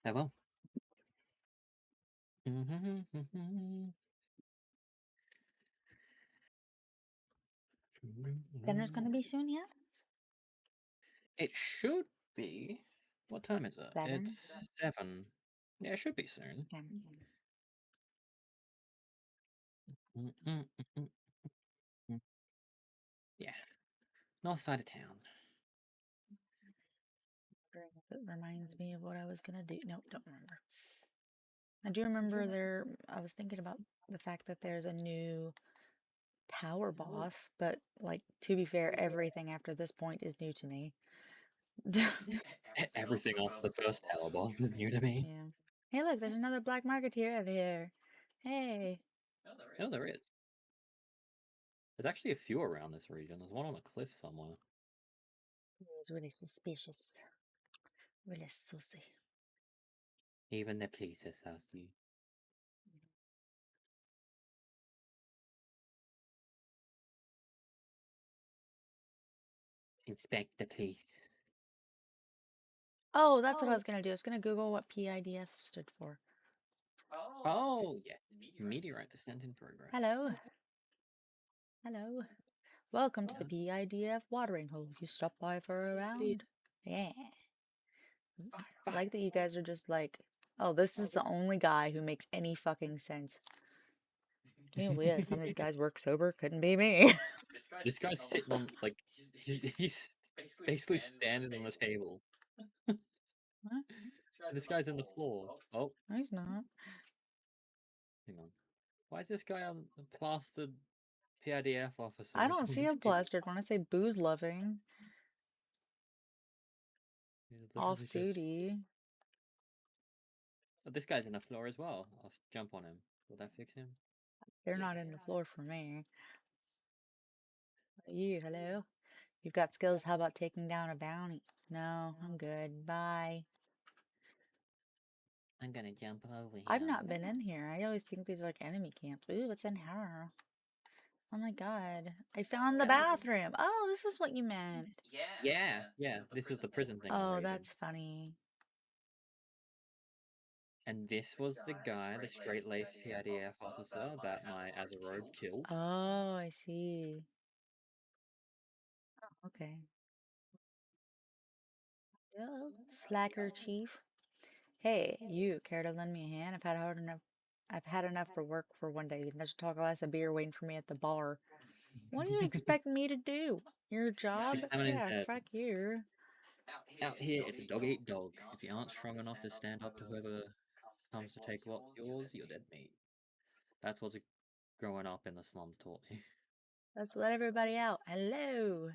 I will. Dinner's gonna be soon, yeah? It should be. What time is it? 7. It's 7. Yeah, it should be soon. Yeah. Yeah. North side of town. It reminds me of what I was gonna do. Nope, don't remember. I do remember I was thinking about the fact that there's a new tower boss, but like to be fair, everything after this point is new to me. Everything off the first tower boss is new to me. Yeah. Hey, look, there's another black marketeer over here. Hey. Oh, there is. There's actually a few around this region. There's one on a cliff somewhere. It's really suspicious. Really saucy. Even the police are sassy. Inspect the police. Oh, that's what I was gonna do. I was gonna Google what PIDF stood for. Oh, yeah. Meteorite descent in progress. Hello. Hello. Welcome to the PIDF watering hole. You stop by for a round? Yeah. I like that you guys are just like, oh, this is the only guy who makes any fucking sense. Can you believe that some of these guys work sober? Couldn't be me. This guy's sitting on, like, he's basically standing on the table. What? This guy's on the floor. Oh, No, he's not. hang on. Why is this guy on the plastered PIDF officer? I don't see a plastered one. I say booze loving. Off duty. Oh, this guy's on the floor as well. I'll jump on him. Will that fix him? They're not in the floor for me. You, hello? You've got skills. How about taking down a bounty? No, I'm good. Bye. I'm gonna jump over here. I've not been in here. I always think these are like enemy camps. Ooh, what's in here? Oh my god. I found the bathroom. Oh, this is what you meant. Yeah, this is the prison thing. Oh, that's funny. And this was the guy, the straight-laced PIDF officer that my Azeroad killed. Oh, I see. Okay. Yeah. Slacker chief. Hey, you care to lend me a hand? I've had enough for work for one day. There's a tall glass of beer waiting for me at the bar. What do you expect me to do? Your job? Examining his Yeah, head. fuck you. Out here, it's a dog-eat-dog. If you aren't strong enough to stand up to whoever comes to take what's yours, you're dead meat. That's what's growing up in the slums taught me. Let's let everybody out. Hello.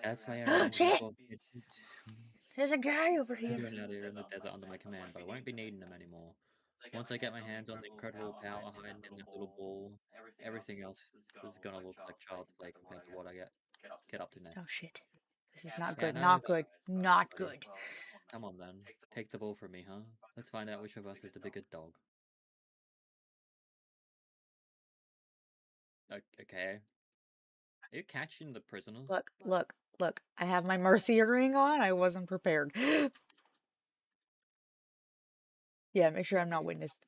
That's why everyone was Shit! called There's a guy over I'm here. going out here in the desert under my command, but I won't be needing them anymore. Once I get my hands on the incredible power hiding in that little ball, everything else is gonna look like child's play compared to what I get up to next. Oh shit. This is not Yeah, good. no, Not good. Not buddy. good. Come on then, take the ball from me, huh? Let's find out which of us is the bigger dog. Okay. Are you catching the prisoners? Look, look, look. I have my mercy ring on. I wasn't prepared. Yeah, make sure I'm not witnessed.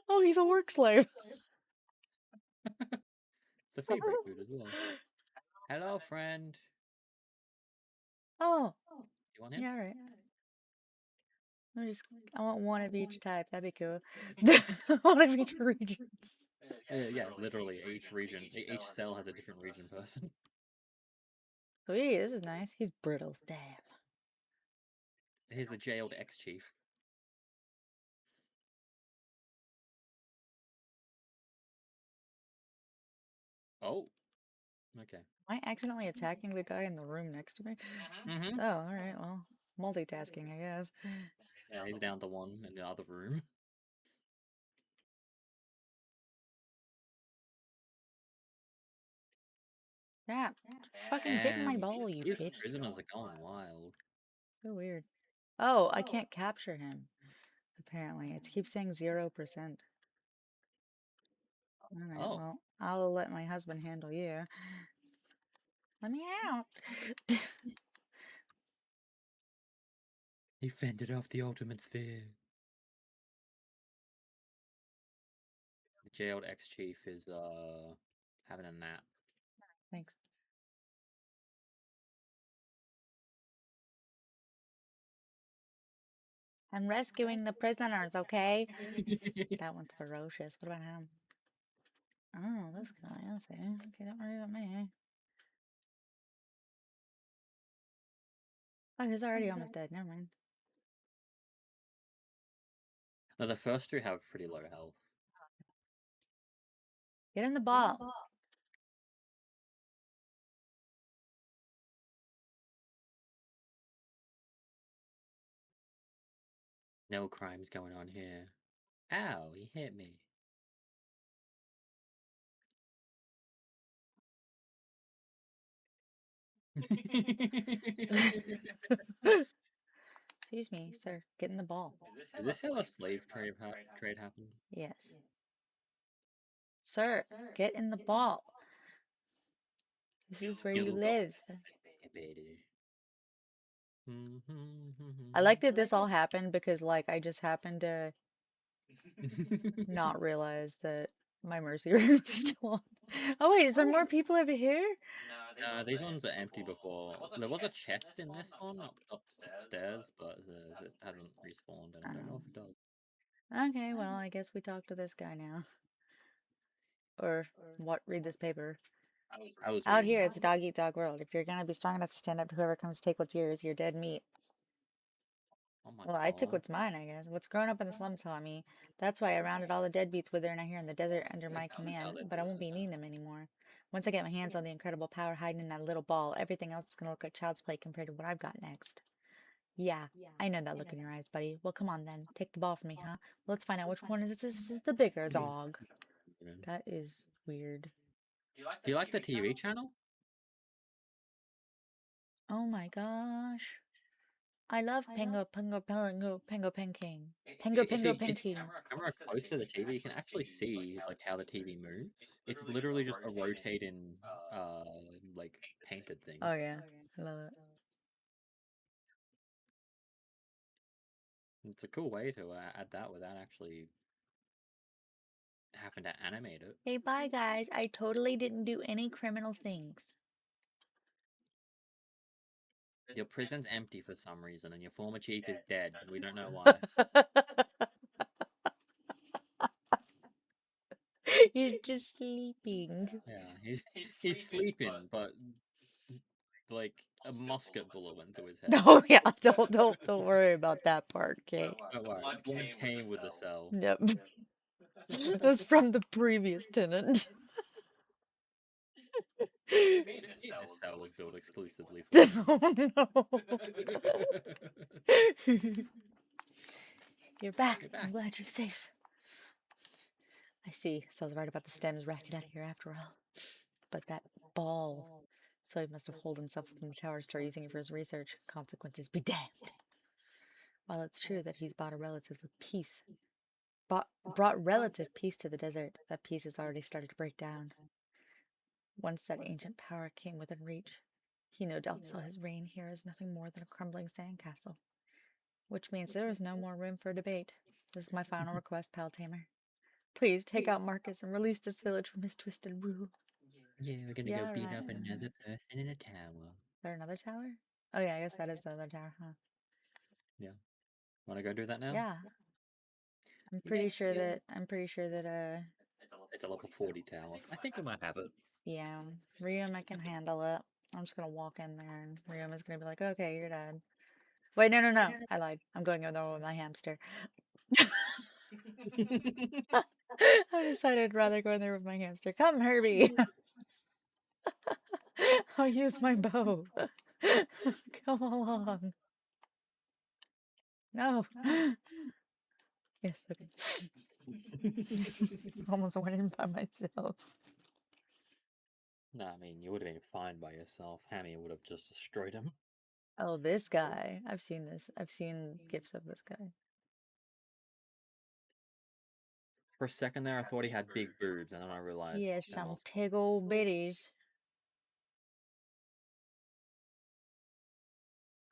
Oh, he's a work slave. It's the favorite food as well. Hello, friend. Oh, You want him? yeah, all right. I want one of each type. That'd be cool. One of each regions. Yeah, literally, each region, each cell has a different region person. Sweet, this is nice. He's brittle. Damn. Here's the jailed ex-chief. Oh, okay. Am I accidentally attacking the guy in the room next to me? Mm-hmm. Oh, all right. Well, multitasking, I guess. Yeah, he's down to one in the other room. Yeah. Fucking get in my And ball, you these bitch. prisoners are going wild. So weird. Oh, I can't capture him. Apparently, it keeps saying 0%. All right. Oh, Well, I'll let my husband handle you. Let me out. he fended off the ultimate sphere. The jailed ex-chief is having a nap. Thanks. I'm rescuing the prisoners, okay? That one's ferocious. What about him? Oh, this guy. I see. Okay, don't worry about me. Oh, he's already almost dead. Never mind. Now the first two have pretty low health. Get in the ball. No crimes going on here. Ow, he hit me. Excuse me, sir. Get in the ball. Is this how a slave trade happened? Yes. Sir, get in the ball. This is where you live. I like that this all happened because, like, I just happened to not realize that my mercy ring was still on. Oh, wait, is there more people over here? No, these ones are empty before. There was a chest in this one upstairs, but it hasn't respawned, and I don't know if it does. Okay, well, I guess we talk to this guy now. Or what? Read this paper. I was Out reading here, that. it's a dog eat dog world. If you're gonna be strong enough to stand up to whoever comes to take what's yours, you're dead meat. Oh my Well, I took god. what's mine, I guess. What's grown up in the slums taught me. That's why I rounded all the deadbeats withering out here in the desert under my command, but I won't be needing them anymore. Once I get my hands on the incredible power hiding in that little ball, everything else is gonna look like child's play compared to what I've got next. Yeah, I know that look in your eyes, buddy. Well, come on then. Take the ball from me, huh? Let's find out which one is the bigger dog. That is weird. Do you like the TV channel? Oh my gosh. I love Pingo Pingo Pingo Pingo Pinking. If Pingo you Pingo get the Pinking. camera close to the TV, you can actually see like how the TV moves. It's literally just a rotating, like painted thing. Oh yeah, I love it. It's a cool way to add that without actually having to animate it. Hey, bye guys. I totally didn't do any criminal things. Your prison's empty for some reason, and your former chief is dead, and we don't know why. He's just sleeping. Yeah, he's sleeping, but like a musket bullet went through his head. Oh yeah, don't worry about that part, okay? Don't worry, blood came with the cell. Yep. It was from the previous tenant. This cell was built exclusively for him. Oh no. You're back. I'm glad you're safe. I see. So I was right about the stems racket out here after all. But that ball. So he must have holed himself up in the tower to start using it for his research. Consequences be damned. While it's true that he's brought relative peace to the desert, that peace has already started to break down. Once that ancient power came within reach, he no doubt saw his reign here as nothing more than a crumbling sandcastle. Which means there is no more room for debate. This is my final request, Pal Tamer. Please take out Marcus and release this village from his twisted rule. Yeah, we're gonna Yeah, go beat right. up another person in a tower. Is there another tower? Oh yeah, I guess that is the other tower, huh? Yeah. Wanna go do that now? Yeah. I'm pretty sure that It's a level 40 tower. I think we might have it. yeah, Ryuma can handle it. I'm just gonna walk in there and Ryuma's gonna be like, okay, you're dead. Wait, no. I lied. I'm going in there with my hamster. I decided I'd rather go in there with my hamster. Come, Herbie. I'll use my bow. Come along. No. Yes, okay. Almost went in by myself. No, I mean, you would have been fine by yourself. Hammy would have just destroyed him. Oh, this guy. I've seen this. I've seen gifs of this guy. For a second there, I thought he had big boobs, and then I realized. Yeah, they're some not. tiggle bitties.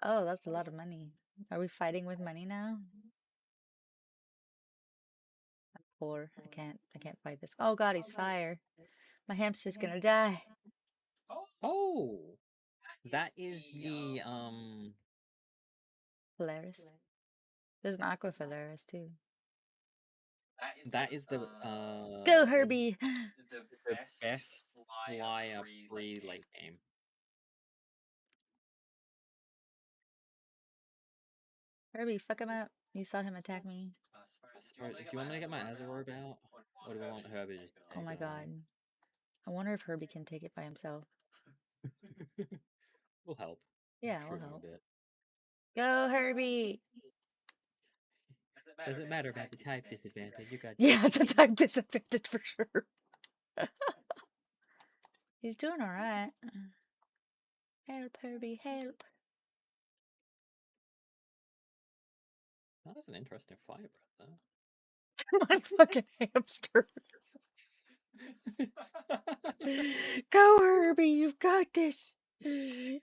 Oh, that's a lot of money. Are we fighting with money now? I'm poor. I can't fight this. Oh god, he's fire. My hamster's gonna die. Oh! That is the, Polaris. There's an Aqua Polaris too. That is the, Go, Herbie! the best flyer free late game. Herbie, fuck him up. You saw him attack me. Sorry, do you want me to get my Azerobe out? Or do I want Herbie to just Oh take my it god. I wonder if Herbie can take it by himself. on? We'll help. Yeah, I'm we'll sure in a help. bit. Go, Herbie! Doesn't matter about the type disadvantage. You got Yeah, it's a type disadvantage for sure. He's doing alright. Help, Herbie, help. That was an interesting fire breath, though. My fucking hamster. Go, Herbie, you've got this.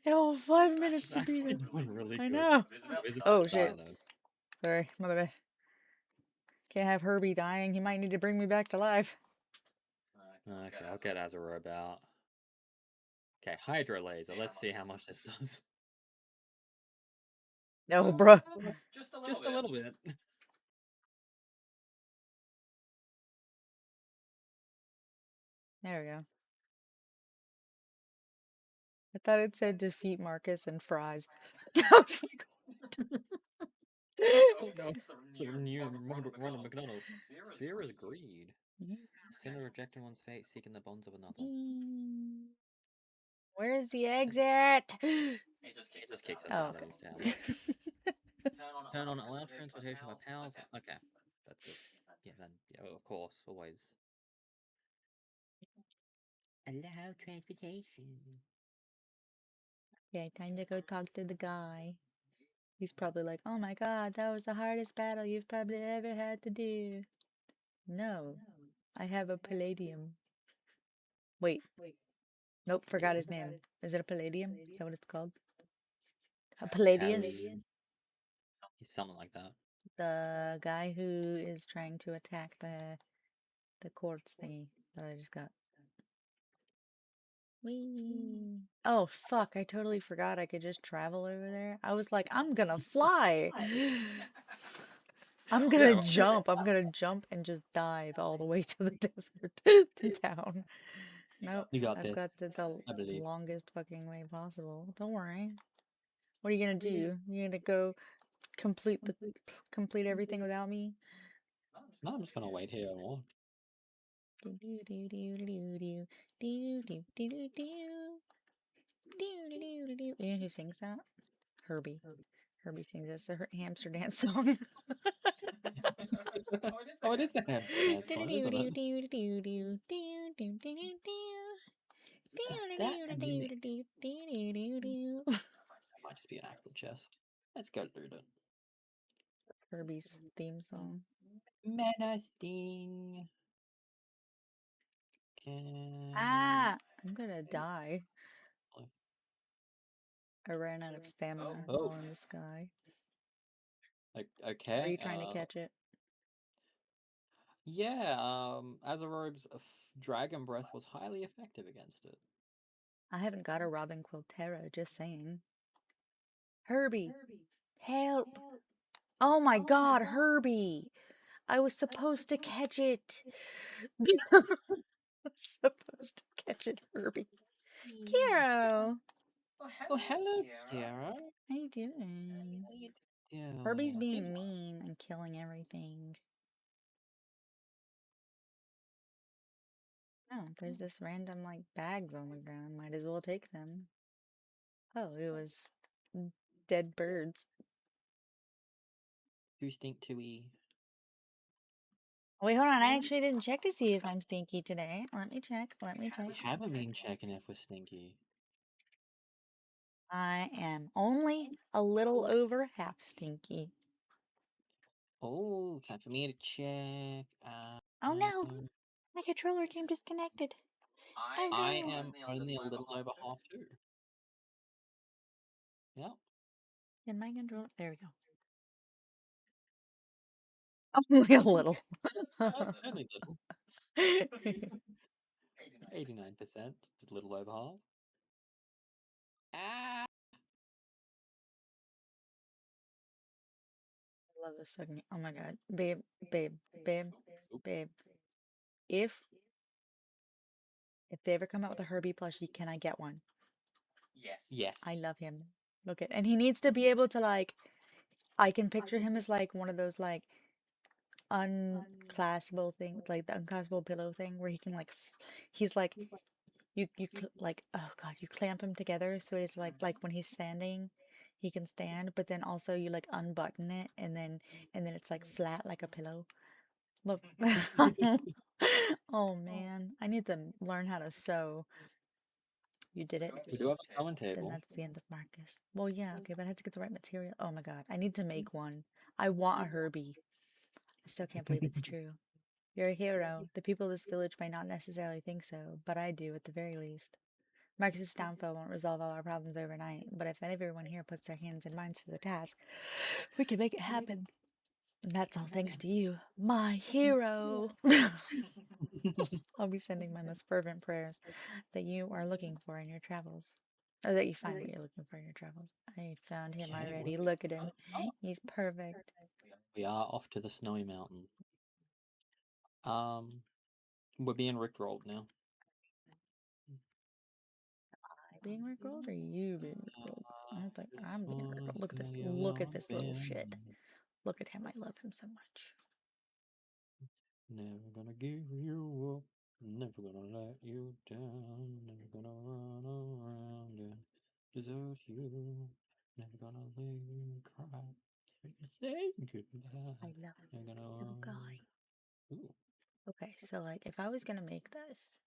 Oh, 5 minutes to beat him. Really I good. know. Visible Oh, die, shit. though. Sorry, my bad. Can't have Herbie dying. He might need to bring me back to life. Okay, I'll get Azerobe out. Okay, Hydro Laser. Let's see how much this does. No, bruh. Just a little bit. There we go. I thought it said defeat Marcus and fries. I was like, Oh no, it's a new Ronald McDonald. Fear is greed. Sin of rejecting one's fate, seeking the bonds of another. where's the exit? It just kicks us Oh, out of okay. these towers. Turn on allow transportation by pals. Okay, that's good. Yeah, then yeah, of course, always. Allow transportation. Okay, time to go talk to the guy. He's probably like, oh my god, that was the hardest battle you've probably ever had to do. No, I have a palladium. Wait, nope, forgot his name. Is it a palladium? Is that what it's called? A palladius? Something like that. The guy who is trying to attack the quartz thingy that I just got. Whee! Oh fuck, I totally forgot I could just travel over there. I was like, I'm gonna fly! I'm gonna jump. I'm gonna jump and just dive all the way to the desert down. Nope, You got I've this, got the I believe. longest fucking way possible. Don't worry. What are you gonna do? You gonna go complete everything without me? No, I'm just gonna wait here and watch. You know who sings that? Herbie. Herbie sings this. It's a hamster dance song. Oh, it is the hamster dance song, isn't it? That and then might just be an actual chest. Let's go through it. Herbie's theme song. Menacing. Can Ah! I'm gonna die. I ran out of stamina Oh. while in the sky. Okay. Are you trying to catch it? Yeah. Azarobe's dragon breath was highly effective against it. I haven't got a Robin Quiltera, just saying. Herbie! Help! Oh my god, Herbie! I was supposed to catch it! I was supposed to catch it, Herbie. Kiro! Oh, hello, Kiara. How you doing? How you doing? Herbie's being mean and killing everything. Oh, there's this random, like, bags on the ground. Might as well take them. Oh, it was dead birds. Too stink to eat. Wait, hold on. I actually didn't check to see if I'm stinky today. Let me check. Let me check. We haven't been checking if we're stinky. I am only a little over half stinky. Oh, time for me to check. Oh no! My controller came disconnected. Oh no! I am only a little over half too. Yeah. In my controller. There we go. Only a little. Only little. 89%. Just a little over half. Ah. I love this fucking. Oh my god. Babe, babe, babe, babe. If they ever come out with a Herbie plushie, can I get one? Yes. I love him. Look at, and he needs to be able to like, I can picture him as like one of those like unclaspable thing, like the unclaspable pillow thing, where he can like, he's like, like, oh god, you clamp him together so it's like when he's standing, he can stand, but then also you like unbutton it, and then it's like flat like a pillow. Look. Oh man, I need to learn how to sew. You did it. We do have a sewing Then table. that's the end of Marcus. Well, yeah, okay, but I have to get the right material. Oh my god, I need to make one. I want a Herbie. I still can't believe it's true. You're a hero. The people of this village might not necessarily think so, but I do at the very least. Marcus's downfall won't resolve all our problems overnight, but if everyone here puts their hands and minds to the task, we can make it happen. And that's all thanks to you, my hero. I'll be sending my most fervent prayers that you are looking for in your travels. Or that you find what you're looking for in your travels. I found him Okay, already. Look at him. He's perfect. We are off to the snowy mountain. We're being rickrolled now. I being rickrolled or you being rickrolled? I was like, I'm being rickrolled. Look at this. Look at this little shit. Look at him. I love him so much. Never gonna give you up. Never gonna let you down. Never gonna run around and desert you. Never gonna leave you cry. Never gonna say goodbye. I love Never him. gonna Little guy. Ooh. Okay, so like if I was gonna make this,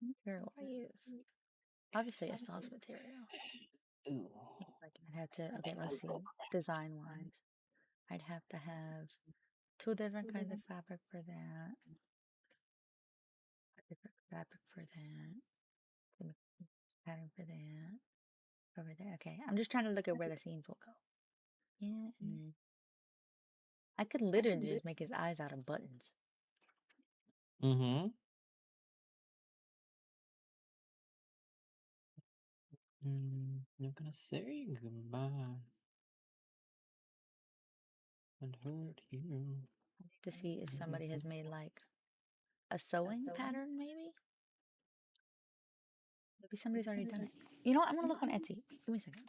what material do I use? Obviously a soft material. Ooh. I'd have to, okay, let's see. Design wise, I'd have to have 2 different kinds of fabric for that. Different fabric for that. Different pattern for that. Over there. Okay, I'm just trying to look at where the scenes will go. Yeah, and then I could literally just make his eyes out of buttons. Mm-hmm. I'm gonna say goodbye and hurt you. To see if somebody has made like a sewing pattern, maybe? Maybe somebody's already done it. You know what? I'm gonna look on Etsy. Give me a second.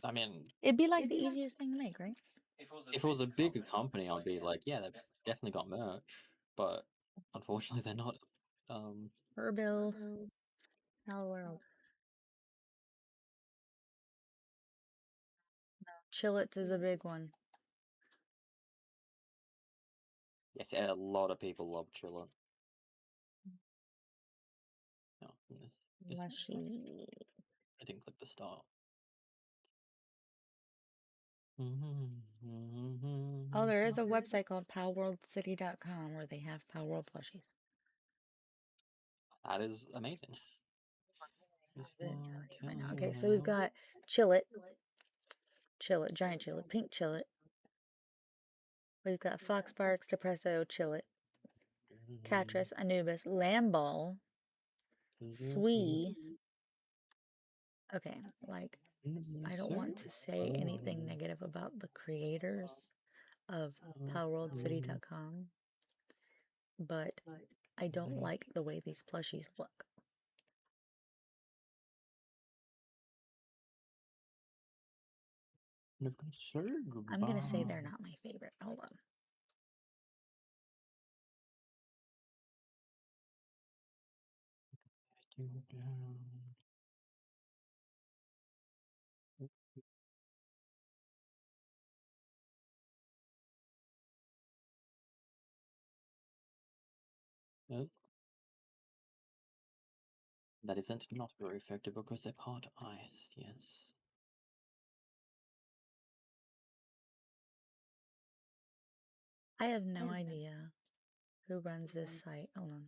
I mean, It'd be like the easiest thing to make, right? if it was a bigger company, I'd be like, yeah, they've definitely got merch, but unfortunately, they're not. Herbill. Palworld. No, Chillits is a big one. Yes, a lot of people love Chiller. No, Mushy. I didn't click the start. Oh, there is a website called palworldcity.com where they have Palworld plushies. That is amazing. Right now. Okay, so we've got Chillit, giant Chillit, pink Chillit. We've got Foxbarks, Depresso, Chillit, Catress, Anubis, Lamball, Swee. Okay, like, I don't want to say anything negative about the creators of palworldcity.com, but I don't like the way these plushies look. I'm gonna say they're not my favorite. Hold on. Nope. That isn't not very effective because they're part ice, yes. I have no idea who runs this site. Hold on.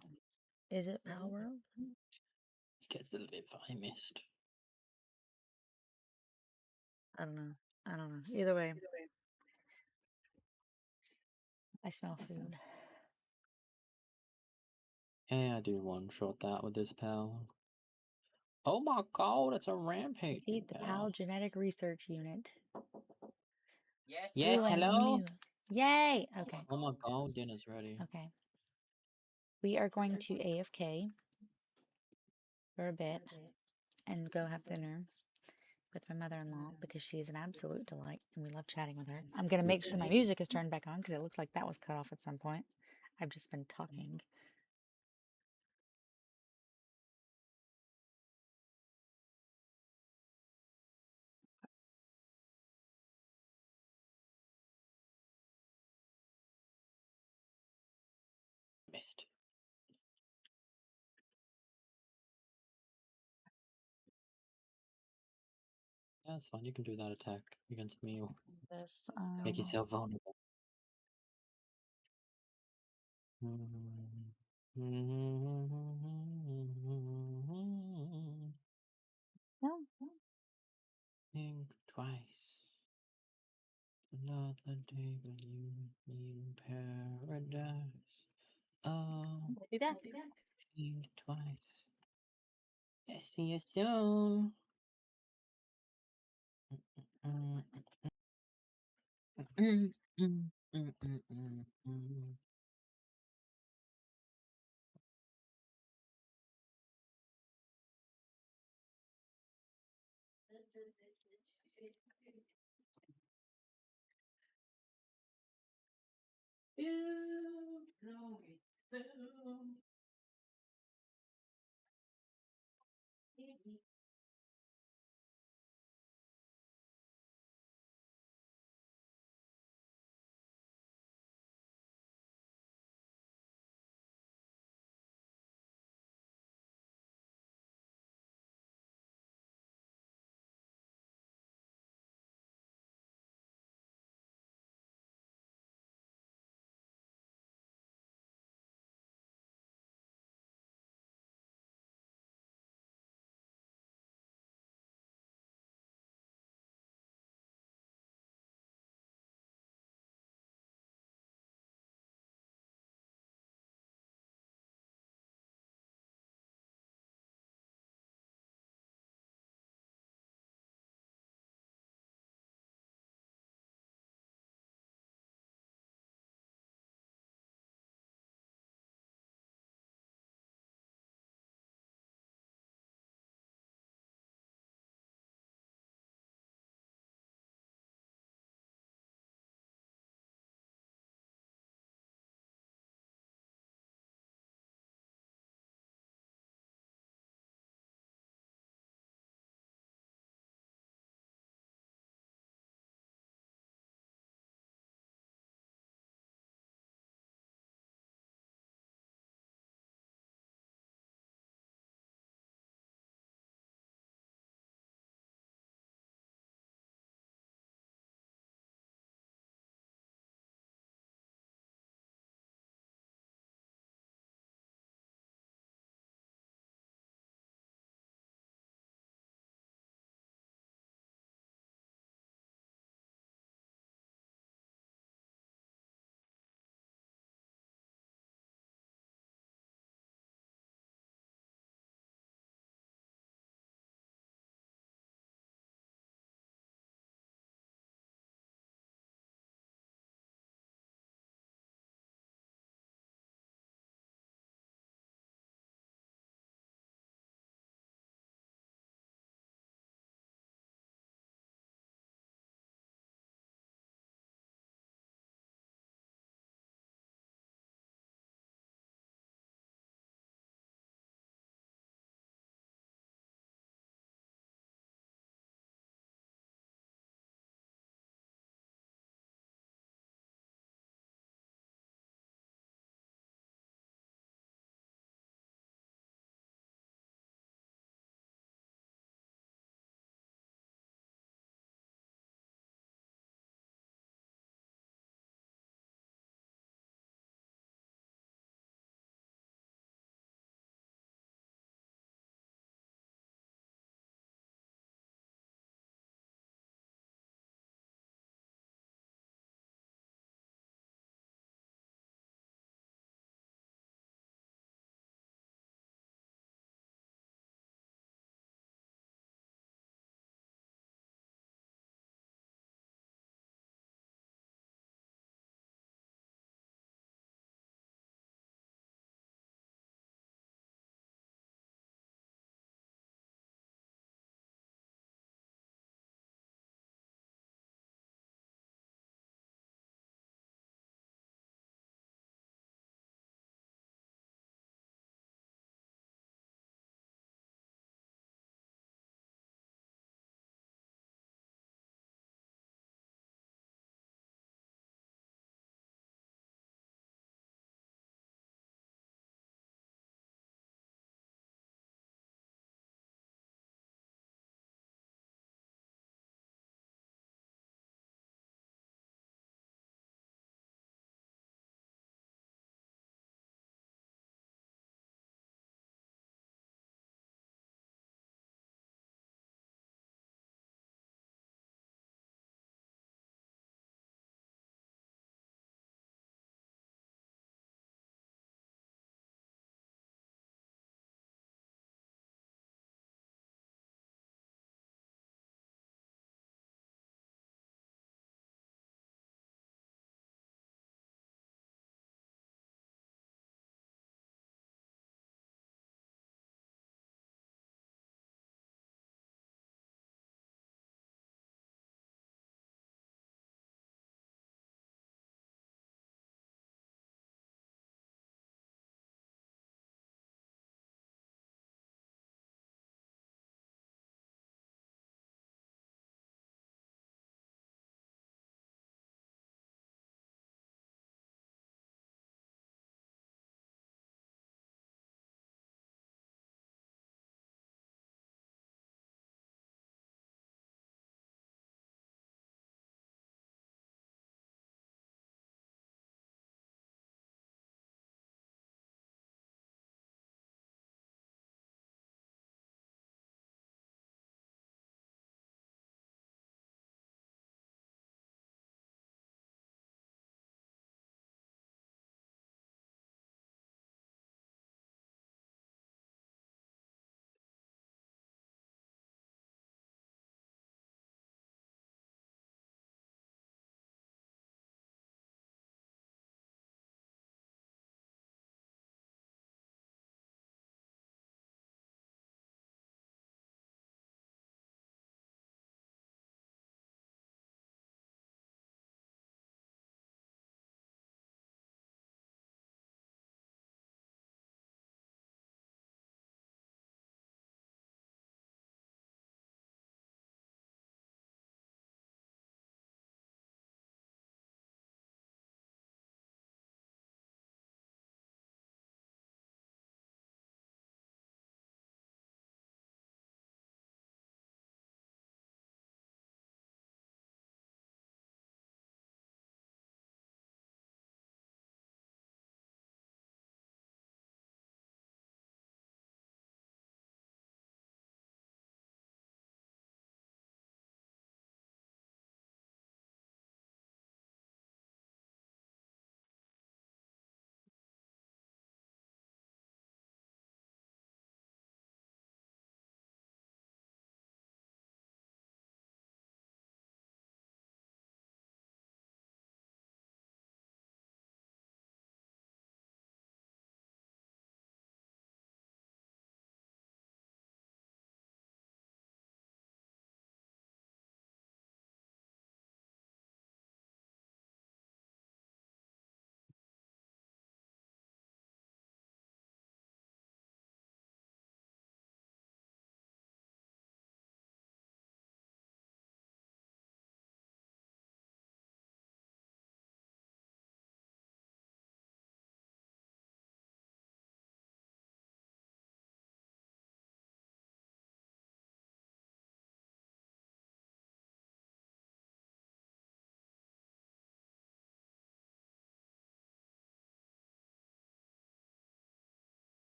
Is it Palworld? It gets the lip I missed. I don't know. Either way, I smell food. Hey, I do one-shot that with this pal. Oh my god, it's a rampage. Defeat the PAL Genetic Research Unit. Yes, Blue and hello? Muse. Yay! Okay. Oh my god, dinner's ready. Okay. We are going to AFK for a bit and go have dinner with my mother-in-law because she is an absolute delight and we love chatting with her. I'm going to make sure my music is turned back on because it looks like that was cut off at some point. I've just been talking. Missed. Yeah, it's fine. You can do that attack against me or This, make yourself vulnerable. no. Think twice. Another day when you in paradise. Oh, We'll be back. think twice. Yeah, see you soon. You know it.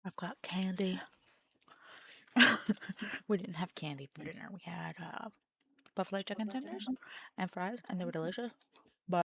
I've got candy. We didn't have candy for dinner. We had buffalo chicken tenders and fries, and they were delicious.